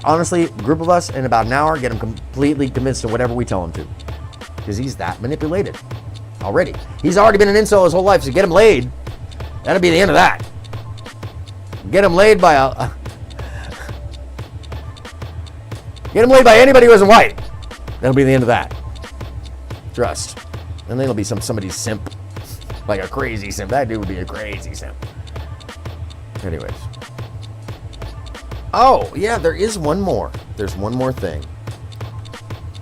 honestly, a group of us in about an hour get him completely convinced of whatever we tell him to. Because he's that manipulated already. He's already been an incel his whole life, so get him laid. That'll be the end of that. Get him laid by get him laid by anybody who isn't white. That'll be the end of that. Trust. And then he'll be somebody's simp. Like a crazy simp. That dude would be a crazy simp. Anyways. Oh, yeah, there is one more. There's one more thing.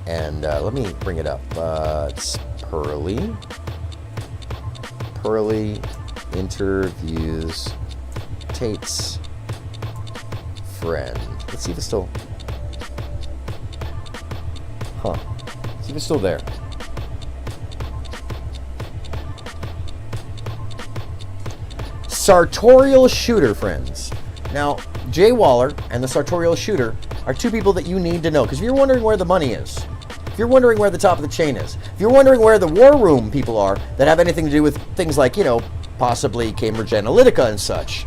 And let me bring it up. It's Pearly. Pearly interviews Tate's friend. Let's see if it's still... Huh. See if it's still there. Sartorial shooter, friends. Now, Jay Waller and the sartorial shooter are two people that you need to know. Because if you're wondering where the money is, if you're wondering where the top of the chain is, if you're wondering where the war room people are that have anything to do with things like, possibly Cambridge Analytica and such,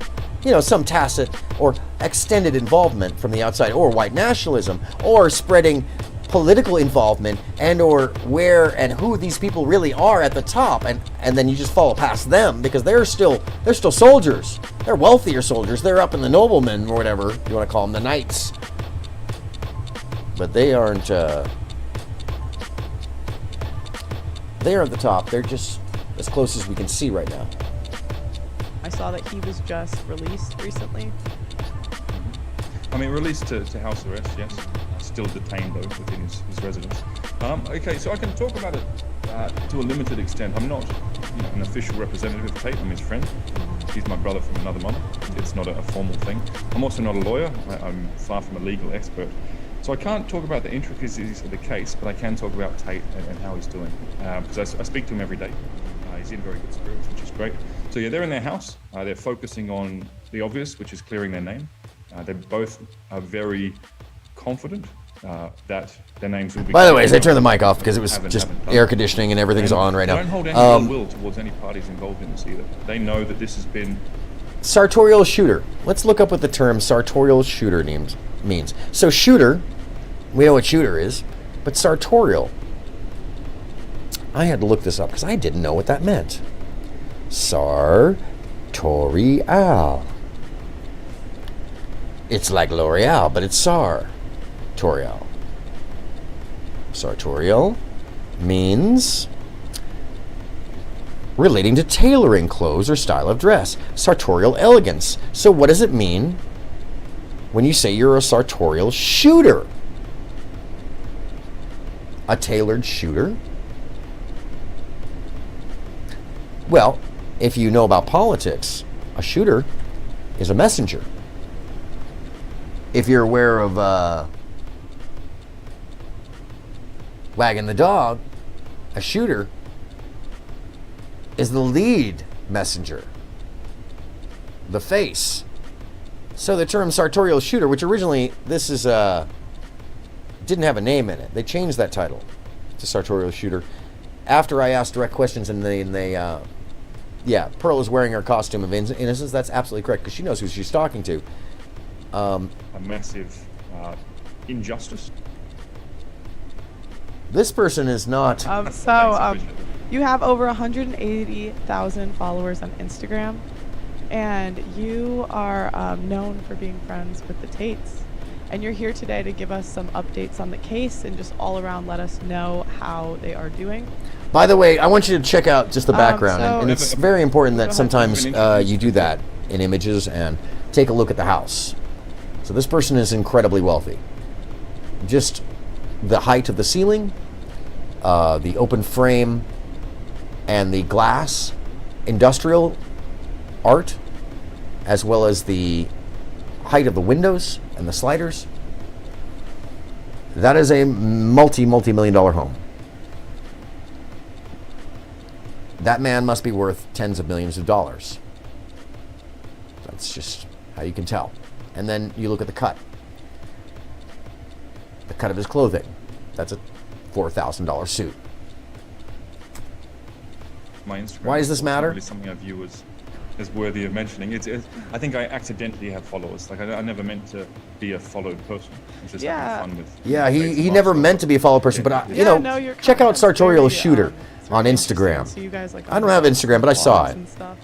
some tacit or extended involvement from the outside, or white nationalism, or spreading political involvement, and or where and who these people really are at the top, and then you just follow past them because they're still soldiers. They're wealthier soldiers. They're up in the noblemen or whatever you want to call them, the knights. But they aren't. They're at the top. They're just as close as we can see right now. I saw that he was just released recently. I mean, released to house arrest, yes. Still detained, though, within his residence. Okay, so I can talk about it to a limited extent. I'm not an official representative of Tate. I'm his friend. He's my brother from another mother. It's not a formal thing. I'm also not a lawyer. I'm far from a legal expert. So I can't talk about the intricacies of the case, but I can talk about Tate and how he's doing. Because I speak to him every day. He's in very good spirits, which is great. So yeah, they're in their house. They're focusing on the obvious, which is clearing their name. They both are very confident that their names will be. By the way, as I turned the mic off because it was just haven't done air it. conditioning and everything's on right They now. don't hold any ill will towards any parties involved in this either. They know that this has been. Sartorial shooter. Let's look up what the term sartorial shooter means. So shooter, we know what shooter is, but sartorial. I had to look this up because I didn't know what that meant. Sartorial. It's like L'Oreal, but it's sartorial. Sartorial means relating to tailoring clothes or style of dress. Sartorial elegance. So what does it mean when you say you're a sartorial shooter? A tailored shooter? Well, if you know about politics, a shooter is a messenger. If you're aware of wagging the dog, a shooter is the lead messenger, the face. So the term sartorial shooter, which originally this is didn't have a name in it. They changed that title to sartorial shooter after I asked direct questions, and yeah, Pearl is wearing her costume of innocence. That's absolutely correct because she knows who she's talking to. A massive injustice. This person is not. You have over 180,000 followers on Instagram, and you are known for being friends with the Tates. And you're here today to give us some updates on the case and just all around let us know how they are doing. By the way, I want you to check out just the background, and it's very important that sometimes you do that in images and take a look at the house. So this person is incredibly wealthy. Just the height of the ceiling, the open frame, and the glass industrial art, as well as the height of the windows and the sliders. That is a multi-million dollar home. That man must be worth tens of millions of dollars. That's just how you can tell. And then you look at the cut of his clothing. That's a $4,000 suit. My Instagram. Why does this matter? Really something I view as worthy of mentioning. I think I accidentally have followers. Like I never meant to be a followed person. It's just having fun with. Yeah, he never meant to be a followed person, but check out sartorial shooter on Instagram. So you guys, I don't have Instagram, but I saw it.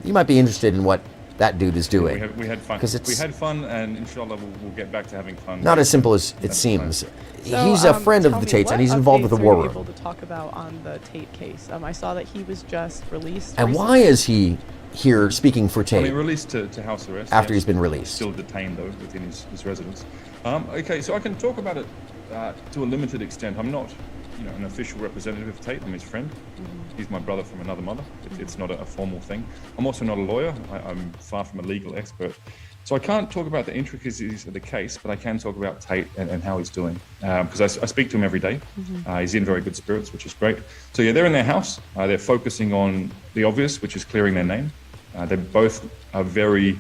You might be interested in what that dude is doing. We had fun. We had fun, and inshallah we'll get back to having fun. Not as simple as it seems. He's a friend of the Tates, and he's involved with the war room. Able to talk about on the Tate case. I saw that he was just released. And recently. why is he here speaking for Tate? Released to house arrest after he's been released. Still detained though within his residence. Okay, so I can talk about it to a limited extent. I'm not, an official representative of Tate. I'm his friend. He's my brother from another mother. It's not a formal thing. I'm also not a lawyer. I'm far from a legal expert. So I can't talk about the intricacies of the case, but I can talk about Tate and how he's doing. Because I speak to him every day. He's in very good spirits, which is great. So yeah, they're in their house. They're focusing on the obvious, which is clearing their name. They both are very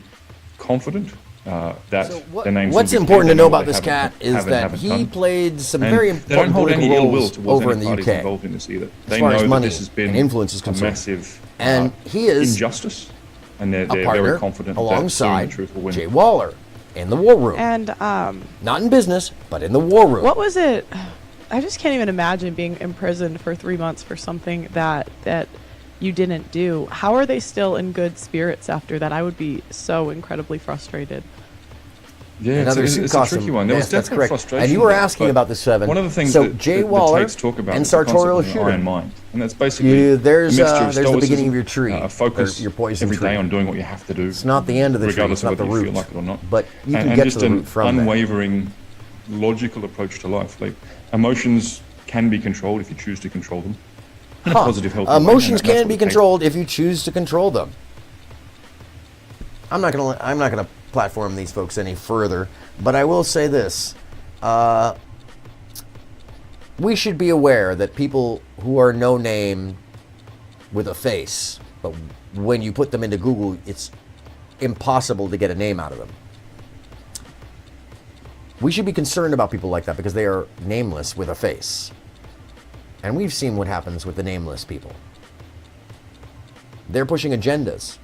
confident that their names. What's important to know about this cat is that he played some very important political roles over in the UK. Involved in this either. As far as money and influence is concerned, massive and he is injustice, and they're partner very confident alongside that the truth will win. Jay Waller in the war room, and not in business, but in the war room. What was it? I just can't even imagine being imprisoned for 3 months for something that you didn't do. How are they still in good spirits after that? I would be so incredibly frustrated. Yeah, it's a tricky one. There was definitely frustration. And you were asking about the seven. One of the things that Jay Waller the Tates talk about and sartorial shooter. Iron mind, and that's basically there's the the beginning of your tree, a focus your poison every tree. day on doing what you have to do. It's not the end of the tree, it's not the root. Regardless of whether you feel like it or not. But you can get to the root from that. Unwavering, logical approach to life. Like emotions can be controlled if you choose to control them. In a positive, healthy way, emotions can be controlled if you choose to control them. I'm not gonna platform these folks any further, but I will say this: we should be aware that people who are no name with a face, but when you put them into Google, it's impossible to get a name out of them. We should be concerned about people like that because they are nameless with a face. And we've seen what happens with the nameless people. They're pushing agendas.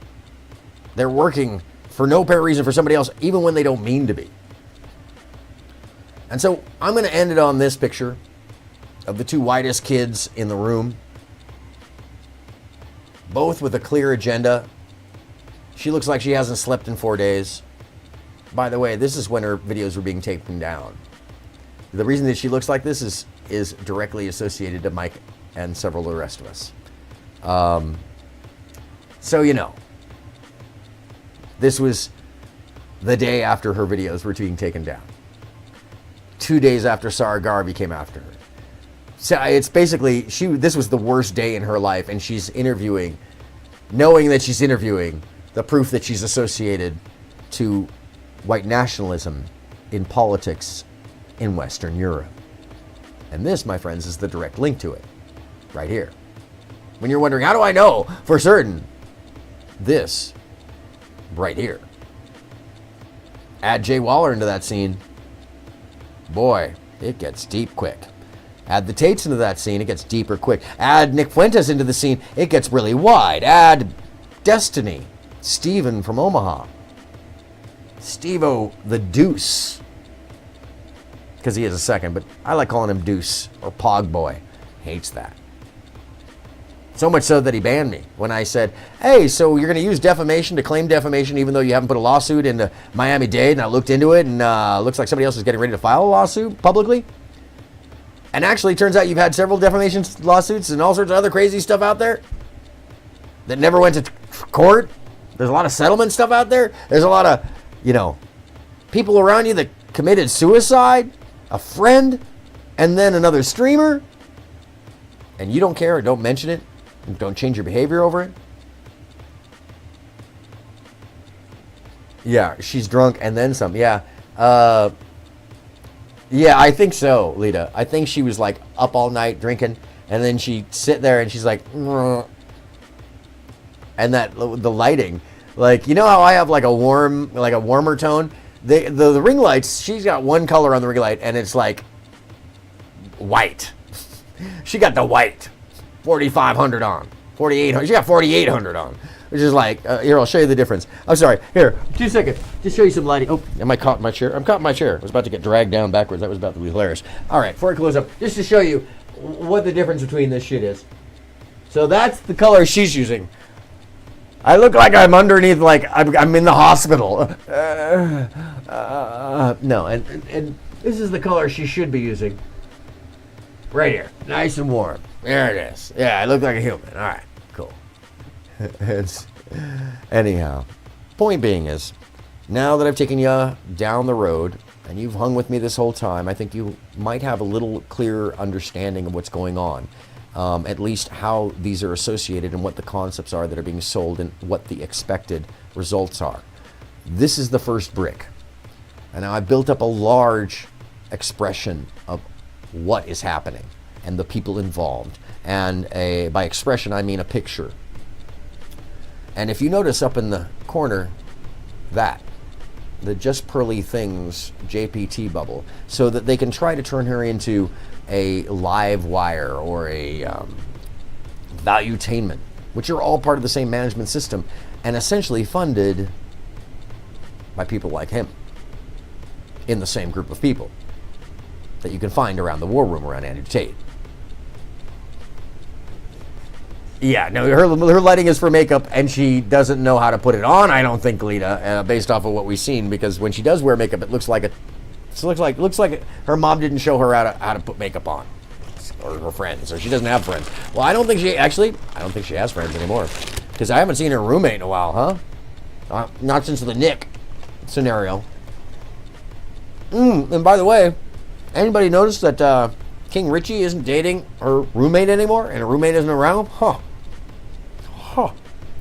They're working for no apparent reason for somebody else, even when they don't mean to be. And so I'm going to end it on this picture of the two whitest kids in the room, both with a clear agenda. She looks like she hasn't slept in 4 days. By the way, this is when her videos were being taken down. The reason that she looks like this is directly associated to Mike and several of the rest of us. So, you know, this was the day after her videos were being taken down. 2 days after Sarah Garvey came after her. So it's basically, this was the worst day in her life, and she's interviewing, knowing that she's interviewing the proof that she's associated to white nationalism in politics in Western Europe. And this, my friends, is the direct link to it, right here. When you're wondering, how do I know for certain? This, right here. Add Jay Waller into that scene. Boy, it gets deep quick. Add the Tates into that scene, it gets deeper quick. Add Nick Fuentes into the scene, it gets really wide. Add Destiny, Steven from Omaha. Steve-O the Deuce. Because he is a second, but I like calling him Deuce or Pog Boy. Hates that. So much so that he banned me when I said, hey, so you're going to use defamation to claim defamation even though you haven't put a lawsuit into Miami-Dade, and I looked into it, and looks like somebody else is getting ready to file a lawsuit publicly. And actually, it turns out you've had several defamation lawsuits and all sorts of other crazy stuff out there that never went to court. There's a lot of settlement stuff out there. There's a lot of, you know, people around you that committed suicide, a friend, and then another streamer. And you don't care or don't mention it. Don't change your behavior over it. Yeah, she's drunk and then some. Yeah. Yeah, I think so, Lita. I think she was like up all night drinking, and then she'd sit there and she's like, and that the lighting, like, you know how I have like a warmer tone? The ring lights, she's got one color on the ring light, and it's like white. She got the white. 4,500 on. 4,800. She got 4,800 on. Which is like, here, I'll show you the difference. I'm sorry. Here, 2 seconds. Just show you some lighting. Oh, am I caught in my chair? I'm caught in my chair. I was about to get dragged down backwards. That was about to be hilarious. All right, before I close up, just to show you what the difference between this shit is. So that's the color she's using. I look like I'm underneath, like I'm in the hospital. No, and this is the color she should be using. Right here. Nice and warm. There it is. Yeah, I look like a human. All right, cool. Anyhow, point being is, now that I've taken you down the road and you've hung with me this whole time, I think you might have a little clearer understanding of what's going on. At least how these are associated and what the concepts are that are being sold and what the expected results are. This is the first brick. And now I've built up a large expression of what is happening and the people involved. And by expression, I mean a picture. And if you notice up in the corner, the Just Pearly Things JPT bubble, so that they can try to turn her into a live wire or a valuetainment, which are all part of the same management system and essentially funded by people like him in the same group of people that you can find around the war room around Andrew Tate. Yeah, no, her lighting is for makeup, and she doesn't know how to put it on, I don't think, Lita, based off of what we've seen, because when she does wear makeup, it looks like her mom didn't show her how to put makeup on, or her friends, or she doesn't have friends. Well, I don't think she has friends anymore, because I haven't seen her roommate in a while, huh? Not since the Nick scenario. And by the way, anybody notice that King Richie isn't dating her roommate anymore, and her roommate isn't around? Huh.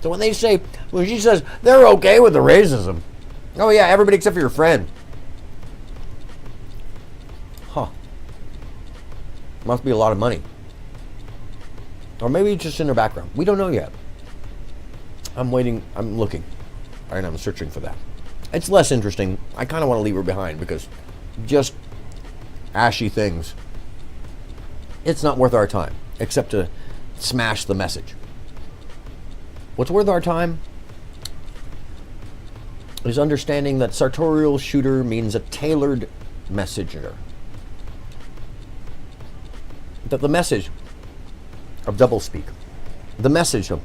So when she says they're okay with the racism, oh yeah, everybody except for your friend. Must be a lot of money. Or maybe it's just in her background. We don't know yet. I'm waiting, I'm looking. And I'm searching for that. It's less interesting. I kind of want to leave her behind because just ashy things, it's not worth our time, except to smash the message. What's worth our time is understanding that sartorial shooter means a tailored messenger. That the message of doublespeak, the message of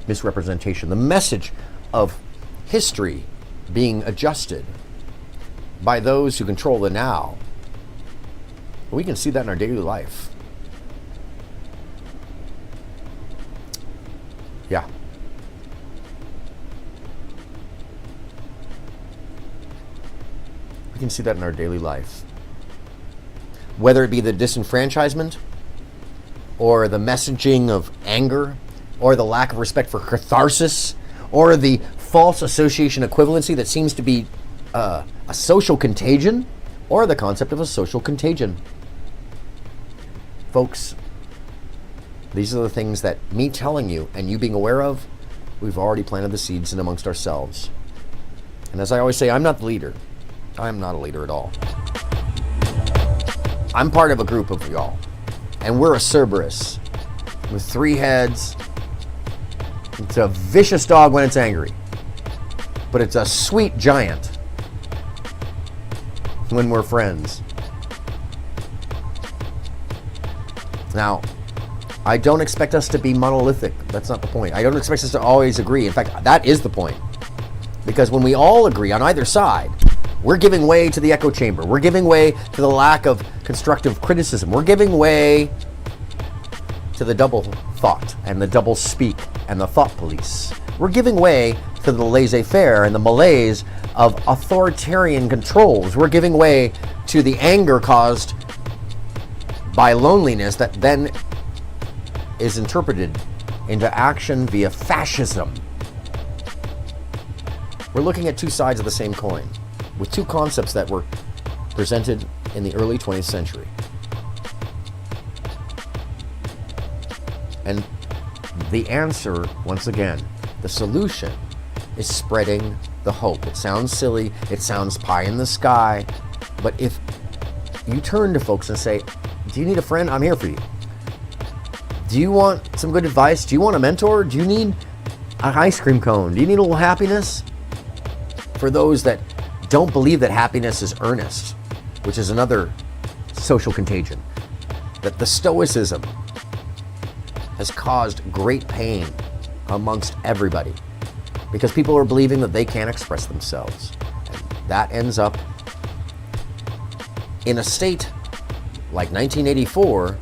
misrepresentation, the message of history being adjusted by those who control the now, we can see that in our daily life. Yeah. We can see that in our daily life. Whether it be the disenfranchisement, or the messaging of anger, or the lack of respect for catharsis, or the false association equivalency that seems to be a social contagion, or the concept of a social contagion. Folks, these are the things that me telling you and you being aware of, we've already planted the seeds in amongst ourselves. And as I always say, I'm not the leader. I'm not a leader at all. I'm part of a group of y'all. And we're a Cerberus with 3 heads. It's a vicious dog when it's angry. But it's a sweet giant when we're friends. Now, I don't expect us to be monolithic. That's not the point. I don't expect us to always agree. In fact, that is the point. Because when we all agree on either side, we're giving way to the echo chamber. We're giving way to the lack of constructive criticism. We're giving way to the double thought and the double speak and the thought police. We're giving way to the laissez-faire and the malaise of authoritarian controls. We're giving way to the anger caused by loneliness that then is interpreted into action via fascism. We're looking at 2 sides of the same coin, with 2 concepts that were presented in the early 20th century. And the answer, once again, the solution, is spreading the hope. It sounds silly, it sounds pie in the sky, but if you turn to folks and say, do you need a friend? I'm here for you. Do you want some good advice? Do you want a mentor? Do you need an ice cream cone? Do you need a little happiness? For those that don't believe that happiness is earnest, which is another social contagion, that the stoicism has caused great pain amongst everybody because people are believing that they can't express themselves. And that ends up in a state like 1984,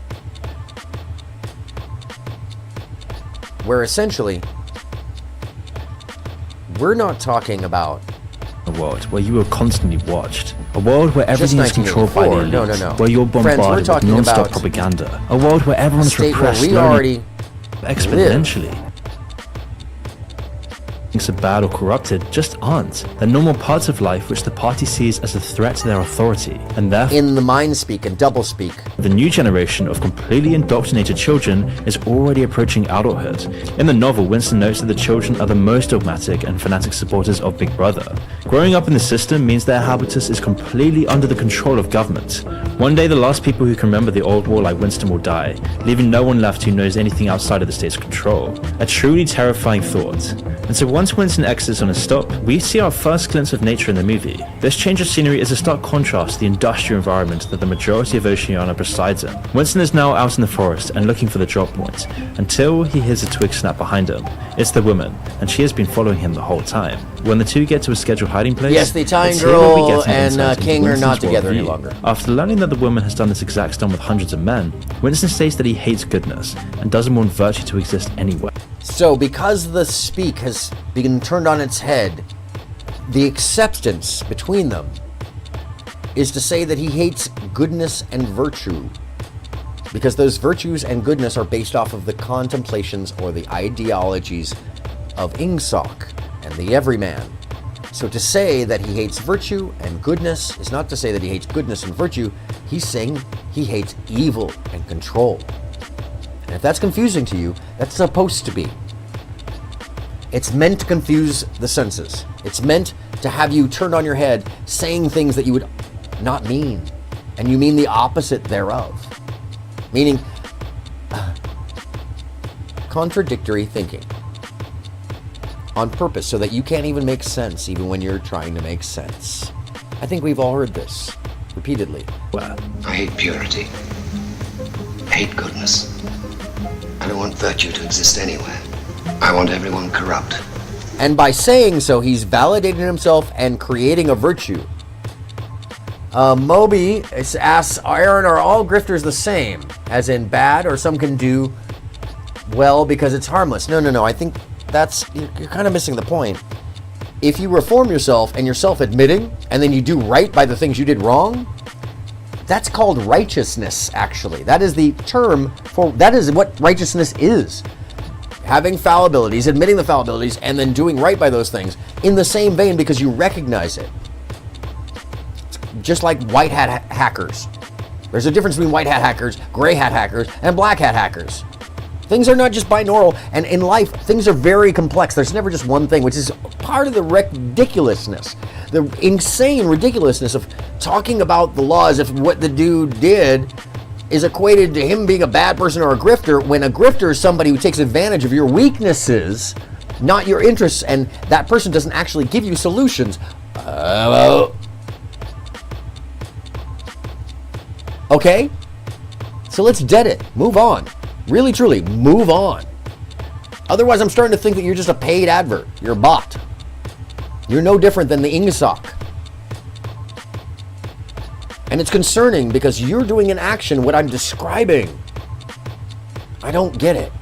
where essentially we're not talking about a world where you are constantly watched, a world where everything is controlled by the elite, no. where you're bombarded with non-stop propaganda, a world where everyone's repressed slowly, exponentially. Things are bad or corrupted just aren't. They're normal parts of life which the party sees as a threat to their authority, and therefore in the mind speak and double speak. The new generation of completely indoctrinated children is already approaching adulthood. In the novel, Winston notes that the children are the most dogmatic and fanatic supporters of Big Brother. Growing up in the system means their habitus is completely under the control of government. One day the last people who can remember the old war like Winston will die, leaving no one left who knows anything outside of the state's control. A truly terrifying thought. And so once Winston exits on a stop, we see our first glimpse of nature in the movie. This change of scenery is a stark contrast to the industrial environment that the majority of Oceania presides in. Winston is now out in the forest and looking for the drop point, until he hears a twig snap behind him. It's the woman, and she has been following him the whole time. When the two get to a scheduled hiding place, yes, the Italian girl and King are not together any longer. After learning that the woman has done this exact stunt with hundreds of men, Winston states that he hates goodness and doesn't want virtue to exist anywhere. So because the speak has been turned on its head, the acceptance between them is to say that he hates goodness and virtue, because those virtues and goodness are based off of the contemplations or the ideologies of Ingsoc and the everyman. So to say that he hates virtue and goodness is not to say that he hates goodness and virtue. He's saying he hates evil and control. And if that's confusing to you, that's supposed to be. It's meant to confuse the senses. It's meant to have you turn on your head saying things that you would not mean, and you mean the opposite thereof. Meaning contradictory thinking on purpose so that you can't even make sense even when you're trying to make sense. I think we've all heard this repeatedly. I hate purity. I hate goodness. I don't want virtue to exist anywhere. I want everyone corrupt. And by saying so, he's validating himself and creating a virtue. Moby asks, Aaron, are all grifters the same? As in bad, or some can do well because it's harmless? No. I think you're kind of missing the point. If you reform yourself and you're self-admitting, and then you do right by the things you did wrong, that's called righteousness, actually. That is the term that is what righteousness is. Having fallibilities, admitting the fallibilities, and then doing right by those things in the same vein because you recognize it. Just like white hat hackers. There's a difference between white hat hackers, gray hat hackers, and black hat hackers. Things are not just binaural, and in life, things are very complex. There's never just one thing, which is part of the ridiculousness, the insane ridiculousness of talking about the law as if what the dude did is equated to him being a bad person or a grifter, when a grifter is somebody who takes advantage of your weaknesses, not your interests, and that person doesn't actually give you solutions. Okay? So let's dead it. Move on. Really, truly, move on. Otherwise, I'm starting to think that you're just a paid advert. You're a bot. You're no different than the Ingsoc. And it's concerning because you're doing an action what I'm describing. I don't get it.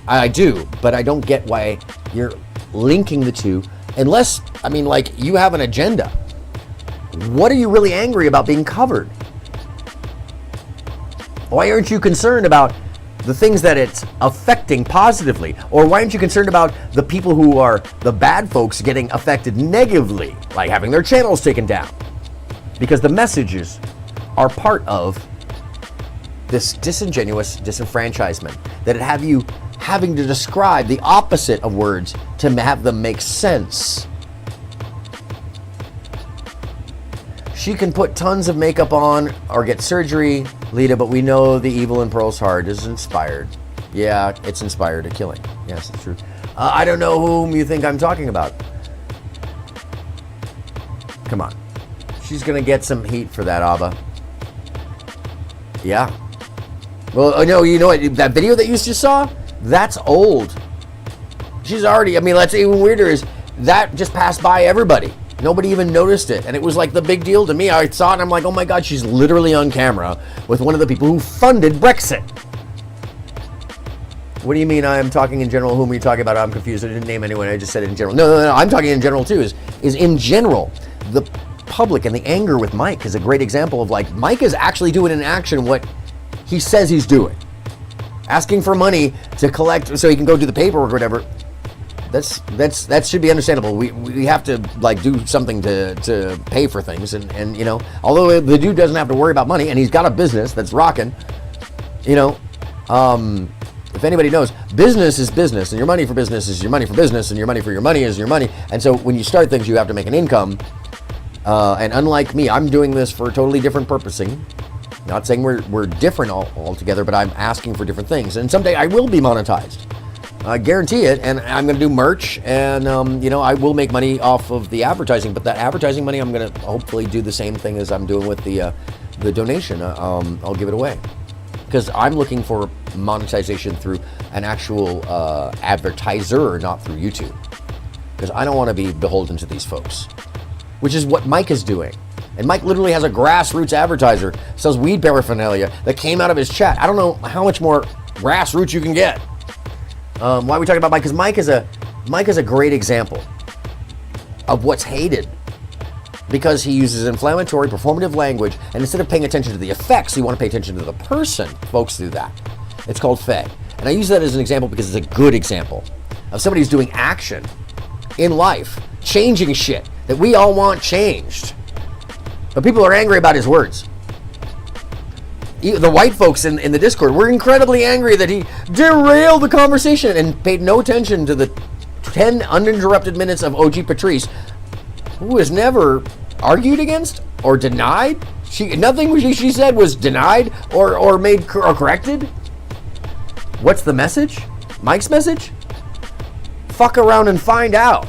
I do, but I don't get why you're linking the two. Unless, you have an agenda. What are you really angry about being covered? Why aren't you concerned about the things that it's affecting positively? Or why aren't you concerned about the people who are the bad folks getting affected negatively, like having their channels taken down? Because the messages are part of this disingenuous disenfranchisement, that it have you having to describe the opposite of words to have them make sense. She can put tons of makeup on or get surgery, Lita, but we know the evil in Pearl's heart is inspired. Yeah, it's inspired to killing. Yes, it's true. I don't know whom you think I'm talking about. Come on. She's going to get some heat for that, Abba. Yeah. Well, no, you know what? That video that you just saw? That's old. She's already, that's even weirder is that just passed by everybody. Nobody even noticed it. And it was like the big deal to me. I saw it and I'm like, oh my God, she's literally on camera with one of the people who funded Brexit. What do you mean I'm talking in general? Whom are you talking about? I'm confused. I didn't name anyone. I just said it in general. No. I'm talking in general too. Is in general. The public and the anger with Mike is a great example of Mike is actually doing in action what he says he's doing. Asking for money to collect so he can go do the paperwork or whatever. That should be understandable. We have to do something to pay for things and although the dude doesn't have to worry about money and he's got a business that's rocking, if anybody knows, business is business and your money for business is your money for business and your money for your money is your money. And so when you start things, you have to make an income. And unlike me, I'm doing this for totally different purposing. Not saying we're different altogether, but I'm asking for different things. And someday I will be monetized. I guarantee it, and I'm going to do merch, and I will make money off of the advertising. But that advertising money, I'm going to hopefully do the same thing as I'm doing with the donation. I'll give it away because I'm looking for monetization through an actual advertiser, not through YouTube. Because I don't want to be beholden to these folks, which is what Mike is doing. And Mike literally has a grassroots advertiser, sells weed paraphernalia that came out of his chat. I don't know how much more grassroots you can get. Why are we talking about Mike? Because Mike is a great example of what's hated because he uses inflammatory performative language, and instead of paying attention to the effects, you want to pay attention to the person. Folks do that. It's called Fed. And I use that as an example because it's a good example of somebody who's doing action in life, changing shit that we all want changed. But people are angry about his words. The white folks in the Discord were incredibly angry that he derailed the conversation and paid no attention to the 10 uninterrupted minutes of OG Patrice, who has never argued against or denied. Nothing she said was denied or made or corrected. What's the message? Mike's message? Fuck around and find out.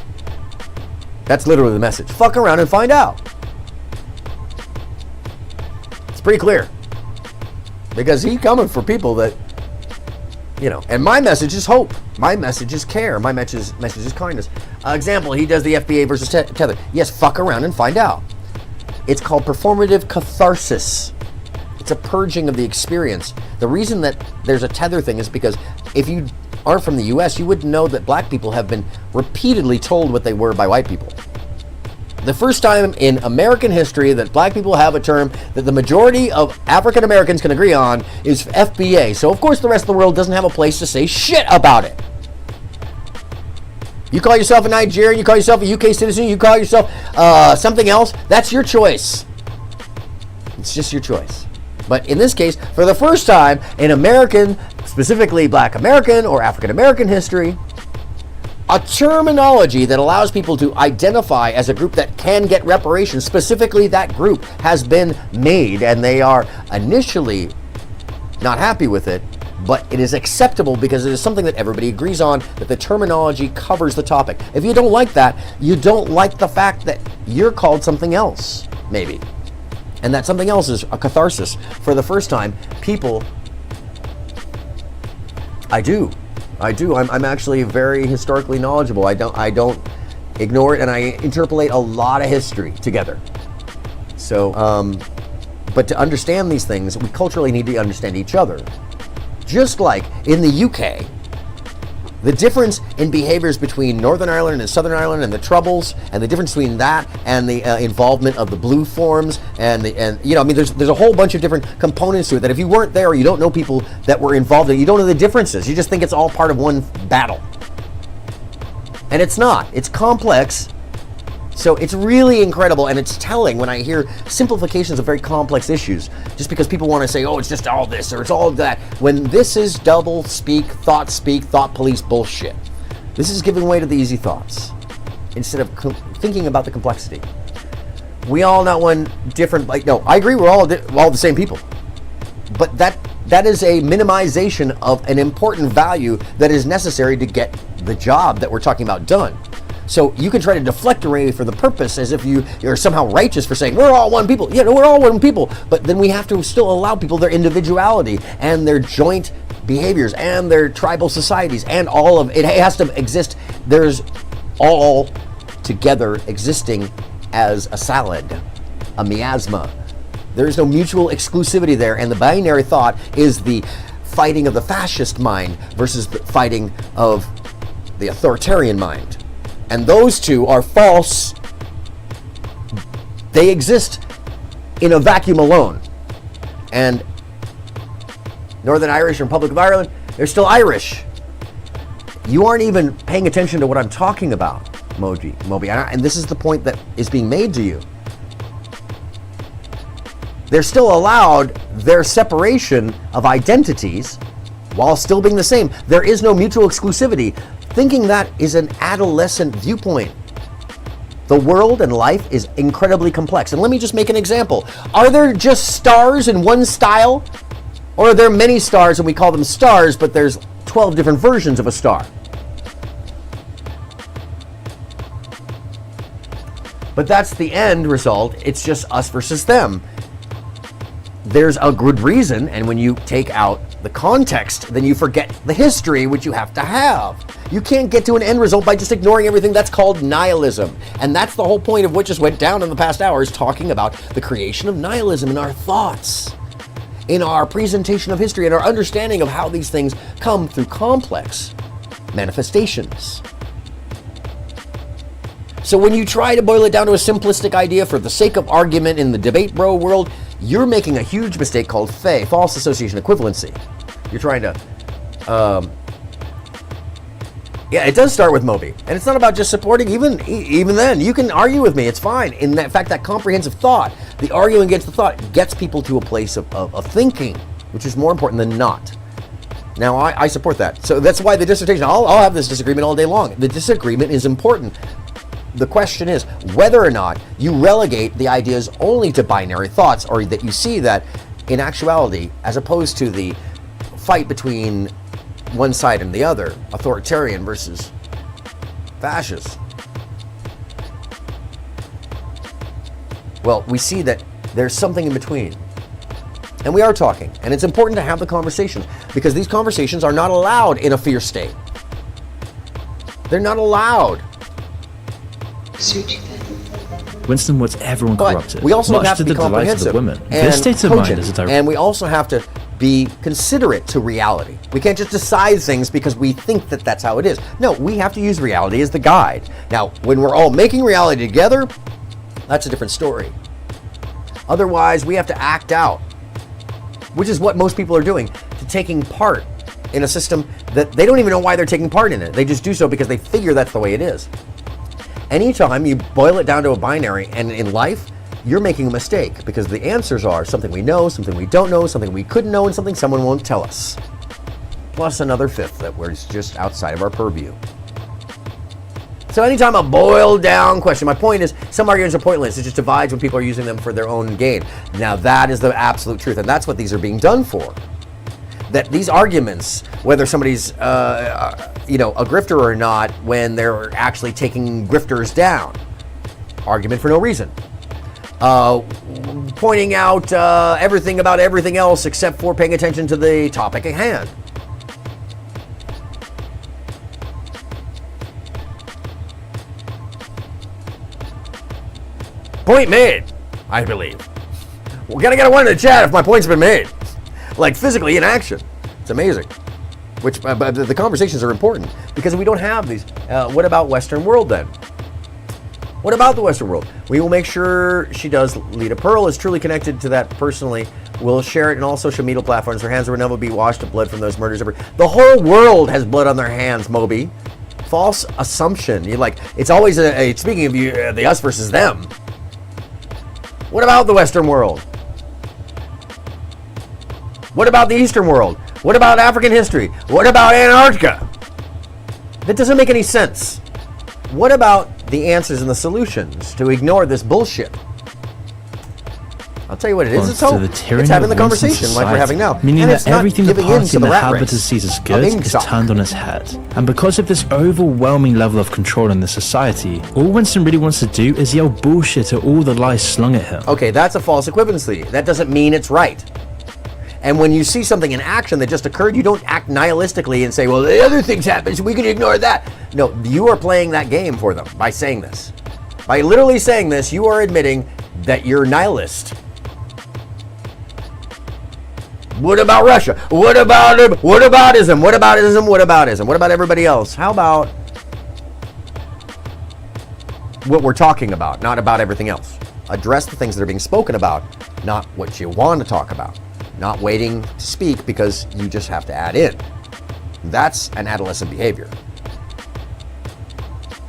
That's literally the message. Fuck around and find out. It's pretty clear. Because he's coming for people that, and my message is hope. My message is care. My message is kindness. Example, he does the FBA versus tether. Yes, fuck around and find out. It's called performative catharsis. It's a purging of the experience. The reason that there's a tether thing is because if you aren't from the US, you wouldn't know that black people have been repeatedly told what they were by white people. The first time in American history that black people have a term that the majority of African Americans can agree on is FBA. So of course the rest of the world doesn't have a place to say shit about it. You call yourself a Nigerian, you call yourself a UK citizen, you call yourself something else, that's your choice. It's just your choice. But in this case, for the first time in American, specifically Black American or African American history, a terminology that allows people to identify as a group that can get reparations, specifically that group, has been made, and they are initially not happy with it, but it is acceptable because it is something that everybody agrees on, that the terminology covers the topic. If you don't like that, you don't like the fact that you're called something else, maybe. And that something else is a catharsis. For the first time, people, I do. I'm actually very historically knowledgeable. I don't ignore it, and I interpolate a lot of history together. So, but to understand these things, we culturally need to understand each other. Just like in the UK, the difference in behaviors between Northern Ireland and Southern Ireland and the Troubles, and the difference between that and the involvement of the Blue Forms, and there's a whole bunch of different components to it that if you weren't there or you don't know people that were involved in it, you don't know the differences. You just think it's all part of one battle. And it's not. It's complex. So it's really incredible, and it's telling when I hear simplifications of very complex issues, just because people want to say, oh, it's just all this or it's all that, when this is double speak, thought police bullshit. This is giving way to the easy thoughts instead of thinking about the complexity. We all not one different, no, I agree, we're all the same people. But that is a minimization of an important value that is necessary to get the job that we're talking about done. So you can try to deflect away for the purpose as if you're somehow righteous for saying, we're all one people. Yeah, no, we're all one people. But then we have to still allow people their individuality and their joint behaviors and their tribal societies and all of it has to exist. There's all together existing as a salad, a miasma. There is no mutual exclusivity there. And the binary thought is the fighting of the fascist mind versus the fighting of the authoritarian mind. And those two are false. They exist in a vacuum alone. And Northern Irish Republic of Ireland, they're still Irish. You aren't even paying attention to what I'm talking about, Moby. And this is the point that is being made to you. They're still allowed their separation of identities while still being the same. There is no mutual exclusivity. Thinking that is an adolescent viewpoint. The world and life is incredibly complex. And let me just make an example. Are there just stars in one style? Or are there many stars and we call them stars, but there's 12 different versions of a star? But that's the end result. It's just us versus them. There's a good reason, and when you take out the context, then you forget the history, which you have to have. You can't get to an end result by just ignoring everything. That's called nihilism. And that's the whole point of what just went down in the past hours, talking about the creation of nihilism in our thoughts, in our presentation of history, and our understanding of how these things come through complex manifestations. So when you try to boil it down to a simplistic idea for the sake of argument in the debate bro world, you're making a huge mistake called FAE, false association equivalency. You're trying to, yeah, it does start with Moby. And it's not about just supporting, even then, you can argue with me, it's fine. In fact, that comprehensive thought, the arguing against the thought, gets people to a place of thinking, which is more important than not. Now, I support that. So that's why the dissertation, I'll have this disagreement all day long. The disagreement is important. The question is whether or not you relegate the ideas only to binary thoughts, or that you see that in actuality, as opposed to the fight between one side and the other, authoritarian versus fascist. Well, we see that there's something in between. And we are talking. And it's important to have the conversations, because these conversations are not allowed in a fear state. They're not allowed. Winston wants everyone corrupted, we also much have to to be the delight of the comprehensive women. and This state of mind cogent, is a direct... and we also have to be considerate to reality. We can't just decide things because we think that that's how it is. No, we have to use reality as the guide. Now, when we're all making reality together, that's a different story. Otherwise, we have to act out, which is what most people are doing, to taking part in a system that they don't even know why they're taking part in it. They just do so because they figure that's the way it is. Anytime you boil it down to a binary, and in life, you're making a mistake, because the answers are something we know, something we don't know, something we couldn't know, and something someone won't tell us. Plus another fifth that was just outside of our purview. So anytime a boiled down question, my point is, some arguments are pointless. It just divides when people are using them for their own gain. Now that is the absolute truth, and that's what these are being done for. That these arguments, whether somebody's a grifter or not, when they're actually taking grifters down, argument for no reason. Pointing out everything about everything else except for paying attention to the topic at hand. Point made, I believe. We're gonna get a one in the chat if my point's been made. Like physically in action. It's amazing. Which, but the conversations are important, because we don't have these. What about Western world then? What about the Western world? We will make sure she does. Lita Pearl is truly connected to that personally. We'll share it in all social media platforms. Her hands will never be washed of blood from those murders ever. The whole world has blood on their hands, Moby. False assumption. You're like, it's always speaking of you, the us versus them. What about the Western world? What about the Eastern world? What about African history? What about Antarctica? That doesn't make any sense. What about the answers and the solutions to ignore this bullshit? I'll tell you what it is. It's having the conversation like we're having now. Meaning and that everything the party in the habitat sees as good is sucked. turned on its head. And because of this overwhelming level of control in the society, all Winston really wants to do is yell bullshit at all the lies slung at him. Okay, that's a false equivalency. That doesn't mean it's right. And when you see something in action that just occurred, you don't act nihilistically and say, well, the other things happen, so we can ignore that. No, you are playing that game for them by saying this. By literally saying this, you are admitting that you're nihilist. What about Russia? What about ism? What about ism? What about ism? What about everybody else? How about what we're talking about, not about everything else? Address the things that are being spoken about, not what you want to talk about. Not waiting to speak because you just have to add in. That's an adolescent behavior.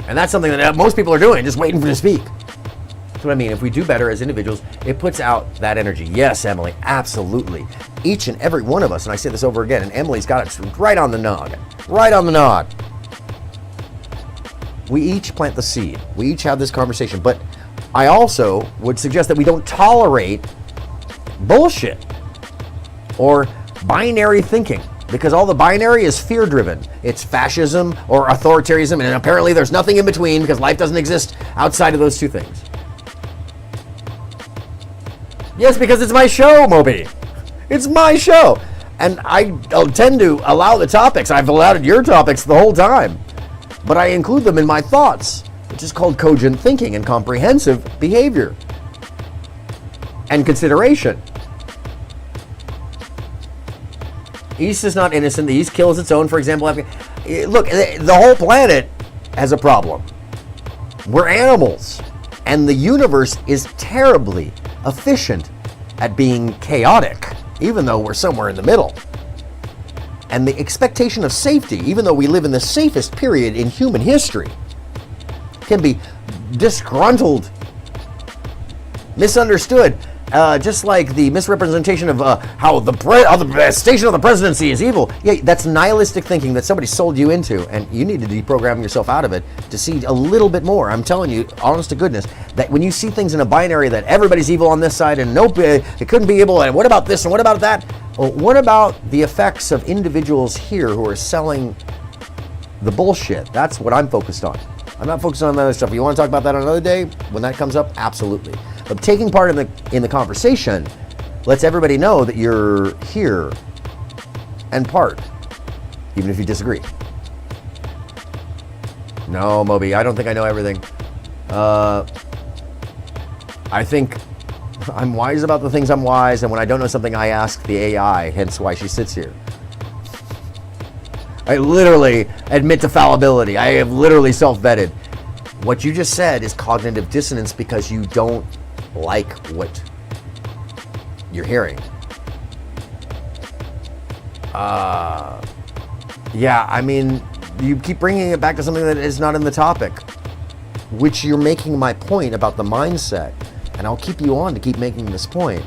And that's something that most people are doing, just waiting for to speak. That's what I mean. If we do better as individuals, it puts out that energy. Yes, Emily, absolutely. Each and every one of us, and I say this over again, and Emily's got it right on the nod. Right on the nod. We each plant the seed. We each have this conversation. But I also would suggest that we don't tolerate bullshit or binary thinking, because all the binary is fear-driven. It's fascism or authoritarianism, and apparently there's nothing in between, because life doesn't exist outside of those two things. Yes, because it's my show, Moby. It's my show. And I'll tend to allow the topics. I've allowed your topics the whole time. But I include them in my thoughts, which is called cogent thinking and comprehensive behavior and consideration. East is not innocent. The East kills its own, for example. Look, the whole planet has a problem. We're animals. And the universe is terribly efficient at being chaotic, even though we're somewhere in the middle. And the expectation of safety, even though we live in the safest period in human history, can be disgruntled, misunderstood, just like the misrepresentation of how the station of the presidency is evil. Yeah, that's nihilistic thinking that somebody sold you into, and you need to deprogram yourself out of it to see a little bit more. I'm telling you, honest to goodness, that when you see things in a binary that everybody's evil on this side and nope, it couldn't be evil, and what about this and what about that? Well, what about the effects of individuals here who are selling the bullshit? That's what I'm focused on. I'm not focused on that other stuff. If you want to talk about that on another day, when that comes up, absolutely. But taking part in the conversation lets everybody know that you're here and part, even if you disagree. No, Moby, I don't think I know everything. I think I'm wise about the things I'm wise, and when I don't know something, I ask the AI, hence why she sits here. I literally admit to fallibility. I have literally self-vetted. What you just said is cognitive dissonance because you don't like what you're hearing. Yeah, I mean, you keep bringing it back to something that is not in the topic, which you're making my point about the mindset. And I'll keep you on to keep making this point,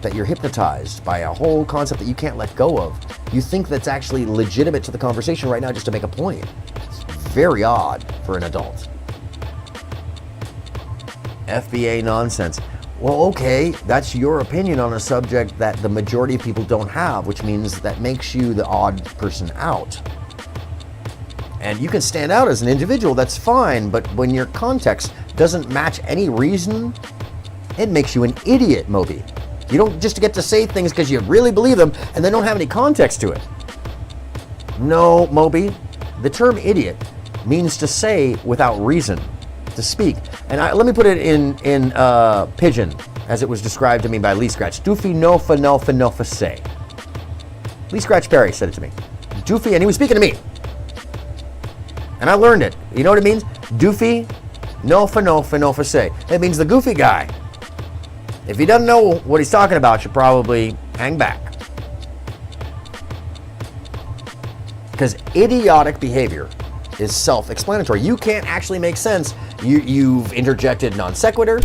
that you're hypnotized by a whole concept that you can't let go of. You think that's actually legitimate to the conversation right now just to make a point. It's very odd for an adult. FBA nonsense. Well, okay, that's your opinion on a subject that the majority of people don't have, which means that makes you the odd person out. And you can stand out as an individual, that's fine, but when your context doesn't match any reason, it makes you an idiot, Moby. You don't just get to say things because you really believe them and they don't have any context to it. No, Moby, the term idiot means to say without reason, to speak. And let me put it in Pidgin, as it was described to me by Lee Scratch. Doofy no fa say. Lee Scratch Perry said it to me. Doofy, and he was speaking to me. And I learned it. You know what it means? Doofy no fa say. It means the goofy guy. If he doesn't know what he's talking about, should probably hang back. Because idiotic behavior is self-explanatory. You can't actually make sense. You've interjected non sequitur.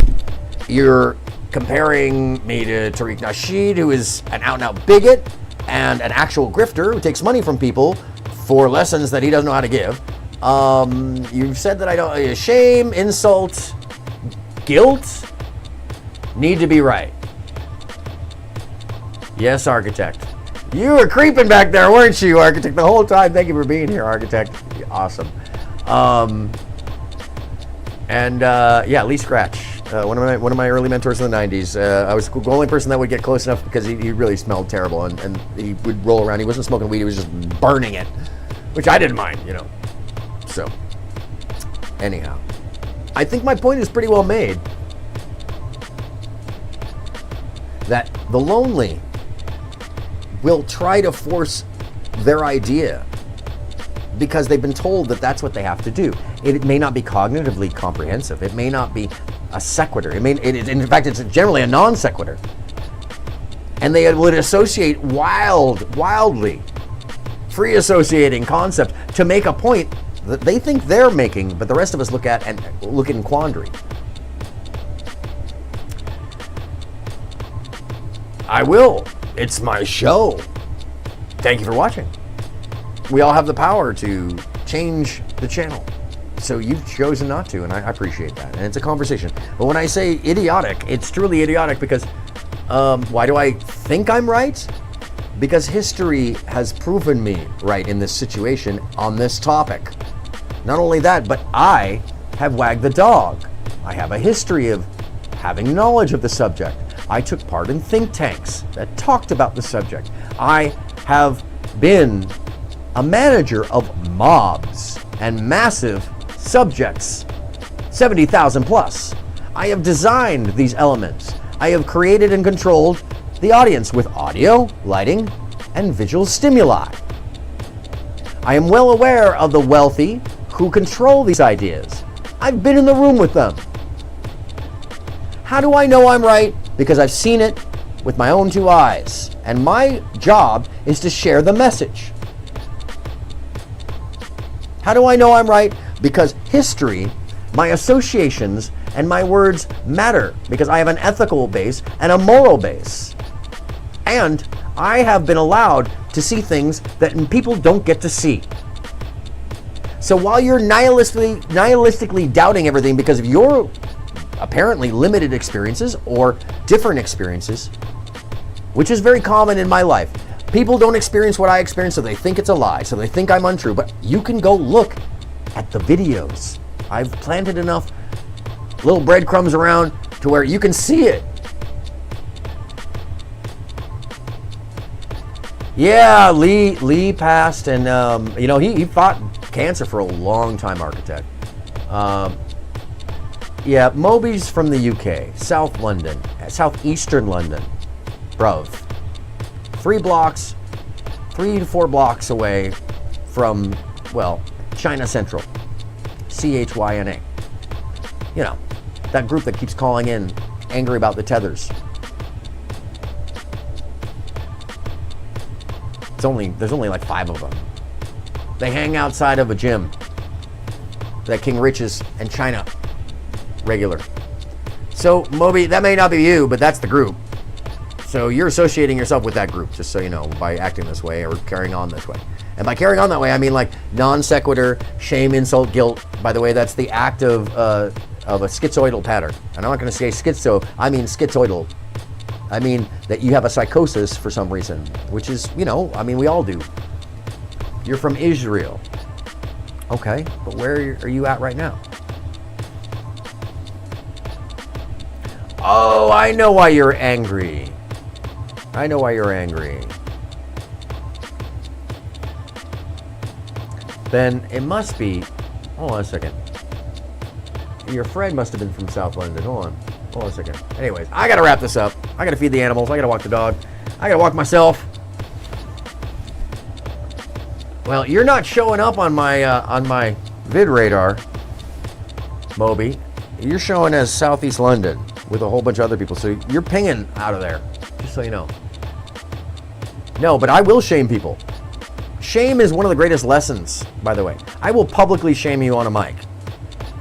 You're comparing me to Tariq Nasheed, who is an out-and-out bigot and an actual grifter who takes money from people for lessons that he doesn't know how to give. You've said that I don't... Shame, insult, guilt... need to be right. Yes, Architect. You were creeping back there, weren't you, Architect, the whole time? Thank you for being here, Architect. Awesome. Yeah, Lee Scratch, one of my early mentors in the 90s. I was the only person that would get close enough because he really smelled terrible, and he would roll around. He wasn't smoking weed, he was just burning it, which I didn't mind, you know. So, anyhow, I think my point is pretty well made. That the lonely will try to force their idea because they've been told that that's what they have to do. It may not be cognitively comprehensive. It may not be a sequitur. In fact, it's generally a non sequitur. And they would associate wildly free associating concepts to make a point that they think they're making, but the rest of us look at and look in quandary. I will. It's my show. Thank you for watching. We all have the power to change the channel. So you've chosen not to, and I appreciate that. And it's a conversation. But when I say idiotic, it's truly idiotic because why do I think I'm right? Because history has proven me right in this situation on this topic. Not only that, but I have wagged the dog. I have a history of having knowledge of the subject. I took part in think tanks that talked about the subject. I have been a manager of mobs and massive subjects, 70,000 plus. I have designed these elements. I have created and controlled the audience with audio, lighting, and visual stimuli. I am well aware of the wealthy who control these ideas. I've been in the room with them. How do I know I'm right? Because I've seen it with my own two eyes. And my job is to share the message. How do I know I'm right? Because history My associations and my words matter because I have an ethical base and a moral base. And I have been allowed to see things that people don't get to see. So while you're nihilistically doubting everything because of your apparently limited experiences or different experiences, which is very common in my life. People don't experience what I experience, so they think it's a lie, so they think I'm untrue, but you can go look at the videos. I've planted enough little breadcrumbs around to where you can see it. Yeah, Lee passed, and he fought cancer for a long time, architect. Yeah, Moby's from the UK, South London, southeastern London, bruv. 3 to 4 blocks away from, well, China Central, CHYNA. You know, that group that keeps calling in, angry about the tethers. There's only like 5 of them. They hang outside of a gym that King Rich's and China regular. So Moby, that may not be you, but that's the group. So you're associating yourself with that group, just so you know, by acting this way or carrying on this way. And by carrying on that way, I mean like non sequitur, shame, insult, guilt. By the way, that's the act of a schizoidal pattern. And I'm not going to say schizo, I mean schizoidal. I mean that you have a psychosis for some reason, which is, we all do. You're from Israel. Okay, but where are you at right now? Oh, I know why you're angry. Then it must be, hold on a second. Your friend must have been from South London. Hold on a second. Anyways, I gotta wrap this up. I gotta feed the animals. I gotta walk the dog. I gotta walk myself. Well, you're not showing up on my vid radar, Moby. You're showing as Southeast London with a whole bunch of other people. So you're pinging out of there, just so you know. No, but I will shame people. Shame is one of the greatest lessons, by the way. I will publicly shame you on a mic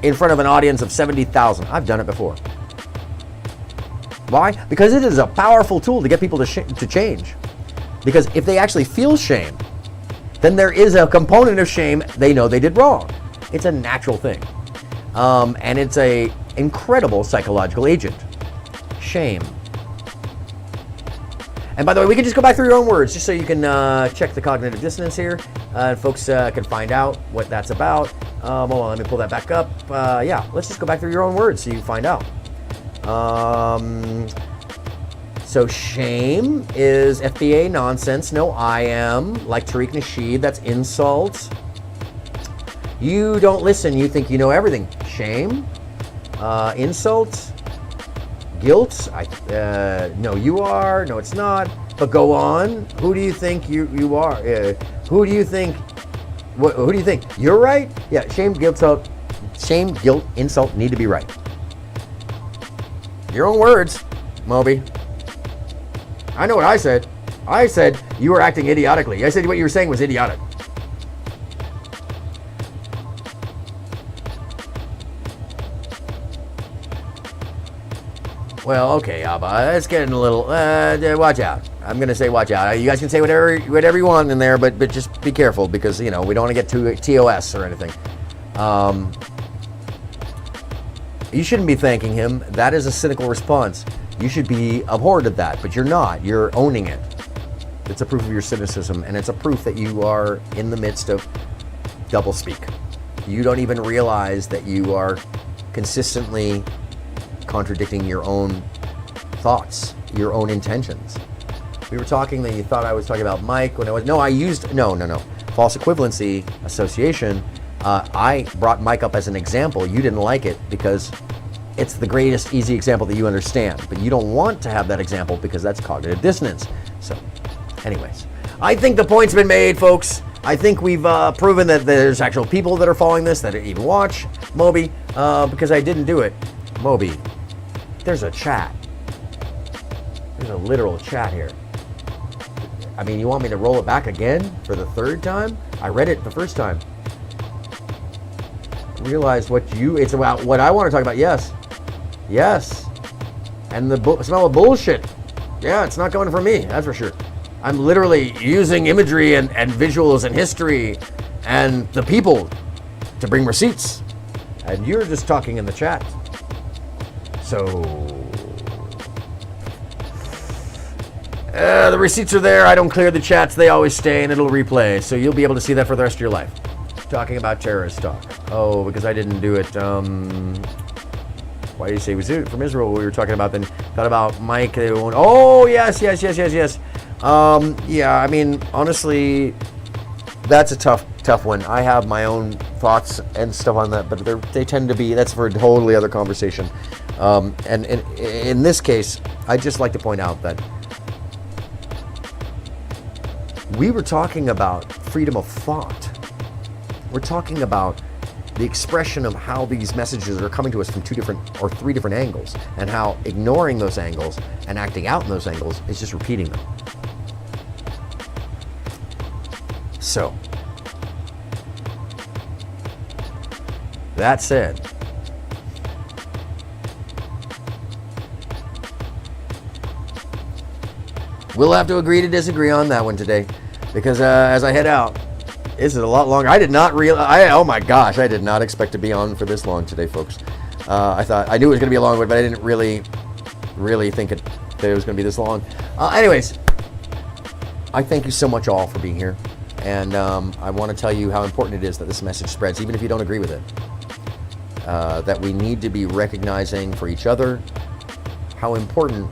in front of an audience of 70,000. I've done it before. Why? Because it is a powerful tool to get people to change. Because if they actually feel shame, then there is a component of shame they know they did wrong. It's a natural thing. And it's a incredible psychological agent. Shame. And by the way, we can just go back through your own words just so you can check the cognitive dissonance here. And folks can find out what that's about. Hold on, let me pull that back up. Yeah, let's just go back through your own words so you can find out. So shame is FBA nonsense, no I am, like Tariq Nasheed, that's insult. You don't listen, you think you know everything. Shame, insult, guilt, no you are, no it's not, but go on. Who do you think you are? Who do you think, who do you think? You're right? Yeah, shame, guilt, insult need to be right. Your own words, Moby. I know what I said. I said you were acting idiotically. I said what you were saying was idiotic. Well, okay, Abba, it's getting a little, watch out. I'm going to say watch out. You guys can say whatever you want in there, but just be careful because, we don't want to get too TOS or anything. You shouldn't be thanking him. That is a cynical response. You should be abhorred at that, but you're not. You're owning it. It's a proof of your cynicism, and it's a proof that you are in the midst of doublespeak. You don't even realize that you are consistently contradicting your own thoughts, your own intentions. We were talking that you thought I was talking about Mike when I was, no, false equivalency association. I brought Mike up as an example. You didn't like it because it's the greatest easy example that you understand, but you don't want to have that example because that's cognitive dissonance. So anyways, I think the point's been made, folks. I think we've proven that there's actual people that are following this, that even watch Moby, because I didn't do it. Moby, there's a chat. There's a literal chat here. I mean, you want me to roll it back again for the third time? I read it the first time. realize it's about what I want to talk about. Yes. And the smell of bullshit. Yeah, it's not coming from me, that's for sure. I'm literally using imagery and visuals and history and the people to bring receipts. And you're just talking in the chat. So, the receipts are there. I don't clear the chats. They always stay and it'll replay. So you'll be able to see that for the rest of your life. Talking about terrorist talk. Oh, because I didn't do it. Why do you say was it from Israel? We were talking about then. Thought about Mike. Oh, yes. Yeah, I mean, honestly, that's a tough one. I have my own thoughts and stuff on that, but they tend to be, that's for a totally other conversation. And in this case, I'd just like to point out that we were talking about freedom of thought. We're talking about the expression of how these messages are coming to us from 2 different or 3 different angles, and how ignoring those angles and acting out in those angles is just repeating them. So, that said, we'll have to agree to disagree on that one today, because as I head out, this is a lot longer. I did not realize. Oh my gosh, I did not expect to be on for this long today, folks. I knew it was going to be a long one, but I didn't really think that it was going to be this long. Anyways, I thank you so much all for being here, and I want to tell you how important it is that this message spreads, even if you don't agree with it. That we need to be recognizing for each other how important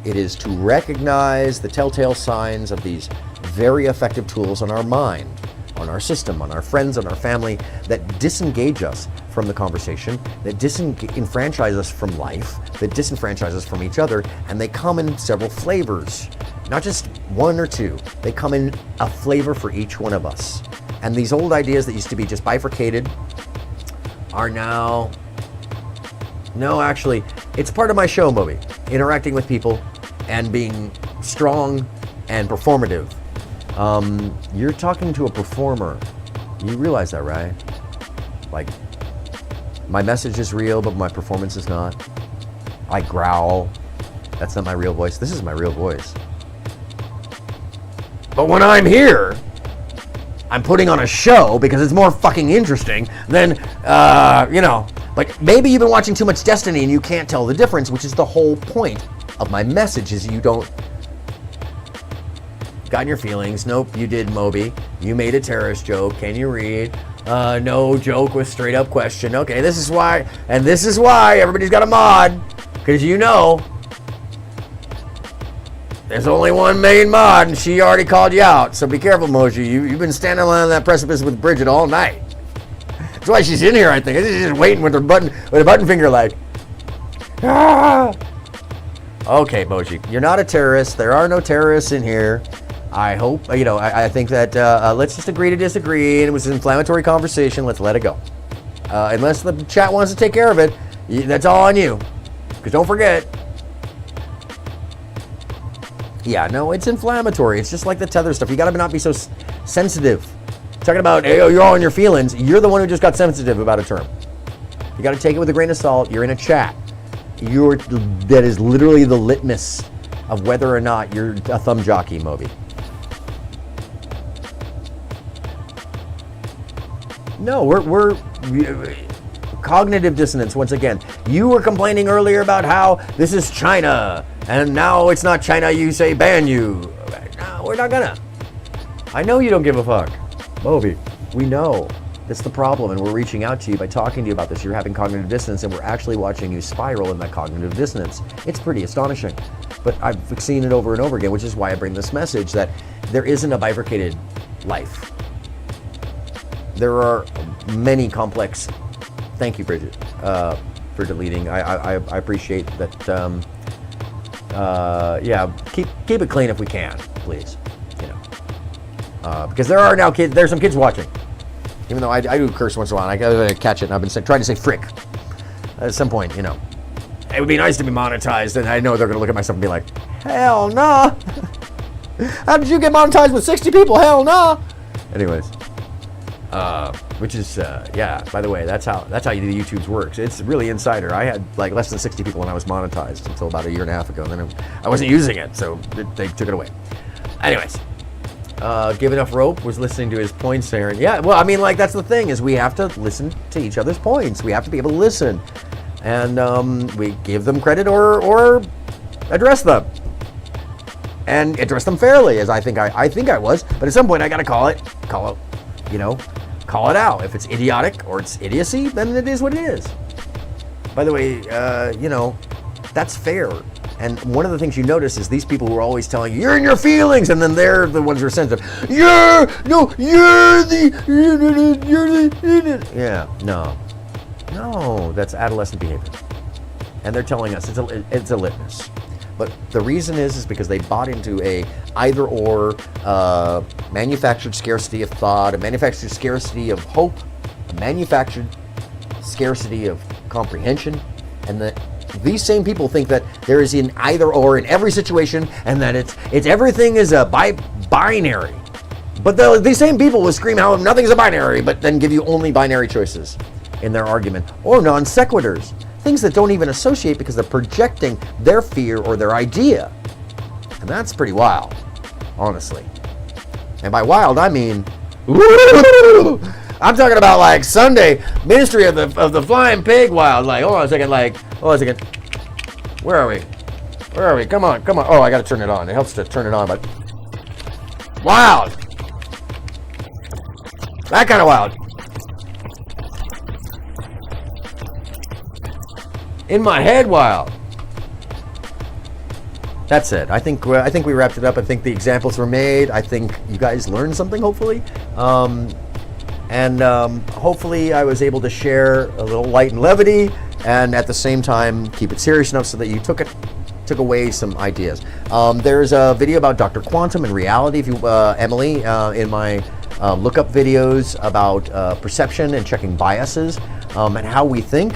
it is to recognize the telltale signs of these very effective tools on our mind, on our system, on our friends, on our family, that disengage us from the conversation, that disenfranchise us from life, that disenfranchise us from each other, and they come in several flavors. Not just 1 or 2. They come in a flavor for each one of us. And these old ideas that used to be just bifurcated are now... No, actually, it's part of my show, Moby. Interacting with people and being strong and performative. You're talking to a performer. You realize that, right? Like, my message is real, but my performance is not. I growl. That's not my real voice. This is my real voice. But when I'm here, I'm putting on a show because it's more fucking interesting than, But maybe you've been watching too much Destiny and you can't tell the difference, which is the whole point of my message, is you don't... Got in your feelings. Nope, you did, Moby. You made a terrorist joke. Can you read? No, joke with straight up question. Okay, this is why everybody's got a mod. Because there's only one main mod and she already called you out. So be careful, Moji. You've been standing on that precipice with Bridget all night. That's why she's in here, I think. She's just waiting with her button finger like, ah. Okay, Moji, you're not a terrorist. There are no terrorists in here. I hope, I think that let's just agree to disagree. And it was an inflammatory conversation. Let's let it go. Unless the chat wants to take care of it, that's all on you. Because don't forget. Yeah, no, it's inflammatory. It's just like the tether stuff. You got to not be so sensitive. Talking about, hey, you're all in your feelings. You're the one who just got sensitive about a term. You got to take it with a grain of salt. You're in a chat. That is literally the litmus of whether or not you're a thumb jockey, Moby. No, we're cognitive dissonance once again. You were complaining earlier about how this is China, and now it's not China. You say ban you. No, we're not gonna. I know you don't give a fuck, Moby. We know that's the problem, and we're reaching out to you by talking to you about this. You're having cognitive dissonance, and we're actually watching you spiral in that cognitive dissonance. It's pretty astonishing, but I've seen it over and over again, which is why I bring this message that there isn't a bifurcated life. There are many complex. Thank you, Bridget, for deleting. I appreciate that. Yeah, keep it clean if we can, please. Because there are now kids. There's some kids watching. Even though I do curse once in a while, I gotta catch it. And I've been trying to say frick at some point. It would be nice to be monetized, and I know they're gonna look at myself and be like, "Hell no! How did you get monetized with 60 people? Hell no!" Anyways. which is yeah. By the way, that's how the YouTube's works. It's really insider. I had like less than 60 people when I was monetized until about a year and a half ago. Then I wasn't using it, so they took it away. Anyways, Give Enough Rope was listening to his points there, and yeah. Well, I mean, like that's the thing is we have to listen to each other's points. We have to be able to listen, and we give them credit or address them. And address them fairly, as I think I was. But at some point, I got to call it out. If it's idiotic or it's idiocy, then it is what it is. By the way, that's fair. And one of the things you notice is these people who are always telling you, you're in your feelings, and then they're the ones who are sensitive. Yeah, no, that's adolescent behavior. And they're telling us it's a litmus. But the reason is because they bought into a either or, manufactured scarcity of thought, a manufactured scarcity of hope, a manufactured scarcity of comprehension, and these same people think that there is an either or in every situation, and that it's everything is a binary. But these same people will scream how nothing's a binary, but then give you only binary choices in their argument, or non sequiturs. Things that don't even associate because they're projecting their fear or their idea. And that's pretty wild, honestly. And by wild, I mean, I'm talking about like Sunday Ministry of the Flying Pig wild. Like, hold on a second. Where are we? Come on. Oh, I got to turn it on. It helps to turn it on, but wild. That kind of wild. In my head, wild. That's it. I think we wrapped it up. I think the examples were made. I think you guys learned something, hopefully. Hopefully I was able to share a little light and levity, and at the same time keep it serious enough so that you took away some ideas. There's a video about Dr. Quantum and reality, if you, Emily, in my lookup videos about perception and checking biases and how we think.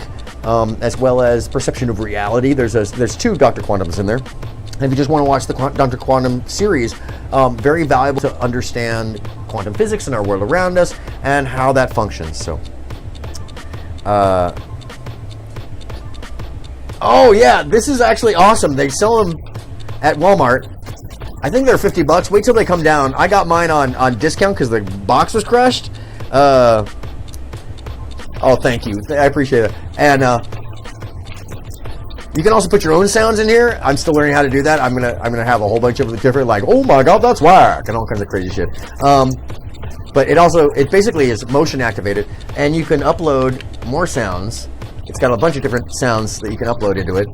As well as perception of reality. There's two Dr. Quantums in there. And if you just want to watch the Dr. Quantum series, very valuable to understand quantum physics and our world around us and how that functions. So, oh yeah, this is actually awesome. They sell them at Walmart. I think they're $50. Wait till they come down. I got mine on discount because the box was crushed. Oh, thank you. I appreciate it. And you can also put your own sounds in here. I'm still learning how to do that. I'm gonna have a whole bunch of different, like, oh my god, that's whack, and all kinds of crazy shit. But it basically is motion activated, and you can upload more sounds. It's got a bunch of different sounds that you can upload into it.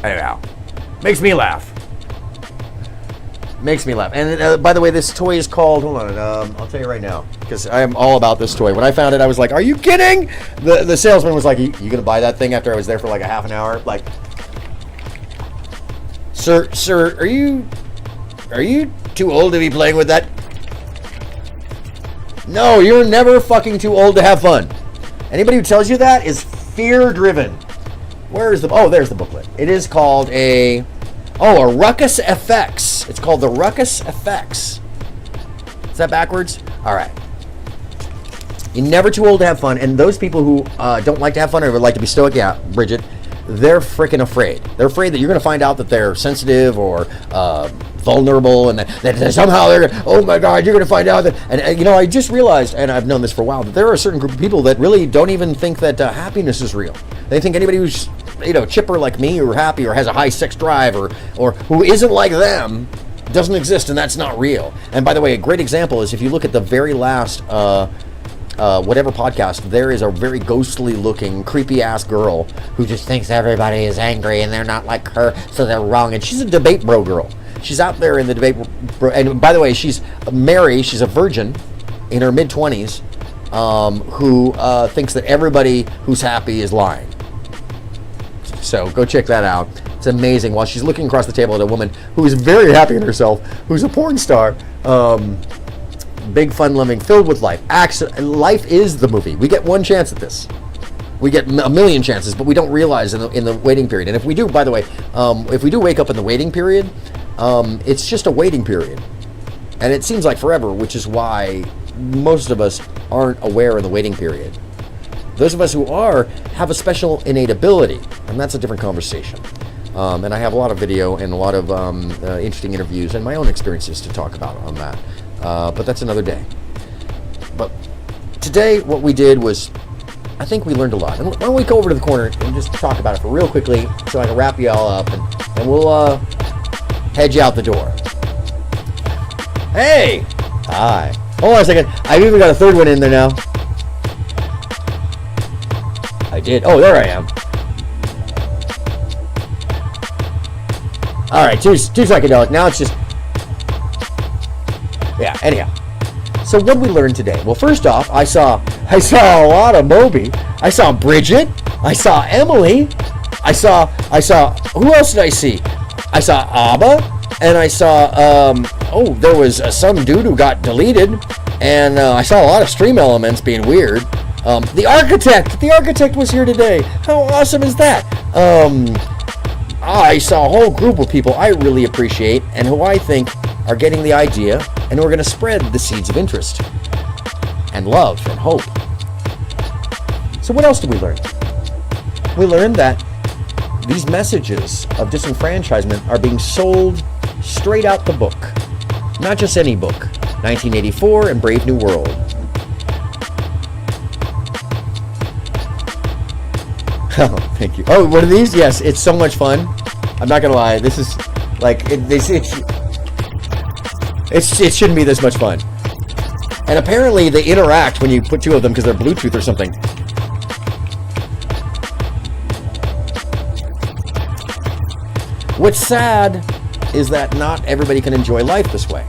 Anyhow, makes me laugh. And by the way, this toy is called, hold on, I'll tell you right now, because I am all about this toy. When I found it, I was like, are you kidding? The salesman was like, you gonna buy that thing after I was there for like a half an hour? Like, sir, are you too old to be playing with that? No, you're never fucking too old to have fun. Anybody who tells you that is fear-driven. There's the booklet. It is called a Ruckus FX. It's called the Ruckus FX. Is that backwards? All right. You're never too old to have fun, and those people who don't like to have fun or would like to be stoic, yeah, Bridget, they're freaking afraid. They're afraid that you're going to find out that they're sensitive or vulnerable, and that somehow oh my God, you're going to find out that. And I just realized, and I've known this for a while, that there are a certain group of people that really don't even think that happiness is real. They think anybody who's chipper like me, or happy, or has a high sex drive, or who isn't like them, doesn't exist, and that's not real. And by the way, a great example is if you look at the very last whatever podcast, there is a very ghostly looking, creepy ass girl who just thinks everybody is angry and they're not like her, so they're wrong. And she's a debate bro girl. She's out there in the debate bro. And by the way, she's she's a virgin in her mid-20s who thinks that everybody who's happy is lying. So go check that out. It's amazing. While she's looking across the table at a woman who is very happy in herself, who's a porn star, big fun loving, filled with life. Life is the movie. We get one chance at this. We get a million chances, but we don't realize in the waiting period. And if we do, by the way, if we do wake up in the waiting period, it's just a waiting period. And it seems like forever, which is why most of us aren't aware of the waiting period. Those of us who are have a special innate ability, and that's a different conversation. And I have a lot of video and a lot of interesting interviews and my own experiences to talk about on that. But that's another day. But today, what we did was, I think we learned a lot. And why don't we go over to the corner and just talk about it for real quickly so I can wrap you all up, and we'll head you out the door. Hey! Hi. Hold on a second. I've even got a third one in there now. I did. Oh, there I am. All right, too psychedelic. Now it's just... Yeah, anyhow. So what did we learn today? Well, first off, I saw a lot of Moby. I saw Bridget. I saw Emily. I saw, who else did I see? I saw Abba, and I saw, there was some dude who got deleted, and I saw a lot of stream elements being weird. The architect was here today. How awesome is that? I saw a whole group of people I really appreciate and who I think are getting the idea and who are going to spread the seeds of interest and love and hope. So what else did we learn? We learned that these messages of disenfranchisement are being sold straight out the book. Not just any book. 1984 and Brave New World. Oh, thank you. Oh, one of these? Yes, it's so much fun. I'm not gonna lie. This is like it shouldn't be this much fun. And apparently they interact when you put two of them because they're Bluetooth or something. What's sad is that not everybody can enjoy life this way.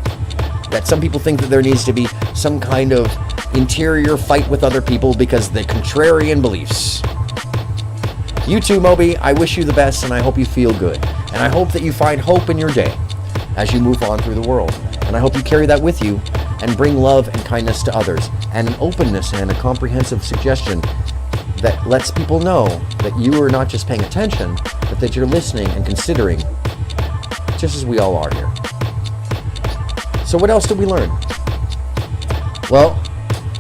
That some people think that there needs to be some kind of interior fight with other people because the contrarian beliefs. You too, Moby, I wish you the best and I hope you feel good. And I hope that you find hope in your day as you move on through the world. And I hope you carry that with you and bring love and kindness to others and an openness and a comprehensive suggestion that lets people know that you are not just paying attention, but that you're listening and considering, just as we all are here. So what else did we learn? Well,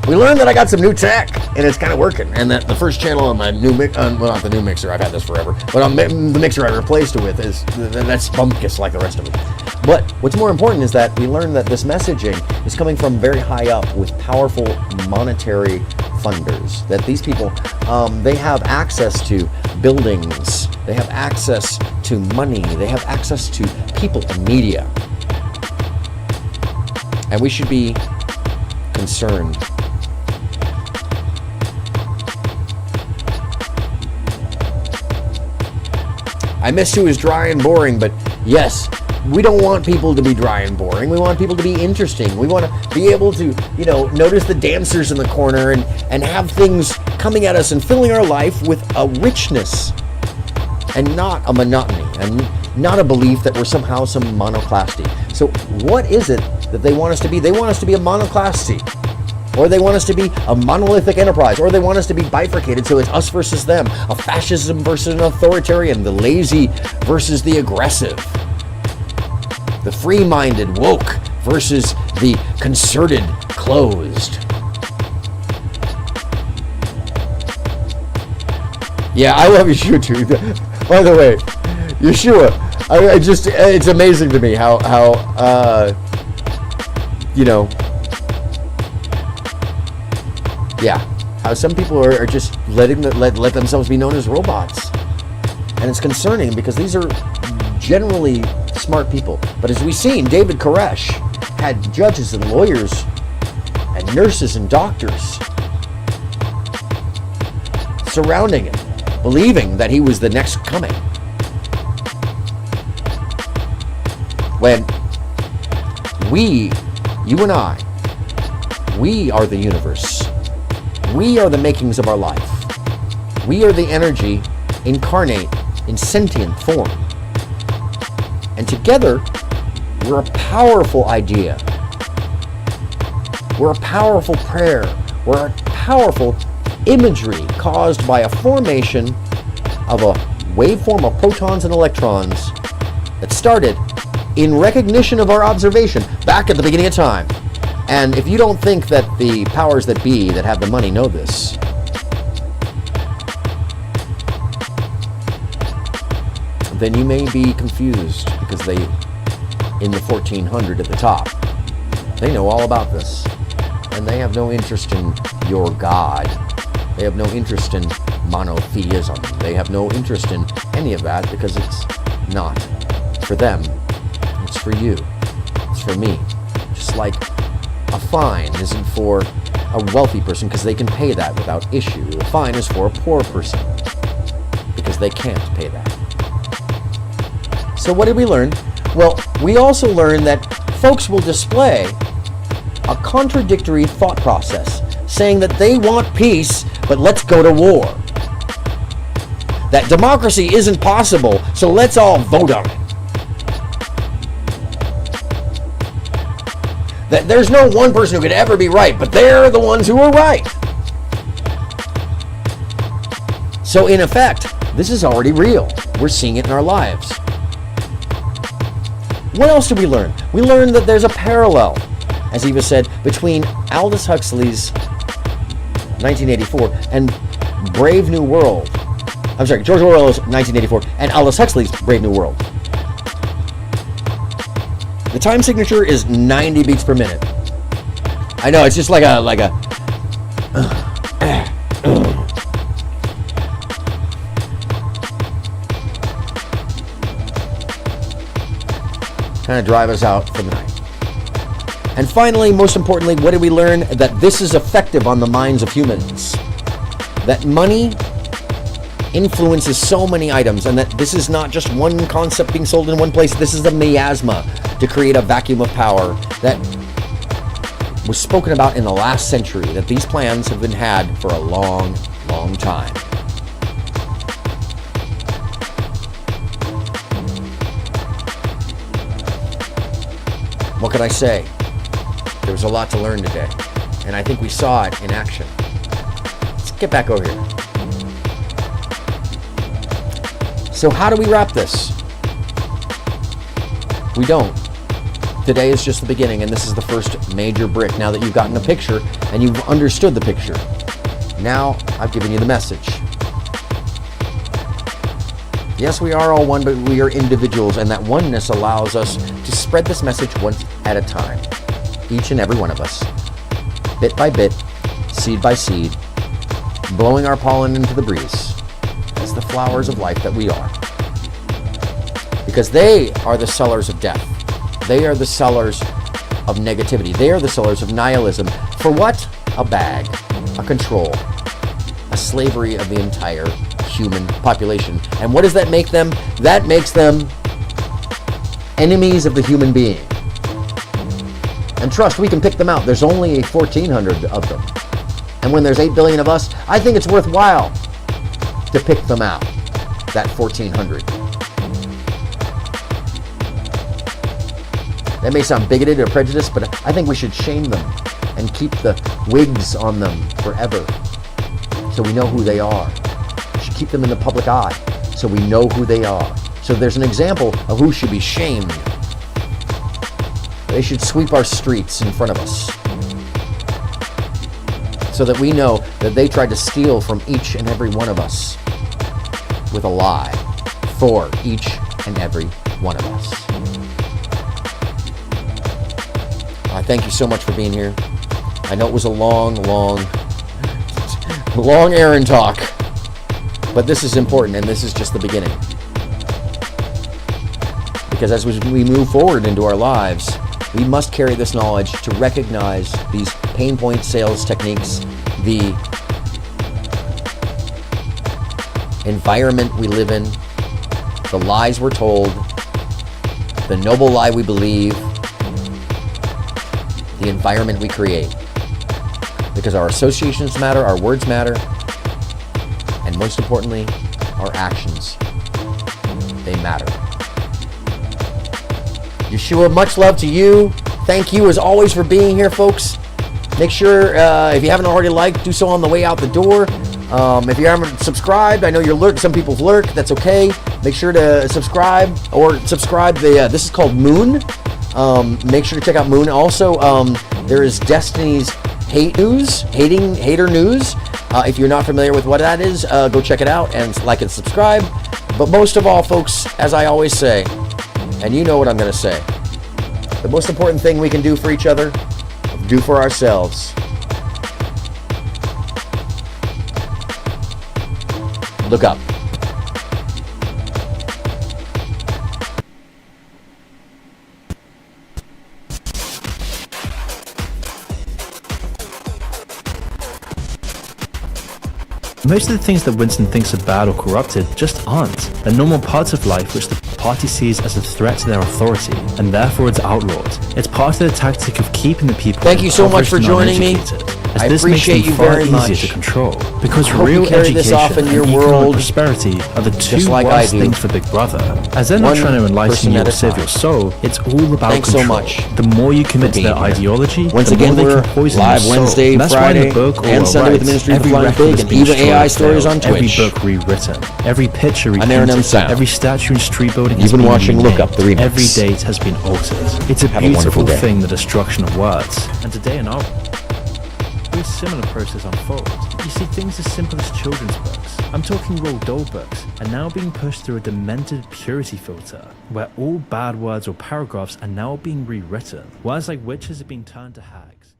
we learned that I got some new tech, and it's kind of working, and that the first channel on my new well, not the new mixer, I've had this forever, but on the mixer I replaced it with that's bumpkiss like the rest of them. But what's more important is that we learned that this messaging is coming from very high up with powerful monetary funders. That these people, they have access to buildings, they have access to money, they have access to people and media. And we should be concerned. I missed who is dry and boring, but yes, we don't want people to be dry and boring. We want people to be interesting. We want to be able to, notice the dancers in the corner and have things coming at us and filling our life with a richness and not a monotony and not a belief that we're somehow some monoclasty. So what is it that they want us to be? They want us to be a monoclasty. Or they want us to be a monolithic enterprise, or they want us to be bifurcated, so it's us versus them, a fascism versus an authoritarian, the lazy versus the aggressive, the free-minded woke versus the concerted closed. Yeah, I love Yeshua too. By the way, Yeshua, it's amazing to me how how some people are just let themselves be known as robots. And it's concerning because these are generally smart people. But as we've seen, David Koresh had judges and lawyers and nurses and doctors surrounding him, believing that he was the next coming. When you and I, we are the universe. We are the makings of our life. We are the energy incarnate in sentient form. And together, we're a powerful idea. We're a powerful prayer. We're a powerful imagery caused by a formation of a waveform of protons and electrons that started in recognition of our observation back at the beginning of time. And if you don't think that the powers that be that have the money know this, then you may be confused, because they, in the 1400 at the top, they know all about this. And they have no interest in your God. They have no interest in monotheism. They have no interest in any of that, because it's not for them. It's for you. It's for me. Just like a fine isn't for a wealthy person because they can pay that without issue. A fine is for a poor person because they can't pay that. So what did we learn? Well, we also learned that folks will display a contradictory thought process, saying that they want peace, but let's go to war. That democracy isn't possible, so let's all vote on it. That there's no one person who could ever be right, but they're the ones who are right. So in effect, this is already real. We're seeing it in our lives. What else did we learn? We learned that there's a parallel, as Eva said, between Aldous Huxley's 1984 and Brave New World. I'm sorry, George Orwell's 1984 and Aldous Huxley's Brave New World. The time signature is 90 beats per minute. I know, it's just like a kind of drive us out for the night. And finally, most importantly, what did we learn? That this is effective on the minds of humans. That money influences so many items, and that this is not just one concept being sold in one place. This is the miasma to create a vacuum of power that was spoken about in the last century, that these plans have been had for a long, long time. What can I say? There was a lot to learn today, and I think we saw it in action. Let's get back over here. So how do we wrap this? We don't. Today is just the beginning, and this is the first major brick. Now that you've gotten a picture and you've understood the picture, now I've given you the message. Yes, we are all one, but we are individuals, and that oneness allows us to spread this message one at a time. Each and every one of us, bit by bit, seed by seed, blowing our pollen into the breeze as the flowers of life that we are. Because they are the sellers of death. They are the sellers of negativity. They are the sellers of nihilism. For what? A bag, a control, a slavery of the entire human population. And what does that make them? That makes them enemies of the human being. And trust, we can pick them out. There's only 1,400 of them. And when there's 8 billion of us, I think it's worthwhile to pick them out, that 1,400. That may sound bigoted or prejudiced, but I think we should shame them and keep the wigs on them forever so we know who they are. We should keep them in the public eye so we know who they are. So there's an example of who should be shamed. They should sweep our streets in front of us so that we know that they tried to steal from each and every one of us with a lie for each and every one of us. I thank you so much for being here. I know it was a long Aaron talk, but this is important, and this is just the beginning. Because as we move forward into our lives, we must carry this knowledge to recognize these pain point sales techniques, the environment we live in, the lies we're told, the noble lie we believe, the environment we create. Because our associations matter, our words matter, and most importantly, our actions, they matter. Yeshua, much love to you. Thank you as always for being here, folks. Make sure, if you haven't already liked, do so on the way out the door. If you haven't subscribed, I know you're lurk. Some people lurk. That's okay. Make sure to subscribe or subscribe. This is called Moon. Make sure to check out Moon. Also, there is Destiny's Hater News. If you're not familiar with what that is, go check it out and like and subscribe. But most of all, folks, as I always say, and you know what I'm going to say, the most important thing we can do for each other, do for ourselves. Look up. Most of the things that Winston thinks are bad or corrupted just aren't. They're normal parts of life which the party sees as a threat to their authority, and therefore it's outlawed. It's part of the tactic of keeping the people Thank you so much for joining me. I appreciate you very much. To control, because I hope real you carry education this off in and your economic world prosperity are the two just like worst I do. things for Big Brother. As they're not One trying to enlighten person you at or a save time. your soul, it's all about Thanks so control. much The more you commit to being their here. ideology, Once the again, more they we're can poison live your soul. Wednesday, And that's Friday, why in the book and All Sunday with the Right, Ministry of every Flying record Pig has and been Eva destroyed AI and stories failed. on Twitch. Every book rewritten, every picture I'm repainted, AronMSound. every statue and street building You've has been been watching Look renamed. Up, the remix. Every date has been altered. It's a Have a wonderful beautiful day. thing, the destruction of words. And today in our a similar process unfolds. You see, things as simple as children's books, I'm talking Roald Dahl books, are now being pushed through a demented purity filter, where all bad words or paragraphs are now being rewritten. Words like witches are being turned to hags.